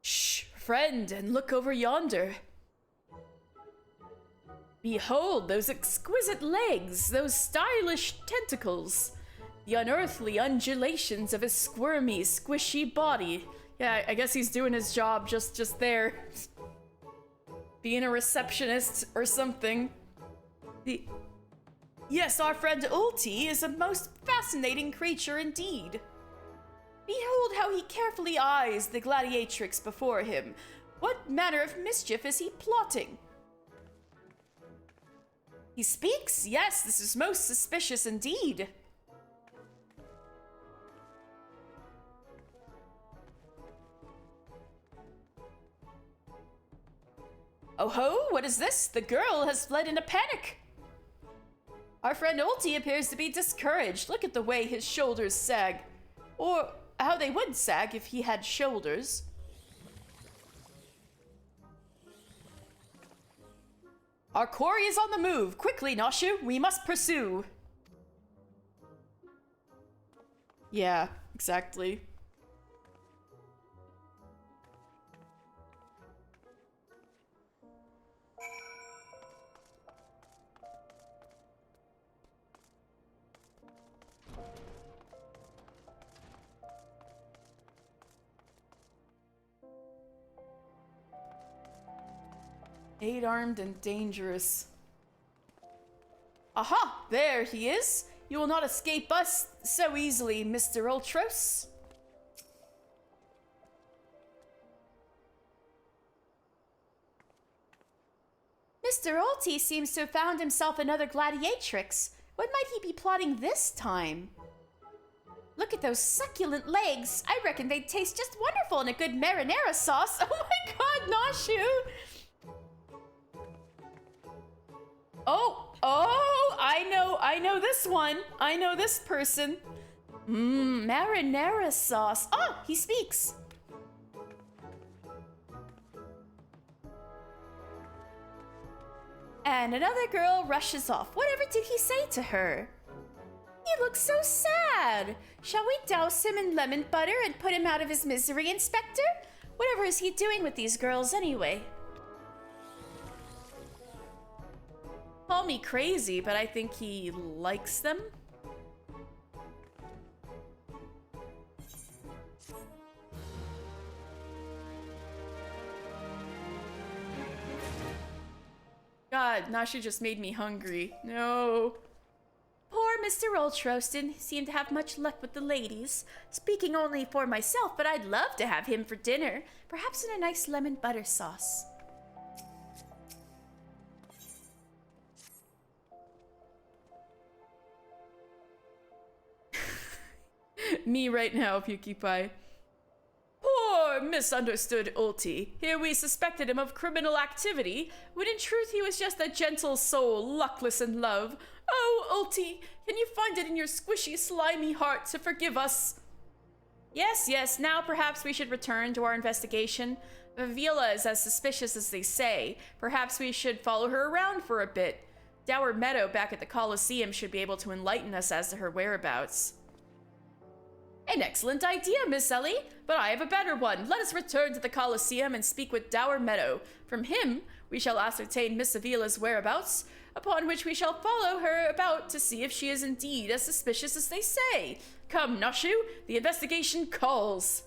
Shh, friend, and look over yonder. Behold those exquisite legs, those stylish tentacles, the unearthly undulations of his squirmy, squishy body. Yeah, I guess he's doing his job just there. Being a receptionist or something. Yes, our friend Ulti is a most fascinating creature indeed. Behold how he carefully eyes the gladiatrix before him. What manner of mischief is he plotting? He speaks? Yes, this is most suspicious indeed. Oh ho, what is this? The girl has fled in a panic. Our friend Ulti appears to be discouraged. Look at the way his shoulders sag. Or how they would sag if he had shoulders. Our quarry is on the move. Quickly, Noshu, we must pursue. Yeah, exactly. Eight-armed and dangerous. Aha! There he is! You will not escape us so easily, Mr. Ultros. Mr. Ulti seems to have found himself another gladiatrix. What might he be plotting this time? Look at those succulent legs. I reckon they'd taste just wonderful in a good marinara sauce. Oh my god, Noshu! Oh, I know this one. I know this person. Marinara sauce. Oh, he speaks. And another girl rushes off. Whatever did he say to her? He looks so sad. Shall we douse him in lemon butter and put him out of his misery, Inspector? Whatever is he doing with these girls anyway? Call me crazy, but I think he likes them. God, Noshu just made me hungry. No. Poor Mr. Ultros didn't seem to have much luck with the ladies. Speaking only for myself, but I'd love to have him for dinner. Perhaps in a nice lemon butter sauce. Me right now, PewDiePie. Poor misunderstood Ulti. Here we suspected him of criminal activity, when in truth he was just a gentle soul, luckless in love. Oh, Ulti, can you find it in your squishy, slimy heart to forgive us? Yes, now perhaps we should return to our investigation. Vila is as suspicious as they say. Perhaps we should follow her around for a bit. Dour Meadow back at the Colosseum should be able to enlighten us as to her whereabouts. An excellent idea, Miss Ellie, but I have a better one. Let us return to the Colosseum and speak with Dour Meadow. From him, we shall ascertain Miss Avila's whereabouts, upon which we shall follow her about to see if she is indeed as suspicious as they say. Come, Noshu, the investigation calls.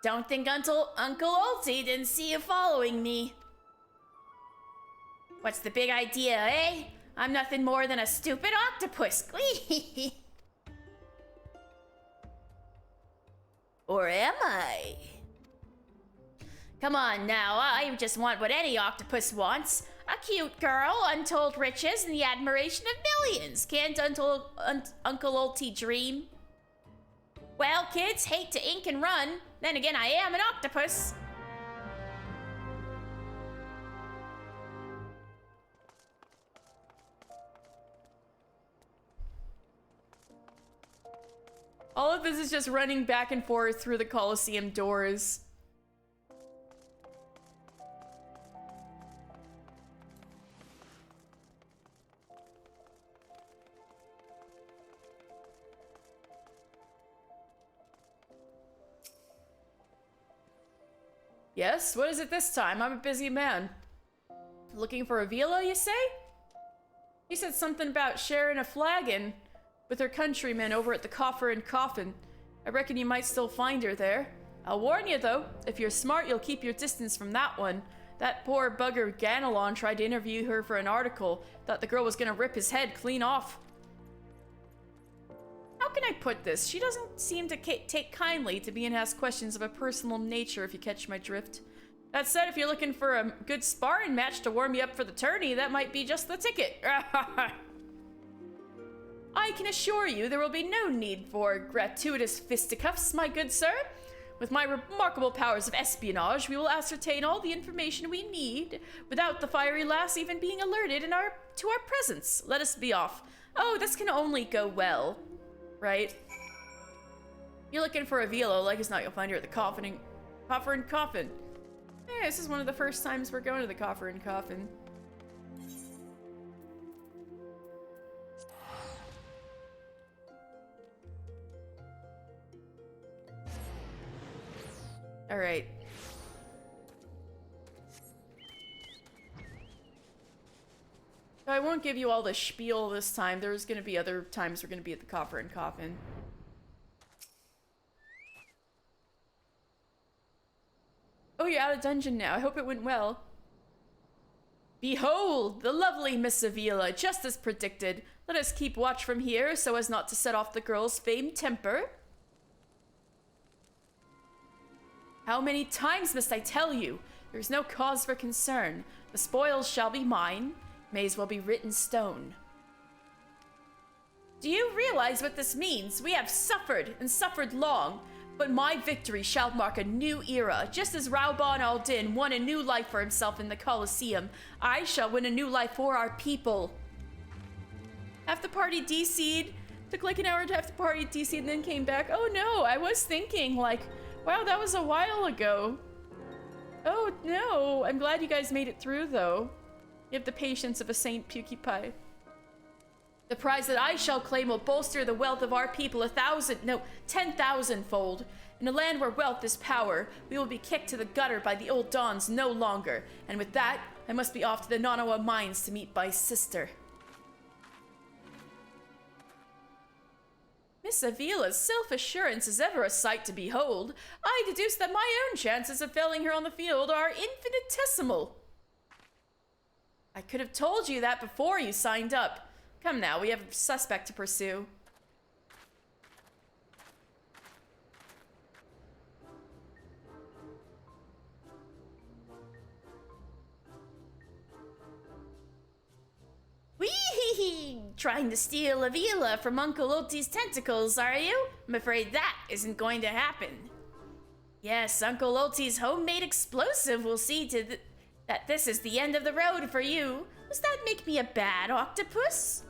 Don't think Uncle Ulti didn't see you following me. What's the big idea, eh? I'm nothing more than a stupid octopus. Or am I? Come on now, I just want what any octopus wants. A cute girl, untold riches, and the admiration of millions. Can't Uncle Ulti dream? Well, kids, hate to ink and run. Then again, I am an octopus. All of this is just running back and forth through the Colosseum doors. Yes, what is it this time? I'm a busy man. Looking for Avila, you say? He said something about sharing a flagon with her countrymen over at the Coffer and Coffin. I reckon you might still find her there. I'll warn you though, if you're smart you'll keep your distance from that one. That poor bugger Ganelon tried to interview her for an article. Thought the girl was gonna rip his head clean off. How can I put this? She doesn't seem to take kindly to being asked questions of a personal nature, if you catch my drift. That said, if you're looking for a good sparring match to warm you up for the tourney, that might be just the ticket. I can assure you there will be no need for gratuitous fisticuffs, my good sir. With my remarkable powers of espionage, we will ascertain all the information we need without the fiery lass even being alerted to our presence. Let us be off. Oh, this can only go well, right? You're looking for Avila, like as not you'll find her at the Coffer and Coffin. Yeah, this is one of the first times we're going to the Coffer and Coffin. All right. I won't give you all the spiel this time. There's going to be other times we're going to be at the Coffer and Coffin. Oh, you're out of dungeon now. I hope it went well. Behold, the lovely Miss Avila, just as predicted. Let us keep watch from here so as not to set off the girl's famed temper. How many times must I tell you? There is no cause for concern. The spoils shall be mine. May as well be written stone. Do you realize what this means? We have suffered, and suffered long. But my victory shall mark a new era. Just as Rauban al-Din won a new life for himself in the Colosseum, I shall win a new life for our people. Half the party DC'd. Took like an hour to have the party DC'd and then came back. Oh no, I was thinking like, wow, that was a while ago. Oh no, I'm glad you guys made it through though. You have the patience of a Saint Pewkiepie. The prize that I shall claim will bolster the wealth of our people 10,000-fold. In a land where wealth is power, we will be kicked to the gutter by the old dons no longer. And with that, I must be off to the Nanawa mines to meet my sister. Miss Avila's self-assurance is ever a sight to behold. I deduce that my own chances of felling her on the field are infinitesimal. I could have told you that before you signed up. Come now, we have a suspect to pursue. Wee-hee-hee! Trying to steal Avila from Uncle Ulti's tentacles, are you? I'm afraid that isn't going to happen. Yes, Uncle Ulti's homemade explosive will see to that this is the end of the road for you. Does that make me a bad octopus?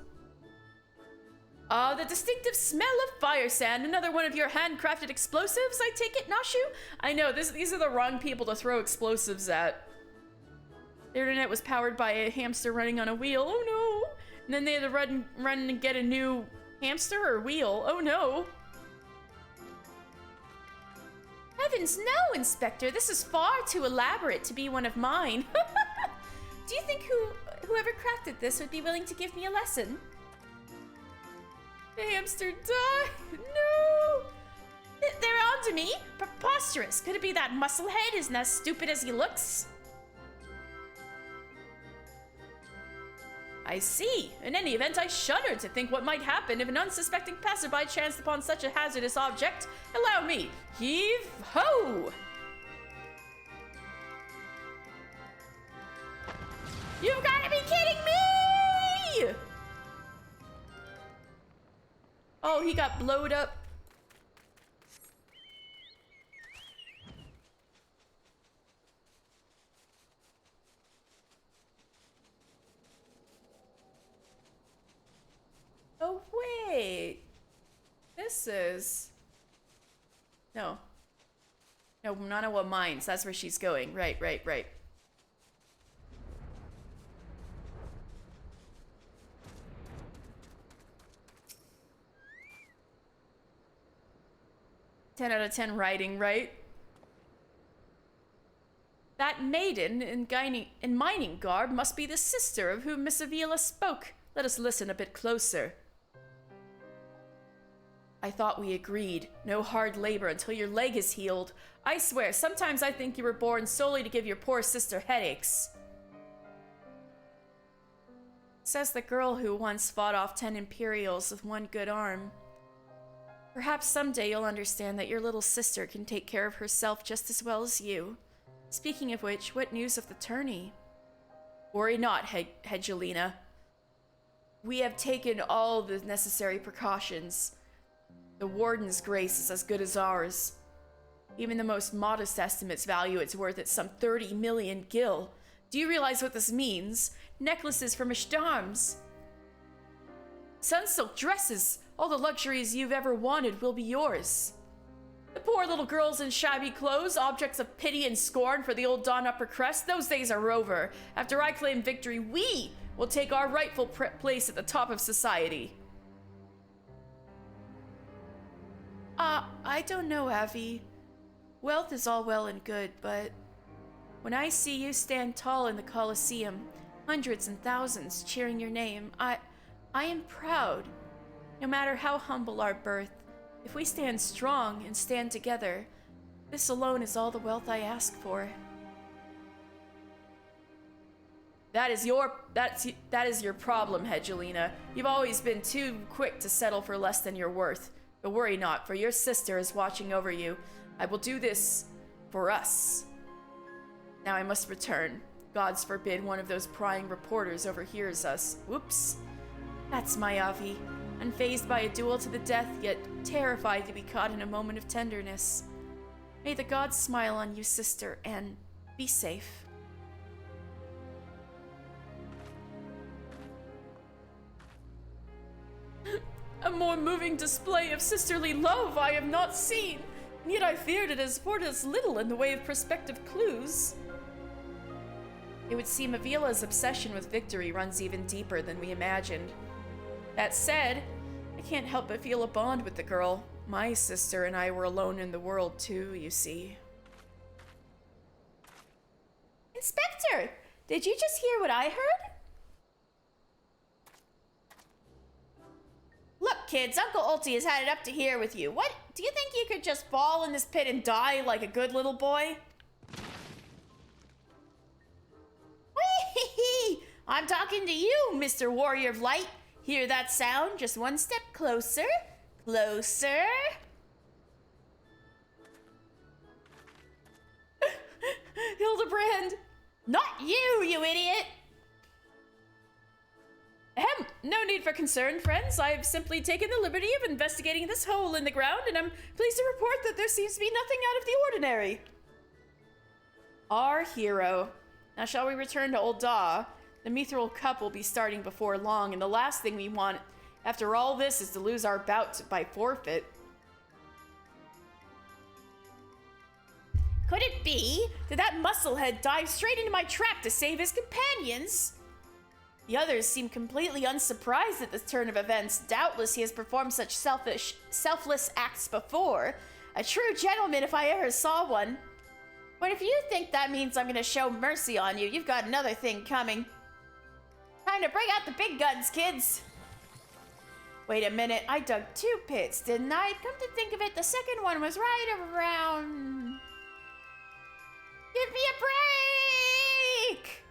The distinctive smell of fire sand. Another one of your handcrafted explosives, I take it, Nashu? I know, these are the wrong people to throw explosives at. The internet was powered by a hamster running on a wheel. Oh no! And then they had to run and get a new hamster or wheel. Oh no! Heavens no, Inspector! This is far too elaborate to be one of mine. Do you think whoever crafted this would be willing to give me a lesson? The hamster died! No! They're onto me! Preposterous! Could it be that musclehead isn't as stupid as he looks? I see. In any event, I shudder to think what might happen if an unsuspecting passerby chanced upon such a hazardous object. Allow me. Heave-ho! You've got to be kidding me! Oh, he got blowed up. Oh, wait. This is... No. No, Nanawa Mines. That's where she's going. Right. Ten out of 10 writing, right? That maiden in mining garb must be the sister of whom Miss Avila spoke. Let us listen a bit closer. I thought we agreed. No hard labor until your leg is healed. I swear, sometimes I think you were born solely to give your poor sister headaches. Says the girl who once fought off 10 Imperials with one good arm. Perhaps someday you'll understand that your little sister can take care of herself just as well as you. Speaking of which, what news of the tourney? Worry not, Hedgelina. We have taken all the necessary precautions. The Warden's grace is as good as ours. Even the most modest estimates value its worth at some 30 million gil. Do you realize what this means? Necklaces from Ishtarms. Sunsilk dresses. All the luxuries you've ever wanted will be yours. The poor little girls in shabby clothes, objects of pity and scorn for the old Dawn Upper Crest, those days are over. After I claim victory, we will take our rightful place at the top of society. I don't know, Avi. Wealth is all well and good, but when I see you stand tall in the Colosseum, hundreds and thousands cheering your name, I am proud. No matter how humble our birth, if we stand strong and stand together, this alone is all the wealth I ask for. That is your problem, Hedgelina. You've always been too quick to settle for less than you're worth. But worry not, for your sister is watching over you. I will do this for us. Now I must return. Gods forbid one of those prying reporters overhears us. Whoops. That's my Avi. Unfazed by a duel to the death, yet terrified to be caught in a moment of tenderness. May the gods smile on you, sister, and be safe. A more moving display of sisterly love I have not seen, and yet I feared it has afforded us little in the way of prospective clues. It would seem Avila's obsession with victory runs even deeper than we imagined. That said, I can't help but feel a bond with the girl. My sister and I were alone in the world too, you see. Inspector, did you just hear what I heard? Look, kids, Uncle Ulti has had it up to here with you. What? Do you think you could just fall in this pit and die like a good little boy? Whee! I'm talking to you, Mr. Warrior of Light. Hear that sound? Just one step closer. Closer. Hildebrand! Not you, you idiot! Ahem, no need for concern, friends. I've simply taken the liberty of investigating this hole in the ground, and I'm pleased to report that there seems to be nothing out of the ordinary. Our hero. Now shall we return to Old Da? The Mithril Cup will be starting before long, and the last thing we want after all this is to lose our bout by forfeit. Could it be? Did that musclehead dive straight into my trap to save his companions? The others seem completely unsurprised at this turn of events. Doubtless he has performed such selfless acts before. A true gentleman if I ever saw one. But if you think that means I'm gonna show mercy on you, you've got another thing coming. Time to bring out the big guns, kids. Wait a minute, I dug 2 pits, didn't I? Come to think of it, the second one was right around... Give me a break!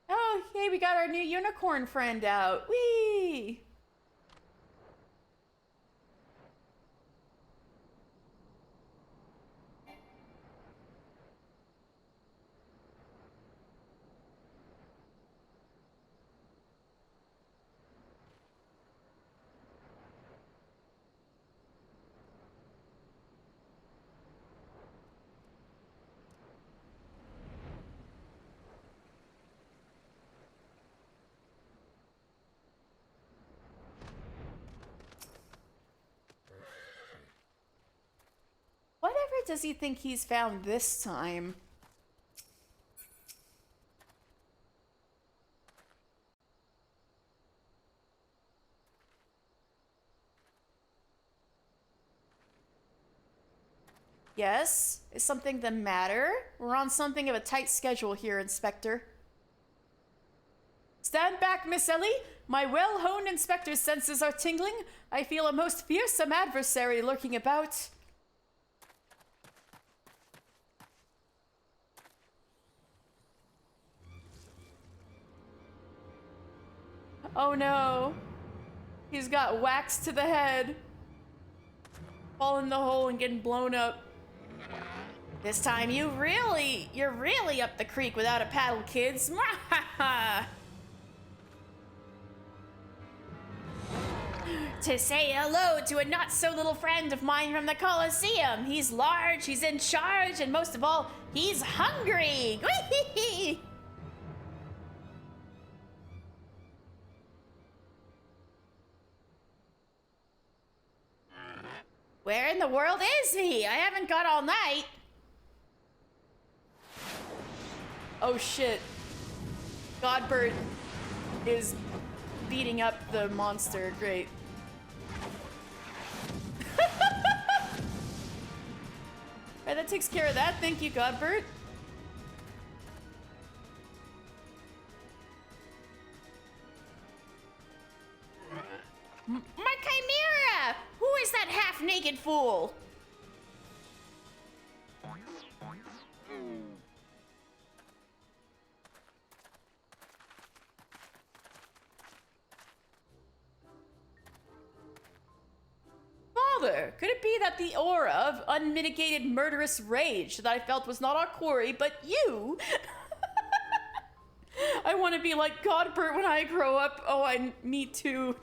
Oh, hey, we got our new unicorn friend out. Whee! Whatever does he think he's found this time? Yes? Is something the matter? We're on something of a tight schedule here, Inspector. Stand back, Miss Ellie. My well-honed inspector's senses are tingling. I feel a most fearsome adversary lurking about. Oh no. He's got wax to the head. Fall in the hole and getting blown up. This time you're really up the creek without a paddle, kids. To say hello to a not-so-little friend of mine from the Colosseum. He's large, he's in charge, and most of all, he's hungry. Where in the world is he? I haven't got all night. Oh shit. Godbert is beating up the monster. Great. Alright, that takes care of that. Thank you, Godbert. My Chimera! Who is that half-naked fool? Father, could it be that the aura of unmitigated murderous rage that I felt was not our quarry, but you? I want to be like Godbert when I grow up. Oh, me too.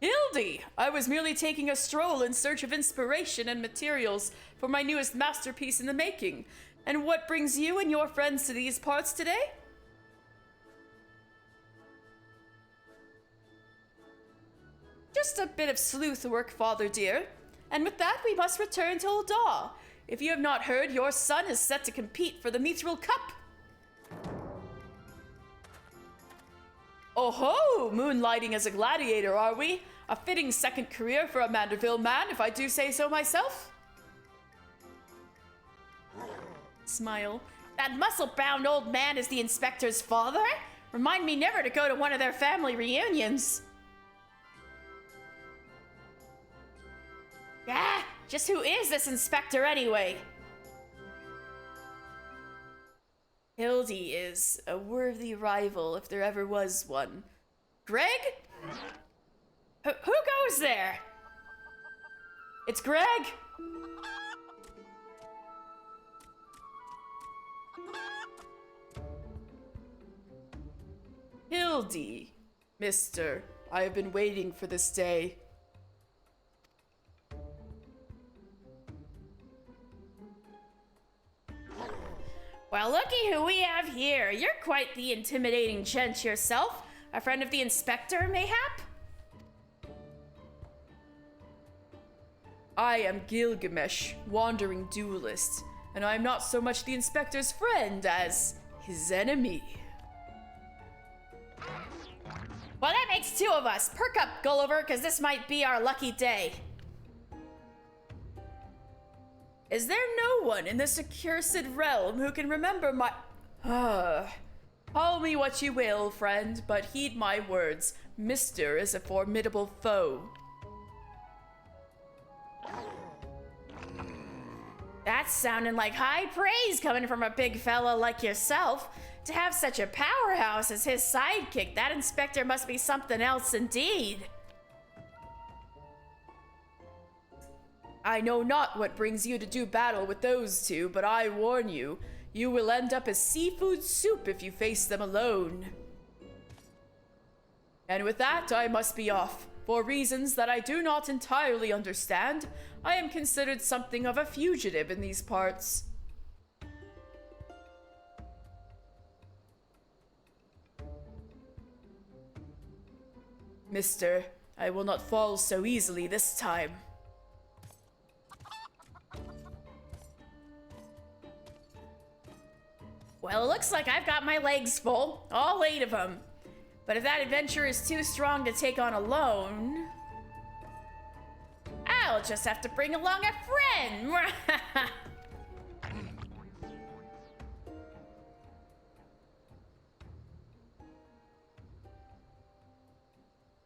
Hildy! I was merely taking a stroll in search of inspiration and materials for my newest masterpiece in the making. And what brings you and your friends to these parts today? Just a bit of sleuth work, Father dear. And with that, we must return to Ul'dah. If you have not heard, your son is set to compete for the Mithril Cup. Oh-ho! Moonlighting as a gladiator, are we? A fitting second career for a Manderville man, if I do say so myself. Smile. That muscle-bound old man is the inspector's father? Remind me never to go to one of their family reunions. Ah, just who is this inspector anyway? Hildy is a worthy rival if there ever was one. Greg? Who goes there? It's Greg! Hildy, mister, I have been waiting for this day. Well, looky who we have here. You're quite the intimidating gent yourself. A friend of the inspector, mayhap? I am Gilgamesh, wandering duelist, and I am not so much the inspector's friend as his enemy. Well, that makes two of us. Perk up, Gulliver, because this might be our lucky day. Is there no one in this accursed realm who can remember my... Call me what you will, friend, but heed my words. Mister is a formidable foe. That's sounding like high praise coming from a big fella like yourself. To have such a powerhouse as his sidekick, that inspector must be something else indeed. I know not what brings you to do battle with those two, but I warn you, you will end up as seafood soup if you face them alone. And with that, I must be off. For reasons that I do not entirely understand, I am considered something of a fugitive in these parts. Mister, I will not fall so easily this time. Well, it looks like I've got my legs full, all 8 of them. But if that adventure is too strong to take on alone, I'll just have to bring along a friend.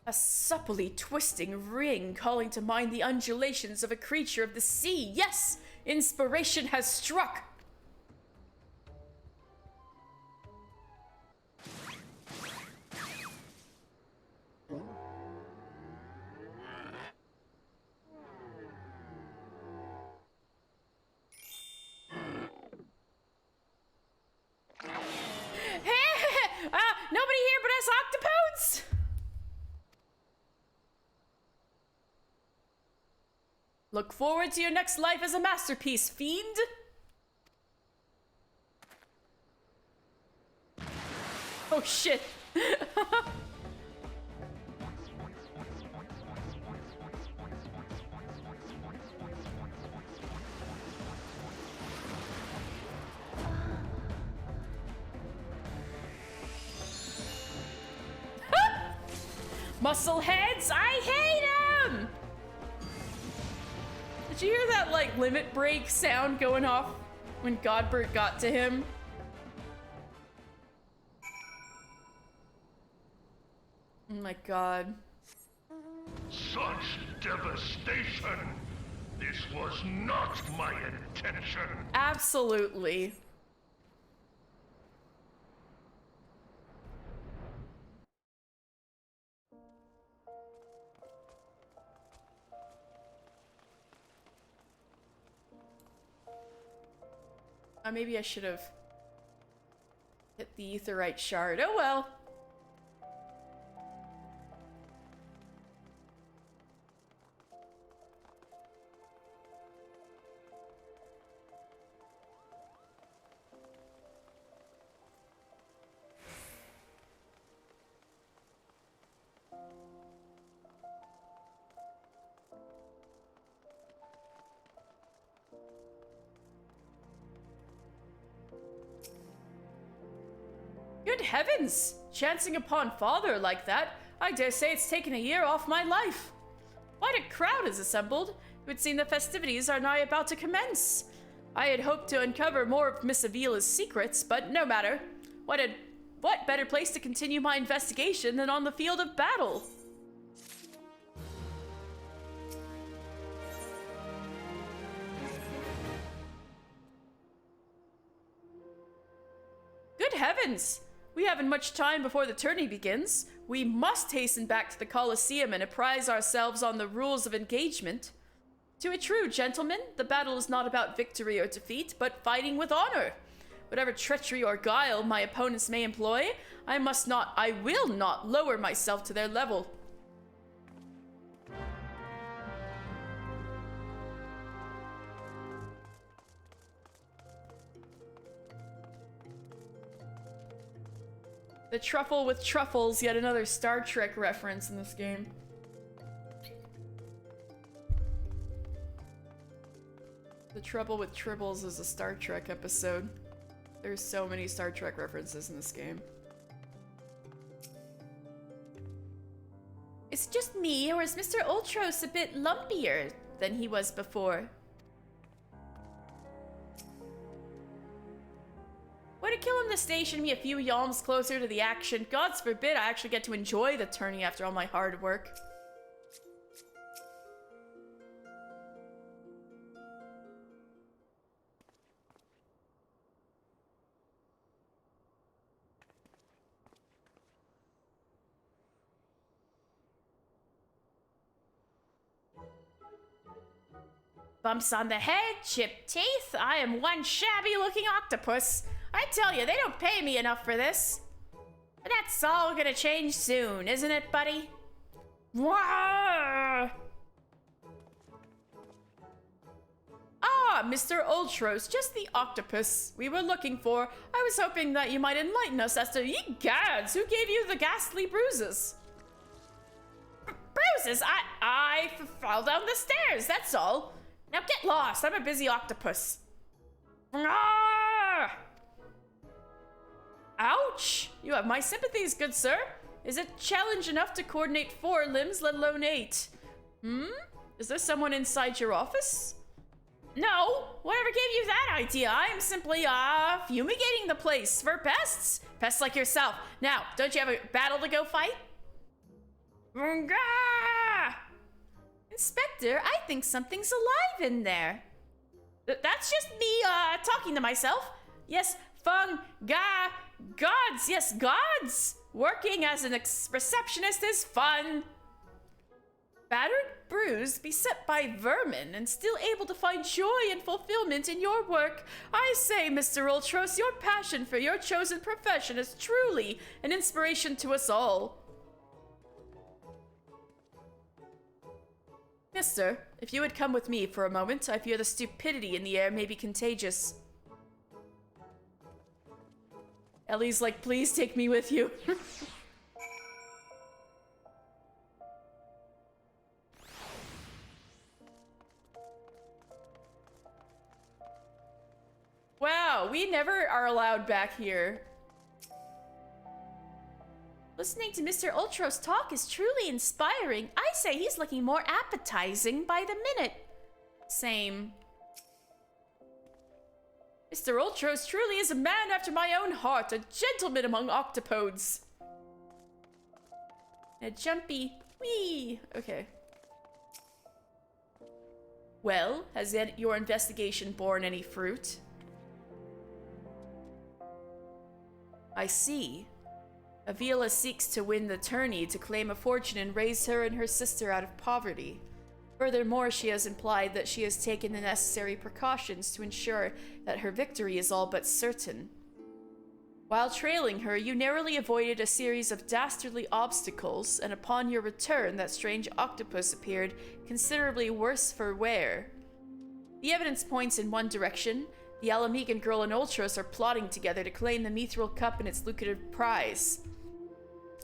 A supplely twisting ring calling to mind the undulations of a creature of the sea. Yes, inspiration has struck. Look forward to your next life as a masterpiece, fiend! Oh shit! Muscle heads, I hate them! Did you hear that, like, limit break sound going off when Godbert got to him? Oh my god. Such devastation! This was not my intention! Absolutely. Maybe I should have hit the aetheryte shard. Oh well. Good heavens! Chancing upon father like that, I dare say it's taken a year off my life. Quite a crowd is assembled. It would seem the festivities are nigh about to commence. I had hoped to uncover more of Miss Avila's secrets, but no matter. What better place to continue my investigation than on the field of battle? Good heavens! We haven't much time before the tourney begins. We must hasten back to the Colosseum and apprise ourselves on the rules of engagement. To a true gentleman, the battle is not about victory or defeat, but fighting with honor. Whatever treachery or guile my opponents may employ, I will not lower myself to their level. The truffle with truffles, yet another Star Trek reference in this game. The Trouble with Tribbles is a Star Trek episode. There's so many Star Trek references in this game. Is it just me, or is Mr. Ultros a bit lumpier than he was before? Way to kill him to station me a few yalms closer to the action. Gods forbid I actually get to enjoy the tourney after all my hard work. Bumps on the head, chipped teeth. I am one shabby looking octopus. I tell you, they don't pay me enough for this. But that's all gonna change soon, isn't it, buddy? Wah! Ah, Mr. Ultros, just the octopus we were looking for. I was hoping that you might enlighten us as to, ye gads, who gave you the ghastly bruises? Bruises? I fell down the stairs, that's all. Now get lost, I'm a busy octopus. Ah! Ouch! You have my sympathies, good sir. Is it challenge enough to coordinate 4 limbs, let alone 8? Is there someone inside your office? No! Whatever gave you that idea? I am simply, fumigating the place for pests. Pests like yourself. Now, don't you have a battle to go fight? Inspector, I think something's alive in there. That's just me, talking to myself. Yes, gods, yes, gods! Working as an receptionist is fun. Battered, bruised, beset by vermin, and still able to find joy and fulfillment in your work. I say, Mr. Ultros, your passion for your chosen profession is truly an inspiration to us all. Mister, if you would come with me for a moment, I fear the stupidity in the air may be contagious. Ellie's like, please take me with you. Wow, we never are allowed back here. Listening to Mr. Ultros talk is truly inspiring. I say he's looking more appetizing by the minute. Same. Mr. Ultros truly is a man after my own heart, a gentleman among octopodes. A jumpy. Whee! Okay. Well, has your investigation borne any fruit? I see. Avila seeks to win the tourney to claim a fortune and raise her and her sister out of poverty. Furthermore, she has implied that she has taken the necessary precautions to ensure that her victory is all but certain. While trailing her, you narrowly avoided a series of dastardly obstacles, and upon your return, that strange octopus appeared considerably worse for wear. The evidence points in one direction. The Alamegan girl and Ultros are plotting together to claim the Mithril Cup and its lucrative prize.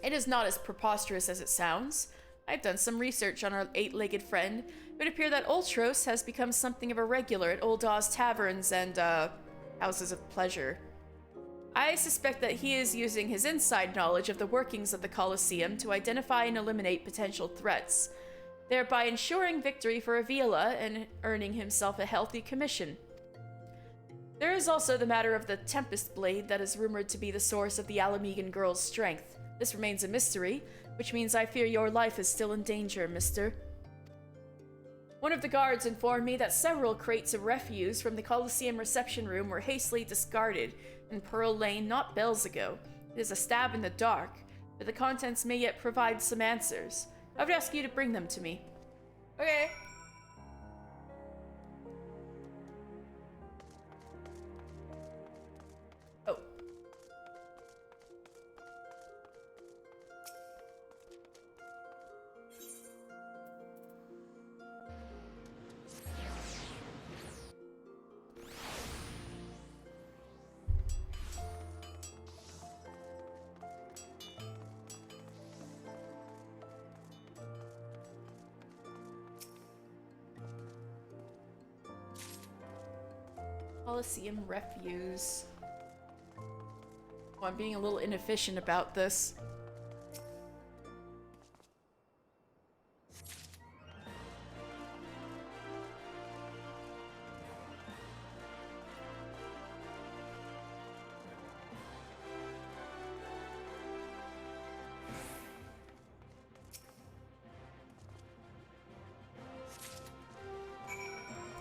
It is not as preposterous as it sounds. I've done some research on our eight-legged friend. It would appear that Ultros has become something of a regular at Old Oz taverns and, houses of pleasure. I suspect that he is using his inside knowledge of the workings of the Colosseum to identify and eliminate potential threats, thereby ensuring victory for Avila and earning himself a healthy commission. There is also the matter of the Tempest Blade that is rumored to be the source of the Alamegan girl's strength. This remains a mystery, which means I fear your life is still in danger, mister. One of the guards informed me that several crates of refuse from the Colosseum reception room were hastily discarded in Pearl Lane not bells ago. It is a stab in the dark, but the contents may yet provide some answers. I would ask you to bring them to me. Okay. Oh. Colosseum refuse. Oh, I'm being a little inefficient about this.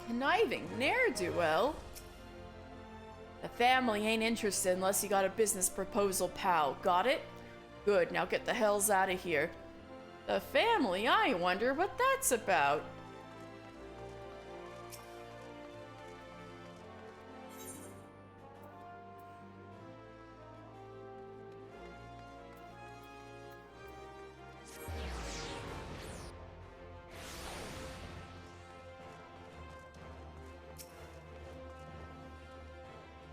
Conniving ne'er-do-well. The family ain't interested unless you got a business proposal, pal. Got it? Good, now get the hells out of here. The family? I wonder what that's about.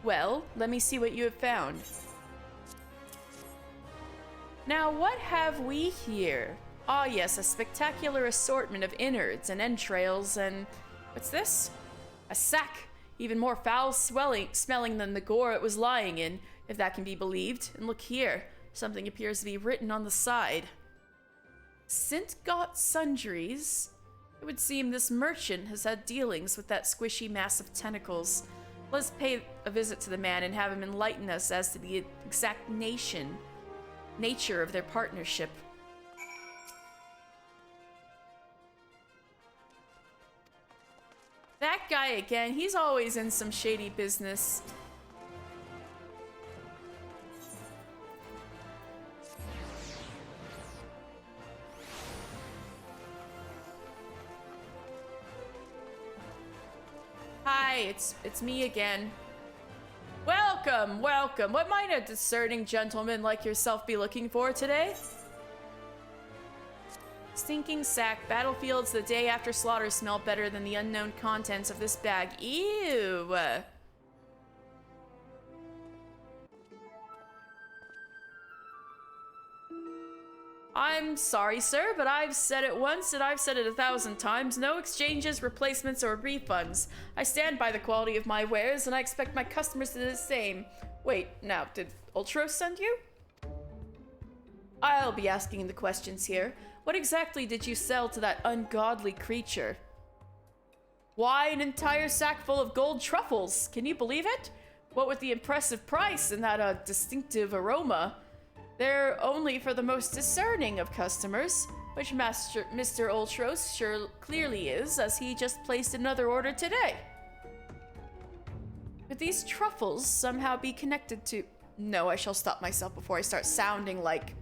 Well, let me see what you have found. Now, what have we here? Ah, yes, a spectacular assortment of innards and entrails and... what's this? A sack, even more foul-smelling than the gore it was lying in, if that can be believed. And look here, something appears to be written on the side. Sintgot Sundries? It would seem this merchant has had dealings with that squishy mass of tentacles. Let's pay a visit to the man and have him enlighten us as to the exact nature of their partnership. That guy again, he's always in some shady business. Hi, it's me again. Welcome, welcome. What might a discerning gentleman like yourself be looking for today? Stinking sack. Battlefields the day after slaughter smell better than the unknown contents of this bag. Ew. I'm sorry, sir, but I've said it once and I've said it 1,000 times. No exchanges, replacements, or refunds. I stand by the quality of my wares, and I expect my customers to do the same. Wait, now, did Ultros send you? I'll be asking the questions here. What exactly did you sell to that ungodly creature? Why, an entire sack full of gold truffles. Can you believe it? What with the impressive price and that distinctive aroma. They're only for the most discerning of customers, which Mr. Ultros sure clearly is, as he just placed another order today. Could these truffles somehow be connected to... No, I shall stop myself before I start sounding like...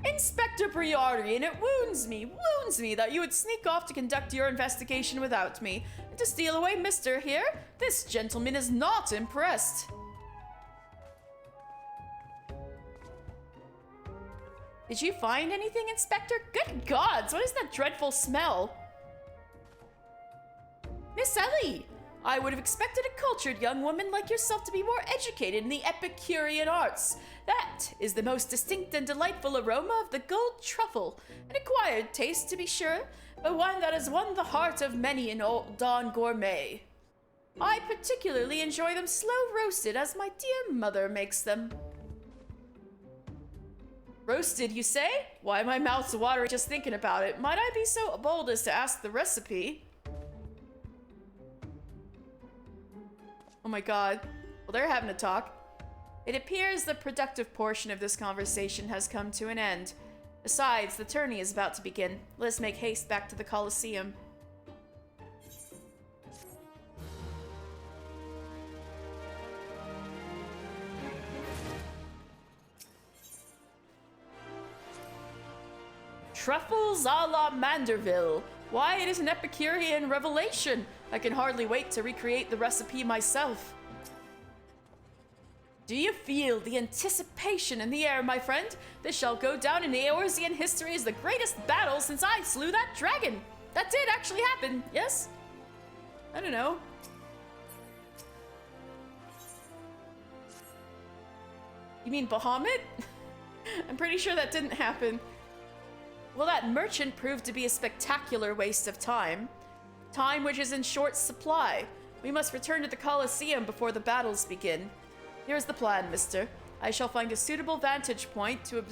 Inspector Briardi, and it wounds me that you would sneak off to conduct your investigation without me, and to steal away Mr. here. This gentleman is not impressed. Did you find anything, Inspector? Good gods, what is that dreadful smell? Miss Ellie, I would have expected a cultured young woman like yourself to be more educated in the Epicurean arts. That is the most distinct and delightful aroma of the gold truffle. An acquired taste, to be sure, but one that has won the heart of many an old Dawn gourmet. I particularly enjoy them slow roasted, as my dear mother makes them. Roasted, you say? Why, my mouth's watering just thinking about it. Might I be so bold as to ask the recipe? Oh my god. Well, they're having a talk. It appears the productive portion of this conversation has come to an end. Besides, the tourney is about to begin. Let us make haste back to the Colosseum. Truffles a la Manderville. Why, it is an Epicurean revelation. I can hardly wait to recreate the recipe myself. Do you feel the anticipation in the air, my friend? This shall go down in Eorzean history as the greatest battle since I slew that dragon. That did actually happen, yes? I don't know. You mean Bahamut? I'm pretty sure that didn't happen. Well, that merchant proved to be a spectacular waste of time. Time which is in short supply. We must return to the Colosseum before the battles begin. Here's the plan, mister. I shall find a suitable vantage point to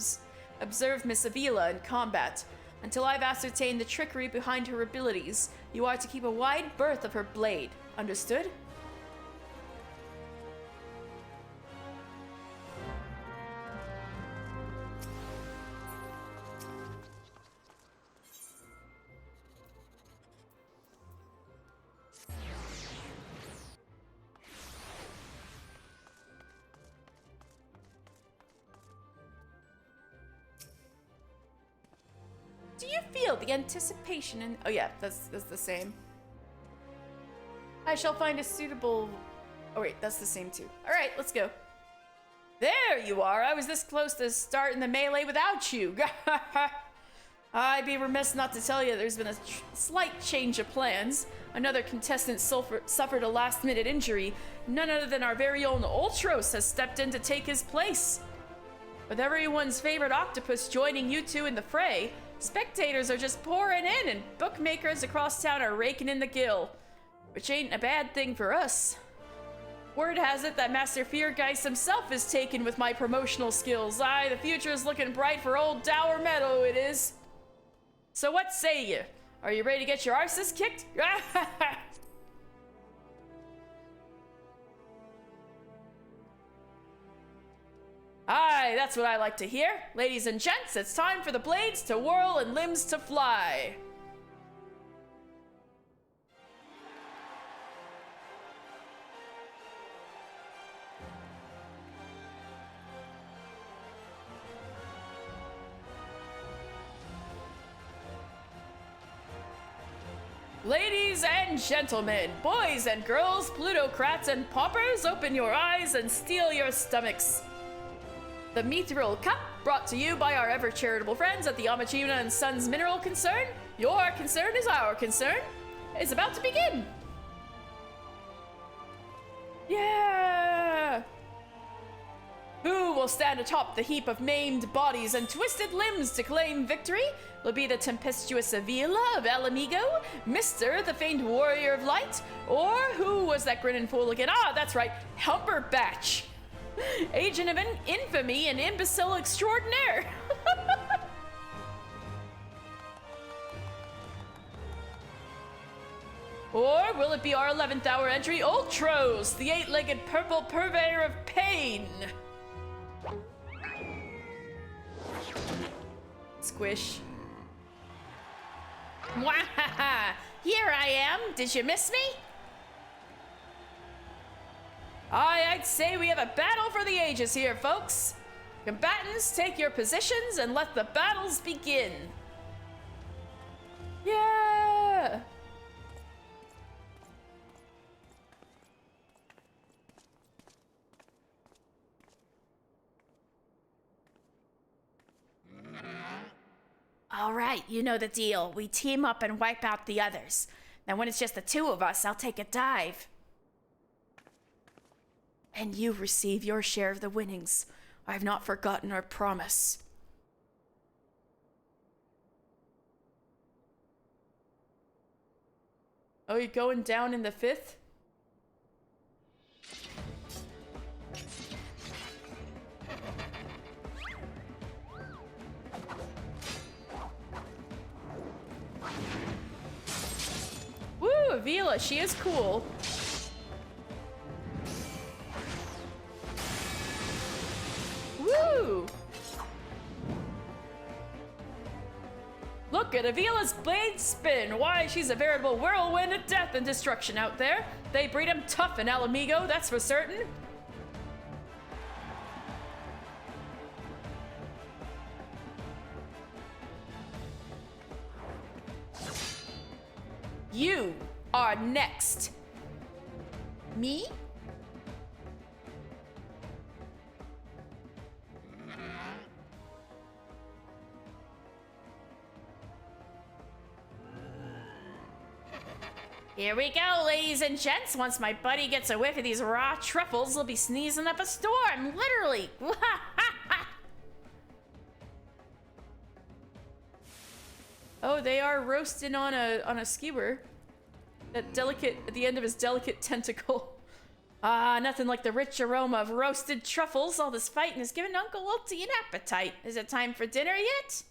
observe Miss Avila in combat. Until I've ascertained the trickery behind her abilities, you are to keep a wide berth of her blade. Understood? Do you feel the anticipation in... Oh yeah, that's the same. I shall find a suitable... Oh wait, that's the same too. Alright, let's go. There you are! I was this close to starting the melee without you! I'd be remiss not to tell you there's been a slight change of plans. Another contestant suffered a last-minute injury. None other than our very own Ultros has stepped in to take his place. With everyone's favorite octopus joining you two in the fray, spectators are just pouring in, and bookmakers across town are raking in the gill. Which ain't a bad thing for us. Word has it that Master Feargeist himself is taken with my promotional skills. Aye, the future is looking bright for old Dower Meadow, it is. So what say you? Are you ready to get your arses kicked? Aye, that's what I like to hear. Ladies and gents, it's time for the blades to whirl and limbs to fly. Ladies and gentlemen, boys and girls, plutocrats and paupers, open your eyes and steel your stomachs. The Mithril Cup brought to you by our ever charitable friends at the Amachina and Sons Mineral Concern. Your concern is our concern. It's about to begin. Yeah! Who will stand atop the heap of maimed bodies and twisted limbs to claim victory? Will it be the tempestuous Avila of Alamigo, Mr. the famed warrior of light, or who was that grinning fool again? Ah, that's right, Humberbatch, agent of infamy and imbecile extraordinaire. Or will it be our 11th hour entry, Ultros, the eight-legged purple purveyor of pain? Squish. Wahaha! Here I am! Did you miss me? I'd say we have a battle for the ages here, folks. Combatants, take your positions and let the battles begin. Yeah! All right, you know the deal. We team up and wipe out the others. Now when it's just the two of us, I'll take a dive. And you receive your share of the winnings. I've not forgotten our promise. Oh, you going down in the 5th? Woo, Avila, she is cool. Woo! Look at Avila's blade spin. Why, she's a veritable whirlwind of death and destruction out there. They breed 'em tough in Alamigo, that's for certain. You are next. Me? Here we go, ladies and gents. Once my buddy gets a whiff of these raw truffles, he'll be sneezing up a storm, literally. Oh, they are roasting on a skewer. That delicate, at the end of his delicate tentacle. Ah, nothing like the rich aroma of roasted truffles. All this fighting has given Uncle Ulti an appetite. Is it time for dinner yet?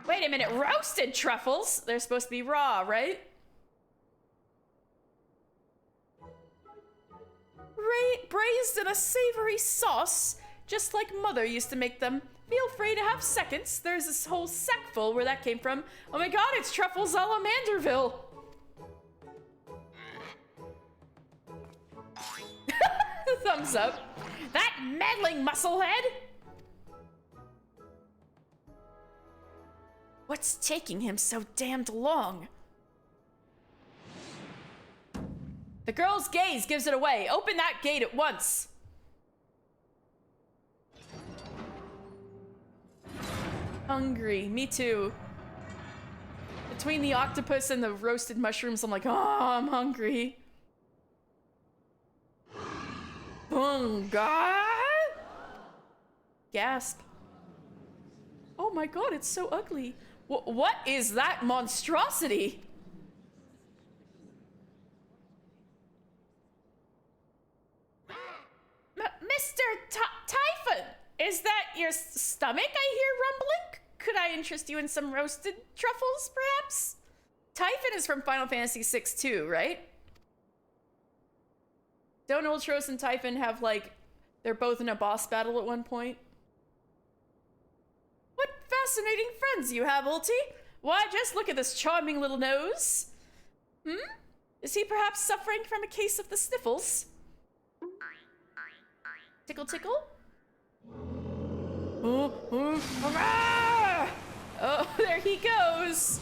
Wait a minute, roasted truffles? They're supposed to be raw, right? Braised in a savory sauce, just like Mother used to make them. Feel free to have seconds. There's this whole sack full where that came from. Oh my god, it's truffles a la Manderville. Thumbs up. That meddling musclehead! What's taking him so damned long? The girl's gaze gives it away. Open that gate at once. Hungry. Me too. Between the octopus and the roasted mushrooms, I'm like, oh, I'm hungry. Bunga! Gasp. Oh my god, it's so ugly. What is that monstrosity? Mr. Typhon, is that your stomach I hear rumbling? Could I interest you in some roasted truffles, perhaps? Typhon is from Final Fantasy VI too, right? Don't Ultros and Typhon have, like, they're both in a boss battle at one point? What fascinating friends you have, Ulti. Why, just look at this charming little nose. Is he perhaps suffering from a case of the sniffles? Tickle, tickle? Oh, there he goes.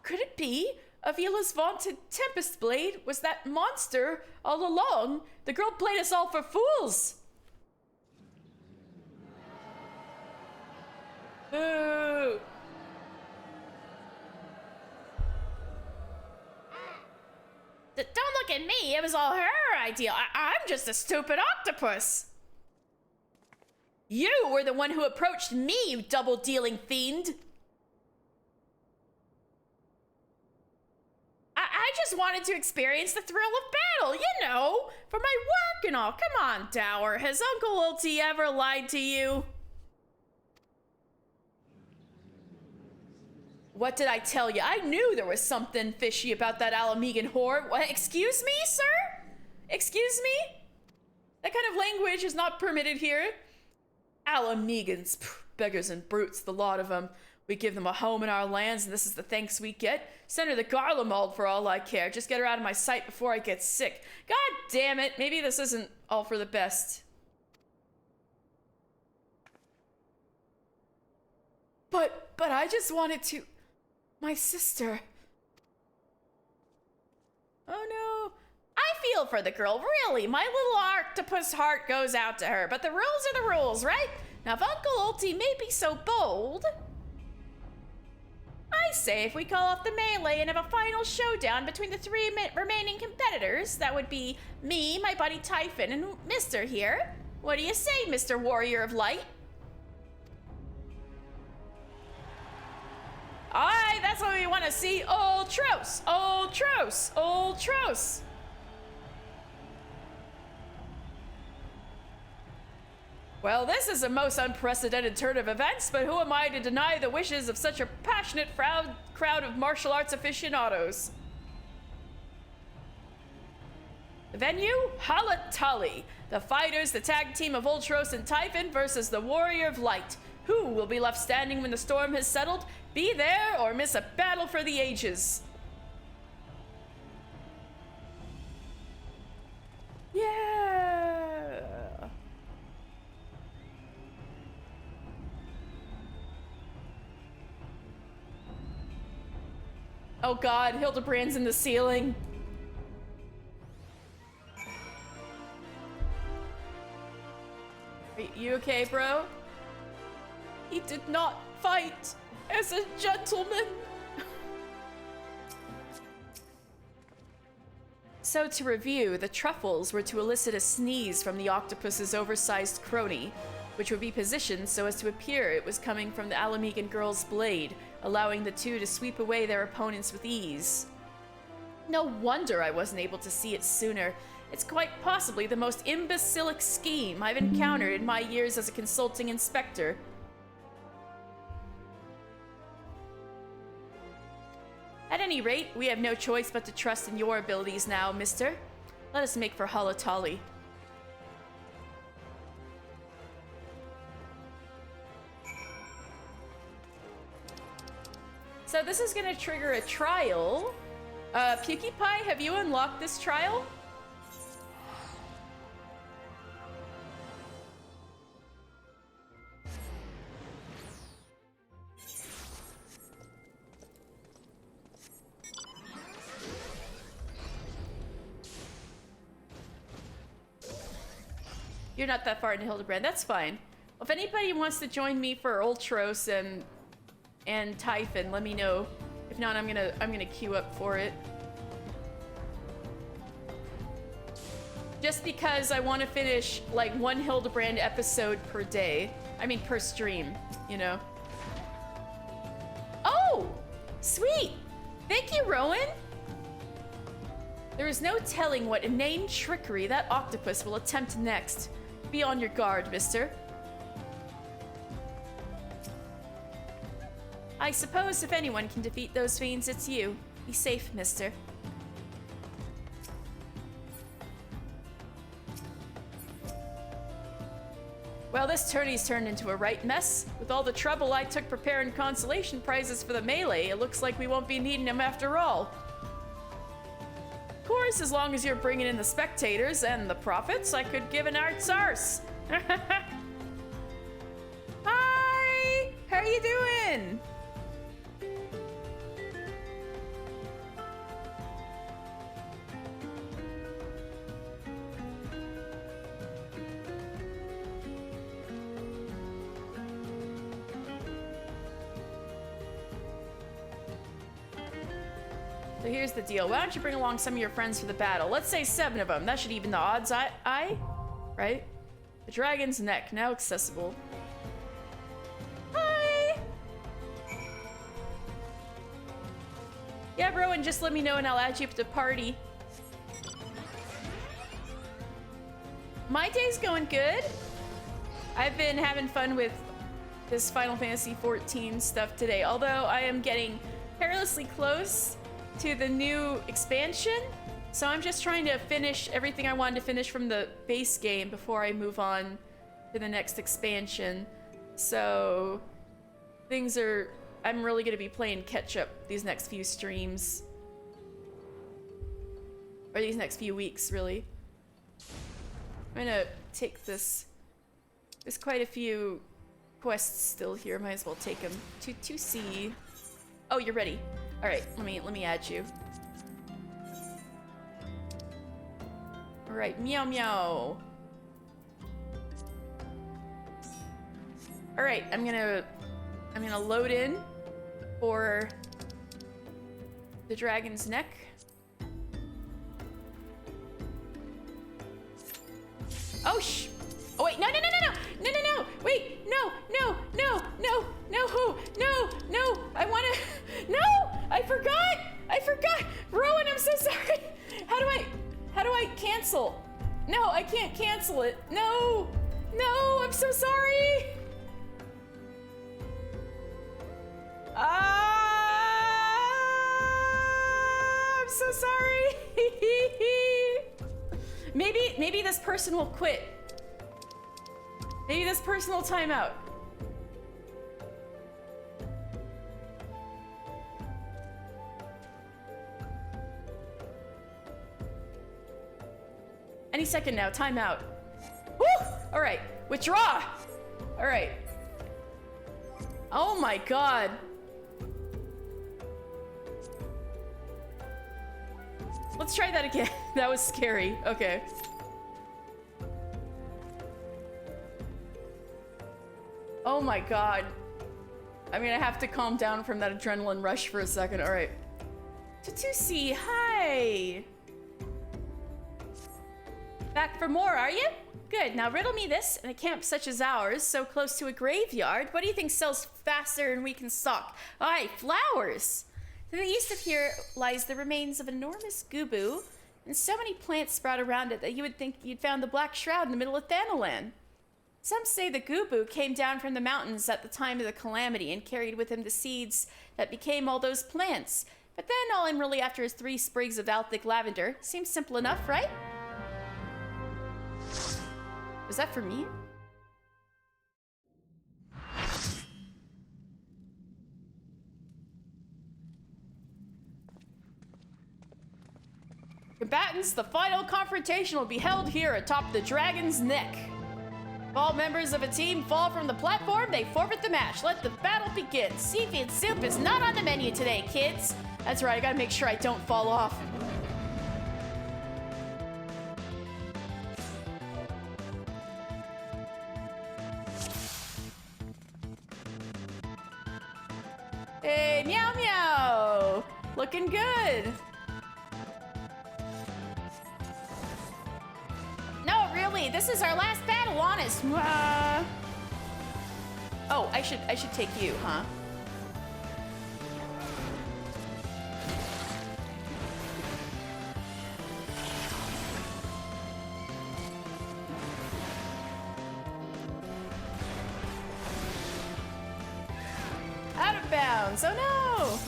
Could it be? Avila's vaunted Tempest Blade was that monster all along. The girl played us all for fools. Boo! Don't look at me. It was all her idea. I'm just a stupid octopus. You were the one who approached me, you double-dealing fiend. I just wanted to experience the thrill of battle, you know, for my work and all. Come on, Dower. Has Uncle Ulti ever lied to you? What did I tell you? I knew there was something fishy about that Alamegan whore. What, excuse me, sir? Excuse me? That kind of language is not permitted here. Alamegans, beggars and brutes, the lot of them. We give them a home in our lands, and this is the thanks we get. Send her the Garlemald for all I care. Just get her out of my sight before I get sick. God damn it, maybe this isn't all for the best. But I just wanted to... My sister. Oh no. I feel for the girl, really. My little octopus heart goes out to her. But the rules are the rules, right? Now, if Uncle Ulti may be so bold, I say if we call off the melee and have a final showdown between the three remaining competitors, that would be me, my buddy Typhon, and Mr. here. What do you say, Mr. Warrior of Light? Aye, that's what we want to see. Old Tros, old Tros, old Tros. Well, this is a most unprecedented turn of events, but who am I to deny the wishes of such a passionate crowd of martial arts aficionados? The venue? Halatali. The fighters, the tag team of Ultros and Typhon versus the Warrior of Light. Who will be left standing when the storm has settled? Be there or miss a battle for the ages. Yeah. Oh God, Hildebrand's in the ceiling. Are you okay, bro? He did not fight as a gentleman. So to review, the truffles were to elicit a sneeze from the octopus's oversized crony, which would be positioned so as to appear it was coming from the Alamegan girl's blade, allowing the two to sweep away their opponents with ease. No wonder I wasn't able to see it sooner. It's quite possibly the most imbecilic scheme I've encountered in my years as a consulting inspector. At any rate, we have no choice but to trust in your abilities now, mister. Let us make for Halatali. So this is gonna trigger a trial. Pukey Pie, have you unlocked this trial? You're not that far into Hildebrand. That's fine. Well, if anybody wants to join me for Ultros and Typhon, let me know. If not, I'm gonna queue up for it. Just because I want to finish like one Hildebrand episode per day. I mean per stream, you know. Oh, sweet. Thank you, Rowan. There is no telling what inane trickery that octopus will attempt next. Be on your guard, mister. I suppose if anyone can defeat those fiends, it's you. Be safe, mister. Well, this tourney's turned into a right mess. With all the trouble I took preparing consolation prizes for the melee, it looks like we won't be needing them after all. Of course, as long as you're bringing in the spectators and the profits, I could give an art's arse. Hi! How are you doing? So here's the deal. Why don't you bring along some of your friends for the battle? Let's say 7 of them. That should even the odds, right? The Dragon's Neck, now accessible. Hi! Yeah, bro, and just let me know and I'll add you up to the party. My day's going good. I've been having fun with this Final Fantasy XIV stuff today, although I am getting perilously close to the new expansion. So I'm just trying to finish everything I wanted to finish from the base game before I move on to the next expansion. So I'm really gonna be playing catch up these next few streams. Or these next few weeks, really. I'm gonna take this. There's quite a few quests still here. Might as well take them. To see. Oh, you're ready. All right, let me add you. All right, meow meow. All right, I'm gonna load in for the Dragon's Neck. Oh oh wait, no, wait, no, I wanna, no, I forgot, Rowan, I'm so sorry. How do I cancel? No, I can't cancel it. No, I'm so sorry. I'm so sorry. Maybe this person will quit. Maybe this person will time out. Any second now, time out. Woo! All right, withdraw. All right. Oh my God. Let's try that again. That was scary. Okay. Oh my God. I'm gonna have to calm down from that adrenaline rush for a second. All right. Tutusi, hi. Back for more, are you? Good. Now riddle me this. In a camp such as ours, so close to a graveyard, what do you think sells faster than we can stock? Aye, flowers. To the east of here lies the remains of an enormous gubu, and so many plants sprout around it that you would think you'd found the Black Shroud in the middle of Thanalan. Some say the gubu came down from the mountains at the time of the calamity and carried with him the seeds that became all those plants. But then all I'm really after is 3 sprigs of Althic lavender. Seems simple enough, right? Was that for me? Combatants, the final confrontation will be held here atop the Dragon's Neck. If all members of a team fall from the platform, they forfeit the match. Let the battle begin. Seafood soup is not on the menu today, kids. That's right, I gotta make sure I don't fall off. Hey, meow meow! Looking good. No, really, this is our last battle, honest. Oh, I should take you, huh? Out of bounds, oh no!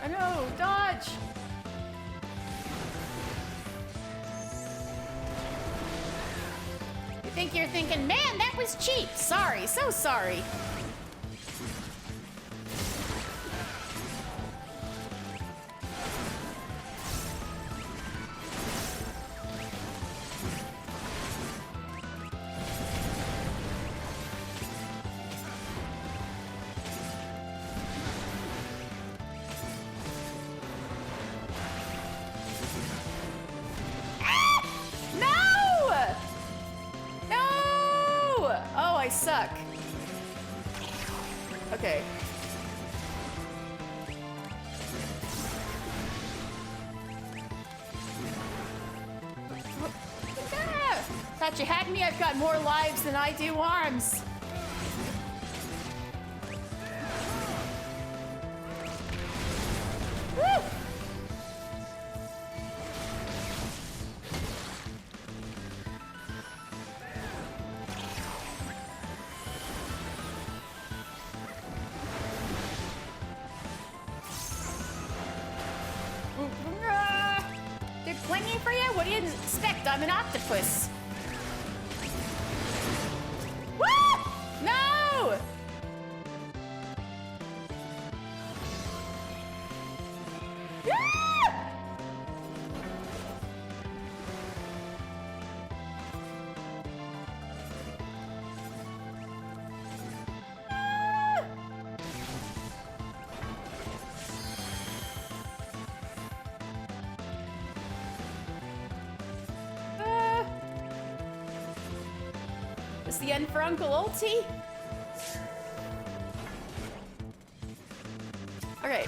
Oh no, dodge! You think you're thinking, man, that was cheap. Sorry, so sorry. I suck. Okay. Ah! Thought you had me. I've got more lives than I do arms. Woo! They're clinging for you? What do you expect? I'm an octopus. Woo! No! Ah! Is the end for Uncle Ulti? Okay.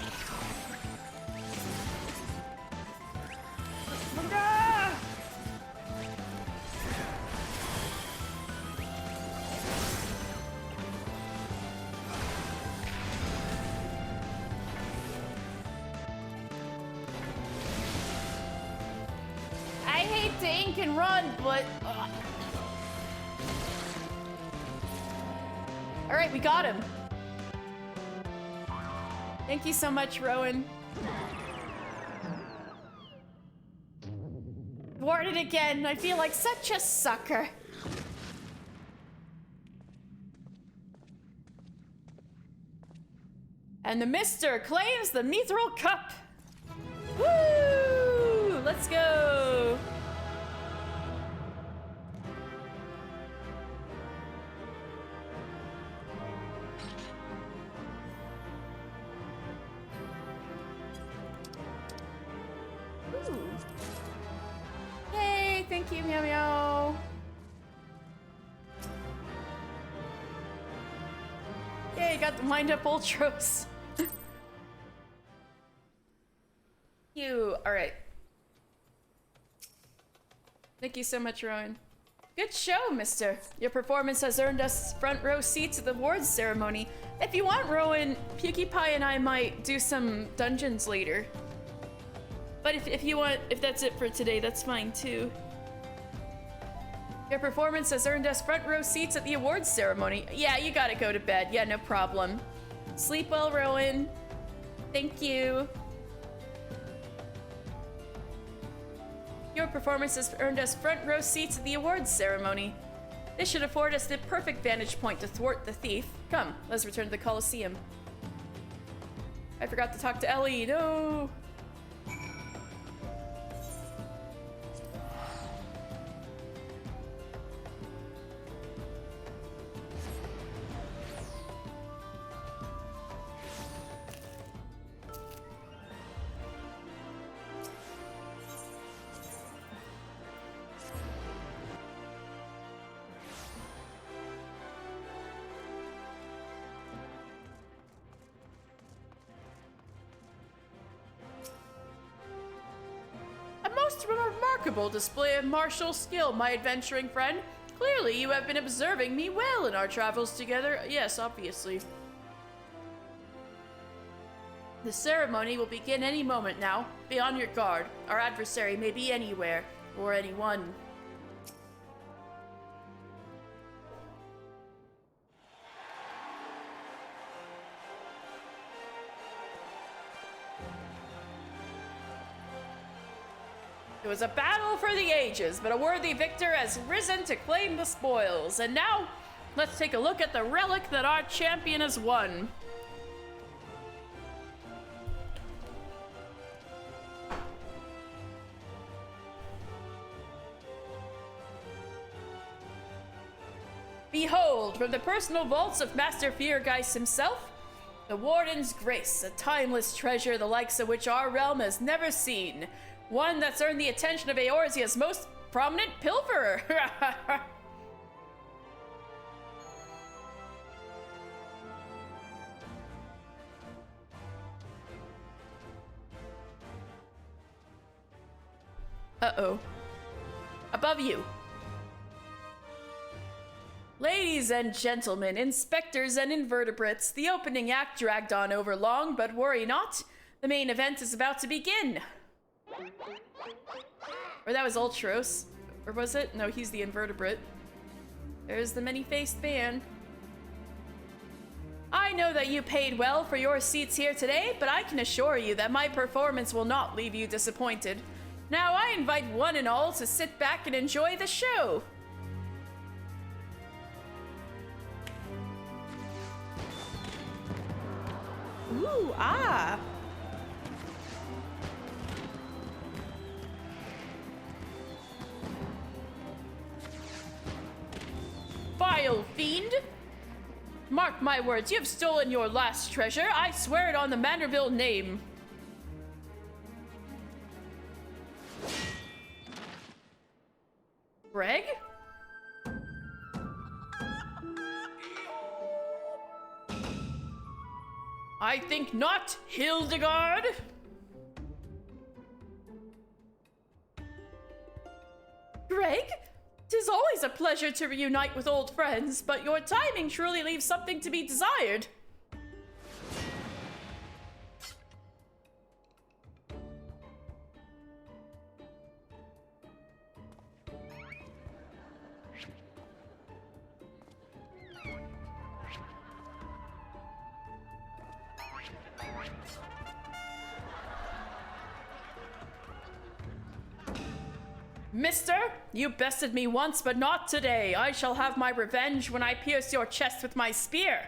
I hate to ink and run, but... Alright, we got him. Thank you so much, Rowan. Thwarted again. I feel like such a sucker. And the Mister claims the Mithril Cup. Woo! Let's go. Yay, thank you, Meow Meow. Yay, got the wind up Ultros. You, alright. Thank you so much, Rowan. Good show, mister. Your performance has earned us front row seats at the awards ceremony. If you want, Rowan, PewDiePie and I might do some dungeons later. But if you want, if that's it for today, that's fine too. Your performance has earned us front row seats at the awards ceremony. Yeah, you gotta go to bed. Yeah, no problem. Sleep well, Rowan. Thank you. Your performance has earned us front row seats at the awards ceremony. This should afford us the perfect vantage point to thwart the thief. Come, let's return to the Colosseum. I forgot to talk to Ellie. No. Remarkable display of martial skill, my adventuring friend. Clearly, you have been observing me well in our travels together. Yes, obviously. The ceremony will begin any moment now. Be on your guard. Our adversary may be anywhere, or anyone. It was a battle for the ages, but a worthy victor has risen to claim the spoils. And now, let's take a look at the relic that our champion has won. Behold, from the personal vaults of Master Feargeist himself, the Warden's Grace, a timeless treasure the likes of which our realm has never seen. One that's earned the attention of Eorzea's most prominent pilferer. Uh-oh. Above you. Ladies and gentlemen, inspectors and invertebrates, the opening act dragged on over long, but worry not. The main event is about to begin. Or that was Ultros. Or was it? No, he's the invertebrate. There's the many-faced man. I know that you paid well for your seats here today, but I can assure you that my performance will not leave you disappointed. Now I invite one and all to sit back and enjoy the show. Ooh, ah. Vile fiend! Mark my words, you have stolen your last treasure. I swear it on the Manderville name. Greg? I think not, Hildegard. Greg? 'Tis always a pleasure to reunite with old friends, but your timing truly leaves something to be desired. Mister, you bested me once, but not today. I shall have my revenge when I pierce your chest with my spear.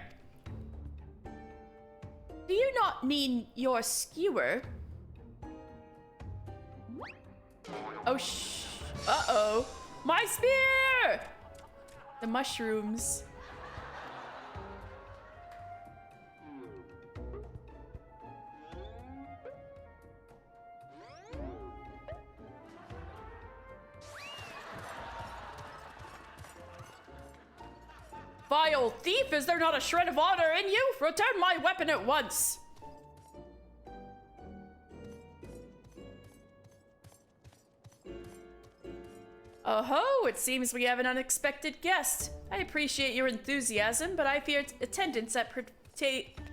Do you not mean your skewer? Oh, uh-oh. My spear! The mushrooms. Vile thief, is there not a shred of honor in you? Return my weapon at once! Oh-ho, it seems we have an unexpected guest. I appreciate your enthusiasm, but I fear attendance at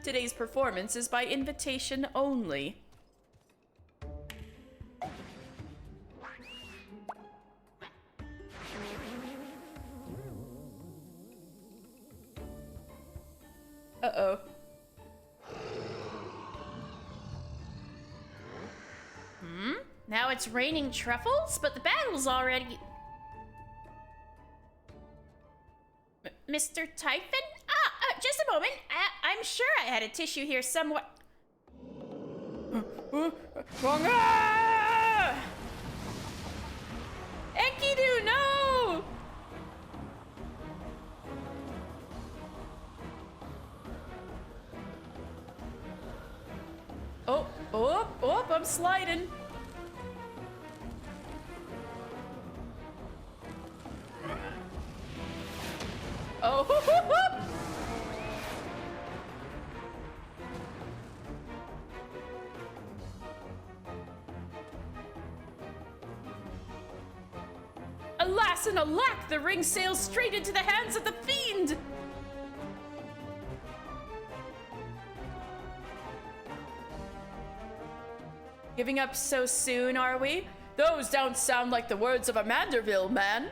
today's performance is by invitation only. Uh-oh. Now it's raining truffles, but the battle's already... Mr. Typhon? Just a moment. I'm sure I had a tissue here somewhere. Enkidu, no! Oh, I'm sliding. Oh, alas and alack, the ring sails straight into the hands of the fiend! Giving up so soon, are we? Those don't sound like the words of a Manderville man.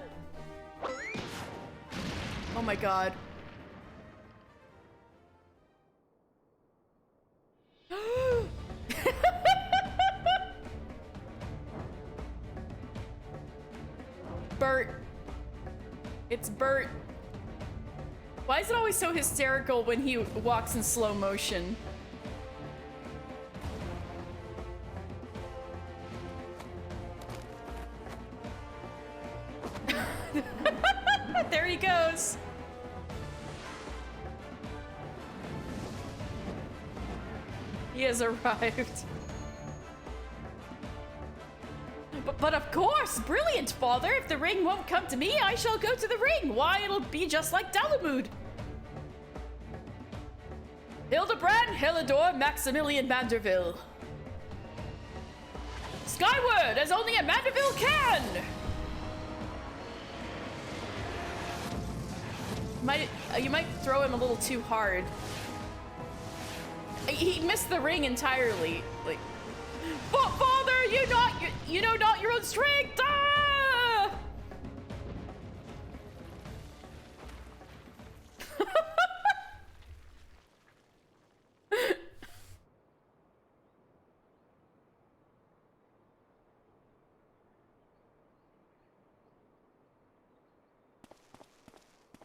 Oh my god. Bert. It's Bert. Why is it always so hysterical when he walks in slow motion? There he goes. He has arrived. But of course, brilliant, father. If the ring won't come to me, I shall go to the ring. Why, it'll be just like Dalamud. Hildebrand, Helidor, Maximilian Manderville. Skyward, as only a Mandeville can! You might throw him a little too hard. He missed the ring entirely. Like, Father, you know not your own strength! Ah!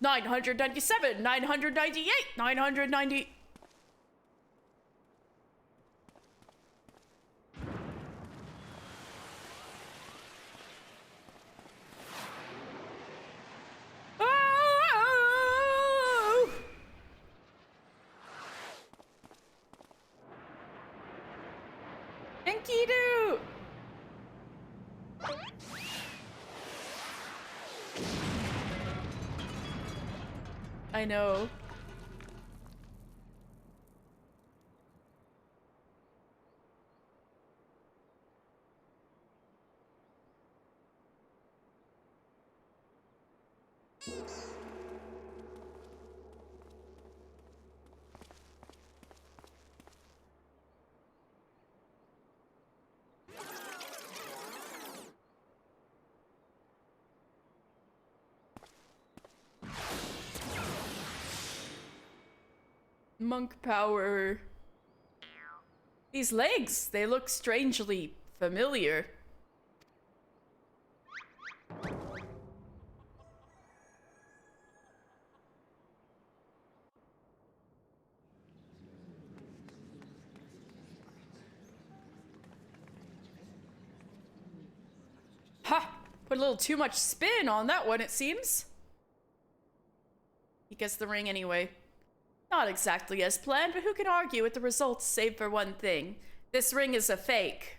997, 998, 990. Oh! Enkidu! I know. Monk power. These legs, they look strangely familiar. Ha! Put a little too much spin on that one, it seems. He gets the ring anyway. Not exactly as planned, but who can argue with the results save for one thing? This ring is a fake.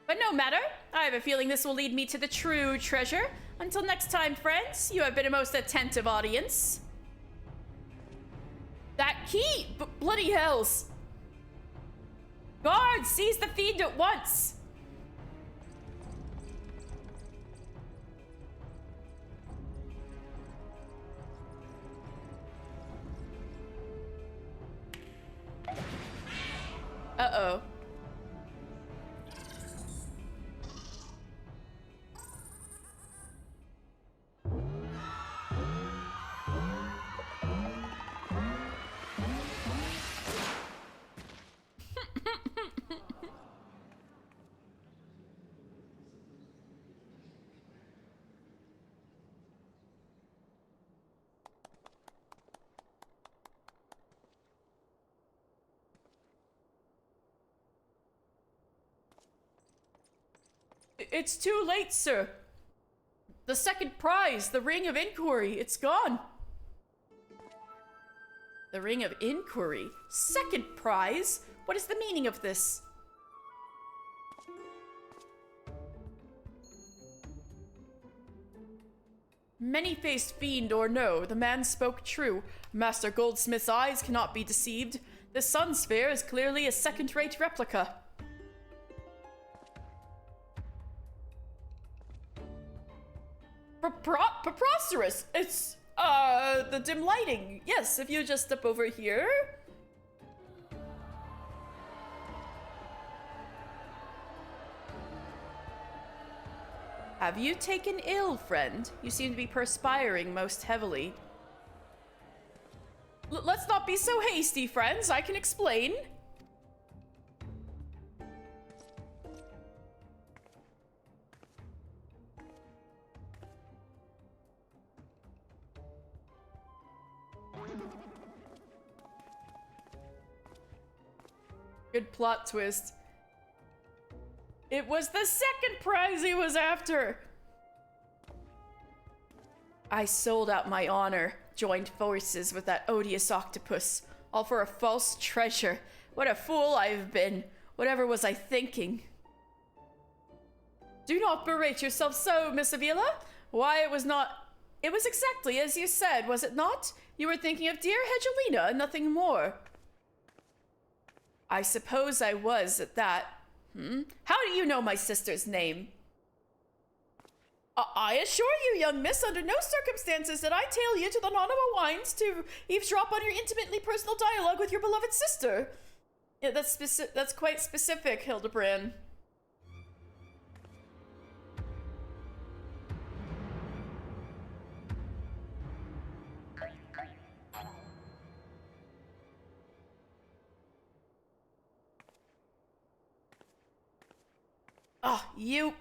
But no matter, I have a feeling this will lead me to the true treasure. Until next time, friends, you have been a most attentive audience. That key! Bloody hells! Guard, seize the fiend at once! Uh-oh. It's too late, sir. The second prize, the Ring of Inquiry, it's gone. The Ring of Inquiry? Second prize? What is the meaning of this? Many-faced fiend or no, the man spoke true. Master Goldsmith's eyes cannot be deceived. The Sun Sphere is clearly a second-rate replica. Preposterous! It's, the dim lighting. Yes, if you just step over here. Have you taken ill, friend? You seem to be perspiring most heavily. Let's not be so hasty, friends. I can explain. Good plot twist. It was the second prize he was after! I sold out my honor, joined forces with that odious octopus, all for a false treasure. What a fool I've been. Whatever was I thinking? Do not berate yourself so, Miss Avila. Why, it It was exactly as you said, was it not? You were thinking of dear Hedgelina, nothing more. I suppose I was at that. How do you know my sister's name? I assure you, young miss, under no circumstances did I tail you to the Nanoma Wines to eavesdrop on your intimately personal dialogue with your beloved sister. Yeah, that's quite specific, Hildebrand. Ah, you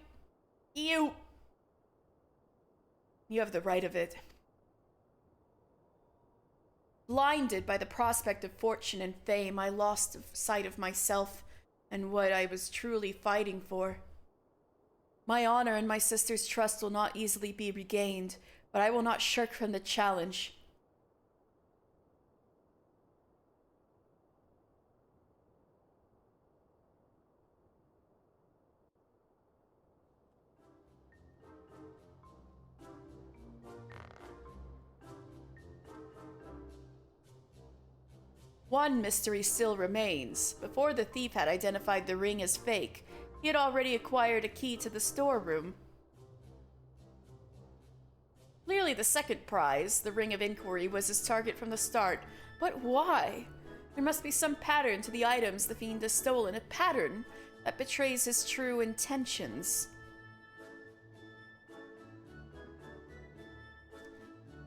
have the right of it. Blinded by the prospect of fortune and fame, I lost sight of myself and what I was truly fighting for. My honor and my sister's trust will not easily be regained, but I will not shirk from the challenge. One mystery still remains. Before the thief had identified the ring as fake, he had already acquired a key to the storeroom. Clearly the second prize, the Ring of Inquiry, was his target from the start. But why? There must be some pattern to the items the fiend has stolen, a pattern that betrays his true intentions.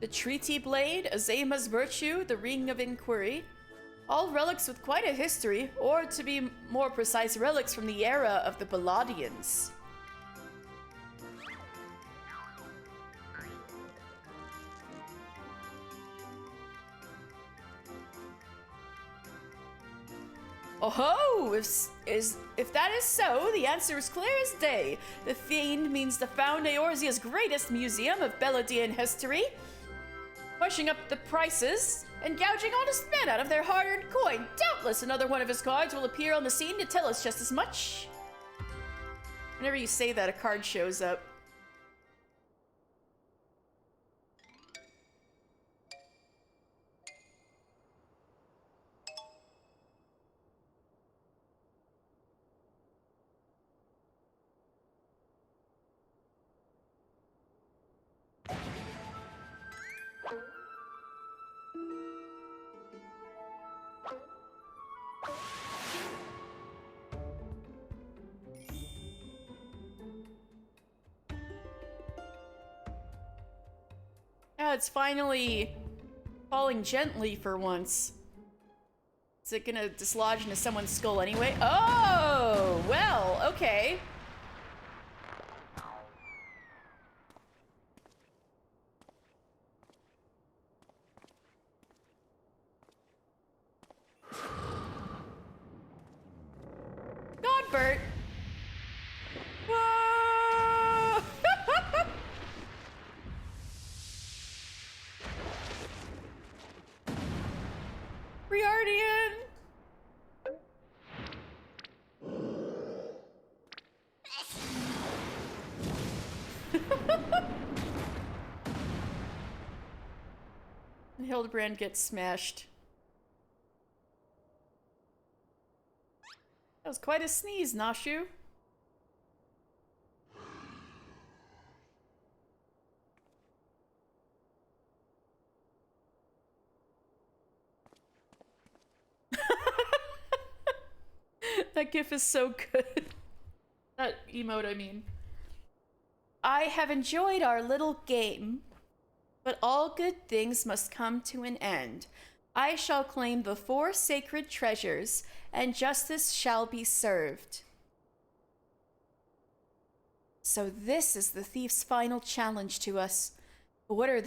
The Treaty Blade, Azema's Virtue, the Ring of Inquiry, all relics with quite a history, or to be more precise, relics from the era of the Balladians. Oh, if that is so, the answer is clear as day. The fiend means to found Eorzea's greatest museum of Balladian history, pushing up the prices and gouging honest men out of their hard-earned coin. Doubtless another one of his cards will appear on the scene to tell us just as much. Whenever you say that, a card shows up. Yeah, it's finally falling gently for once. Is it gonna dislodge into someone's skull anyway? Oh, well, okay. God, Bert. Whoa! Riardian! And Hildebrand gets smashed. That was quite a sneeze, Nashu. That gif is so good. That emote, I mean. I have enjoyed our little game, but all good things must come to an end. I shall claim the 4 sacred treasures, and justice shall be served. So this is the thief's final challenge to us. What are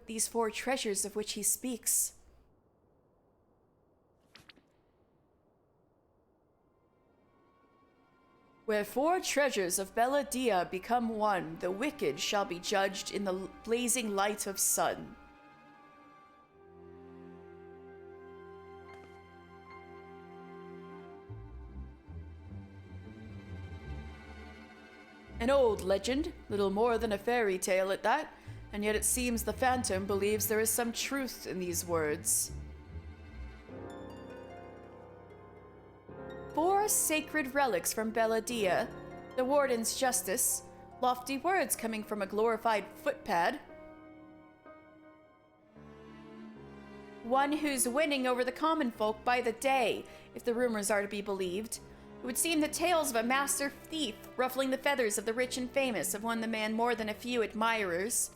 these 4 treasures of which he speaks? Where 4 treasures of Belladia become one, the wicked shall be judged in the blazing light of sun. An old legend, little more than a fairy tale at that, And yet it seems the Phantom believes there is some truth in these words. 4 sacred relics from Belladia, the Warden's justice, lofty words coming from a glorified footpad. One who's winning over the common folk by the day, if the rumors are to be believed. It would seem the tales of a master thief ruffling the feathers of the rich and famous have won the man more than a few admirers.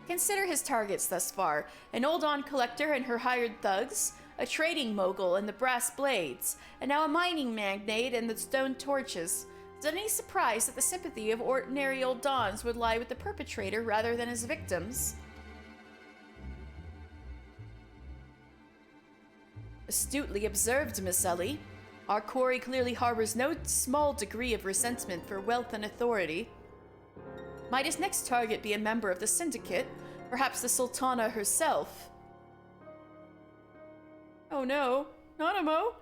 Consider his targets thus far: an old-on collector and her hired thugs, a trading mogul and the brass blades, and now a mining magnate and the stone torches. Is it any surprise that the sympathy of ordinary old dons would lie with the perpetrator rather than his victims? Astutely observed, Miss Ellie. Our quarry clearly harbors no small degree of resentment for wealth and authority. Might his next target be a member of the Syndicate? Perhaps the Sultana herself? Oh no, Nanamo!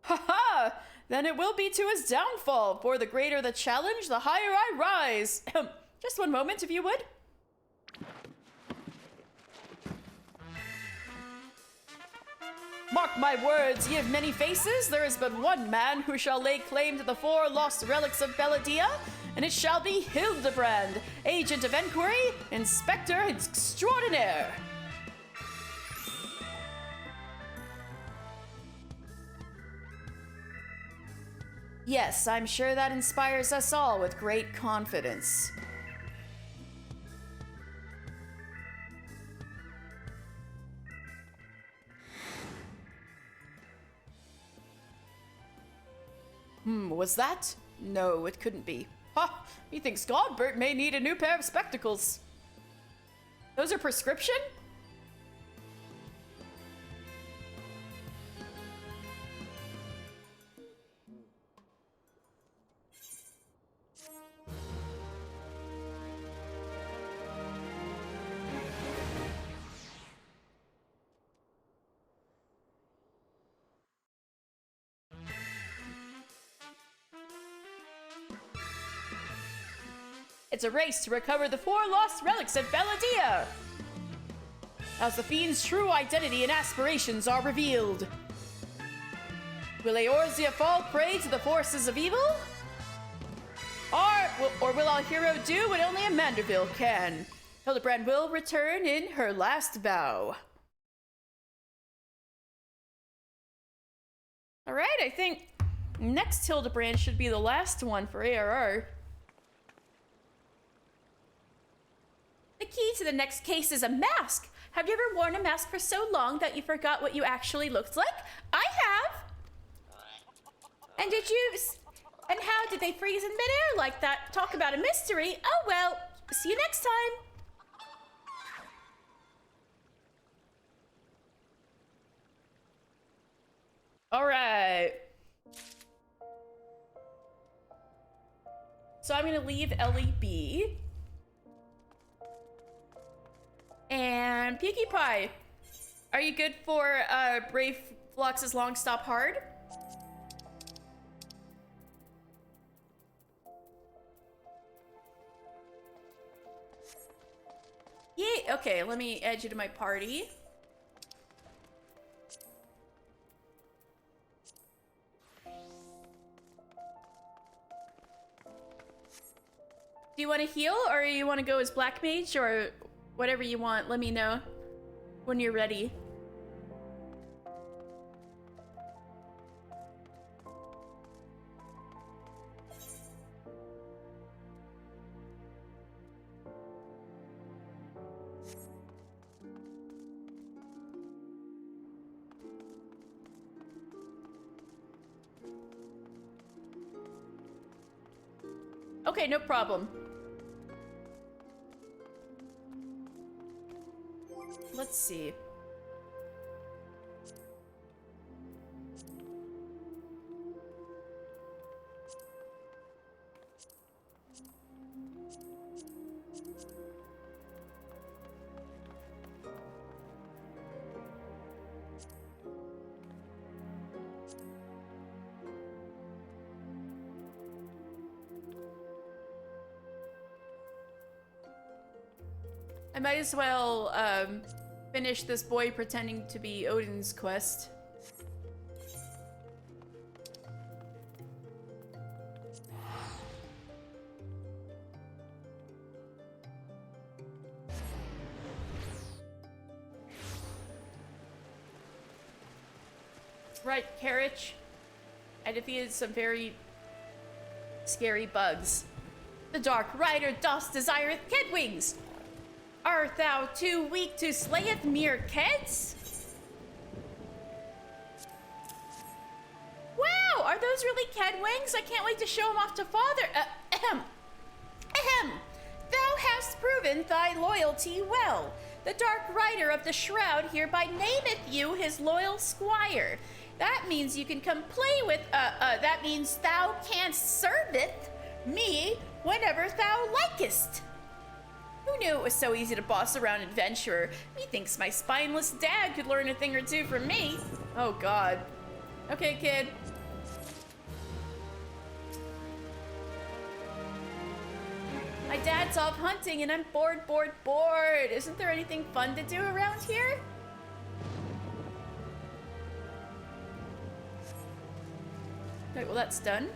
Ha-ha! Then it will be to his downfall, for the greater the challenge, the higher I rise! Just one moment, if you would. Mark my words, ye of many faces, there is but one man who shall lay claim to the 4 lost relics of Belladia, and it shall be Hildebrand, agent of enquiry, inspector extraordinaire. Yes, I'm sure that inspires us all with great confidence. Was that? No, it couldn't be. Ha! Methinks Godbert may need a new pair of spectacles. Those are prescription? It's a race to recover the 4 lost relics of Belladia! As the Fiend's true identity and aspirations are revealed. Will Eorzea fall prey to the forces of evil? Or will our hero do what only a Manderville can? Hildebrand will return in her last vow. Alright, I think next Hildebrand should be the last one for ARR. The key to the next case is a mask. Have you ever worn a mask for so long that you forgot what you actually looked like? I have. And and how did they freeze in midair like that? Talk about a mystery. Oh well, see you next time. All right. So I'm gonna leave Ellie be. And Pinkie Pie, are you good for Brave Flox's Long Stop Hard? Yay! Okay, let me add you to my party. Do you want to heal, or you want to go as Black Mage, or whatever you want? Let me know when you're ready. Okay, no problem. Let's see. I might as well finish this boy pretending to be Odin's quest. Right, Karich. I defeated some very scary bugs. The Dark Rider dost desireth Kedwings. Art thou too weak to slayeth mere Keds? Wow, are those really Kedwings? I can't wait to show them off to Father. Ahem. Ahem. Thou hast proven thy loyalty well. The Dark Rider of the Shroud hereby nameth you his loyal squire. That means you can come play with, that means thou canst serveth me whenever thou likest. Who knew it was so easy to boss around adventurer? Methinks my spineless dad could learn a thing or two from me. Oh god. Okay, kid. My dad's off hunting and I'm bored. Isn't there anything fun to do around here? Right, well that's done.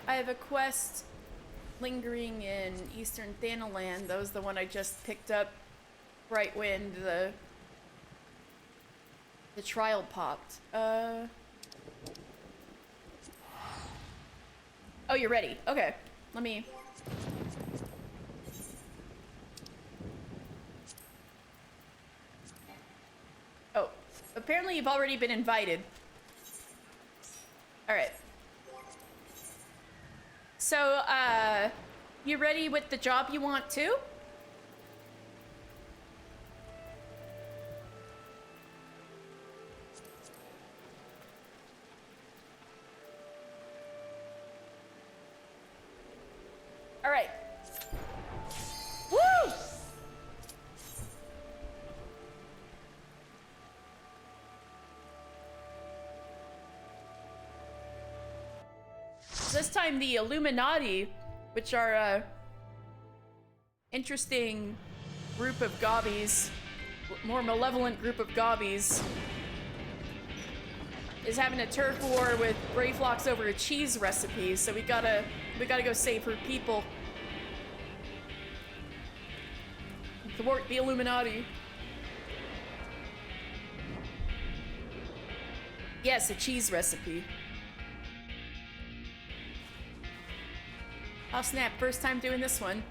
I have a quest lingering in Eastern Thanaland. That was the one I just picked up right when the trial popped. Oh, you're ready. Okay, let me... Oh, apparently you've already been invited. All right. So, you ready with the job you want too? All right. Woo! This time the Illuminati, which are a interesting group of gobbies, more malevolent group of gobbies, is having a turf war with Brayflox over a cheese recipe, so we gotta go save her people. Thwart the Illuminati. Yes, a cheese recipe. Oh snap, first time doing this one.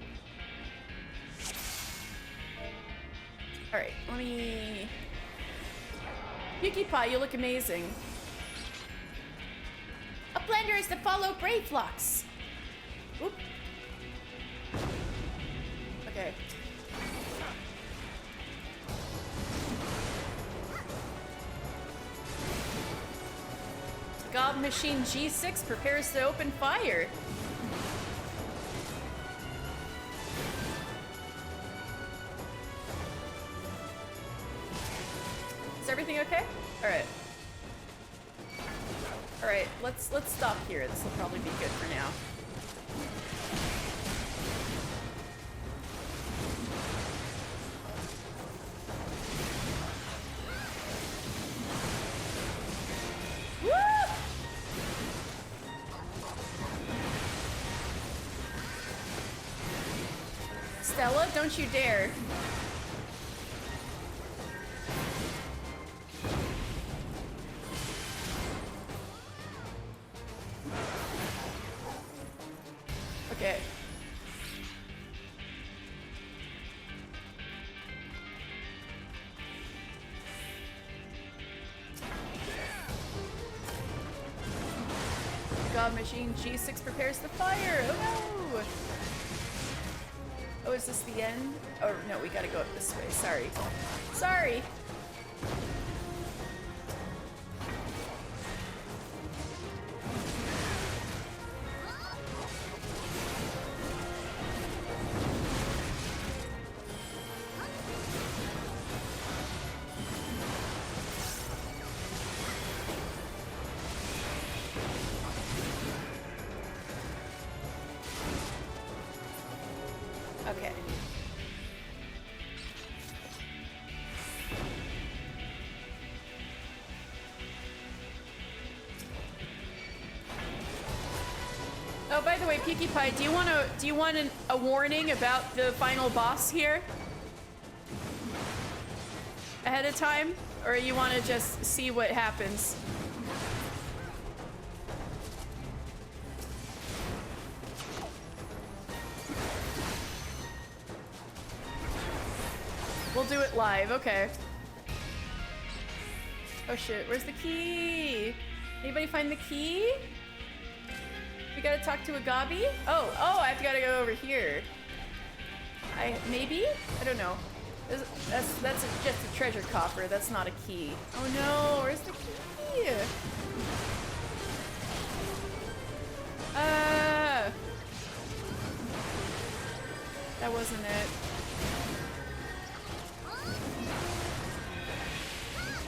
Alright, let me... Yuki Pie, you look amazing. Uplanders to follow Brayflox. Whoop. Okay. Gob Machine G6 prepares to open fire. Is everything okay? All right. All right, let's stop here. This will probably be good for now. Woo! Stella, don't you dare. Okay. God Machine G6 prepares the fire. Oh no! Oh, is this the end? Oh no, we gotta go up this way. Sorry. Sorry! Oh, by the way, Peaky Pie, do you want a warning about the final boss here? Ahead of time? Or you want to just see what happens? We'll do it live, okay. Oh shit, where's the key? Anybody find the key? We gotta talk to Agabi? Oh, I gotta go over here. Maybe? I don't know. That's just a treasure coffer, that's not a key. Oh no, where's the key? That wasn't it.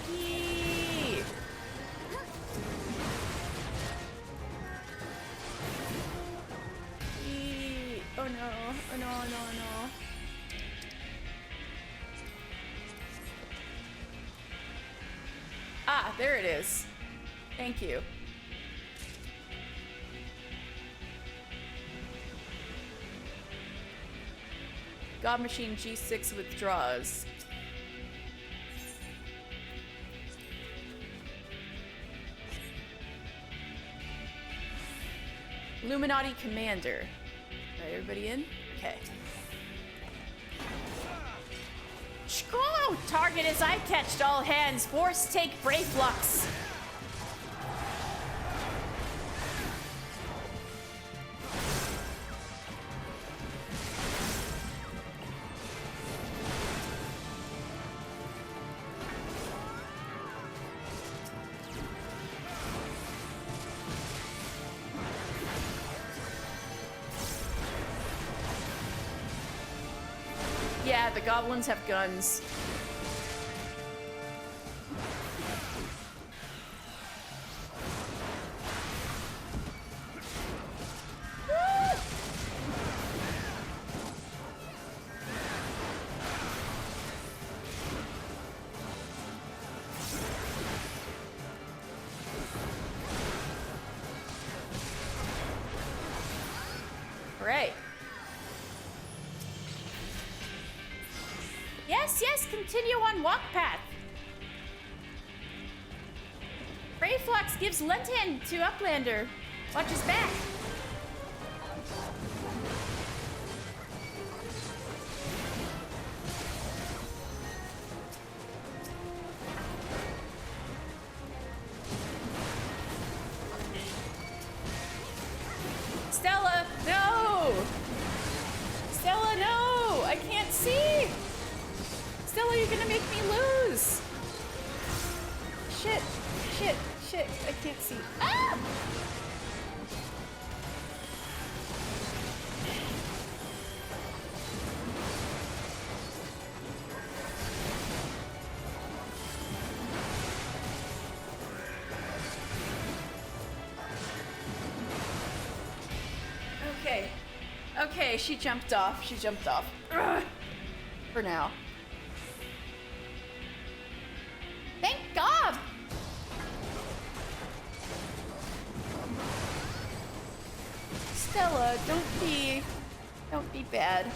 Key! Key! Oh no, oh no, oh no, oh no. Ah, there it is. Thank you. God Machine G6 withdraws. Illuminati Commander. Alright, everybody in? Okay. Screw! Target is eye catched, all hands. Force take Brayflux. Yeah, the goblins have guns. Right. Yes, continue on walk path. Brayflux gives Lenton to Uplander. Watch his back. Stella, no! Stella, no! I can't see! Stella, you're gonna make me lose! Shit, I can't see. Ah! Okay, she jumped off. Ugh. For now. Thank God! Stella, don't be bad.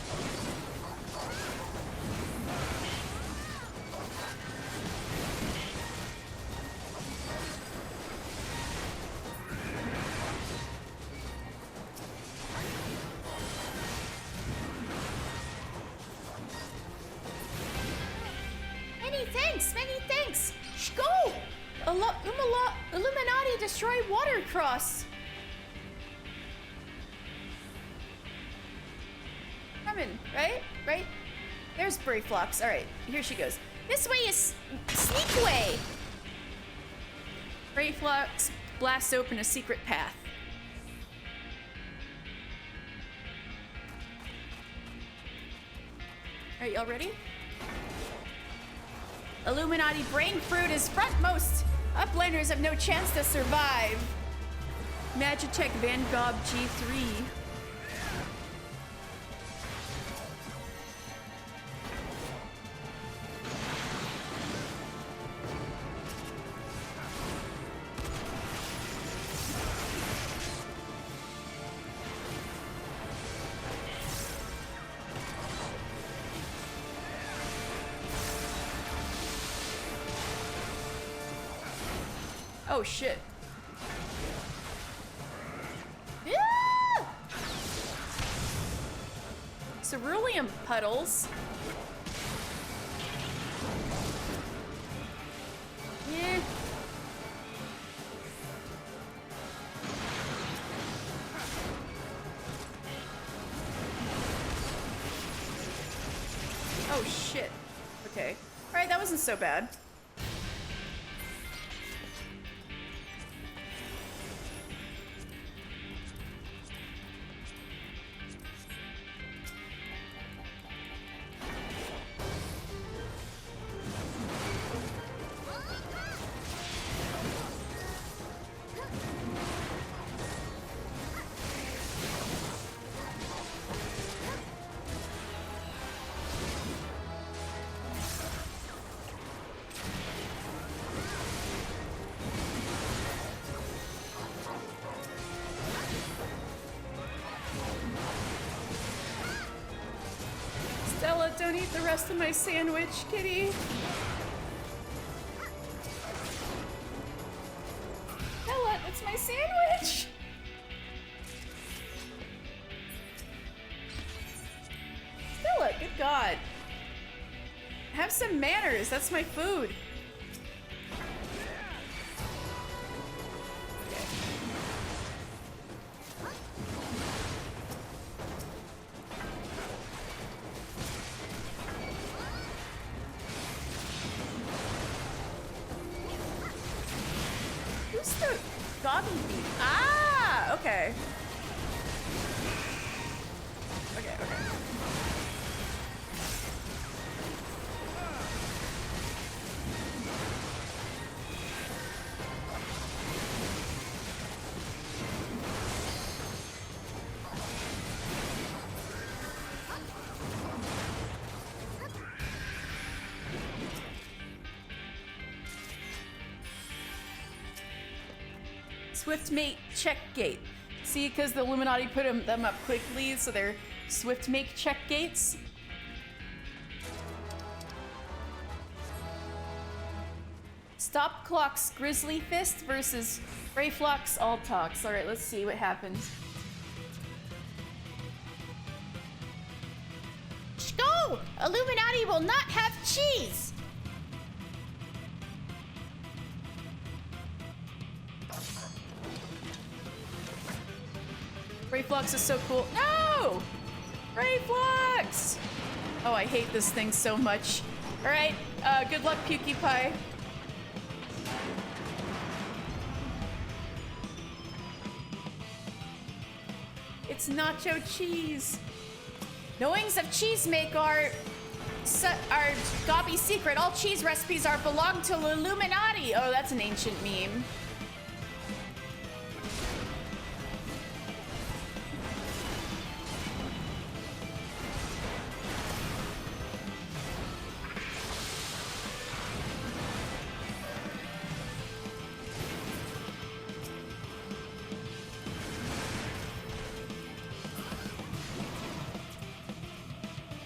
Many thanks! Shko! Illuminati destroy Watercross! Coming, right? There's Brayflux. Alright, here she goes. This way is sneak way! Brayflux blasts open a secret path. Alright, y'all ready? Illuminati Brain Fruit is frontmost. Uplanders have no chance to survive. Magitech Vanguard G3. Oh shit. Yeah! Cerulean puddles. Yeah. Oh shit. Okay. Alright, that wasn't so bad. Stella, don't eat the rest of my sandwich, kitty. Stella, that's my sandwich! Stella, good God. Have some manners, that's my food. Who's the Gobby Bee? Ah, okay. Okay, okay. Swift Mate check gate. See, because the Illuminati put them up quickly, so they're Swift Mate check gates. Stop Clock's Grizzly Fist versus Rayflock's All Talks. Alright, let's see what happens. Go! Illuminati will not have cheese! Rayflox is so cool. No! Rayflox! Oh, I hate this thing so much. Alright, good luck, Pukey Pie. It's nacho cheese. Knowings of cheese make our Gobby secret. All cheese recipes belong to Illuminati. Oh, that's an ancient meme.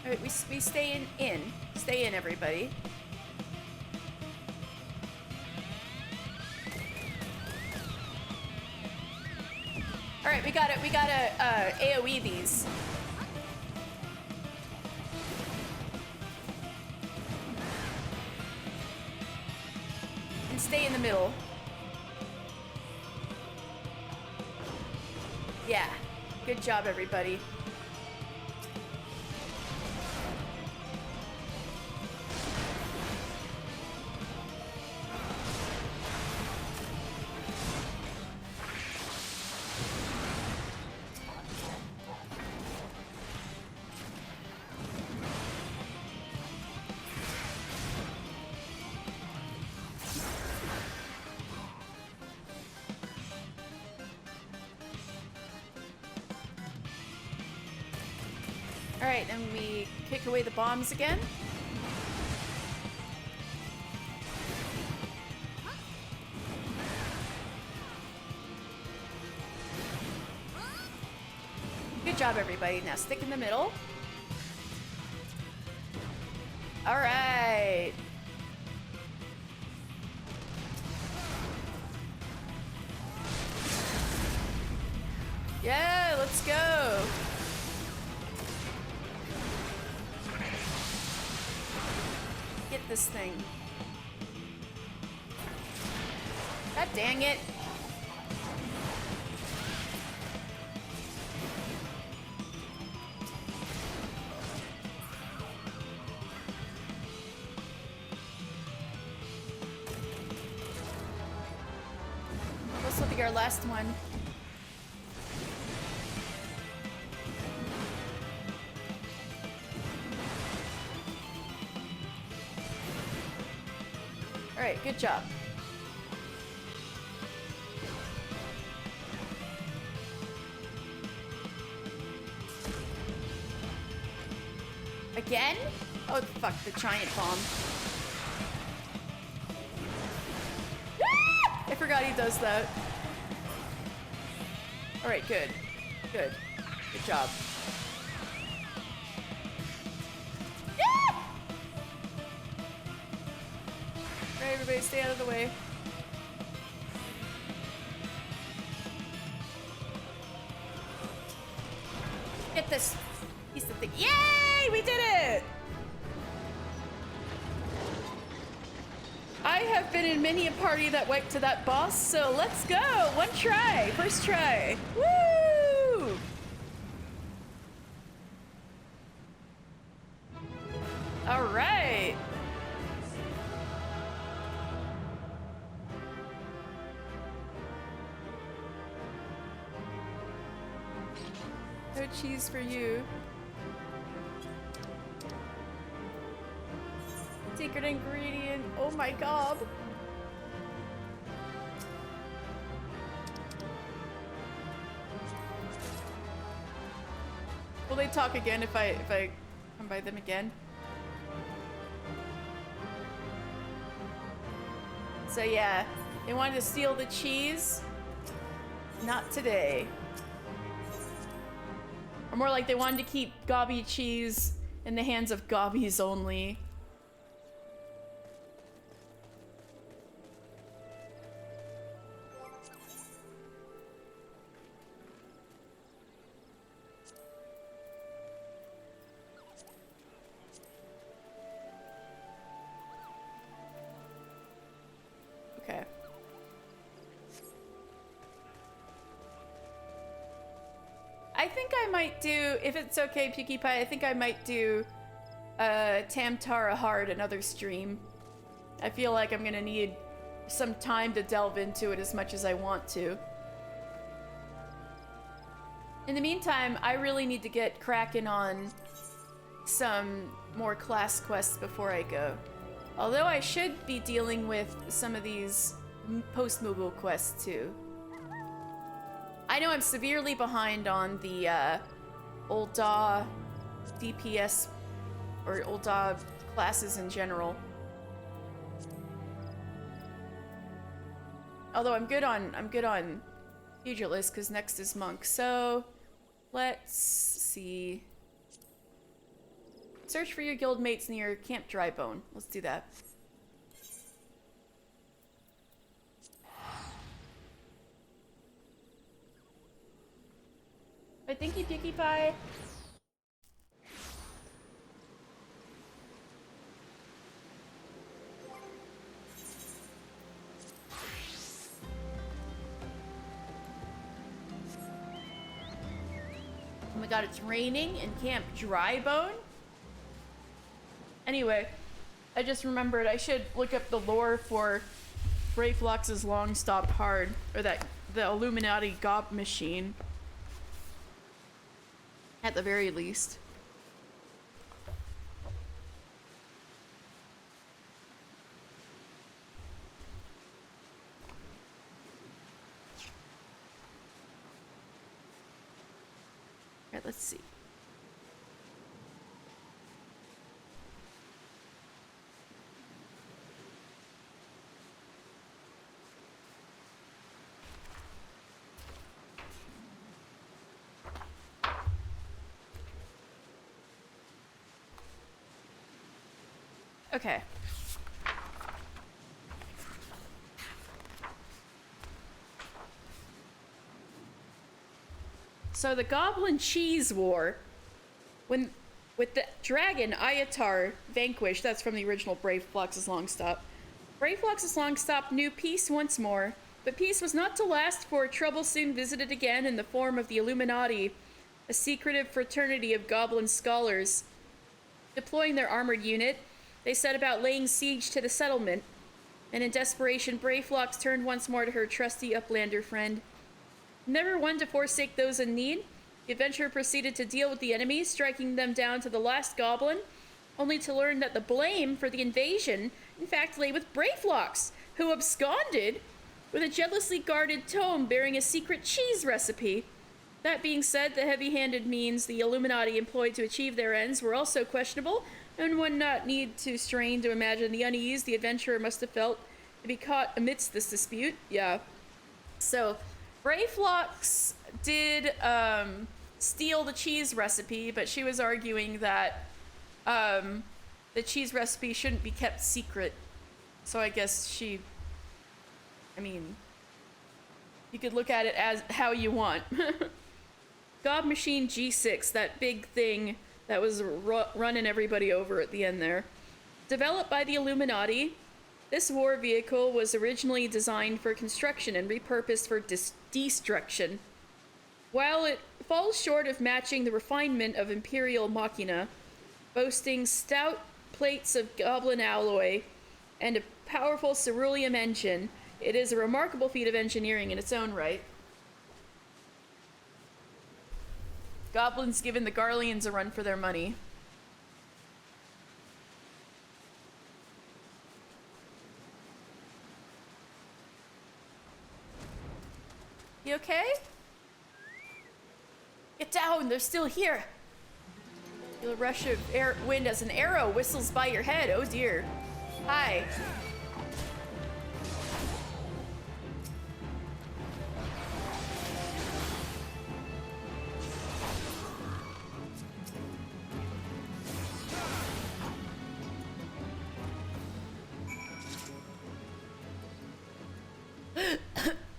Alright, we stay in. Stay in, everybody. Alright, we gotta AoE these. And stay in the middle. Yeah. Good job, everybody. Alright, then we kick away the bombs again. Good job, everybody. Now stick in the middle. Alright. Yeah, let's go. Get this thing. God dang it. This will be our last one. All right, good job. Again? Oh, fuck, the giant bomb. Ah! I forgot he does that. All right, good. Good. Good job. Ah! All right, everybody stay out of the way. Get this piece of thing. Yay! We did it! I have been in many a party that went to that boss, so let's go! One try! First try! Woo! Alright! No cheese for you. Secret ingredient. Oh my god. Will they talk again if I come by them again? So yeah, they wanted to steal the cheese. Not today. Or more like they wanted to keep Gobby cheese in the hands of Gobbies only. Okay. I think I might do, if it's okay, Pukie Pie, I think I might do Tamtara Hard another stream. I feel like I'm gonna need some time to delve into it as much as I want to. In the meantime, I really need to get cracking on some more class quests before I go. Although I should be dealing with some of these post-mobile quests too. I know I'm severely behind on the Ul'dah DPS or Ul'dah classes in general. Although I'm good on Pugilist because next is Monk. So let's see. Search for your guild mates near Camp Drybone. Let's do that. But thank you, Pukie Pie. Oh my god, it's raining in Camp Drybone? Anyway, I just remembered I should look up the lore for Brayflox's Long Stop Hard, or the Illuminati Gob machine. At the very least. Alright, let's see. Okay. So the Goblin Cheese War, with the dragon Ayatar vanquished, that's from the original Brave Flux's Longstop. Brave Flux's Longstop knew peace once more, but peace was not to last, for trouble soon visited again in the form of the Illuminati, a secretive fraternity of goblin scholars. Deploying their armored unit, they set about laying siege to the settlement, and in desperation, Brave Flux turned once more to her trusty Uplander friend. Never one to forsake those in need, the adventurer proceeded to deal with the enemy, striking them down to the last goblin, only to learn that the blame for the invasion, in fact, lay with Brave Flux, who absconded with a jealously guarded tome bearing a secret cheese recipe. That being said, the heavy-handed means the Illuminati employed to achieve their ends were also questionable, and one not need to strain to imagine the unease the adventurer must have felt to be caught amidst this dispute. Yeah. So, Brave Flux did steal the cheese recipe, but she was arguing that the cheese recipe shouldn't be kept secret. So I guess I mean, you could look at it as how you want. God Machine G6, that big thing that was running everybody over at the end there. Developed by the Illuminati, this war vehicle was originally designed for construction and repurposed for destruction. While it falls short of matching the refinement of Imperial Machina, boasting stout plates of goblin alloy and a powerful ceruleum engine, it is a remarkable feat of engineering in its own right. Goblins giving the Garleans a run for their money. You okay? Get down, they're still here. Feel a rush of wind as an arrow whistles by your head. Oh dear. Hi.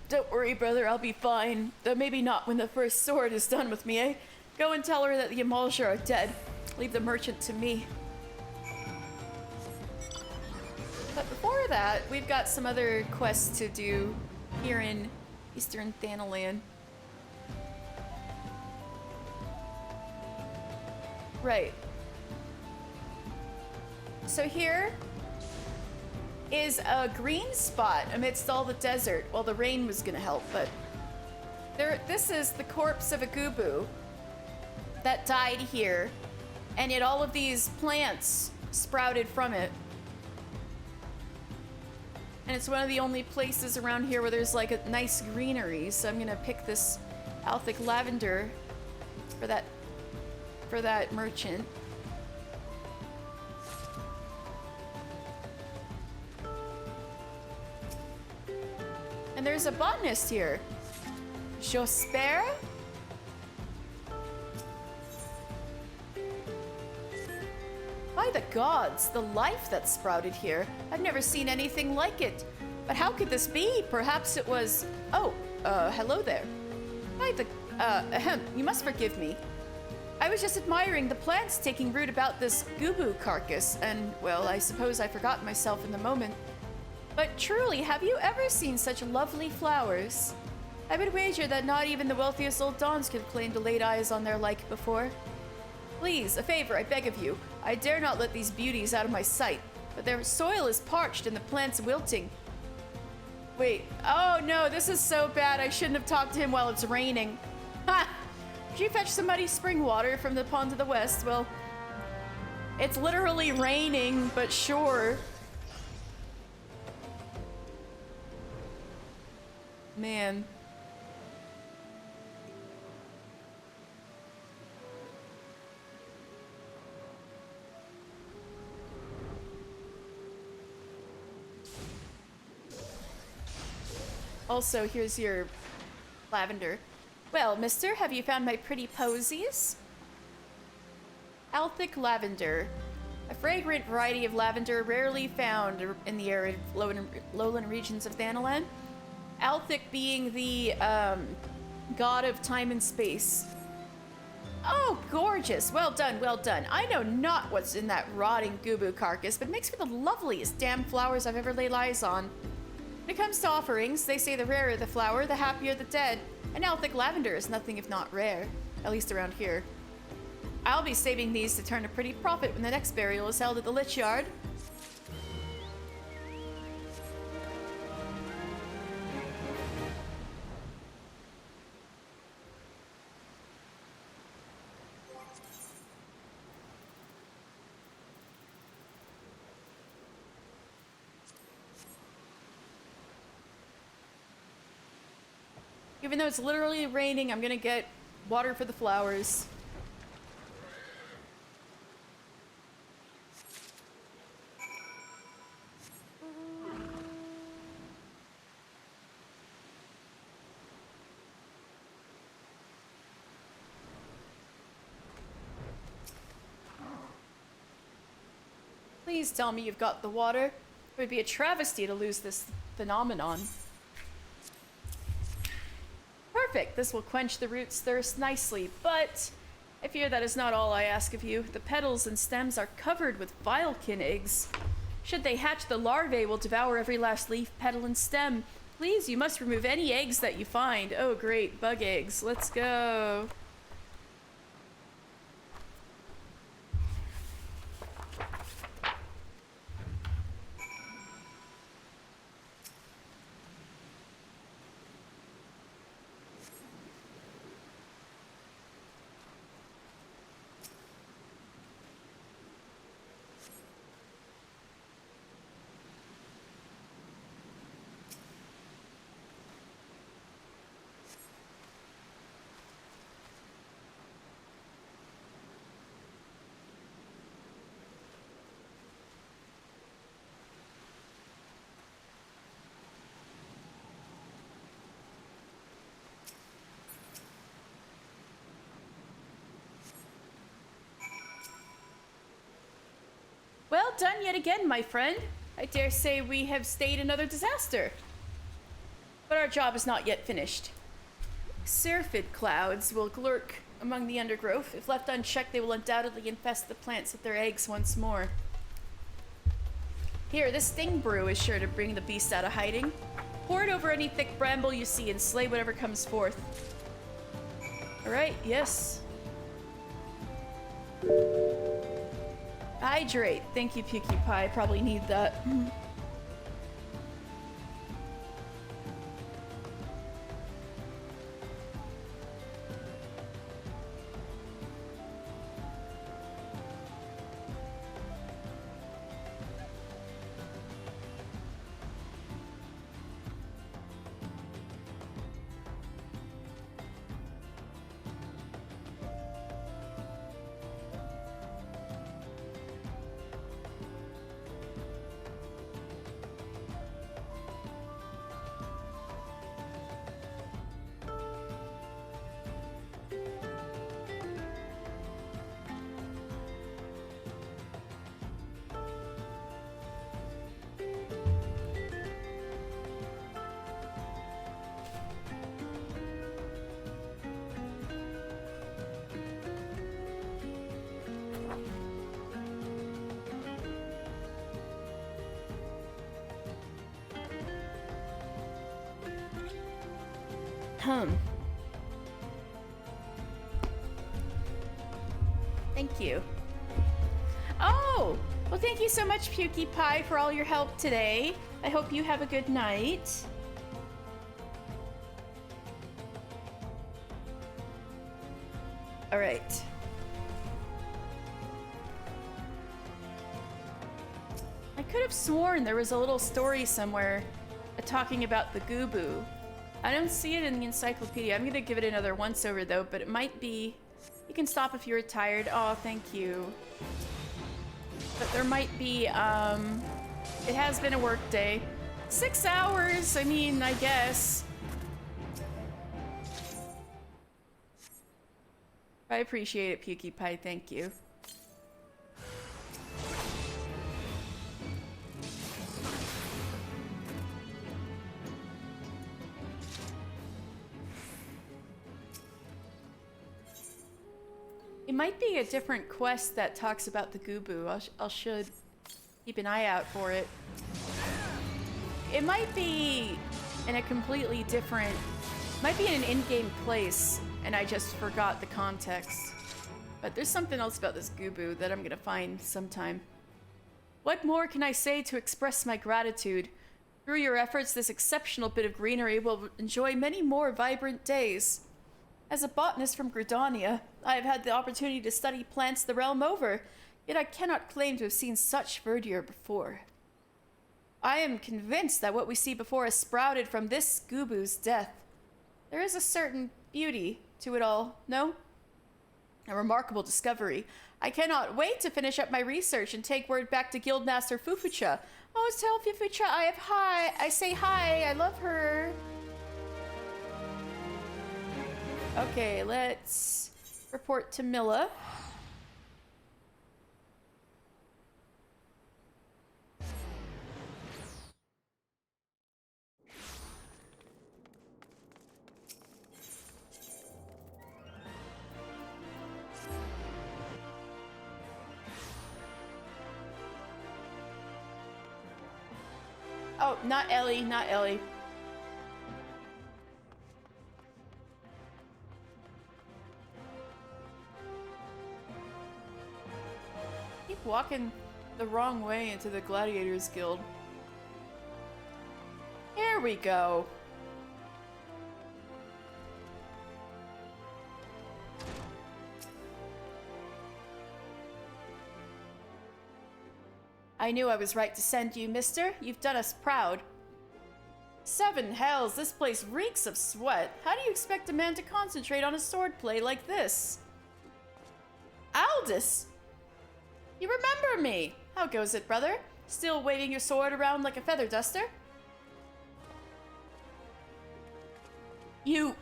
Don't worry, brother, I'll be fine. Though maybe not when the first sword is done with me, eh? Go and tell her that the Amalja are dead. Leave the merchant to me. But before that, we've got some other quests to do here in Eastern Thanalan. Right. So here is a green spot amidst all the desert. Well, the rain was gonna help, but this is the corpse of a Gubu that died here, and yet all of these plants sprouted from it. And it's one of the only places around here where there's like a nice greenery, so I'm gonna pick this Althic lavender for that merchant. And there's a botanist here. Josper? By the gods, the life that sprouted here. I've never seen anything like it. But how could this be? Perhaps it was... Oh, hello there. By the... you must forgive me. I was just admiring the plants taking root about this Gubu carcass, and, well, I suppose I forgot myself in the moment. But truly, have you ever seen such lovely flowers? I would wager that not even the wealthiest old dons could claim to laid eyes on their like before. Please, a favor, I beg of you. I dare not let these beauties out of my sight, but their soil is parched and the plants wilting. Wait, oh no, this is so bad. I shouldn't have talked to him while it's raining. Ha! Did you fetch some muddy spring water from the pond to the west? Well, it's literally raining, but sure. Man. Also, here's your lavender. Well, mister, have you found my pretty posies? Althic lavender. A fragrant variety of lavender rarely found in the arid lowland regions of Thanalan. Althic being the God of time and space. Oh, gorgeous. Well done, well done. I know not what's in that rotting Gubu carcass, but it makes for the loveliest damn flowers I've ever laid eyes on. When it comes to offerings, they say the rarer the flower, the happier the dead. And Elphic lavender is nothing if not rare, at least around here. I'll be saving these to turn a pretty profit when the next burial is held at the Lich Yard. Even though it's literally raining, I'm gonna get water for the flowers. Please tell me you've got the water. It would be a travesty to lose this phenomenon. Perfect, this will quench the root's thirst nicely, but I fear that is not all I ask of you. The petals and stems are covered with vilekin eggs. Should they hatch, the larvae will devour every last leaf, petal, and stem. Please, you must remove any eggs that you find. Oh great, bug eggs. Let's go. Well done yet again, my friend. I dare say we have stayed another disaster. But our job is not yet finished. Syrphid clouds will lurk among the undergrowth. If left unchecked, they will undoubtedly infest the plants with their eggs once more. Here, this sting brew is sure to bring the beast out of hiding. Pour it over any thick bramble you see and slay whatever comes forth. Alright, yes. Hydrate. Thank you, Pukie Pie. Probably need that. Thank you. Oh! Well, thank you so much, Pukie Pie, for all your help today. I hope you have a good night. Alright. I could have sworn there was a little story somewhere talking about the Gubu. I don't see it in the encyclopedia. I'm gonna give it another once over though, but it might be... You can stop if you're tired. Oh, thank you. But there might be, it has been a work day. 6 hours, I mean, I guess. I appreciate it, Pukie Pie, thank you. It might be a different quest that talks about the Gubu. I should keep an eye out for it. It might be in a completely different... Might be in an in-game place, and I just forgot the context. But there's something else about this Gubu that I'm gonna find sometime. What more can I say to express my gratitude? Through your efforts, this exceptional bit of greenery will enjoy many more vibrant days. As a botanist from Gridania, I have had the opportunity to study plants the realm over, yet I cannot claim to have seen such verdure before. I am convinced that what we see before us sprouted from this Gubu's death. There is a certain beauty to it all, no? A remarkable discovery. I cannot wait to finish up my research and take word back to Guildmaster Fufucha. Oh, tell Fufucha I say hi, I love her. Okay, let's report to Milla. Oh, not Ellie, not Ellie. Keep walking the wrong way into the Gladiators Guild. Here we go. I knew I was right to send you, mister. You've done us proud. 7 hells, this place reeks of sweat. How do you expect a man to concentrate on a swordplay like this? Aldous! You remember me! How goes it, brother? Still waving your sword around like a feather duster? You...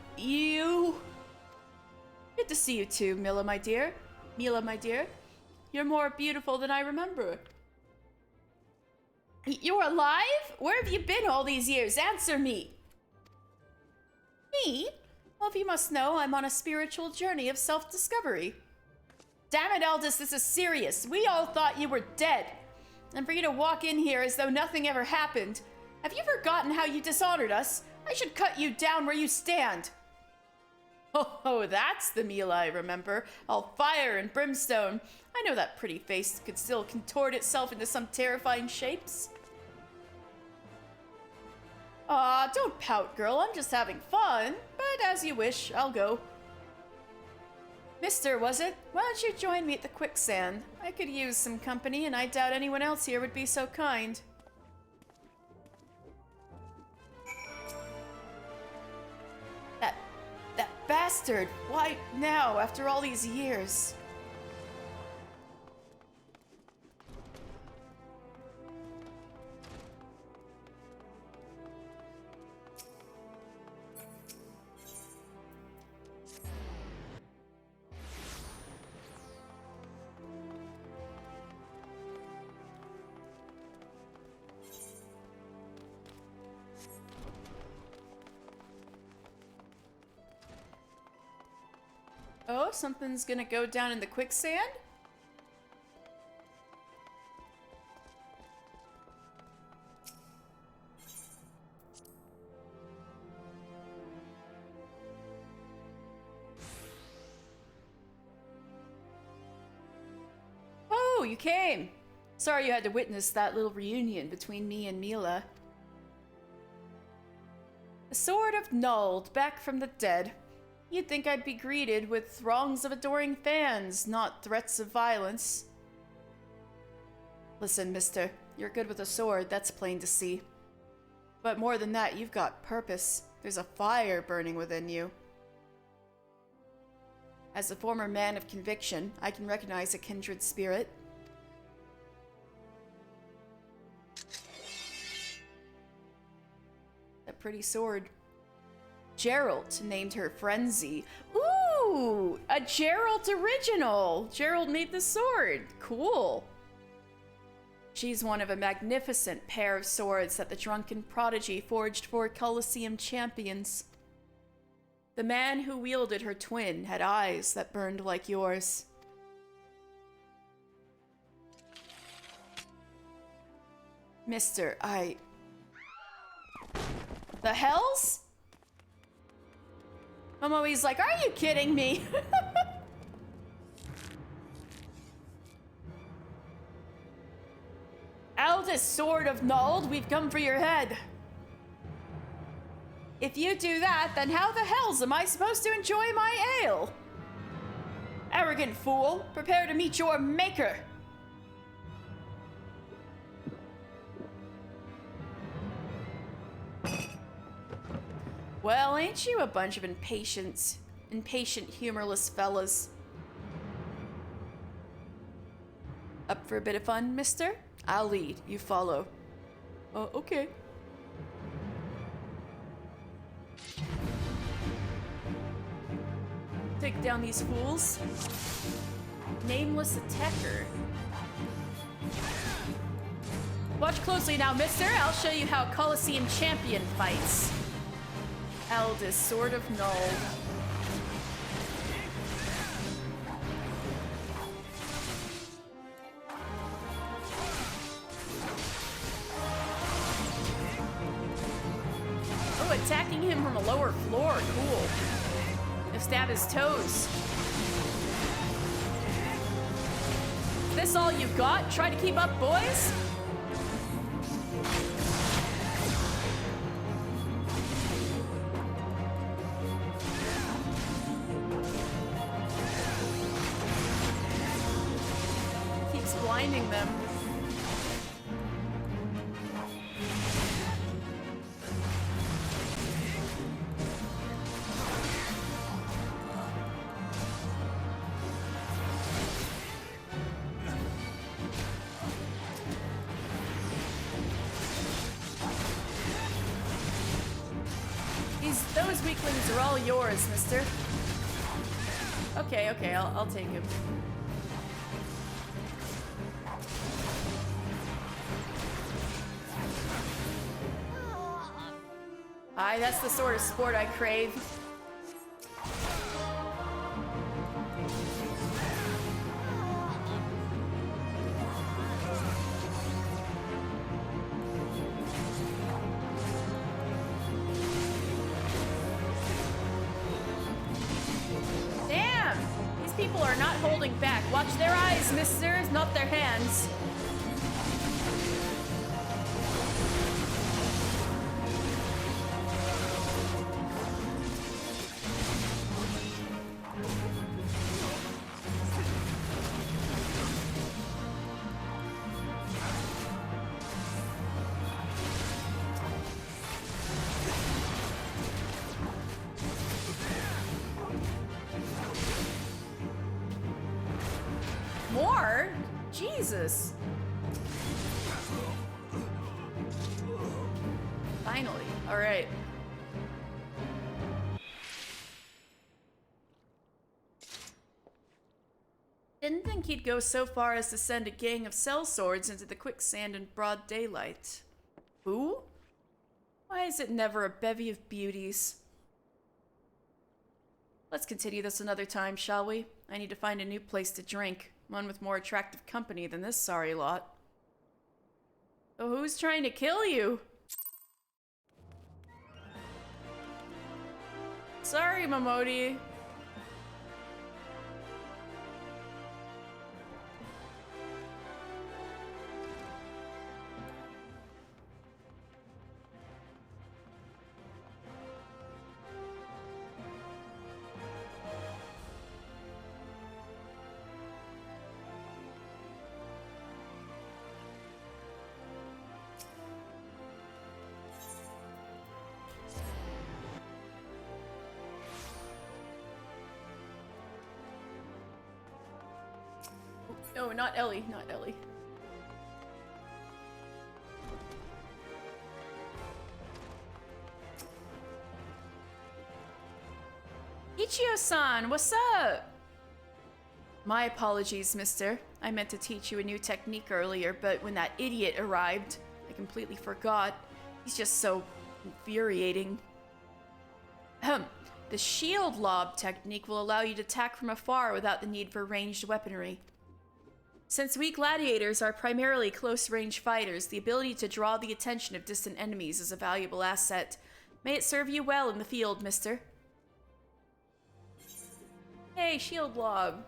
Good to see you too, Milla, my dear. Milla, my dear. You're more beautiful than I remember. You're alive? Where have you been all these years? Answer me! Me? Well, if you must know, I'm on a spiritual journey of self-discovery. Damn it, Aldous, this is serious. We all thought you were dead. And for you to walk in here as though nothing ever happened. Have you forgotten how you dishonored us? I should cut you down where you stand. Oh, that's the Milla I remember. All fire and brimstone. I know that pretty face could still contort itself into some terrifying shapes. Aw, don't pout, girl. I'm just having fun. But as you wish, I'll go. Mister, was it? Why don't you join me at the quicksand? I could use some company, and I doubt anyone else here would be so kind. That bastard! Why now, after all these years? Oh, something's gonna go down in the quicksand? Oh, you came! Sorry you had to witness that little reunion between me and Milla. A sword of Nuld, back from the dead. You'd think I'd be greeted with throngs of adoring fans, not threats of violence. Listen, mister, you're good with a sword, that's plain to see. But more than that, you've got purpose. There's a fire burning within you. As a former man of conviction, I can recognize a kindred spirit. A pretty sword. Geralt named her Frenzy. Ooh, a Geralt original. Geralt made the sword. Cool. She's one of a magnificent pair of swords that the drunken prodigy forged for Colosseum champions. The man who wielded her twin had eyes that burned like yours. Mister, The hells? Momoi's like, are you kidding me? Eldest Sword of Nald, we've come for your head. If you do that, then how the hells am I supposed to enjoy my ale? Arrogant fool, prepare to meet your maker. Well, ain't you a bunch of impatient, humorless fellas? Up for a bit of fun, mister? I'll lead, you follow. Okay. Take down these fools. Nameless attacker. Watch closely now, mister. I'll show you how Colosseum champion fights. Eldest Sword of Nald. Oh, attacking him from a lower floor. Cool. Now stab his toes. Is this all you got? Try to keep up, boys? Keeps blinding them. Those weaklings are all yours, mister. Okay, I'll take him. Aye, that's the sort of sport I crave. People are not holding back. Watch their eyes, mister, not their hands. More? Jesus. Finally. All right. Didn't think he'd go so far as to send a gang of sellswords into the quicksand in broad daylight. Who? Why is it never a bevy of beauties? Let's continue this another time, shall we? I need to find a new place to drink. One with more attractive company than this sorry lot. So who's trying to kill you? Sorry, Momodi. No, not Ellie, not Ellie. Ichio-san, what's up? My apologies, mister. I meant to teach you a new technique earlier, but when that idiot arrived, I completely forgot. He's just so infuriating. The shield lob technique will allow you to attack from afar without the need for ranged weaponry. Since we gladiators are primarily close-range fighters, the ability to draw the attention of distant enemies is a valuable asset. May it serve you well in the field, mister. Hey, shield lob.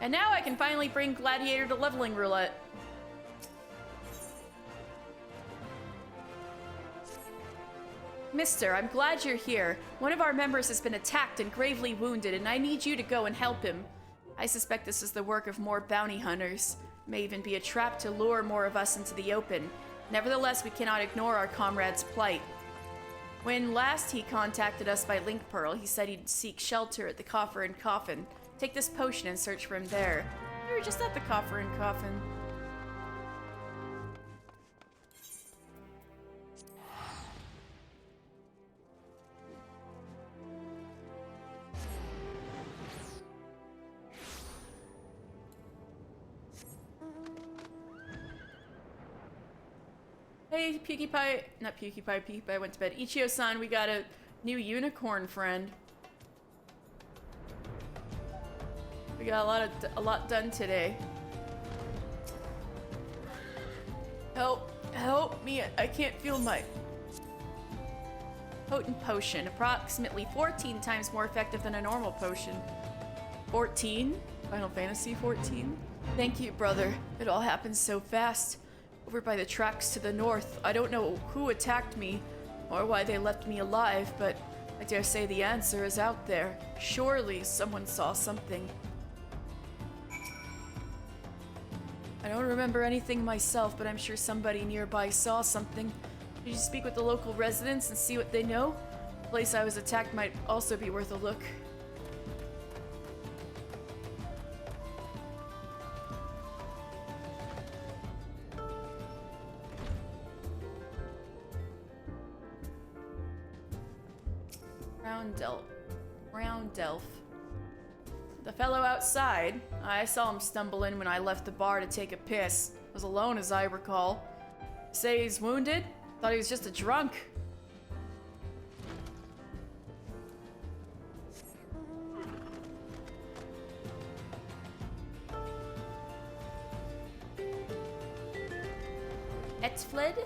And now I can finally bring Gladiator to leveling roulette. Mister, I'm glad you're here. One of our members has been attacked and gravely wounded, and I need you to go and help him. I suspect this is the work of more bounty hunters. It may even be a trap to lure more of us into the open. Nevertheless, we cannot ignore our comrade's plight. When last he contacted us by Link Pearl, he said he'd seek shelter at the Coffer and Coffin. Take this potion and search for him there. We were just at the Coffer and Coffin. Hey, PewDiePie, not PewDiePie, PewDiePie went to bed. Ichio-san, we got a new unicorn friend. We got a lot done today. Help me, I can't feel my... Potent potion, approximately 14 times more effective than a normal potion. 14? Final Fantasy 14? Thank you, brother. It all happened so fast. Over by the tracks to the north, I don't know who attacked me or why they left me alive, but I dare say the answer is out there. Surely someone saw something. I don't remember anything myself, but I'm sure somebody nearby saw something. Did you speak with the local residents and see what they know? The place I was attacked might also be worth a look. Round Delph. The fellow outside. I saw him stumble in when I left the bar to take a piss. Was alone as I recall. Say he's wounded? Thought he was just a drunk. Etfled?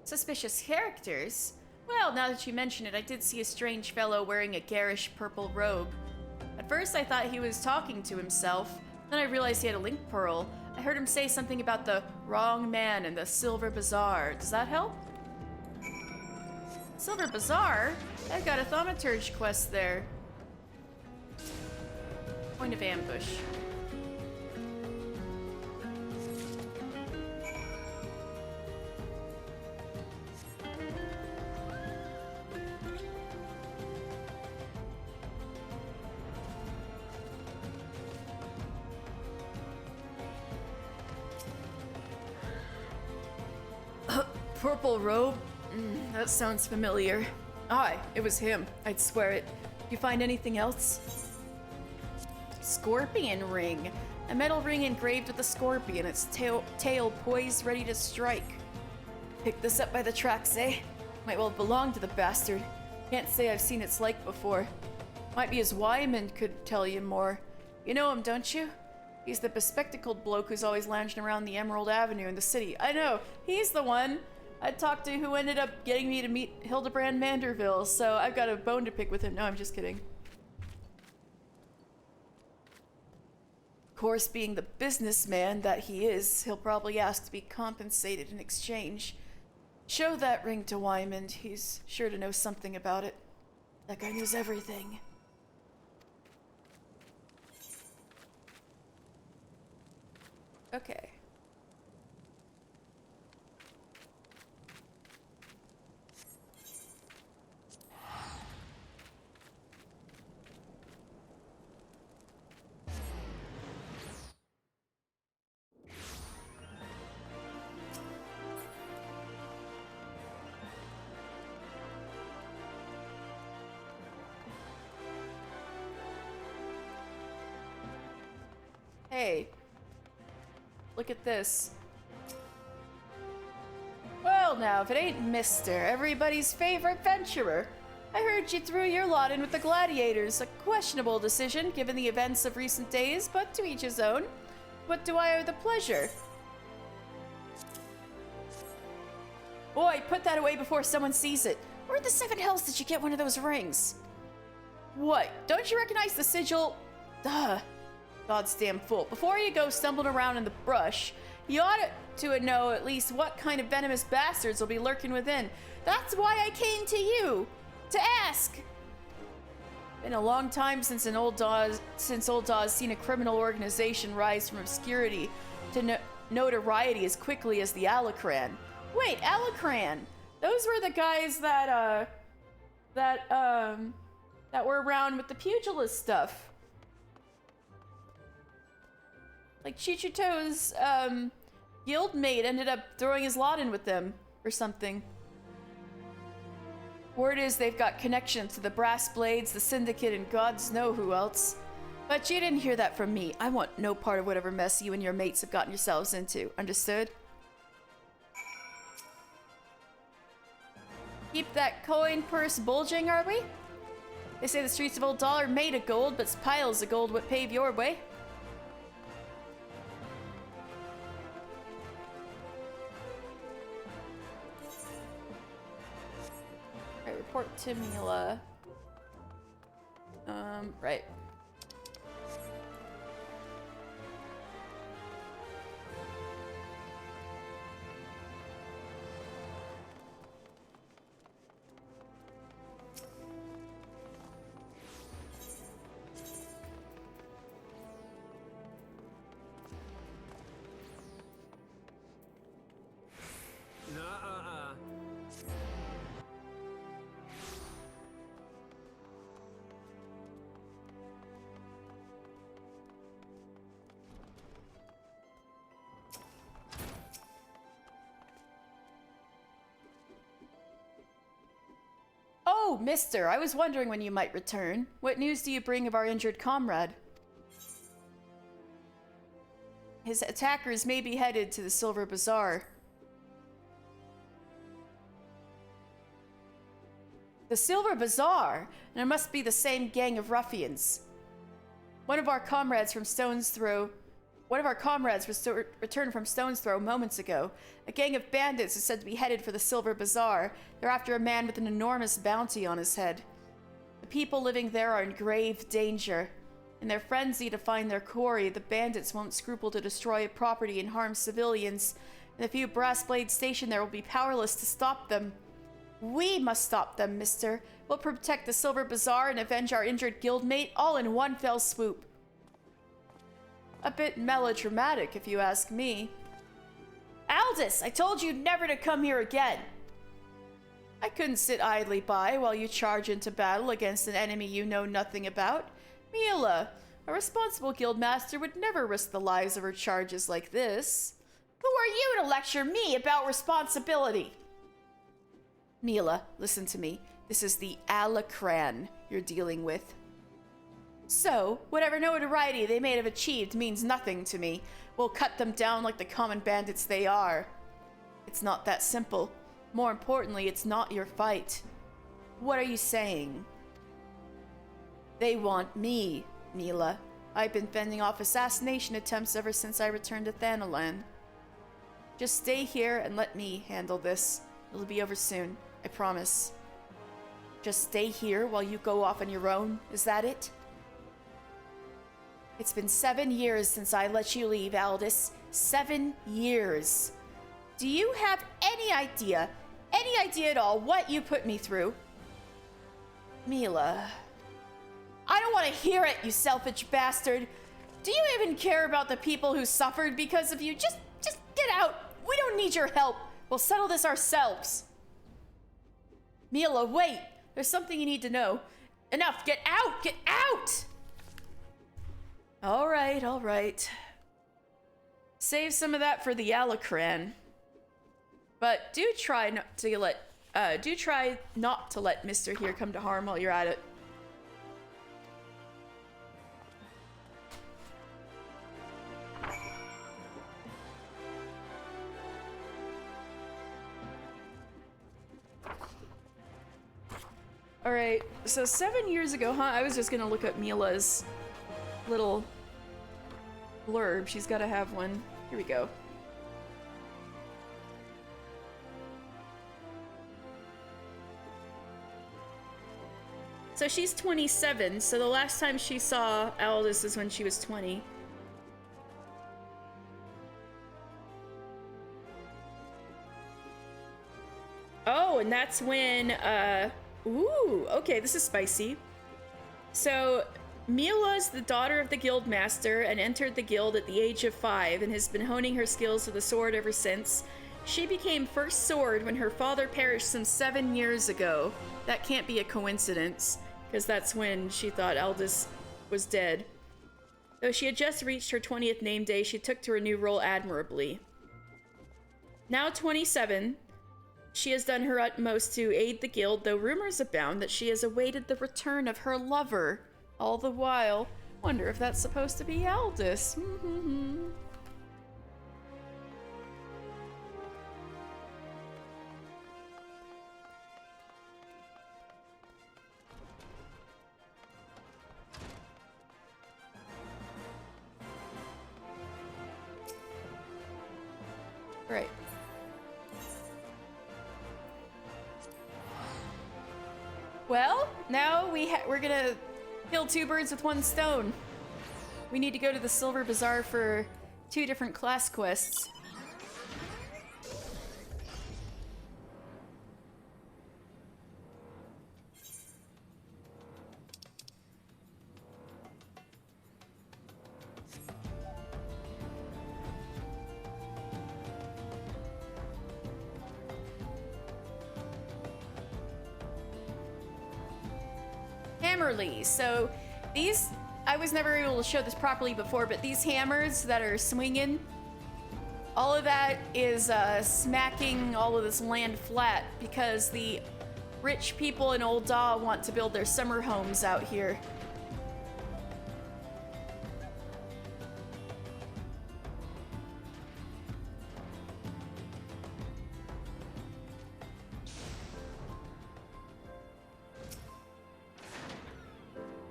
Suspicious characters? Well, now that you mention it, I did see a strange fellow wearing a garish purple robe. At first I thought he was talking to himself, then I realized he had a link pearl. I heard him say something about the wrong man and the Silver Bazaar. Does that help? Silver Bazaar? I've got a thaumaturge quest there. Point of ambush. Purple robe? That sounds familiar. Aye, it was him. I'd swear it. You find anything else? Scorpion ring. A metal ring engraved with a scorpion, its tail poised ready to strike. Picked this up by the tracks, eh? Might well belong to the bastard. Can't say I've seen its like before. Might be his Wyman could tell you more. You know him, don't you? He's the bespectacled bloke who's always lounging around the Emerald Avenue in the city. I know, he's the one I talked to who ended up getting me to meet Hildebrand Manderville, so I've got a bone to pick with him. No, I'm just kidding. Of course, being the businessman that he is, he'll probably ask to be compensated in exchange. Show that ring to Wyman. He's sure to know something about it. That guy knows everything. Okay. Hey, look at this. Well now, if it ain't Mr. Everybody's favorite adventurer. I heard you threw your lot in with the gladiators. A questionable decision given the events of recent days, but to each his own. What do I owe the pleasure? Boy, put that away before someone sees it. Where in the seven hells did you get one of those rings? What? Don't you recognize the sigil? Duh. God's damn fool. Before you go stumbling around in the brush, you ought to know at least what kind of venomous bastards will be lurking within. That's why I came to you. To ask. Been a long time since Old Daw's seen a criminal organization rise from obscurity to notoriety as quickly as the Alacran. Wait, Alacran. Those were the guys that were around with the pugilist stuff. Like Chichito's guildmate ended up throwing his lot in with them or something. Word is they've got connections to the Brass Blades, the Syndicate, and gods know who else. But you didn't hear that from me. I want no part of whatever mess you and your mates have gotten yourselves into. Understood? Keep that coin purse bulging, are we? They say the streets of Old Dahl are made of gold, but it's piles of gold what pave your way. Alright, report to Mila. Right. Oh, mister, I was wondering when you might return. What news do you bring of our injured comrade? His attackers may be headed to the Silver Bazaar. The Silver Bazaar? And it must be the same gang of ruffians. One of our comrades returned from Stone's Throw moments ago. A gang of bandits is said to be headed for the Silver Bazaar. They're after a man with an enormous bounty on his head. The people living there are in grave danger. In their frenzy to find their quarry, the bandits won't scruple to destroy property and harm civilians. And the few Brass Blades stationed there will be powerless to stop them. We must stop them, mister. We'll protect the Silver Bazaar and avenge our injured guildmate all in one fell swoop. A bit melodramatic, if you ask me. Aldous, I told you never to come here again. I couldn't sit idly by while you charge into battle against an enemy you know nothing about. Mila, a responsible guildmaster would never risk the lives of her charges like this. Who are you to lecture me about responsibility? Mila, listen to me. This is the Alacran you're dealing with. So, whatever notoriety they may have achieved means nothing to me. We'll cut them down like the common bandits they are. It's not that simple. More importantly, it's not your fight. What are you saying? They want me, Mila. I've been fending off assassination attempts ever since I returned to Thanalan. Just stay here and let me handle this. It'll be over soon, I promise. Just stay here while you go off on your own, is that it? It's been 7 years since I let you leave, Aldous. 7 years. Do you have any idea at all what you put me through? Mila. I don't want to hear it, you selfish bastard. Do you even care about the people who suffered because of you? Just get out. We don't need your help. We'll settle this ourselves. Mila, wait. There's something you need to know. Enough. Get out. Get out. All right. Save some of that for the Alacran. But do try not to let Mr. here come to harm while you're at it. Alright, so 7 years ago, huh? I was just gonna look up Mila's little blurb. She's gotta have one. Here we go. So she's 27, so the last time she saw Aldous is when she was 20. Oh, and that's when, ooh, okay, this is spicy. So, Mila's the daughter of the guild master and entered the guild at the age of 5 and has been honing her skills with the sword ever since. She became first sword when her father perished some 7 years ago. That can't be a coincidence, because that's when she thought Aldous was dead. Though she had just reached her 20th name day, she took to her new role admirably. Now 27, she has done her utmost to aid the guild, though rumors abound that she has awaited the return of her lover. All the while, wonder if that's supposed to be Aldous. Right. Well, now we're gonna kill 2 birds with 1 stone. We need to go to the Silver Bazaar for 2 different class quests. Hammerly. So these, I was never able to show this properly before, but these hammers that are swinging, all of that is smacking all of this land flat because the rich people in Old Daw want to build their summer homes out here.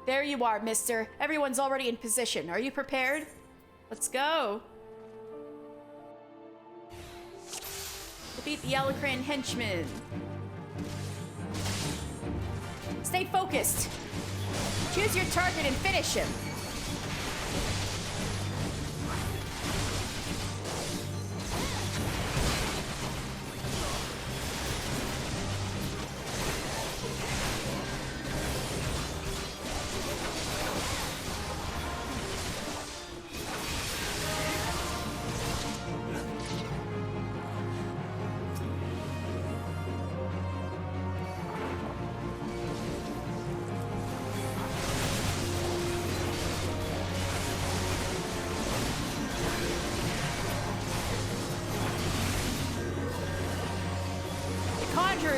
There you are, mister. Everyone's already in position. Are you prepared? Let's go. Defeat the Alucran henchmen. Stay focused. Choose your target and finish him.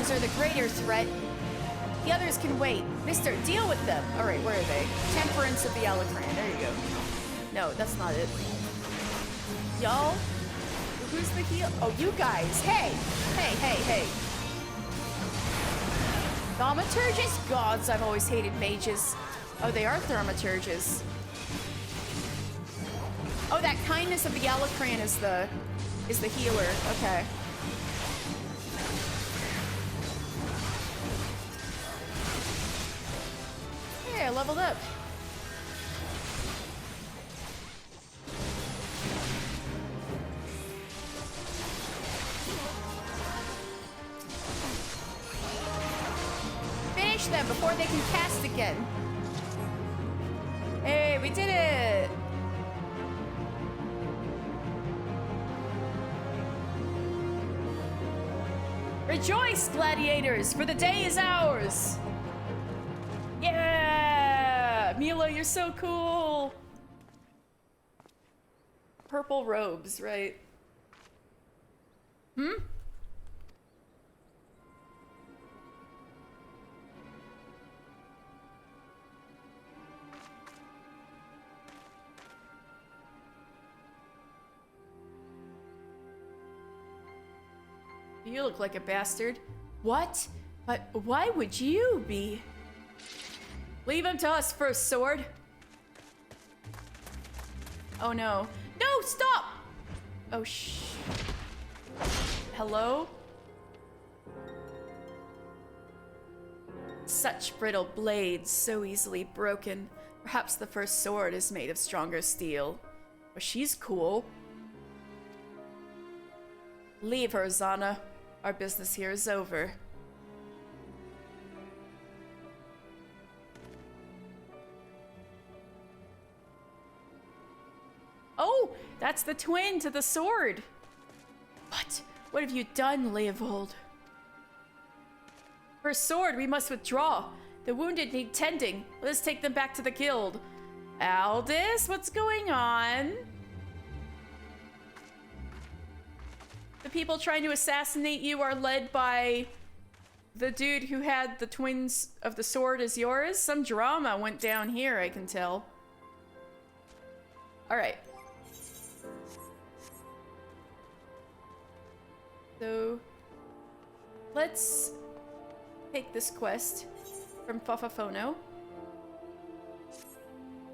Are the greater threat. The others can wait. Mister, deal with them. All right, where are they? Temperance of the Alucran. There you go. No, that's not it. Y'all? Who's the heal? Oh, you guys. Hey. Hey, hey, hey. Thaumaturges? Gods, I've always hated mages. Oh, they are thaumaturges. Oh, that kindness of the Alucran is the healer. Okay. I leveled up. Finish them before they can cast again. Hey, we did it! Rejoice, gladiators, for the day is ours! Yeah! Mila, you're so cool! Purple robes, right? Hmm? You look like a bastard. What? But why would you be? Leave him to us first, Sword. Oh no. No, stop! Oh Hello? Such brittle blades, so easily broken. Perhaps the first sword is made of stronger steel. Well, she's cool. Leave her, Zana. Our business here is over. Oh, that's the twin to the sword. What have you done, Leovold? For sword, we must withdraw. The wounded need tending. Let's take them back to the guild. Aldous, what's going on? The people trying to assassinate you are led by the dude who had the twins of the sword as yours. Some drama went down here, I can tell. All right. So, let's take this quest from Fafafono.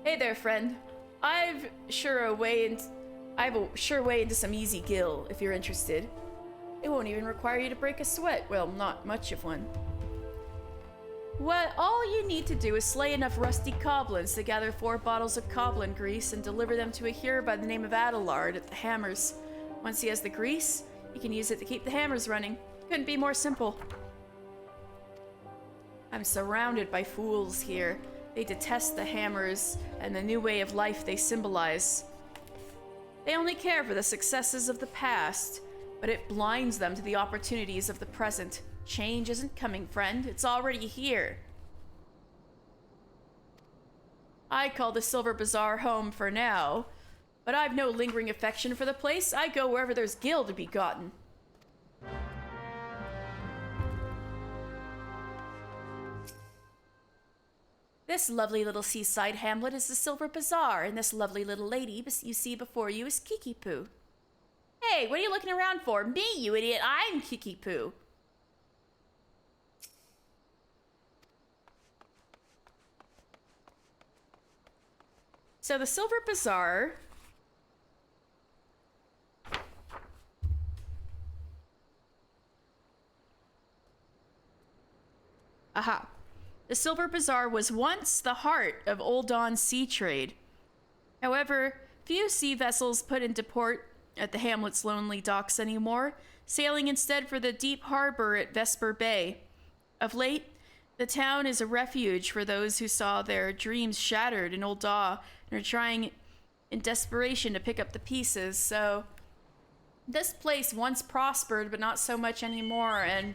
Hey there, friend. I've a sure way into some easy gil, if you're interested. It won't even require you to break a sweat. Well, not much of one. Well, all you need to do is slay enough rusty goblins to gather 4 bottles of goblin grease and deliver them to a hero by the name of Adelard at the Hammers. Once he has the grease, he can use it to keep the hammers running. Couldn't be more simple. I'm surrounded by fools here. They detest the hammers and the new way of life they symbolize. They only care for the successes of the past, but it blinds them to the opportunities of the present. Change isn't coming, friend. It's already here. I call the Silver Bazaar home for now, but I've no lingering affection for the place. I go wherever there's gil to be gotten. This lovely little seaside hamlet is the Silver Bazaar, and this lovely little lady you see before you is Kiki-Poo. Hey, what are you looking around for? Me, you idiot. I'm Kiki-Poo. So the Silver Bazaar... Aha. The Silver Bazaar was once the heart of Old Dawn's sea trade. However, few sea vessels put into port at the hamlet's lonely docks anymore, sailing instead for the deep harbor at Vesper Bay. Of late, the town is a refuge for those who saw their dreams shattered in Old Daw and are trying in desperation to pick up the pieces. So this place once prospered, but not so much anymore, and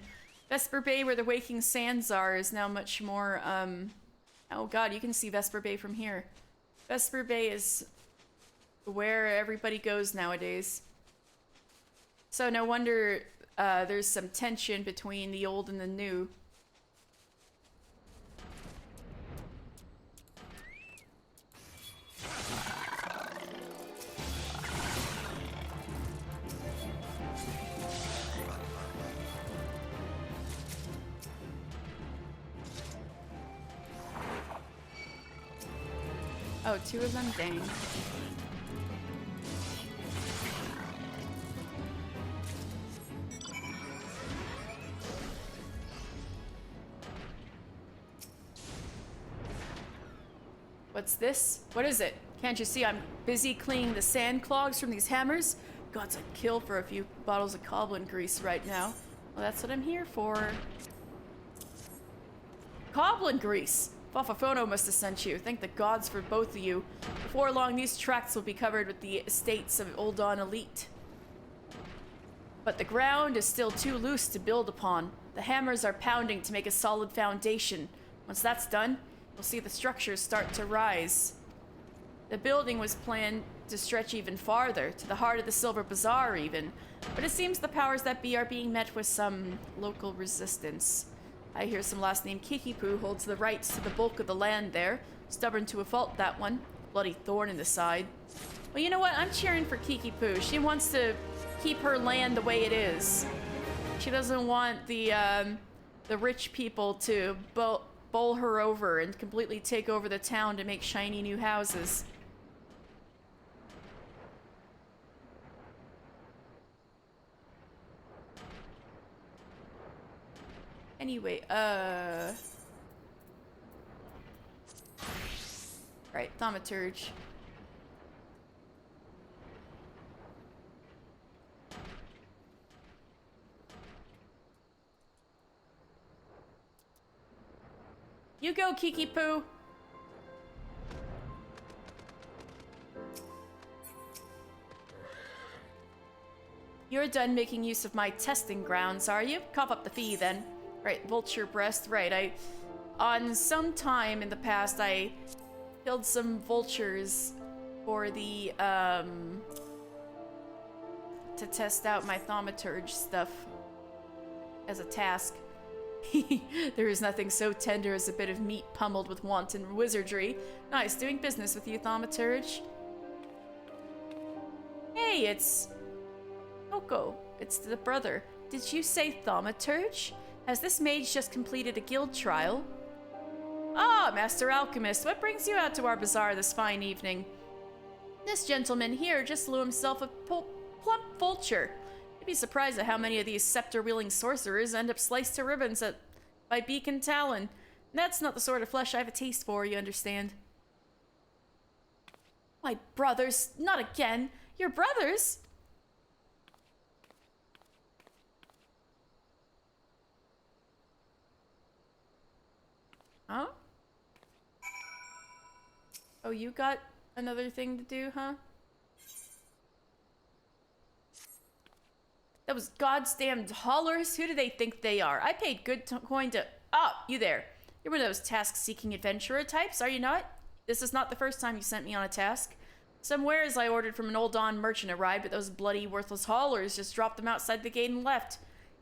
Vesper Bay, where the Waking Sands are, is now much more, oh god, you can see Vesper Bay from here. Vesper Bay is where everybody goes nowadays. So no wonder there's some tension between the old and the new. Oh, 2 of them? Dang. What's this? What is it? Can't you see I'm busy cleaning the sand clogs from these hammers? Gods, I'd kill for a few bottles of goblin grease right now. Well, that's what I'm here for. Goblin grease! Fafafono must have sent you. Thank the gods for both of you. Before long, these tracts will be covered with the estates of Old Dawn elite. But the ground is still too loose to build upon. The hammers are pounding to make a solid foundation. Once that's done, we'll see the structures start to rise. The building was planned to stretch even farther, to the heart of the Silver Bazaar even. But it seems the powers that be are being met with some local resistance. I hear some last name Kiki-Poo holds the rights to the bulk of the land there. Stubborn to a fault, that one. Bloody thorn in the side. Well, you know what? I'm cheering for Kiki-Poo. She wants to keep her land the way it is. She doesn't want the the rich people to bowl her over and completely take over the town to make shiny new houses. Anyway, right, thaumaturge. You go, Kiki Poo. You're done making use of my testing grounds, are you? Cough up the fee, then. Right, vulture breast. Right, on some time in the past, I killed some vultures for the, to test out my thaumaturge stuff as a task. There is nothing so tender as a bit of meat pummeled with wanton wizardry. Nice doing business with you, thaumaturge. Hey, it's Coco. It's the brother. Did you say thaumaturge? Has this mage just completed a guild trial? Ah, Master Alchemist, what brings you out to our bazaar this fine evening? This gentleman here just slew himself a plump vulture. You'd be surprised at how many of these scepter-wielding sorcerers end up sliced to ribbons by beak and talon. That's not the sort of flesh I have a taste for, you understand. My brothers, not again. Your brothers? Huh? Oh, you got another thing to do, huh? That was God's damned haulers? Who do they think they are? I paid good coin to... Oh, you there. You're one of those task-seeking adventurer types, are you not? This is not the first time you sent me on a task. Some wares I ordered from an old Don merchant arrived, but those bloody worthless haulers just dropped them outside the gate and left.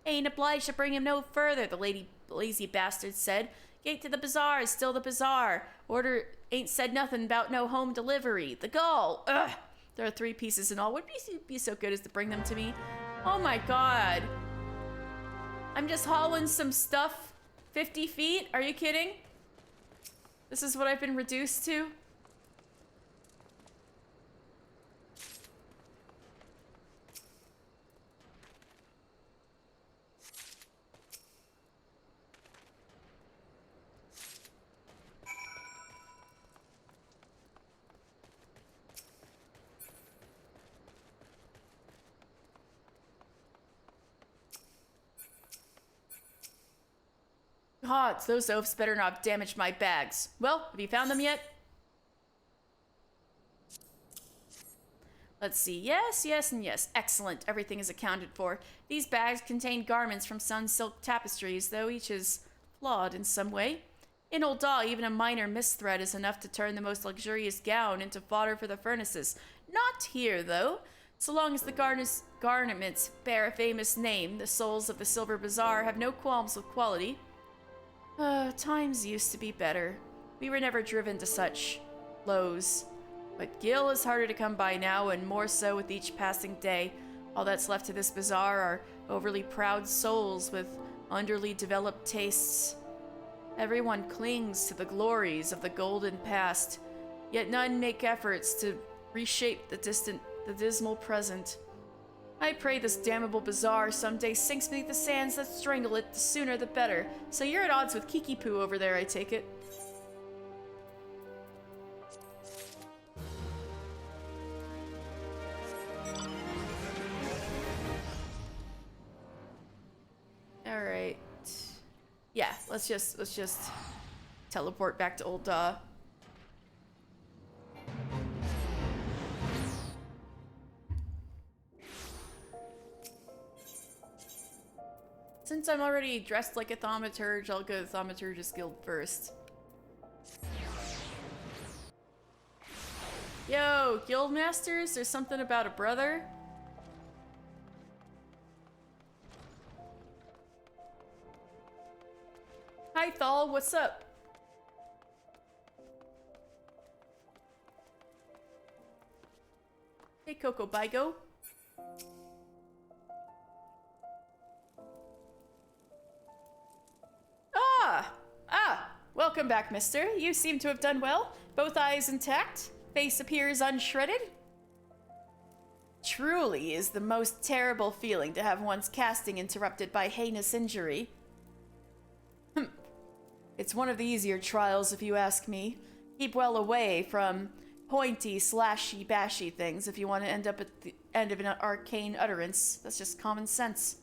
Ain't obliged to bring him no further, the lazy bastard said. Gate to the bazaar is still the bazaar. Order ain't said nothing about no home delivery. The gall. Ugh. There are 3 pieces in all. Would be so good as to bring them to me. Oh my god. I'm just hauling some stuff 50 feet? Are you kidding? This is what I've been reduced to? God, those oafs better not have damaged my bags. Well, have you found them yet? Let's see. Yes, yes, and yes. Excellent. Everything is accounted for. These bags contain garments from sun silk tapestries, though each is flawed in some way. In Ul'dah, even a minor misthread is enough to turn the most luxurious gown into fodder for the furnaces. Not here, though. So long as the garments bear a famous name, the souls of the Silver Bazaar have no qualms with quality. Times used to be better. We were never driven to such lows. But Gil is harder to come by now, and more so with each passing day. All that's left to this bazaar are overly proud souls with underly developed tastes. Everyone clings to the glories of the golden past, yet none make efforts to reshape the dismal present. I pray this damnable bazaar someday sinks beneath the sands that strangle it, the sooner the better. So you're at odds with Kiki Poo over there, I take it. Alright. Yeah, let's just teleport back to Ul'dah. Since I'm already dressed like a thaumaturge, I'll go to the Thaumaturge's Guild first. Yo, Guildmasters, there's something about a brother? Hi, Thal, what's up? Hey, Coco Bigo. Welcome back, mister. You seem to have done well. Both eyes intact. Face appears unshredded. Truly is the most terrible feeling to have one's casting interrupted by heinous injury. It's one of the easier trials, if you ask me. Keep well away from pointy, slashy, bashy things if you want to end up at the end of an arcane utterance. That's just common sense.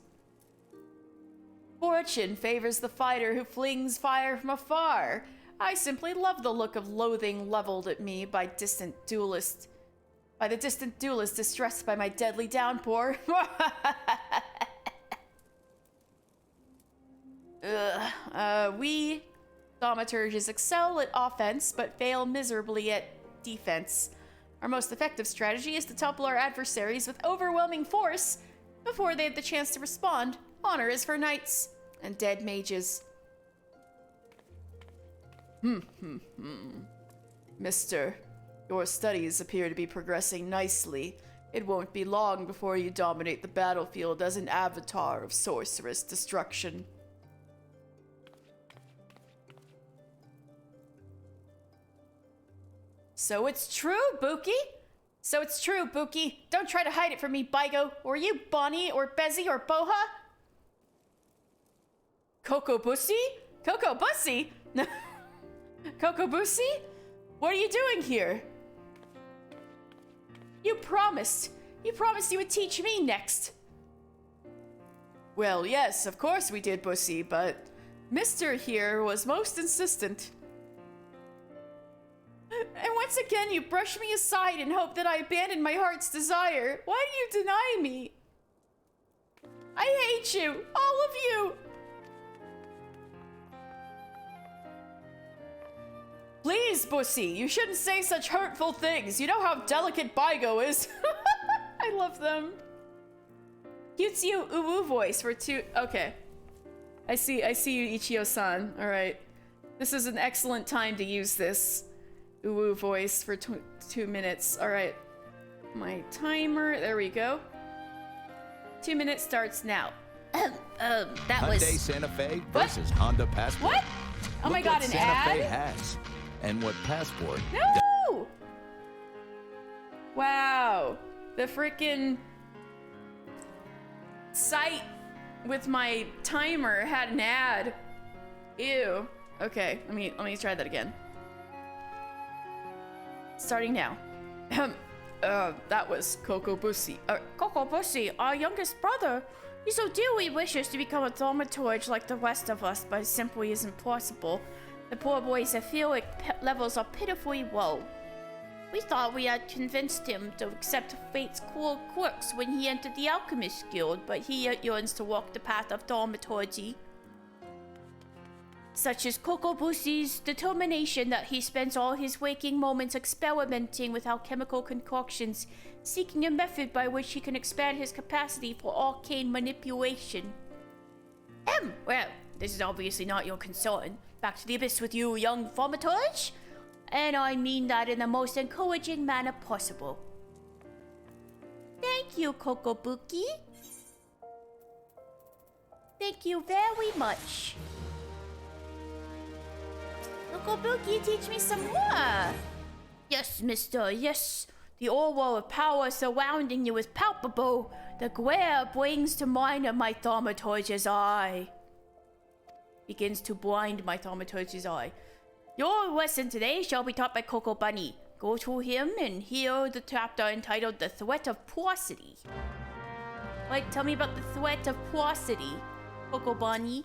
Fortune favors the fighter who flings fire from afar. I simply love the look of loathing leveled at me by the distant duelist distressed by my deadly downpour. We thaumaturges excel at offense, but fail miserably at defense. Our most effective strategy is to topple our adversaries with overwhelming force before they have the chance to respond. Honor is for knights and dead mages. Mister, your studies appear to be progressing nicely. It won't be long before you dominate the battlefield as an avatar of sorcerous destruction. So it's true, Buki? So it's true, Buki. Don't try to hide it from me, Baigo. Or you, Bonnie, or Bezzy, or Boha? Kokobushi? Kokobushi? Kokobushi? What are you doing here? You promised you would teach me next. Well, yes, of course we did, Bussy, but Mr. here was most insistent. And once again, you brush me aside and hope that I abandon my heart's desire. Why do you deny me? I hate you, all of you. Please, Bussy, you shouldn't say such hurtful things. You know how delicate Baigo is. I love them. Cutesy uwu voice for two. Okay. I see you, Ichio-san. Alright. This is an excellent time to use this uwu voice for 2 minutes. Alright. My timer. There we go. 2 minutes starts now. That was Hyundai Santa Fe versus Honda Passport. What? Oh my god, an Santa ad? Fe has and what Passport. No! Wow. The freaking site with my timer had an ad. Ew. Okay, let me try that again. Starting now. That was Kokobushi. Kokobushi, our youngest brother. He so dearly wishes to become a thaumaturge like the rest of us, but it simply isn't possible. The poor boy's etheric levels are pitifully low. We thought we had convinced him to accept fate's cruel quirks when he entered the Alchemist Guild, but he yearns to walk the path of thaumaturgy. Such is Kokobushi's determination that he spends all his waking moments experimenting with alchemical concoctions, seeking a method by which he can expand his capacity for arcane manipulation. Well, this is obviously not your concern. Back to the abyss with you, young thaumaturge. And I mean that in the most encouraging manner possible. Thank you, Kokobuki. Thank you very much. Kokobuki, teach me some more. Yes, mister, yes. The aura of power surrounding you is palpable. The glare brings to mind of my thaumaturge's eye. Begins to blind my thaumaturge's eye. Your lesson today shall be taught by Coco Bunny. Go to him and hear the chapter entitled The Threat of Prosody. Like, tell me about the threat of prosody, Coco Bunny.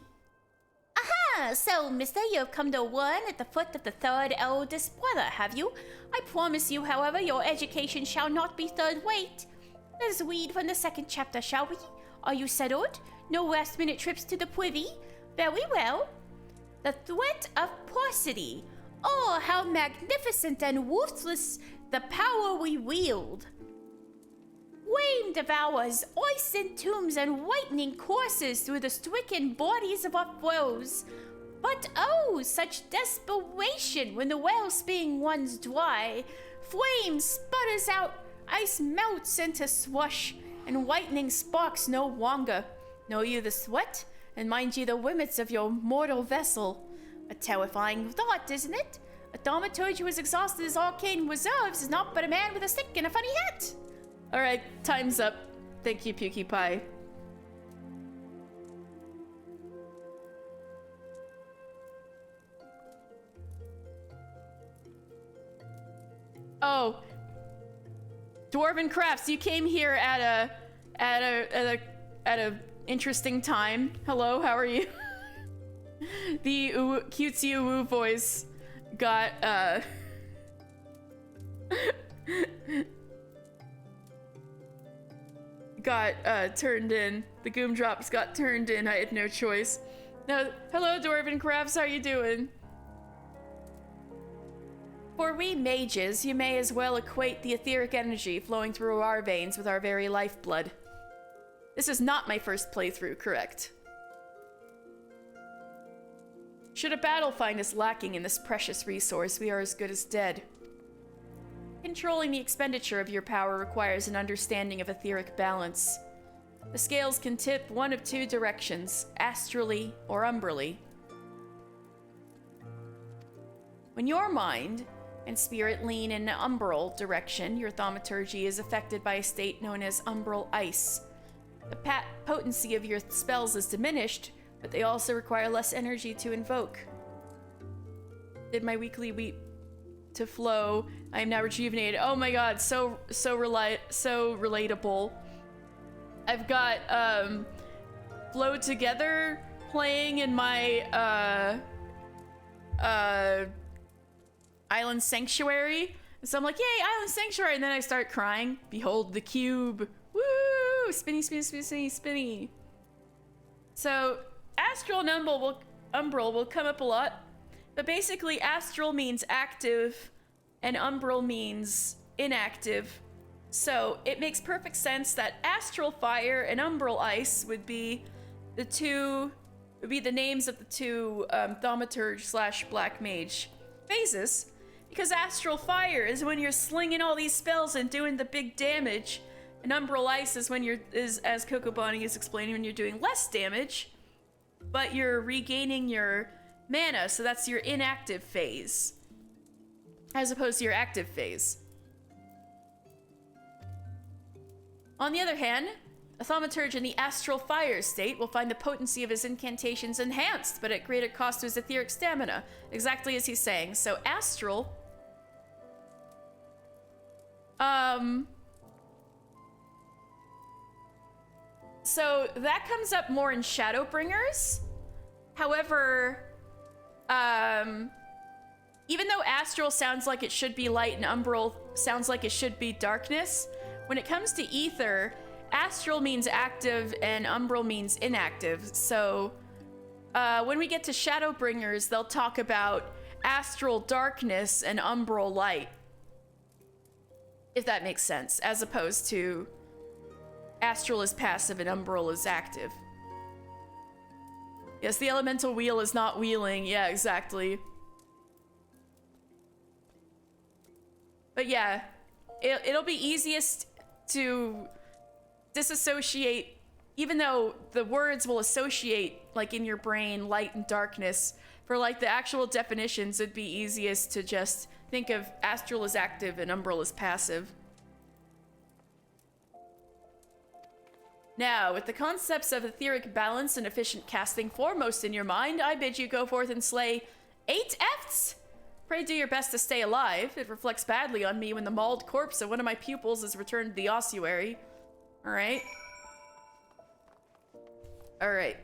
Aha! So, mister, you have come to learn at the foot of the third eldest brother, have you? I promise you, however, your education shall not be third rate. Let us read from the second chapter, shall we? Are you settled? No last-minute trips to the privy? Very well. The threat of prosody. Oh, how magnificent and ruthless the power we wield. Flame devours, ice entombs, and lightning courses through the stricken bodies of our foes. But oh, such desperation when the wellspring runs dry. Flame sputters out, ice melts into slush, and lightning sparks no longer. Know you the sweat? And mind ye the limits of your mortal vessel. A terrifying thought, isn't it? A thaumaturge who is exhausted as arcane reserves is not but a man with a stick and a funny hat. Alright, time's up. Thank you, PewDiePie. Oh, Dwarven Crafts, you came here at a interesting time. Hello, how are you? The cutesy uwu voice got turned in. The Goomdrops got turned in. I had no choice. No, hello, Dwarven Crafts. How you doing? For we mages, you may as well equate the etheric energy flowing through our veins with our very lifeblood. This is not my first playthrough, correct? Should a battle find us lacking in this precious resource, we are as good as dead. Controlling the expenditure of your power requires an understanding of etheric balance. The scales can tip one of two directions, astrally or umbrally. When your mind and spirit lean in an umbral direction, your thaumaturgy is affected by a state known as umbral ice. The potency of your spells is diminished, but they also require less energy to invoke. Did my weekly weep to flow. I am now rejuvenated. Oh my god, so relatable. I've got Flow Together playing in my Island Sanctuary. So I'm like, yay, Island Sanctuary, and then I start crying. Behold the cube. Woo! Spinny, spinny, spinny, spinny, spinny. So astral and umbral will come up a lot. But basically, astral means active, and umbral means inactive. So it makes perfect sense that astral fire and umbral ice would be the names of the two thaumaturge / black mage phases. Because astral fire is when you're slinging all these spells and doing the big damage, and umbral ice is when as Coco Bonnie is explaining, when you're doing less damage, but you're regaining your mana, so that's your inactive phase, as opposed to your active phase. On the other hand, a thaumaturge in the astral fire state will find the potency of his incantations enhanced, but at greater cost to his etheric stamina, exactly as he's saying. So astral, so that comes up more in Shadowbringers. However, even though astral sounds like it should be light and umbral sounds like it should be darkness, when it comes to ether, astral means active and umbral means inactive. So when we get to Shadowbringers, they'll talk about astral darkness and umbral light, if that makes sense, as opposed to astral is passive and umbral is active. Yes, the elemental wheel is not wheeling. Yeah, exactly. But yeah, it'll be easiest to disassociate, even though the words will associate, like in your brain, light and darkness. For like the actual definitions, it'd be easiest to just think of astral as active and umbral as passive. Now, with the concepts of etheric balance and efficient casting foremost in your mind, I bid you go forth and slay 8 Efts. Pray do your best to stay alive. It reflects badly on me when the mauled corpse of one of my pupils is returned to the ossuary. Alright. Alright.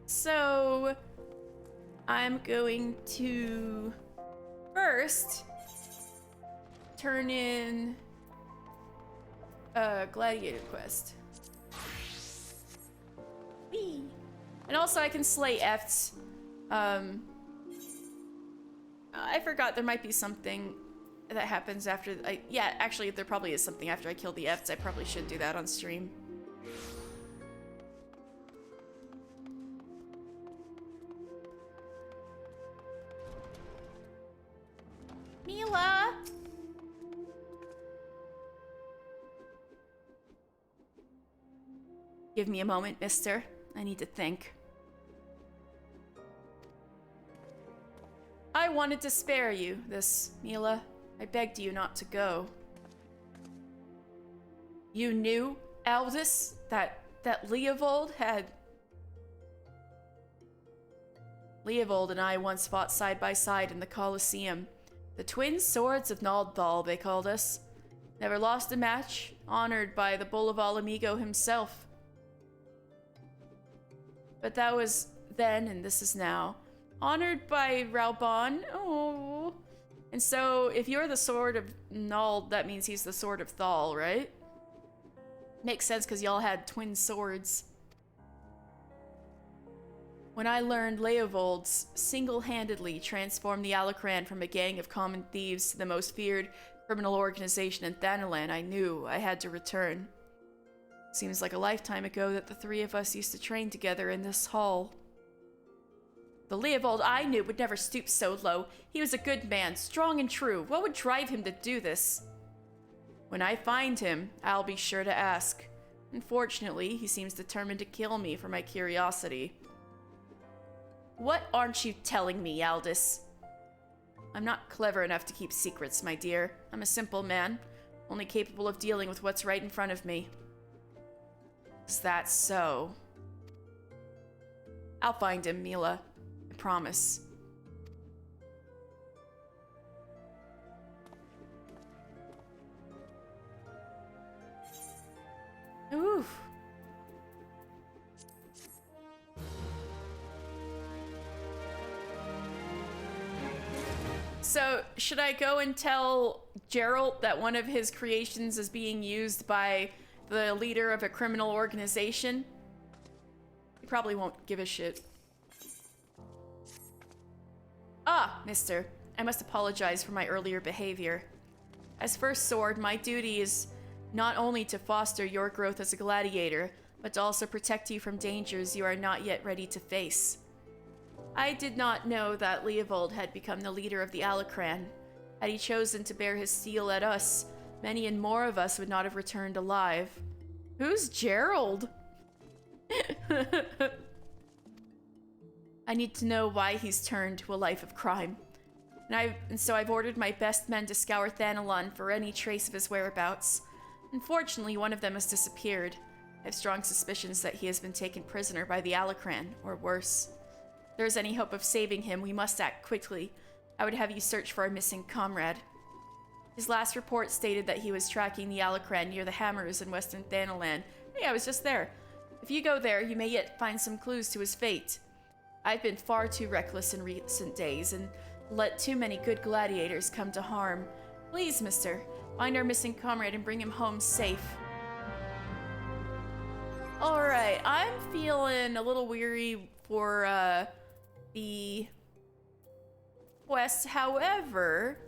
So, I'm going to first turn in a gladiator quest. Whee! And also I can slay Efts. I forgot there might be something that happens after... yeah, actually, there probably is something after I kill the Efts. I probably should do that on stream. Mila! Give me a moment, mister. I need to think. I wanted to spare you this, Mila. I begged you not to go. You knew, Aldous, that Leovold had... Leovold and I once fought side by side in the Colosseum. The twin swords of Naldthal, they called us. Never lost a match, honored by the Bull of Alamigo himself. But that was then, and this is now. Honored by Raubon. Oh. And so, if you're the sword of Nald, that means he's the sword of Thal, right? Makes sense because y'all had twin swords. When I learned Leovolds single-handedly transformed the Alucran from a gang of common thieves to the most feared criminal organization in Thanalan, I knew I had to return. Seems like a lifetime ago that the three of us used to train together in this hall. The Leovold I knew would never stoop so low. He was a good man, strong and true. What would drive him to do this? When I find him, I'll be sure to ask. Unfortunately, he seems determined to kill me for my curiosity. What aren't you telling me, Aldous? I'm not clever enough to keep secrets, my dear. I'm a simple man, only capable of dealing with what's right in front of me. Is that so? I'll find him, Mila. I promise. Oof. So, should I go and tell Geralt that one of his creations is being used by the leader of a criminal organization? He probably won't give a shit. Ah, mister. I must apologize for my earlier behavior. As First Sword, my duty is not only to foster your growth as a gladiator, but to also protect you from dangers you are not yet ready to face. I did not know that Leovold had become the leader of the Alucran. Had he chosen to bear his steel at us, many and more of us would not have returned alive. Who's Gerald? I need to know why he's turned to a life of crime. And so I've ordered my best men to scour Thanalan for any trace of his whereabouts. Unfortunately, one of them has disappeared. I have strong suspicions that he has been taken prisoner by the Alucran, or worse. If there is any hope of saving him, we must act quickly. I would have you search for our missing comrade. His last report stated that he was tracking the Alucran near the Hammers in western Thanalan. Hey, I was just there. If you go there, you may yet find some clues to his fate. I've been far too reckless in recent days and let too many good gladiators come to harm. Please, mister, find our missing comrade and bring him home safe. Alright, I'm feeling a little weary for the quest. However,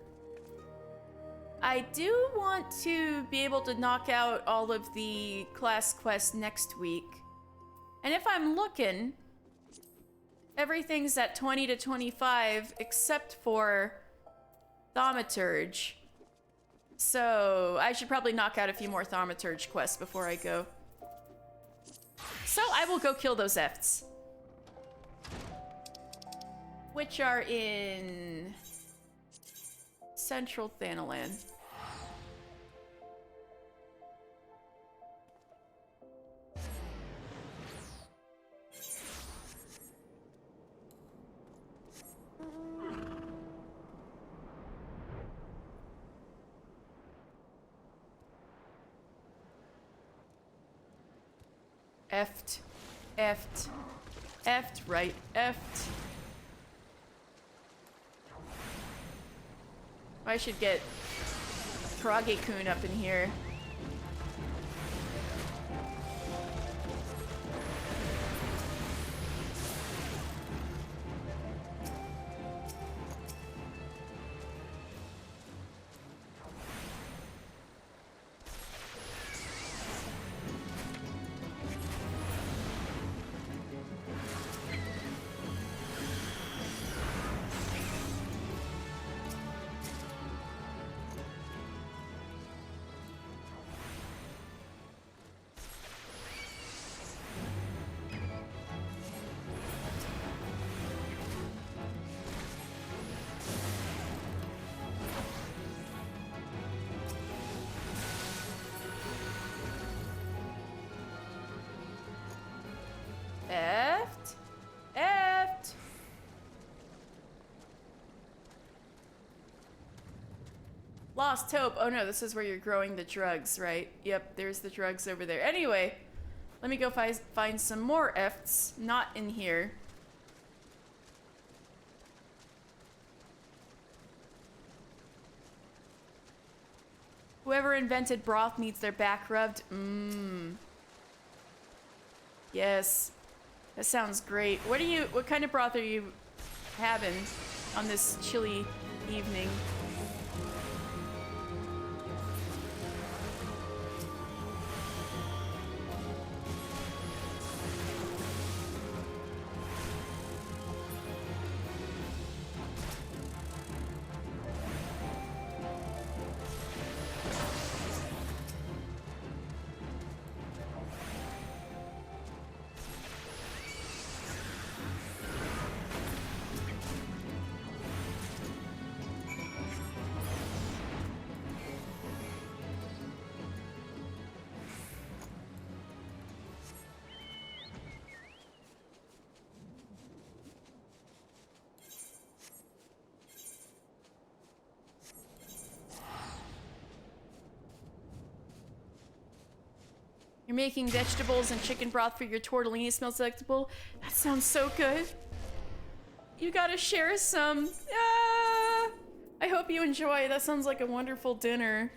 I do want to be able to knock out all of the class quests next week. And if I'm looking, everything's at 20 to 25 except for Thaumaturge. So I should probably knock out a few more Thaumaturge quests before I go. So I will go kill those Efts, which are in Central Thanalan. Effed, right, effed. I should get Karage-kun up in here. Lost Hope. Oh no, this is where you're growing the drugs, right? Yep, there's the drugs over there. Anyway, let me go find some more efts. Not in here. Whoever invented broth needs their back rubbed. Mmm. Yes. That sounds great. What kind of broth are you having on this chilly evening? You're making vegetables and chicken broth for your tortellini. Smells delectable. That sounds so good. You gotta share some. Ah, I hope you enjoy. That sounds like a wonderful dinner.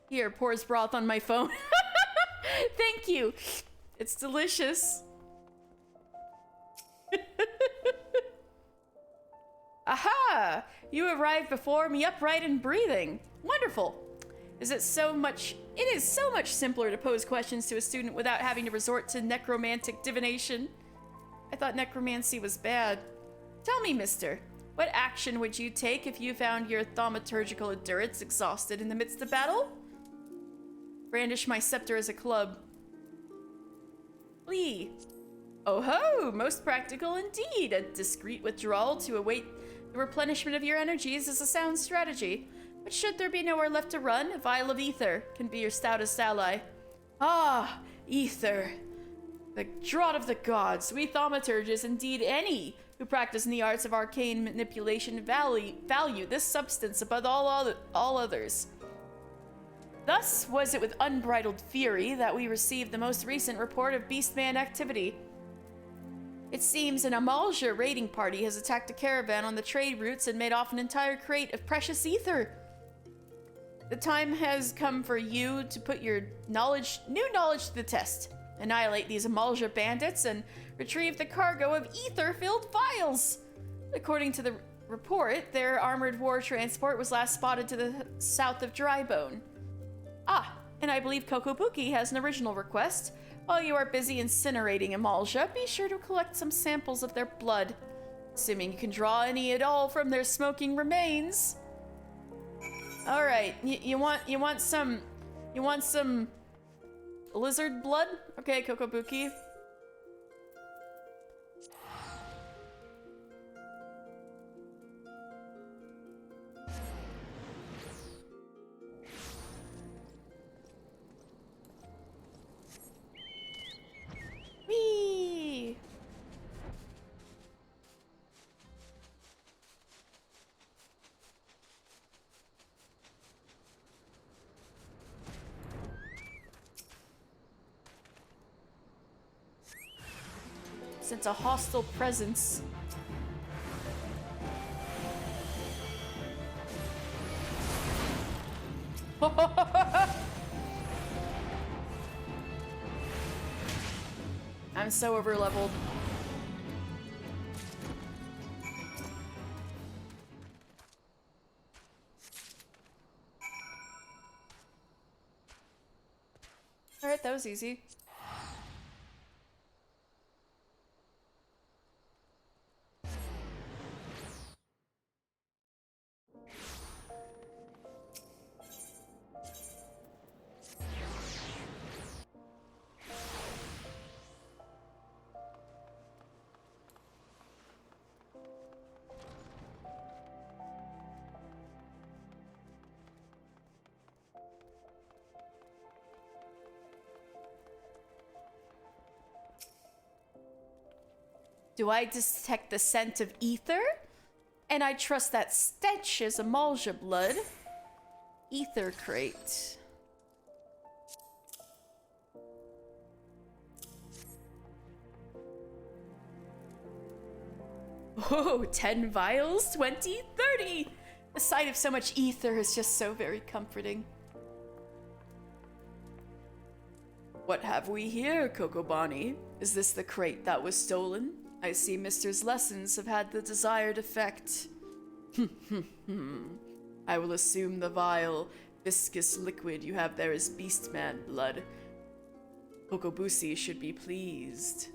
Here, pours broth on my phone. Thank you. It's delicious. Aha! You arrived before me, upright and breathing. Wonderful. It is so much simpler to pose questions to a student without having to resort to necromantic divination. I thought necromancy was bad. Tell me, mister, what action would you take if you found your thaumaturgical endurance exhausted in the midst of battle? Brandish my scepter as a club. Flee. Oh ho! Most practical indeed. A discreet withdrawal to await the replenishment of your energies is a sound strategy. But should there be nowhere left to run, a vial of ether can be your stoutest ally. Ah, ether. The draught of the gods. We thaumaturges, indeed any who practice in the arts of arcane manipulation, value this substance above all others. Thus was it with unbridled fury that we received the most recent report of Beastman activity. It seems an Amalja raiding party has attacked a caravan on the trade routes and made off an entire crate of precious ether. The time has come for you to put your new knowledge to the test. Annihilate these Amalja bandits and retrieve the cargo of ether-filled vials. According to the report, their armored war transport was last spotted to the south of Drybone. Ah, and I believe Kokobuki has an original request. While you are busy incinerating Amalja, be sure to collect some samples of their blood. Assuming you can draw any at all from their smoking remains. Alright, you want some lizard blood? Okay, Kokobuki. Whee! Sense a hostile presence. I'm so over-leveled. Alright, that was easy. Do I detect the scent of ether? And I trust that stench is Amalja blood. Ether crate. Oh, 10 vials, 20, 30! The sight of so much ether is just so very comforting. What have we here, Kokobani? Is this the crate that was stolen? I see Mister's lessons have had the desired effect. I will assume the vile, viscous liquid you have there is Beastman blood. Kokobusi should be pleased.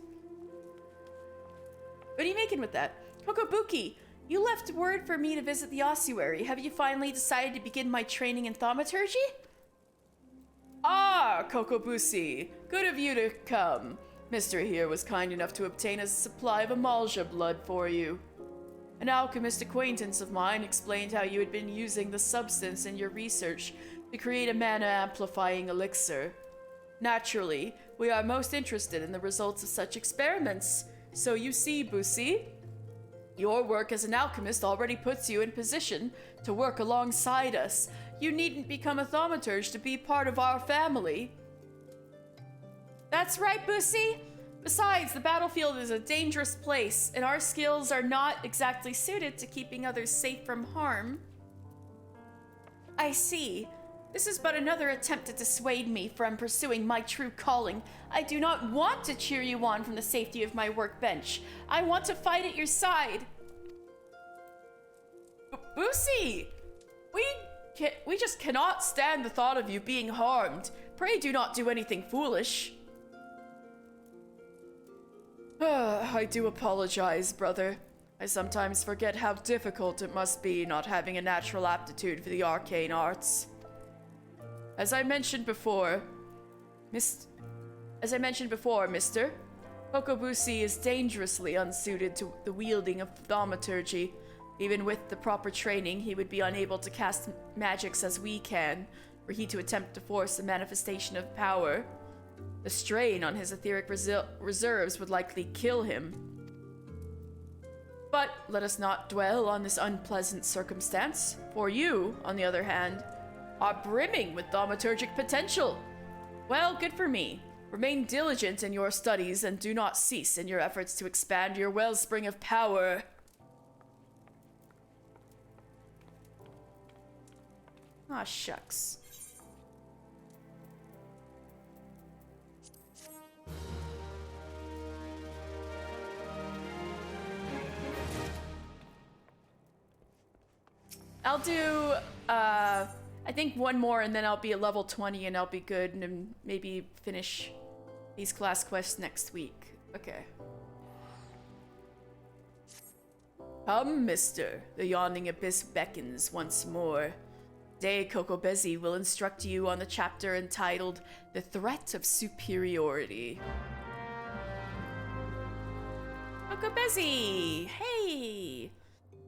What are you making with that? Kokobuki, you left word for me to visit the ossuary. Have you finally decided to begin my training in thaumaturgy? Ah, Kokobusi, good of you to come. Mister here was kind enough to obtain a supply of Amalja blood for you. An alchemist acquaintance of mine explained how you had been using the substance in your research to create a mana-amplifying elixir. Naturally, we are most interested in the results of such experiments. So you see, Busi, your work as an alchemist already puts you in position to work alongside us. You needn't become a thaumaturge to be part of our family. That's right, Busi. Besides, the battlefield is a dangerous place, and our skills are not exactly suited to keeping others safe from harm. I see. This is but another attempt to dissuade me from pursuing my true calling. I do not want to cheer you on from the safety of my workbench. I want to fight at your side. Busi! We just cannot stand the thought of you being harmed. Pray do not do anything foolish. I do apologize, brother. I sometimes forget how difficult it must be not having a natural aptitude for the arcane arts. As I mentioned before, Mister, Kokobusi is dangerously unsuited to the wielding of thaumaturgy. Even with the proper training, he would be unable to cast magics as we can, were he to attempt to force a manifestation of power. The strain on his etheric reserves would likely kill him. But let us not dwell on this unpleasant circumstance, for you, on the other hand, are brimming with thaumaturgic potential. Well, good for me. Remain diligent in your studies and do not cease in your efforts to expand your wellspring of power. Ah, shucks. I'll do, I think one more and then I'll be at level 20 and I'll be good and maybe finish these class quests next week. Okay. Come, mister. The yawning abyss beckons once more. Today, Kokobezi will instruct you on the chapter entitled The Threat of Superiority. Kokobezi! Hey!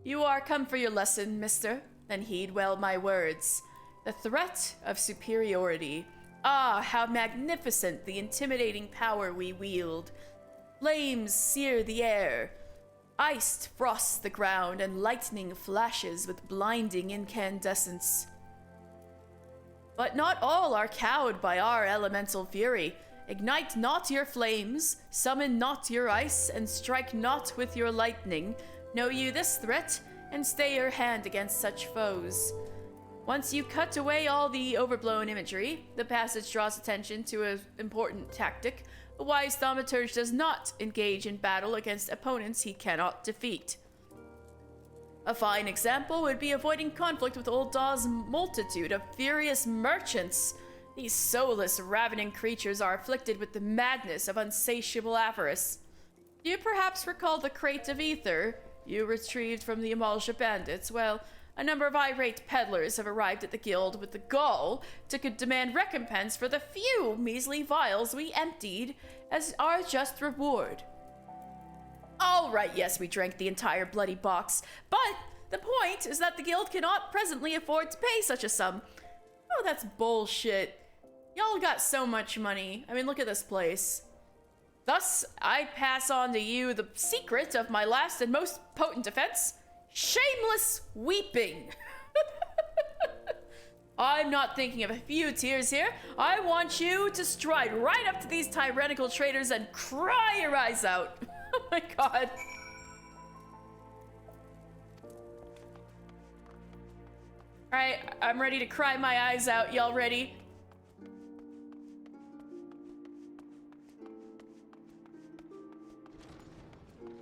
You are come for your lesson, mister. Then heed well my words. The threat of superiority. Ah, how magnificent the intimidating power we wield. Flames sear the air. Ice frosts the ground, and lightning flashes with blinding incandescence. But not all are cowed by our elemental fury. Ignite not your flames, summon not your ice, and strike not with your lightning. Know you this threat, and stay your hand against such foes. Once you cut away all the overblown imagery, the passage draws attention to an important tactic. A wise thaumaturge does not engage in battle against opponents he cannot defeat. A fine example would be avoiding conflict with Old Daw's multitude of furious merchants. These soulless, ravening creatures are afflicted with the madness of unsatiable avarice. Do you perhaps recall the crate of ether you retrieved from the Amalja bandits? Well, a number of irate peddlers have arrived at the guild with the gall to demand recompense for the few measly vials we emptied as our just reward. All right, yes, we drank the entire bloody box, but the point is that the guild cannot presently afford to pay such a sum. Oh, that's bullshit. Y'all got so much money. I mean, look at this place. Thus, I pass on to you the secret of my last and most potent defense, shameless weeping. I'm not thinking of a few tears here. I want you to stride right up to these tyrannical traitors and cry your eyes out. Oh my god. Alright, I'm ready to cry my eyes out. Y'all ready?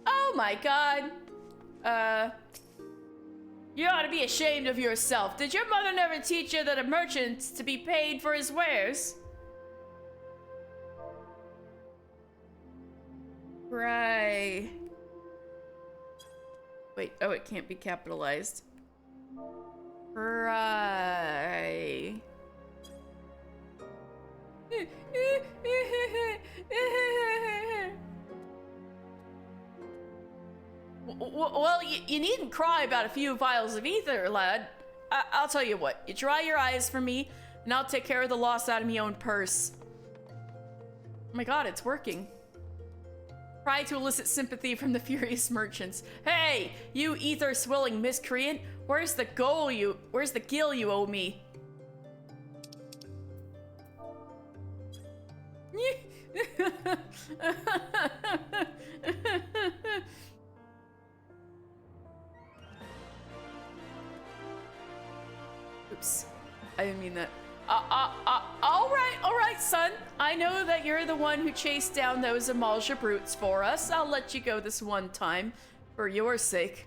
Oh my god. You ought to be ashamed of yourself. Did your mother never teach you that a merchant's to be paid for his wares? Right. Wait, oh, it can't be capitalized. Right. Well, you needn't cry about a few vials of ether, lad. I'll tell you what, you dry your eyes for me, and I'll take care of the loss out of my own purse. Oh my god, it's working. Try to elicit sympathy from the furious merchants. Hey, you ether-swilling miscreant, where's the gil you owe me? Oops, I didn't mean that. All right, son. I know that you're the one who chased down those Amalja brutes for us. I'll let you go this one time, for your sake.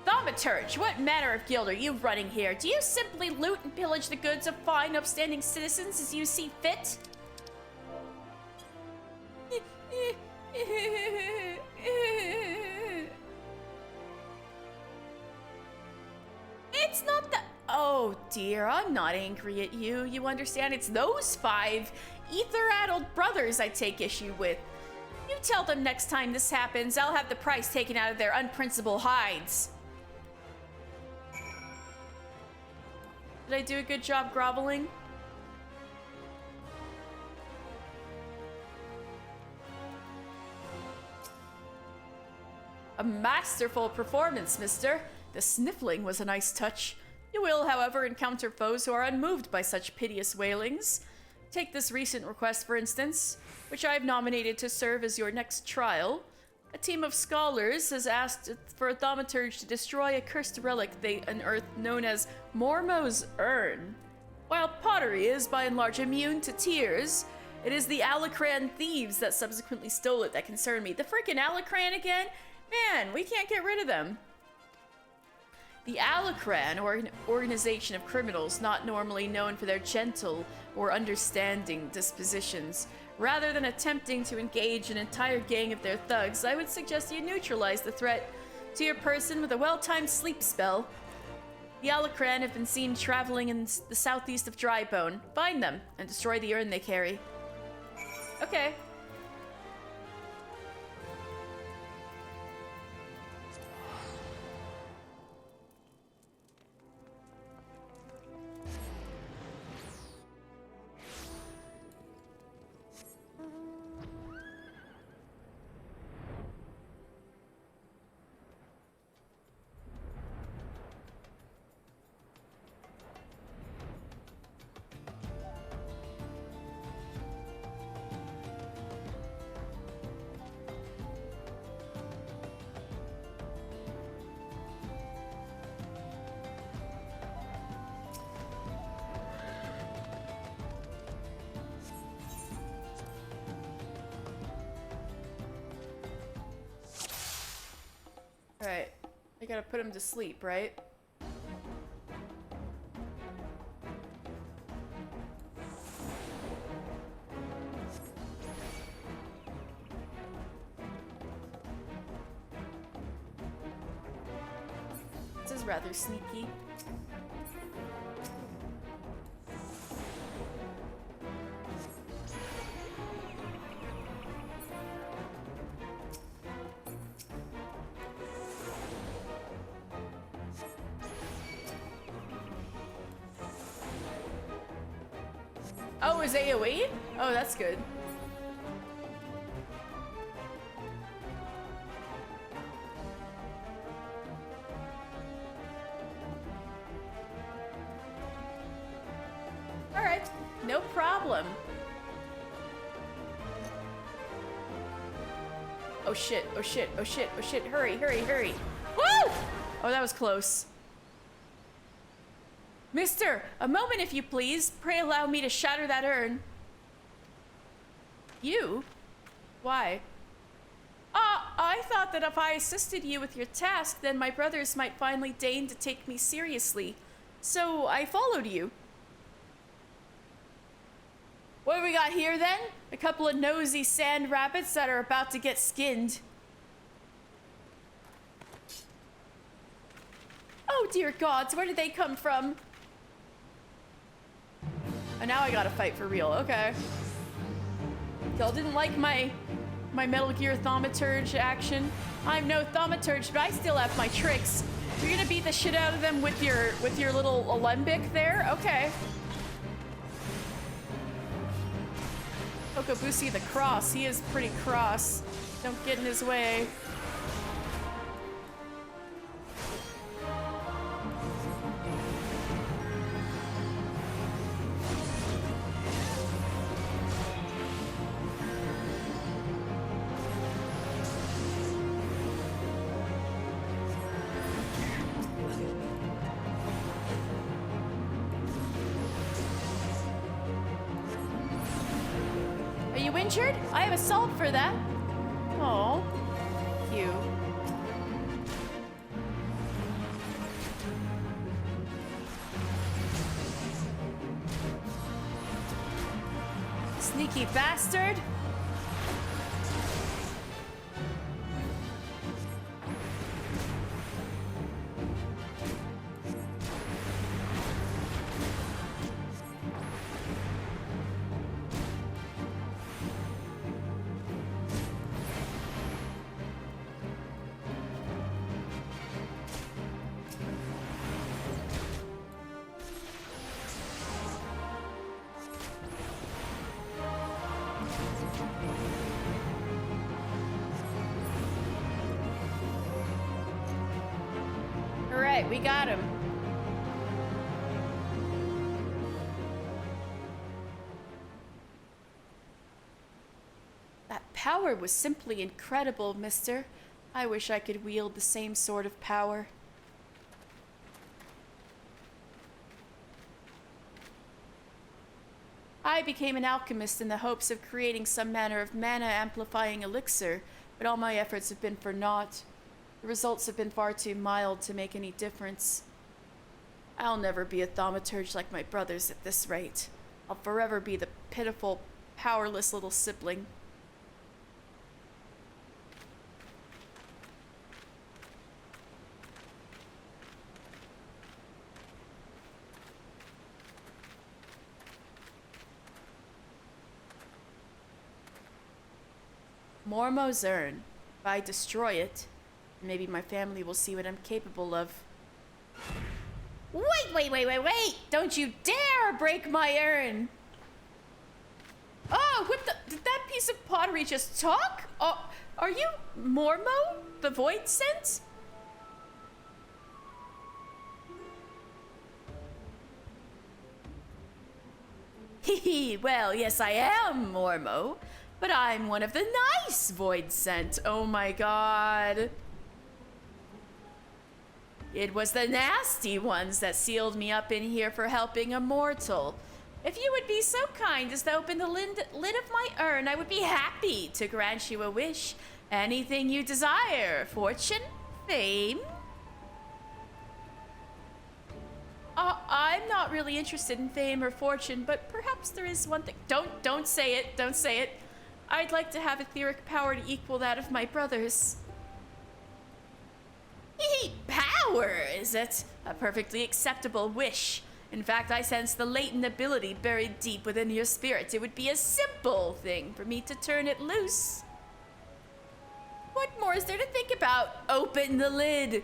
Thaumaturge, what manner of guild are you running here? Do you simply loot and pillage the goods of fine, upstanding citizens as you see fit? It's not the— Oh dear, I'm not angry at you. You understand? It's those 5 ether-addled brothers I take issue with. You tell them next time this happens, I'll have the price taken out of their unprincipled hides. Did I do a good job groveling? A masterful performance, mister. The sniffling was a nice touch. You will, however, encounter foes who are unmoved by such piteous wailings. Take this recent request, for instance, which I have nominated to serve as your next trial. A team of scholars has asked for a thaumaturge to destroy a cursed relic they unearthed known as Mormo's Urn. While pottery is by and large immune to tears, it is the Alacran thieves that subsequently stole it that concern me. The freaking Alacran again? Man, we can't get rid of them. The Alacran, or an organization of criminals not normally known for their gentle or understanding dispositions. Rather than attempting to engage an entire gang of their thugs, I would suggest you neutralize the threat to your person with a well-timed sleep spell. The Alacran have been seen traveling in the southeast of Drybone. Find them and destroy the urn they carry. Okay. Alright, I gotta put him to sleep, right? This is rather sneaky. Oh, is AoE? Oh, that's good. Alright, no problem. Oh shit, oh shit, oh shit, oh shit, hurry, hurry, hurry. Woo! Oh, that was close. Mister, a moment if you please. Pray allow me to shatter that urn. You? Why? I thought that if I assisted you with your task, then my brothers might finally deign to take me seriously. So I followed you. What do we got here then? A couple of nosy sand rabbits that are about to get skinned. Oh dear gods, where did they come from? And now I gotta fight for real, okay. Y'all didn't like my Metal Gear Thaumaturge action. I'm no Thaumaturge, but I still have my tricks. You're gonna beat the shit out of them with your little alembic there? Okay. Tokobusi the cross, he is pretty cross. Don't get in his way. Injured? I have a salt for that. Oh, you. Sneaky bastard. We got him. That power was simply incredible, mister. I wish I could wield the same sort of power. I became an alchemist in the hopes of creating some manner of mana-amplifying elixir, but all my efforts have been for naught. The results have been far too mild to make any difference. I'll never be a thaumaturge like my brothers at this rate. I'll forever be the pitiful, powerless little sibling. Mormo's urn. If I destroy it, maybe my family will see what I'm capable of. Wait! Don't you dare break my urn! Oh, what the? Did that piece of pottery just talk? Oh, are you Mormo, the Void Scent? Hehe, well, yes I am Mormo, but I'm one of the nice Void Scent. Oh my god. It was the nasty ones that sealed me up in here for helping a mortal. If you would be so kind as to open the lid of my urn, I would be happy to grant you a wish. Anything you desire. Fortune? Fame? I'm not really interested in fame or fortune, but perhaps there is one thing. Don't say it. Don't say it. I'd like to have etheric power to equal that of my brothers. Power, is it? A perfectly acceptable wish. In fact, I sense the latent ability buried deep within your spirit. It would be a simple thing for me to turn it loose. What more is there to think about? Open the lid.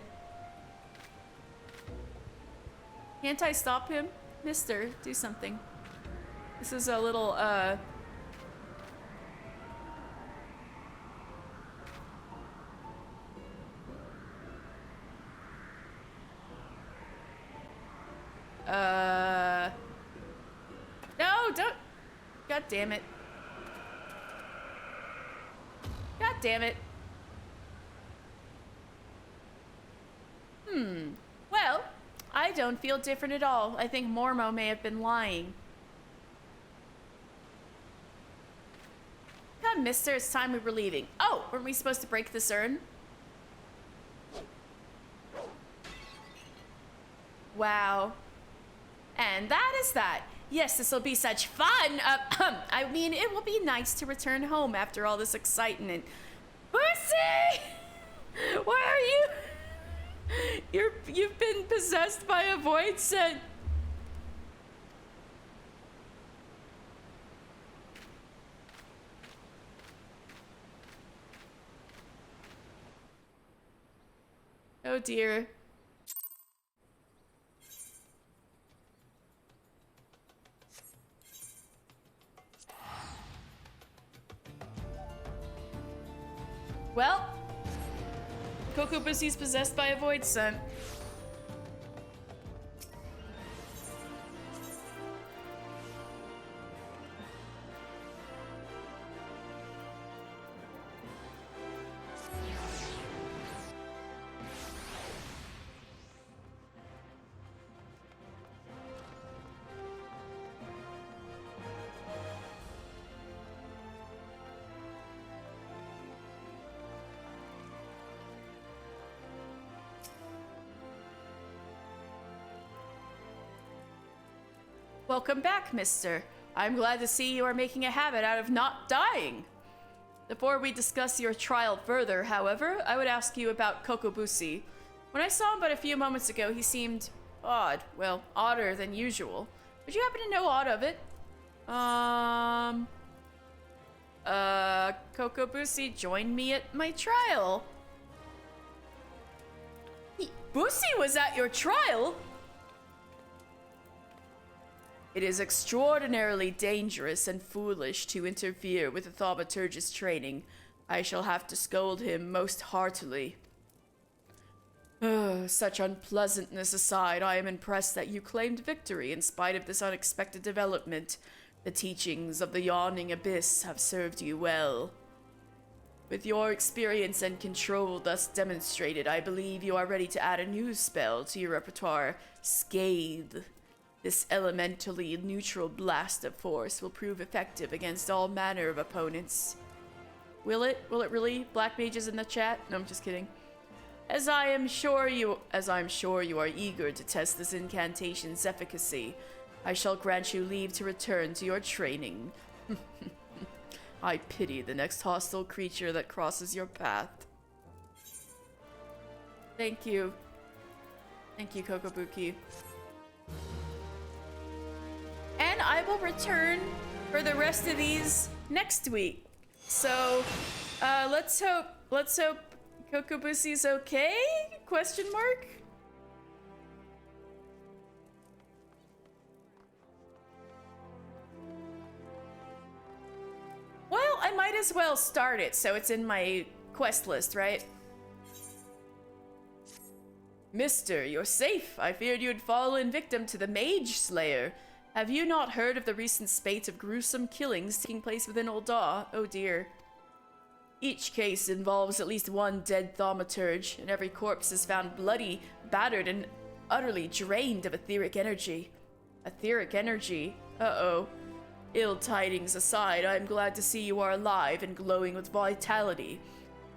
Can't I stop him? Mister, do something. This is a little, no, don't. God damn it. God damn it. Well, I don't feel different at all. I think Mormo may have been lying. Come, mister, it's time we were leaving. Oh, weren't we supposed to break this urn? Wow. And that is that. Yes, this will be such fun. I mean, it will be nice to return home after all this excitement. Pussy! Why are you... You've been possessed by a void set. Oh dear. Well, Coco Bussy's possessed by a void scent. Welcome back, mister. I'm glad to see you are making a habit out of not dying. Before we discuss your trial further, however, I would ask you about Kokobusi. When I saw him but a few moments ago, he seemed odd. Well, odder than usual. Would you happen to know aught of it? Kokobusi joined me at my trial. Busi was at your trial? It is extraordinarily dangerous and foolish to interfere with the thaumaturgist training. I shall have to scold him most heartily. Such unpleasantness aside, I am impressed that you claimed victory in spite of this unexpected development. The teachings of the Yawning Abyss have served you well. With your experience and control thus demonstrated, I believe you are ready to add a new spell to your repertoire, Scathe. This elementally neutral blast of force will prove effective against all manner of opponents. Will it? Will it really? Black mages in the chat? No, I'm just kidding. As I'm sure you are eager to test this incantation's efficacy, I shall grant you leave to return to your training. I pity the next hostile creature that crosses your path. Thank you. Thank you, Kokobuki. And I will return for the rest of these next week. So, let's hope Kokobusi's okay? Question mark? Well, I might as well start it so it's in my quest list, right? Mister, you're safe. I feared you had fallen victim to the Mage Slayer. Have you not heard of the recent spate of gruesome killings taking place within Ul'dah? Oh dear. Each case involves at least one dead thaumaturge, and every corpse is found bloody, battered, and utterly drained of etheric energy. Etheric energy? Uh-oh. Ill tidings aside, I am glad to see you are alive and glowing with vitality.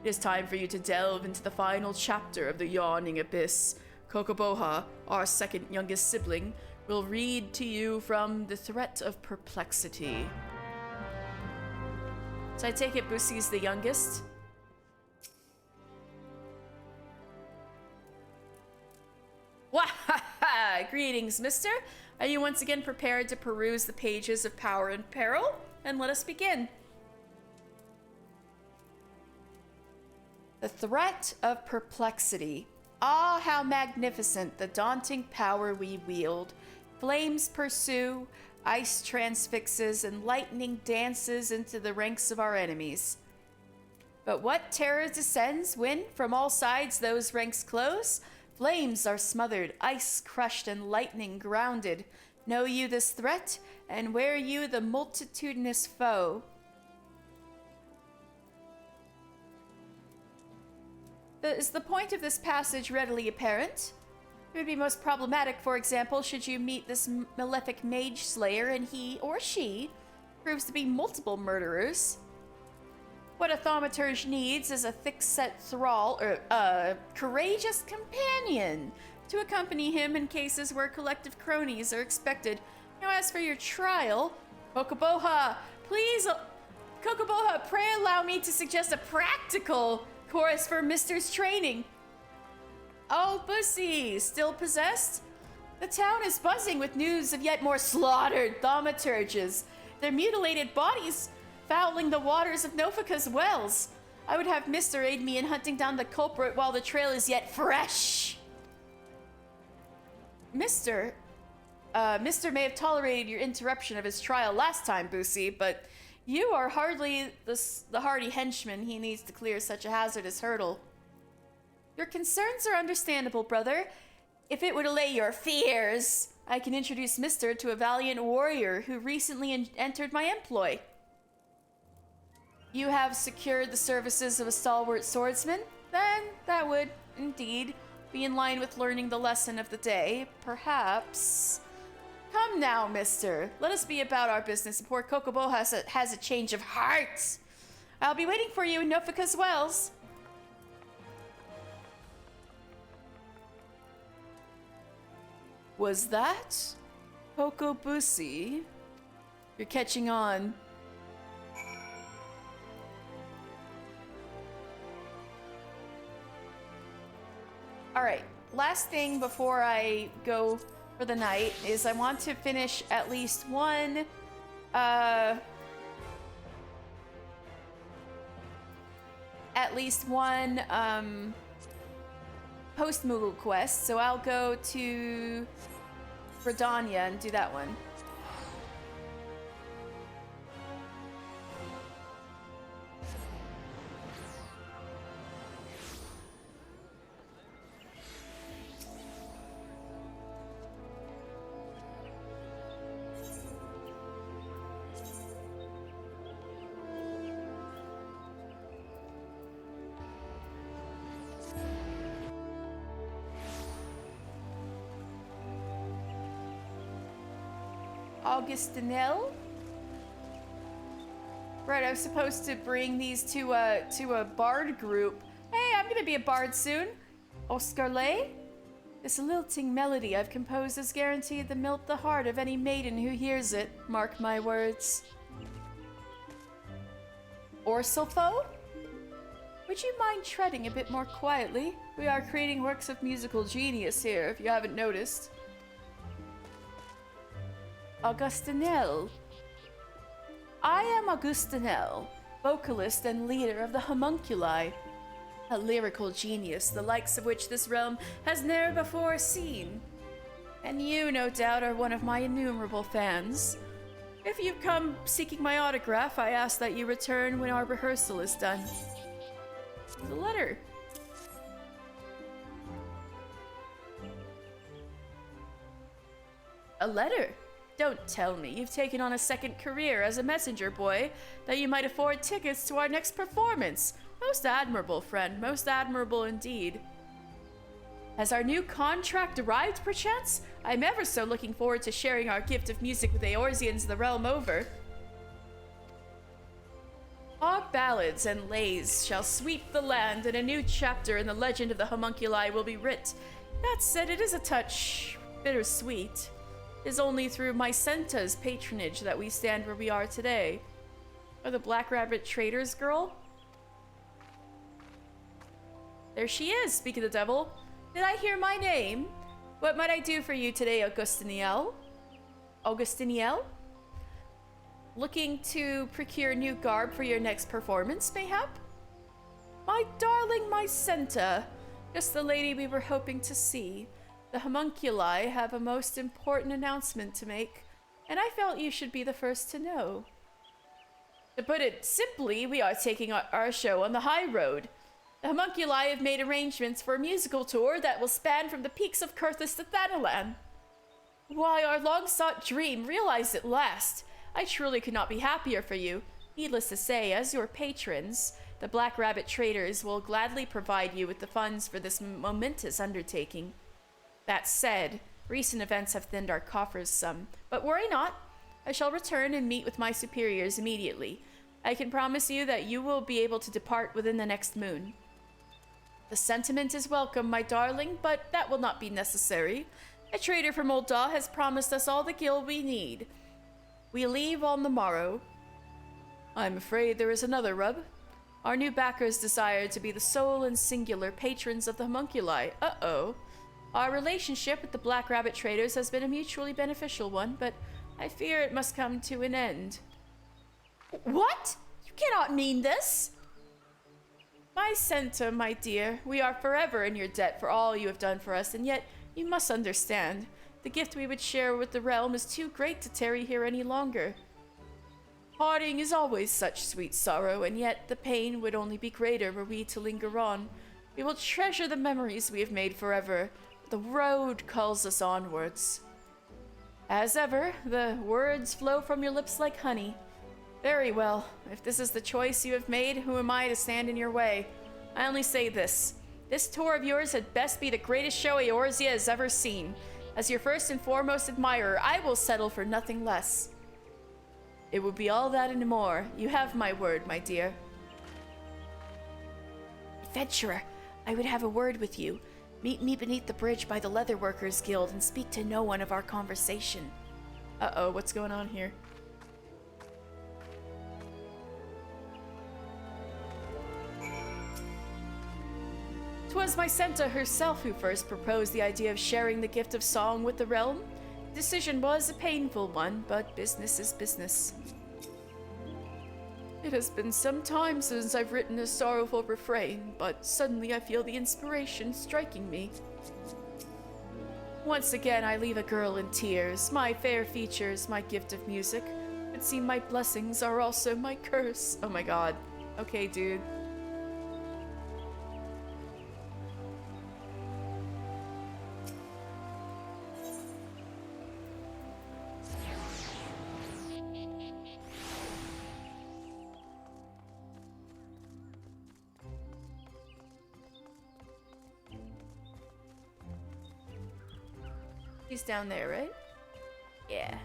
It is time for you to delve into the final chapter of the Yawning Abyss. Kokoboha, our second youngest sibling, will read to you from The Threat of Perplexity. So I take it Busi's the youngest? Wahaha! Greetings, mister. Are you once again prepared to peruse the pages of Power and Peril? And let us begin. The Threat of Perplexity. Ah, how magnificent the daunting power we wield. Flames pursue, Ice transfixes and lightning dances into the ranks of our enemies. But what terror descends when, from all sides, those ranks close? Flames are smothered, ice crushed, and lightning grounded. Know you this threat, and wear you the multitudinous foe. Is the point of this passage readily apparent? It would be most problematic, for example, should you meet this malefic mage slayer and he or she proves to be multiple murderers. What a thaumaturge needs is a thick-set thrall, or a courageous companion to accompany him in cases where collective cronies are expected. Now, as for your trial, Kokoboha, please, Kokoboha, pray allow me to suggest a practical course for Mister's training. Oh, Bussy, still possessed? The town is buzzing with news of yet more slaughtered thaumaturges, their mutilated bodies fouling the waters of Nofika's wells. I would have Mister aid me in hunting down the culprit while the trail is yet fresh. Mister may have tolerated your interruption of his trial last time, Bussy, but you are hardly the hardy henchman he needs to clear such a hazardous hurdle. Your concerns are understandable, brother. If it would allay your fears, I can introduce Mister to a valiant warrior who recently entered my employ. You have secured the services of a stalwart swordsman? Then that would, indeed, be in line with learning the lesson of the day. Perhaps... Come now, Mister. Let us be about our business, and poor Kokobo has a change of heart. I'll be waiting for you in Nofika's wells. Was that Kokobusi? You're catching on. Alright, last thing before I go for the night is I want to finish at least one, post-Moogle quest, so I'll go to Redania and do that one. Augustinel? Right, I was supposed to bring these to a bard group. Hey, I'm gonna be a bard soon. Oscarlet? This lilting melody I've composed is guaranteed to melt the heart of any maiden who hears it. Mark my words. Orsilfo? Would you mind treading a bit more quietly? We are creating works of musical genius here, if you haven't noticed. Augustinel. I am Augustinel, vocalist and leader of the Homunculi, a lyrical genius the likes of which this realm has ne'er before seen. And you, no doubt, are one of my innumerable fans. If you've come seeking my autograph, I ask that you return when our rehearsal is done. The letter. A letter? Don't tell me you've taken on a second career as a messenger boy, that you might afford tickets to our next performance. Most admirable, friend, most admirable indeed. Has our new contract arrived, perchance? I'm ever so looking forward to sharing our gift of music with Eorzeans the realm over. Our ballads and lays shall sweep the land, and a new chapter in the legend of the homunculi will be writ. That said, it is a touch bittersweet. It is only through Mycenta's patronage that we stand where we are today. Or the Black Rabbit Trader's girl? There she is, speak of the devil. Did I hear my name? What might I do for you today, Augustiniel? Augustiniel? Looking to procure new garb for your next performance, mayhap? My darling Mycenta, just the lady we were hoping to see. The homunculi have a most important announcement to make. and I felt you should be the first to know. To put it simply, we are taking our show on the high road. The homunculi have made arrangements for a musical tour that will span from the peaks of Kurthus to Thanalan. Why, our long-sought dream realized at last. I truly could not be happier for you. Needless to say, as your patrons, the Black Rabbit Traders will gladly provide you with the funds for this momentous undertaking. That said, recent events have thinned our coffers some, but worry not. I shall return and meet with my superiors immediately. I can promise you that you will be able to depart within the next moon. The sentiment is welcome, my darling, but that will not be necessary. A trader from Ul'dah has promised us all the gil we need. We leave on the morrow. I'm afraid there is another rub. Our new backers desire to be the sole and singular patrons of the homunculi. Uh-oh. Our relationship with the Black Rabbit Traders has been a mutually beneficial one, but I fear it must come to an end. What? You cannot mean this! My Senta, my dear, we are forever in your debt for all you have done for us, and yet you must understand, the gift we would share with the realm is too great to tarry here any longer. Parting is always such sweet sorrow, and yet the pain would only be greater were we to linger on. We will treasure the memories we have made forever. The road calls us onwards. As ever, the words flow from your lips like honey. Very well. If this is the choice you have made, who am I to stand in your way? I only say this. This tour of yours had best be the greatest show Eorzea has ever seen. As your first and foremost admirer, I will settle for nothing less. It will be all that and more. You have my word, my dear. Adventurer, I would have a word with you. Meet me beneath the bridge by the Leatherworkers Guild and speak to no one of our conversation. Uh-oh, what's going on here? 'Twas my Senta herself who first proposed the idea of sharing the gift of song with the realm. The decision was a painful one, but business is business. It has been some time since I've written a sorrowful refrain, but suddenly I feel the inspiration striking me. Once again I leave a girl in tears, my fair features, my gift of music. It seems my blessings are also my curse. Oh my god. Okay, dude. He's down there, right? Yeah.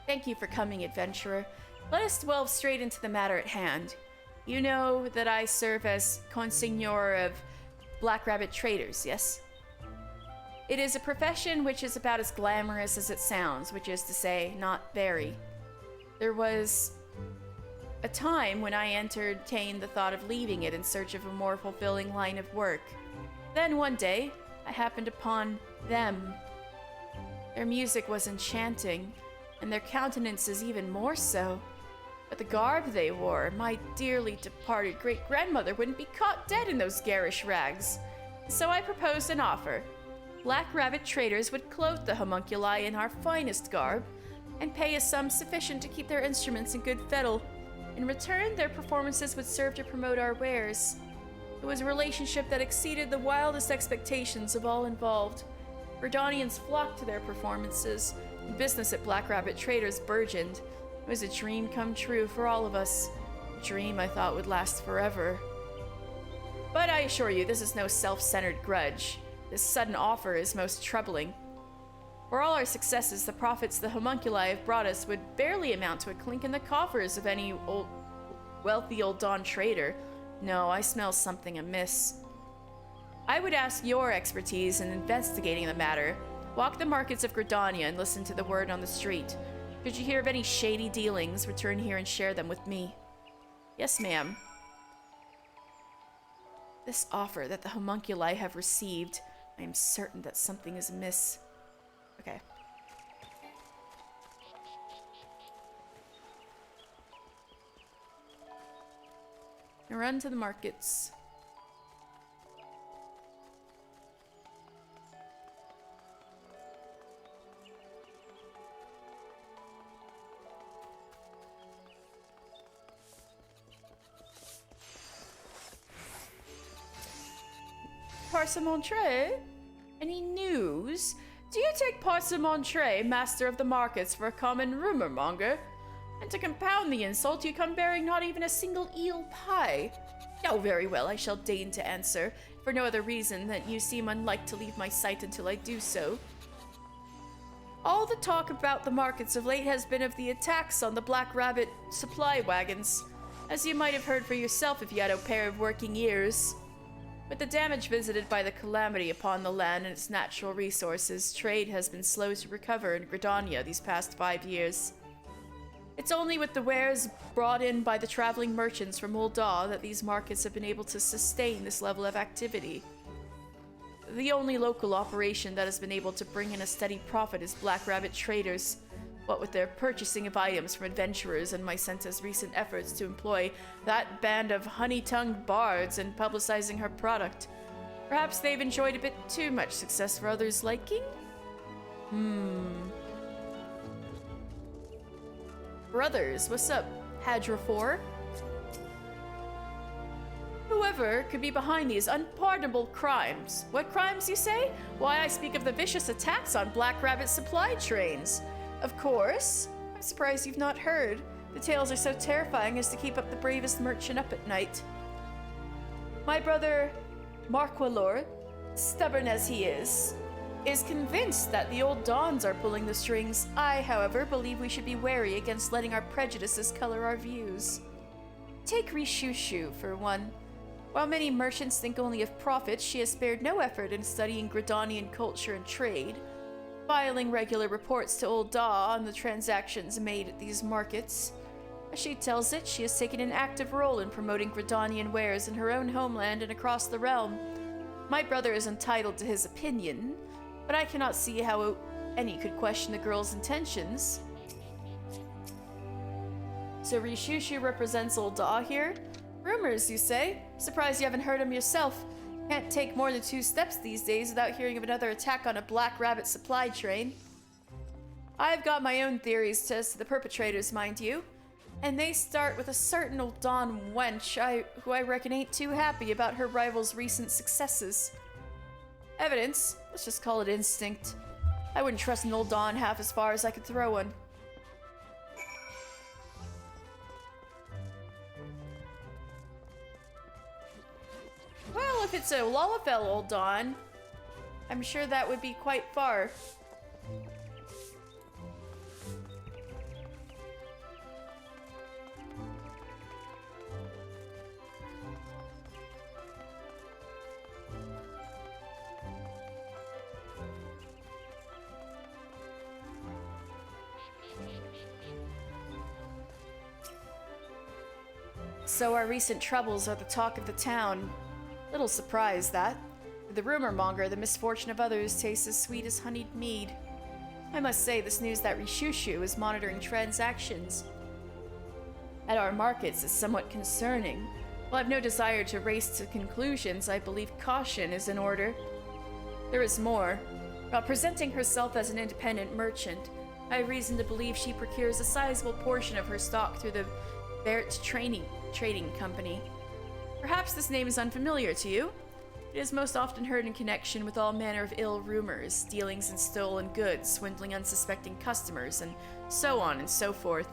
Thank you for coming, adventurer. Let us delve straight into the matter at hand. You know that I serve as consignor of Black Rabbit Traders, yes? It is a profession which is about as glamorous as it sounds, which is to say, not very. There was a time when I entertained the thought of leaving it in search of a more fulfilling line of work. Then one day, I happened upon them. Their music was enchanting, and their countenances even more so. But the garb they wore, my dearly departed great-grandmother wouldn't be caught dead in those garish rags. So I proposed an offer. Black Rabbit Traders would clothe the homunculi in our finest garb, and pay a sum sufficient to keep their instruments in good fettle. In return, their performances would serve to promote our wares. It was a relationship that exceeded the wildest expectations of all involved. Verdanians flocked to their performances, and business at Black Rabbit Traders burgeoned. It was a dream come true for all of us. A dream I thought would last forever. But I assure you, this is no self-centered grudge. This sudden offer is most troubling. For all our successes, the profits the homunculi have brought us would barely amount to a clink in the coffers of any wealthy Ul'dah trader. No, I smell something amiss. I would ask your expertise in investigating the matter. Walk the markets of Gridania and listen to the word on the street. Should you hear of any shady dealings, return here and share them with me. Yes, ma'am. This offer that the homunculi have received, I am certain that something is amiss. Okay. Now run to the markets. Parcemontre? Any news? Do you take Parcemontre, master of the markets, for a common rumor monger? And to compound the insult, you come bearing not even a single eel pie. Oh, very well, I shall deign to answer, for no other reason than you seem unlike to leave my sight until I do so. All the talk about the markets of late has been of the attacks on the Black Rabbit supply wagons, as you might have heard for yourself if you had a pair of working ears. With the damage visited by the calamity upon the land and its natural resources, trade has been slow to recover in Gridania these past 5 years. It's only with the wares brought in by the traveling merchants from Ul'dah that these markets have been able to sustain this level of activity. The only local operation that has been able to bring in a steady profit is Black Rabbit Traders, what with their purchasing of items from adventurers and Mycenta's recent efforts to employ that band of honey-tongued bards in publicizing her product. Perhaps they've enjoyed a bit too much success for others' liking? Brothers, what's up, Hadrofor? Whoever could be behind these unpardonable crimes. What crimes, you say? Why, I speak of the vicious attacks on Black Rabbit supply trains. Of course. I'm surprised you've not heard. The tales are so terrifying as to keep up the bravest merchant up at night. My brother, Marqualor, stubborn as he is convinced that the old Dons are pulling the strings. I, however, believe we should be wary against letting our prejudices color our views. Take Rishushu, for one. While many merchants think only of profit, she has spared no effort in studying Gridanian culture and trade, filing regular reports to Ul'dah on the transactions made at these markets. As she tells it, she has taken an active role in promoting Gridanian wares in her own homeland and across the realm. My brother is entitled to his opinion, but I cannot see how any could question the girl's intentions. So Rishushu represents Ul'dah here? Rumors, you say? Surprised you haven't heard them yourself. Can't take more than 2 steps these days without hearing of another attack on a Black Rabbit supply train. I've got my own theories as to the perpetrators, mind you. And they start with a certain Ul'dah wench who I reckon ain't too happy about her rival's recent successes. Evidence? Let's just call it instinct. I wouldn't trust an Ul'dah half as far as I could throw one. Well, if it's a Lalafell Ul'dah, I'm sure that would be quite far. So our recent troubles are the talk of the town. Little surprise that. For the rumor monger, the misfortune of others tastes as sweet as honeyed mead. I must say, this news that Rishushu is monitoring transactions at our markets is somewhat concerning. While I've no desire to race to conclusions, I believe caution is in order. There is more. While presenting herself as an independent merchant, I have reason to believe she procures a sizable portion of her stock through the Bert Trading Company. Perhaps this name is unfamiliar to you. It is most often heard in connection with all manner of ill rumors, dealings in stolen goods, swindling unsuspecting customers, and so on and so forth.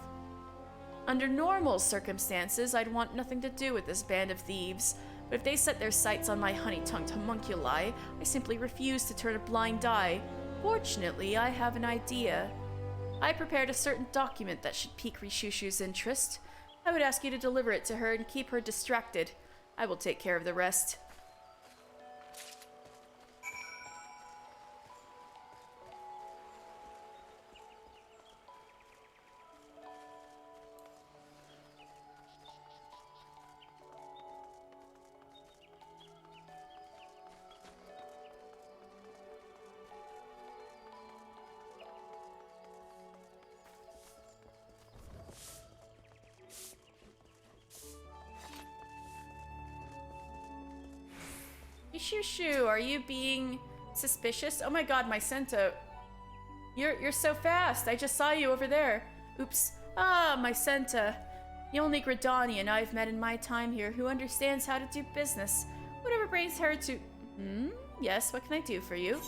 Under normal circumstances, I'd want nothing to do with this band of thieves, but if they set their sights on my honey-tongued homunculi, I simply refuse to turn a blind eye. Fortunately, I have an idea. I prepared a certain document that should pique Rishushu's interest. I would ask you to deliver it to her and keep her distracted. I will take care of the rest. Shushu, are you being suspicious? Oh my god, Mycenta. You're so fast. I just saw you over there. Oops. Ah, Mycenta. The only Gridanian I've met in my time here who understands how to do business. Whatever brings her to... Yes, what can I do for you?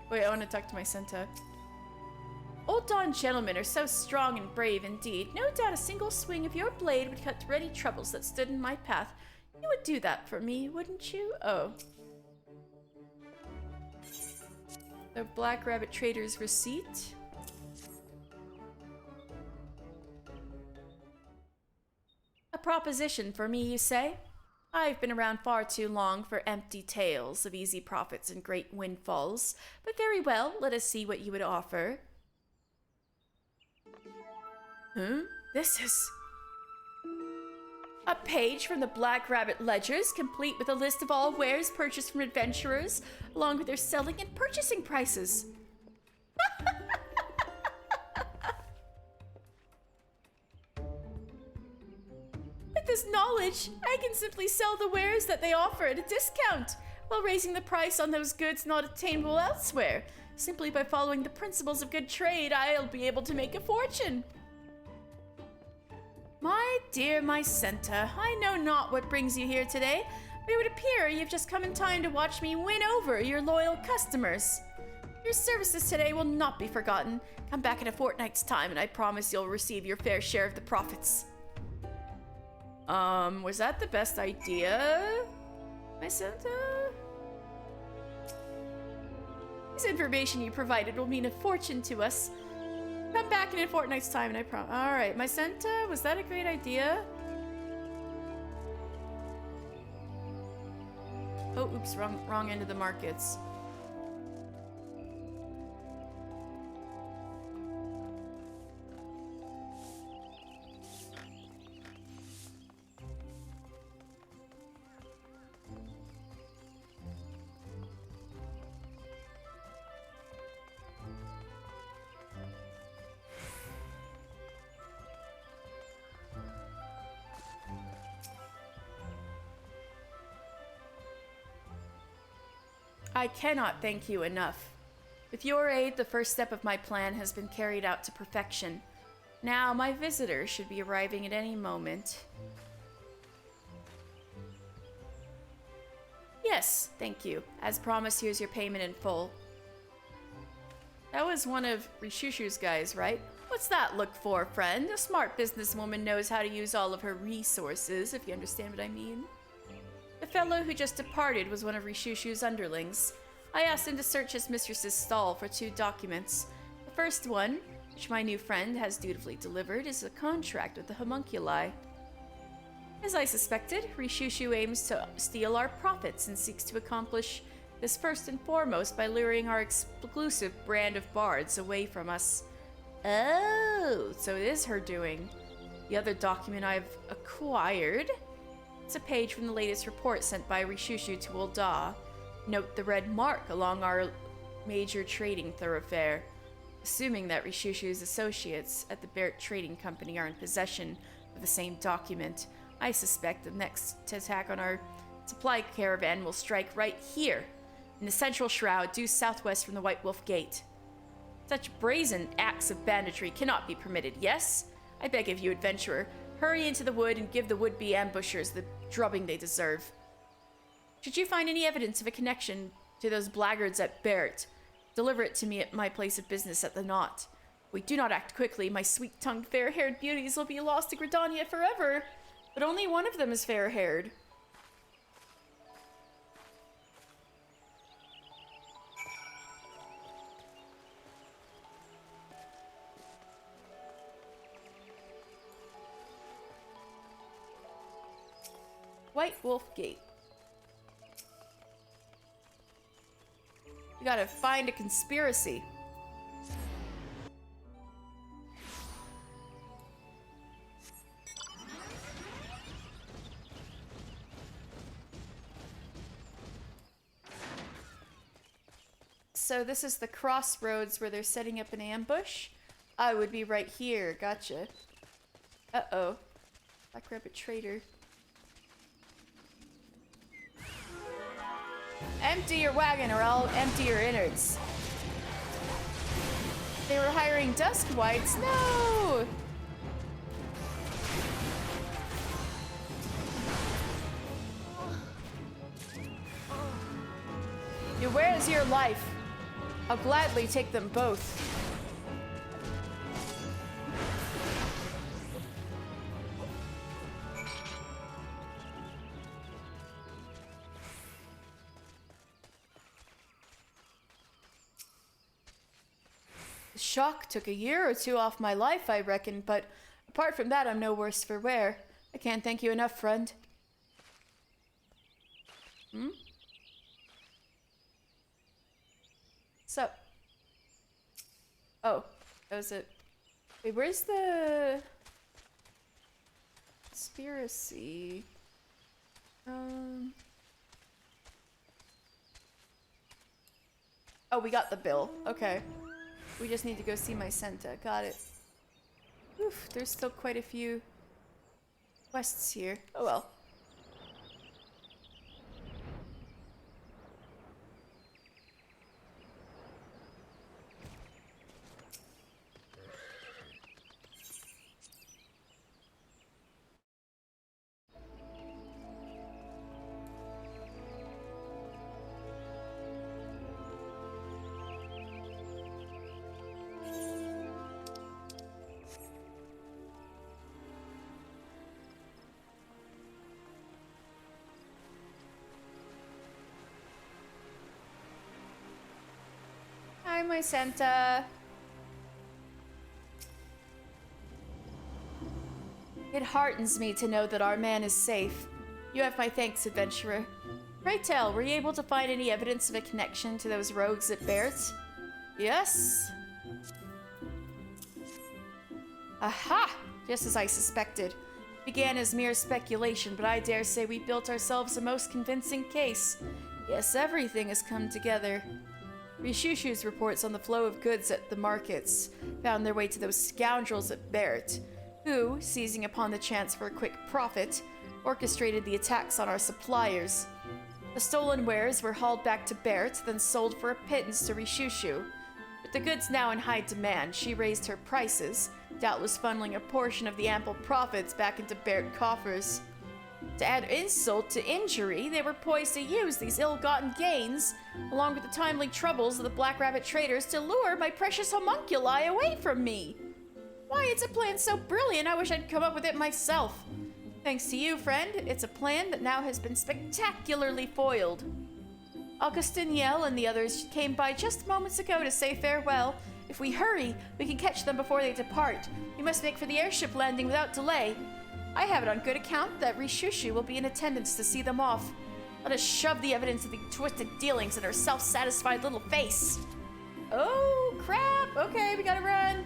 Wait, I want to talk to my Senta. Old Dawn gentlemen are so strong and brave indeed. No doubt a single swing of your blade would cut through any troubles that stood in my path. You would do that for me, wouldn't you? Oh. The Black Rabbit Trader's receipt. A proposition for me, you say? I've been around far too long for empty tales of easy profits and great windfalls, but very well, let us see what you would offer. This is a page from the Black Rabbit Ledgers, complete with a list of all wares purchased from adventurers, along with their selling and purchasing prices. With this knowledge, I can simply sell the wares that they offer at a discount, while raising the price on those goods not attainable elsewhere. Simply by following the principles of good trade, I'll be able to make a fortune. My dear Mycenta, I know not what brings you here today, but it would appear you've just come in time to watch me win over your loyal customers. Your services today will not be forgotten. Come back in a fortnight's time and I promise you'll receive your fair share of the profits. Was that the best idea, Mycenta? This information you provided will mean a fortune to us. Come back in a fortnight's time and I promise. Alright, Mycenta, was that a great idea? Oh, oops, wrong end of the markets. I cannot thank you enough. With your aid, the first step of my plan has been carried out to perfection. Now, my visitor should be arriving at any moment. Yes, thank you. As promised, here's your payment in full. That was one of Rishushu's guys, right? What's that look for, friend? A smart businesswoman knows how to use all of her resources, if you understand what I mean. The fellow who just departed was one of Rishushu's underlings. I asked him to search his mistress's stall for 2 documents. The first one, which my new friend has dutifully delivered, is a contract with the homunculi. As I suspected, Rishushu aims to steal our profits and seeks to accomplish this first and foremost by luring our exclusive brand of bards away from us. Oh, so it is her doing. The other document I've acquired... It's a page from the latest report sent by Rishushu to Ul'dah. Note the red mark along our major trading thoroughfare. Assuming that Rishushu's associates at the Barrett Trading Company are in possession of the same document, I suspect the next attack on our supply caravan will strike right here, in the central shroud due southwest from the White Wolf Gate. Such brazen acts of banditry cannot be permitted, yes? I beg of you, adventurer, hurry into the wood and give the would-be ambushers the drubbing they deserve. Should you find any evidence of a connection to those blackguards at Barrett, deliver it to me at my place of business at the Knot. If we do not act quickly, my sweet-tongued, fair-haired beauties will be lost to Gridania forever. But only one of them is fair-haired. White Wolf Gate. We gotta find a conspiracy. So this is the crossroads where they're setting up an ambush. I would be right here. Gotcha. Uh-oh. Black Rabbit Trader. Empty your wagon or I'll empty your innards. They were hiring Dusk Whites? No! is your life? I'll gladly take them both. The shock took a year or two off my life, I reckon, but apart from that, I'm no worse for wear. I can't thank you enough, friend. So. Oh, that was it. Wait, where's the conspiracy? Oh, we got the bill. Okay. We just need to go see my Senta. Got it. Oof, there's still quite a few quests here. Oh well. Hi, my Senta. It heartens me to know that our man is safe. You have my thanks, adventurer. Pray tell, were you able to find any evidence of a connection to those rogues at Barrett's? Yes. Aha! Just as I suspected. It began as mere speculation, but I dare say we built ourselves a most convincing case. Yes, everything has come together. Rishushu's reports on the flow of goods at the markets found their way to those scoundrels at Barrett, who, seizing upon the chance for a quick profit, orchestrated the attacks on our suppliers. The stolen wares were hauled back to Barrett, then sold for a pittance to Rishushu. With the goods now in high demand, she raised her prices, doubtless funneling a portion of the ample profits back into Barrett coffers. To add insult to injury, they were poised to use these ill-gotten gains, along with the timely troubles of the Black Rabbit traders, to lure my precious homunculi away from me. Why, it's a plan so brilliant, I wish I'd come up with it myself. Thanks to you, friend, it's a plan that now has been spectacularly foiled. Augustiniel and the others came by just moments ago to say farewell. If we hurry, we can catch them before they depart. We must make for the airship landing without delay. I have it on good account that Rishushu will be in attendance to see them off. Let us shove the evidence of the twisted dealings in her self-satisfied little face. Oh, crap! Okay, we gotta run.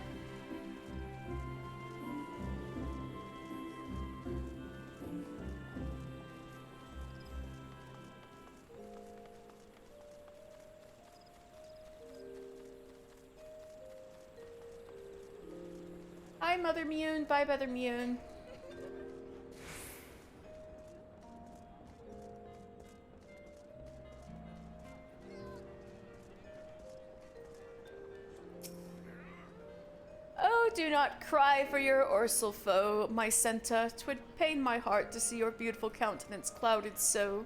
Hi, Mother Mune. Bye, Mother Mune. Oh, do not cry for your Ursal foe, my Senta. 'Twould pain my heart to see your beautiful countenance clouded so.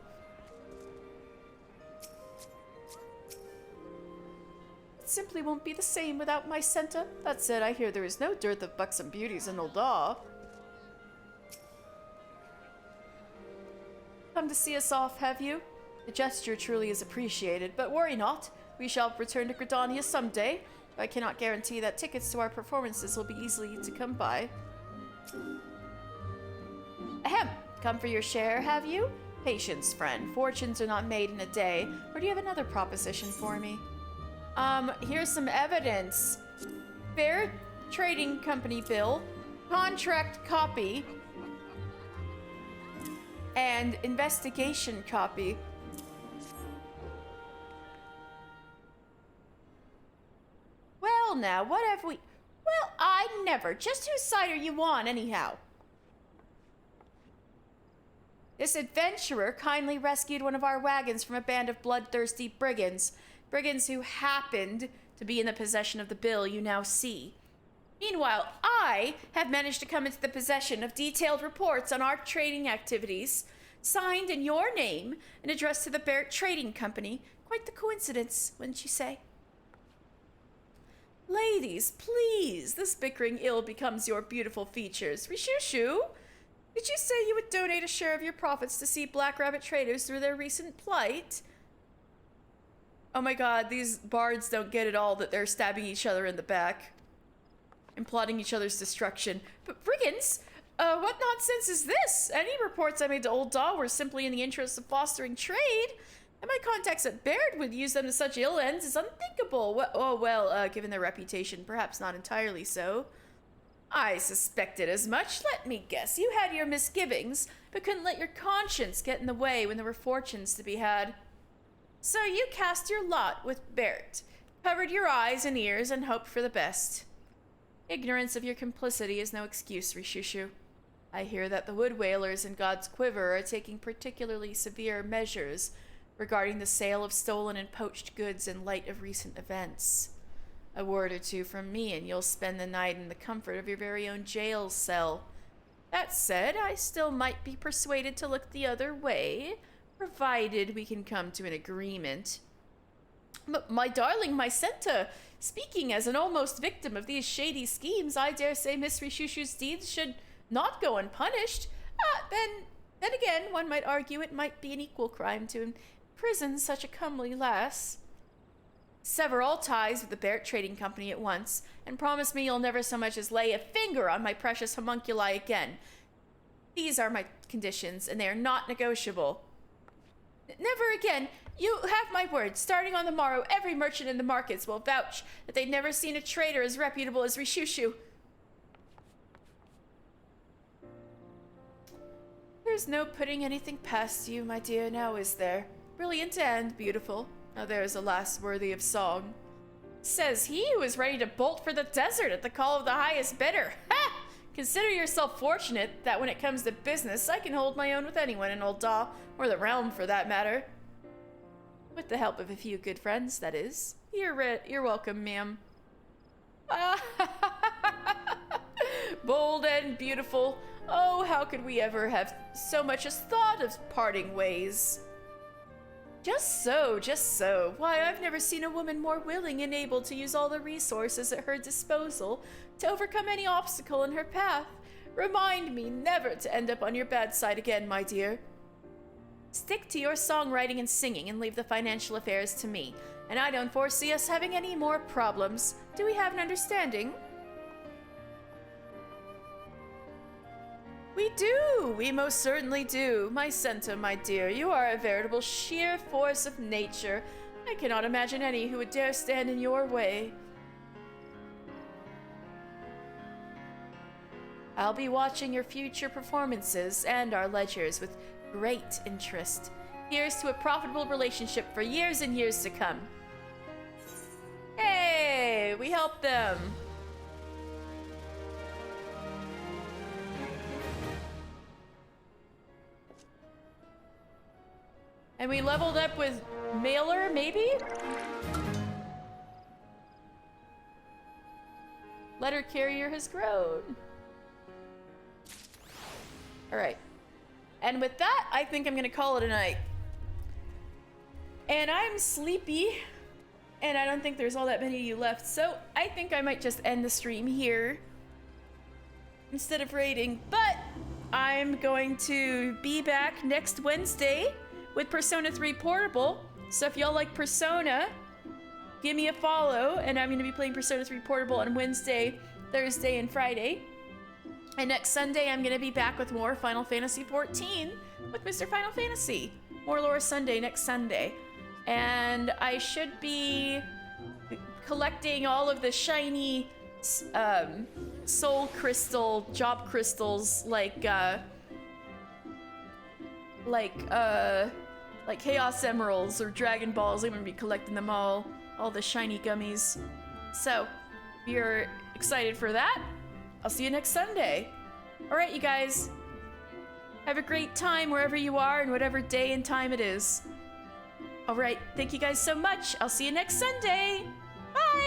It simply won't be the same without my Senta. That said, I hear there is no dearth of buxom beauties in Ul'dah. Come to see us off, have you? The gesture truly is appreciated, but worry not. We shall return to Gridania someday. I cannot guarantee that tickets to our performances will be easily to come by. Ahem! Come for your share, have you? Patience, friend. Fortunes are not made in a day. Or do you have another proposition for me? Here's some evidence. Fair Trading Company bill, contract copy, and investigation copy. Well, now, what have we... Well, I never. Just whose side are you on, anyhow? This adventurer kindly rescued one of our wagons from a band of bloodthirsty brigands. Brigands who happened to be in the possession of the bill you now see. Meanwhile, I have managed to come into the possession of detailed reports on our trading activities, signed in your name and addressed to the Barrett Trading Company, Quite the coincidence, wouldn't you say? Ladies, please, this bickering ill becomes your beautiful features. Rishushu, did you say you would donate a share of your profits to see Black Rabbit traders through their recent plight? Oh my god, these bards don't get it all that they're stabbing each other in the back and plotting each other's destruction. But brigands, what nonsense is this? Any reports I made to Old Daw were simply in the interest of fostering trade, and my contacts at Baird would use them to such ill ends is unthinkable. Given their reputation, perhaps not entirely so. I suspected as much. Let me guess, you had your misgivings, but couldn't let your conscience get in the way when there were fortunes to be had. So you cast your lot with Barrett, covered your eyes and ears, and hoped for the best. Ignorance of your complicity is no excuse, Rishushu. I hear that the Wood Whalers in God's Quiver are taking particularly severe measures regarding the sale of stolen and poached goods in light of recent events. A word or two from me, and you'll spend the night in the comfort of your very own jail cell. That said, I still might be persuaded to look the other way, provided we can come to an agreement. But my darling Mycenta, speaking as an almost victim of these shady schemes, I dare say Miss Rishushu's deeds should not go unpunished. Then again, one might argue it might be an equal crime to imprison such a comely lass. Sever all ties with the Barrett Trading Company at once, and promise me you'll never so much as lay a finger on my precious homunculi again. These are my conditions, and they are not negotiable. Never again. You have my word. Starting on the morrow, every merchant in the markets will vouch that they've never seen a trader as reputable as Rishushu. There's no putting anything past you, my dear, now is there? Brilliant and beautiful. Now there's a lass worthy of song. Says he who is ready to bolt for the desert at the call of the highest bidder. Ha! Consider yourself fortunate that when it comes to business, I can hold my own with anyone in Old Daw, or the realm for that matter. With the help of a few good friends, that is. You're welcome, ma'am. Bold and beautiful. Oh, how could we ever have so much as thought of parting ways? Just so, just so. Why, I've never seen a woman more willing and able to use all the resources at her disposal to overcome any obstacle in her path. Remind me never to end up on your bad side again, my dear. Stick to your songwriting and singing and leave the financial affairs to me, and I don't foresee us having any more problems. Do we have an understanding? We do! We most certainly do. Mycenta, my dear, you are a veritable sheer force of nature. I cannot imagine any who would dare stand in your way. I'll be watching your future performances and our ledgers with great interest. Here's to a profitable relationship for years and years to come. Hey, we helped them. And we leveled up with Mailer, maybe? Letter carrier has grown. Alright. And with that, I think I'm gonna call it a night. And I'm sleepy, and I don't think there's all that many of you left, so I think I might just end the stream here instead of raiding. But I'm going to be back next Wednesday with Persona 3 Portable. So if y'all like Persona, give me a follow, and I'm going to be playing Persona 3 Portable on Wednesday, Thursday, and Friday. And next Sunday, I'm going to be back with more Final Fantasy XIV with Mr. Final Fantasy. More Lore Sunday next Sunday. And I should be collecting all of the shiny soul crystal, job crystals, like Chaos Emeralds or Dragon Balls. I'm going to be collecting them all the shiny gummies. So, if you're excited for that, I'll see you next Sunday. Alright, you guys. Have a great time wherever you are and whatever day and time it is. Alright, thank you guys so much. I'll see you next Sunday. Bye!